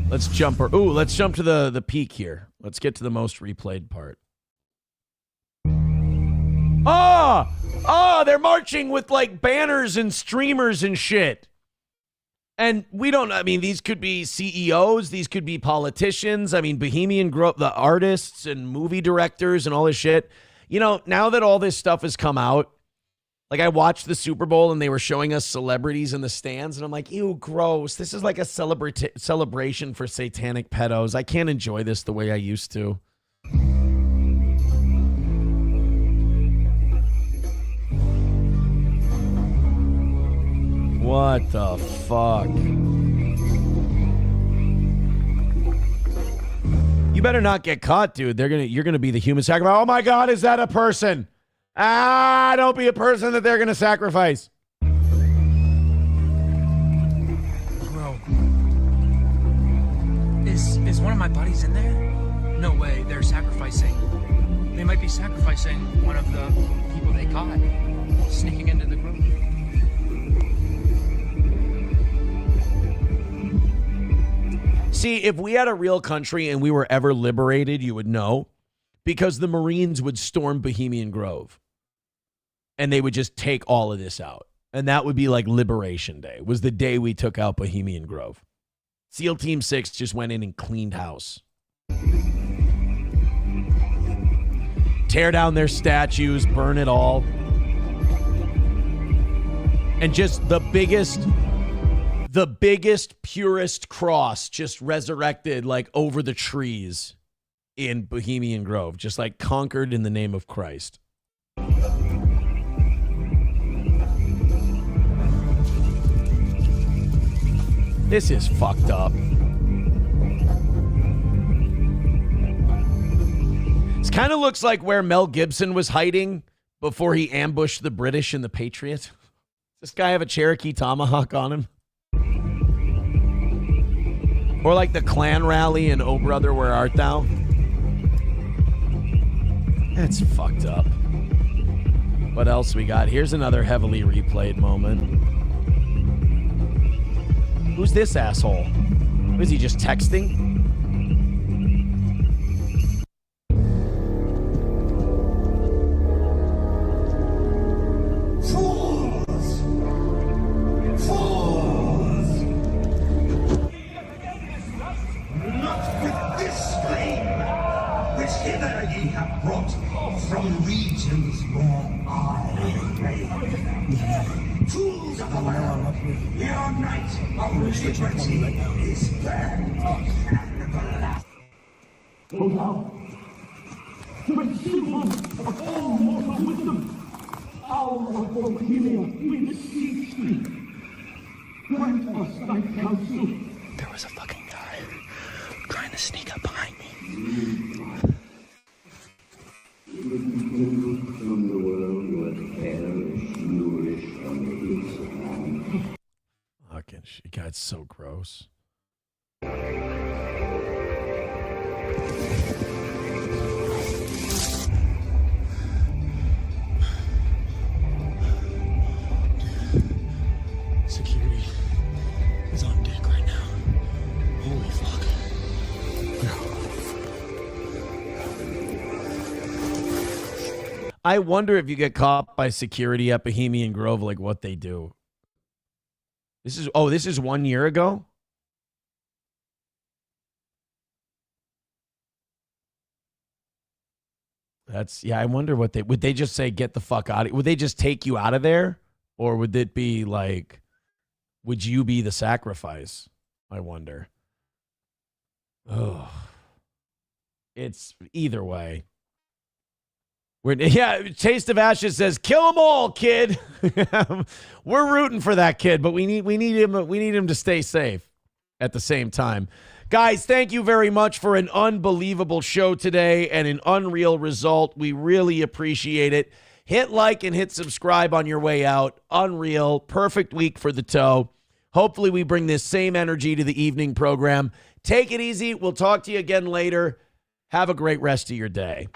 Let's jump to the peak here. Let's get to the most replayed part. Oh, they're marching with like banners and streamers and shit. And these could be CEOs, these could be politicians. I mean, Bohemian Grove, the artists and movie directors and all this shit. You know, now that all this stuff has come out, like I watched the Super Bowl and they were showing us celebrities in the stands and I'm like, ew, gross. This is like a celebration for satanic pedos. I can't enjoy this the way I used to. What the fuck? You better not get caught, dude. You're gonna be the human sacrifice. Oh my God, is that a person? Don't be a person that they're gonna sacrifice. Bro, is one of my buddies in there? No way. They're sacrificing. They might be sacrificing one of the people they caught sneaking into the group. See, if we had a real country and we were ever liberated, you would know, because the Marines would storm Bohemian Grove and they would just take all of this out. And that would be like Liberation Day, was the day we took out Bohemian Grove. SEAL Team 6 just went in and cleaned house. Tear down their statues, burn it all. And just the biggest, purest cross just resurrected like over the trees in Bohemian Grove, just like conquered in the name of Christ. This is fucked up. This kind of looks like where Mel Gibson was hiding before he ambushed the British in The Patriot. Does this guy have a Cherokee tomahawk on him? Or like the Klan rally in Oh Brother, Where Art Thou? That's fucked up. What else we got? Here's another heavily replayed moment. Who's this asshole? Was he just texting? Fools! Not with this flame, which hither ye have brought from regions where I reign. Fools of the world, your night of liberty is burned, and the last. O thou, with Sultan of all mortal wisdom, hour of Bohemia, we beseech thee, grant us thy counsel. There was a fucking guy trying to sneak up behind me. From the world what perish, nourish on his hand. Fucking shit. God, it's so gross. Security is on deck right now. Holy fuck. I wonder if you get caught by security at Bohemian Grove, like what they do. This is 1 year ago? I wonder what would they just say, get the fuck out of, would they just take you out of there? Or would it be like, would you be the sacrifice? I wonder. Oh, it's either way. Taste of Ashes says, kill them all, kid. We're rooting for that kid, but we need him to stay safe at the same time. Guys, thank you very much for an unbelievable show today and an unreal result. We really appreciate it. Hit like and hit subscribe on your way out. Unreal. Perfect week for the toe. Hopefully we bring this same energy to the evening program. Take it easy. We'll talk to you again later. Have a great rest of your day.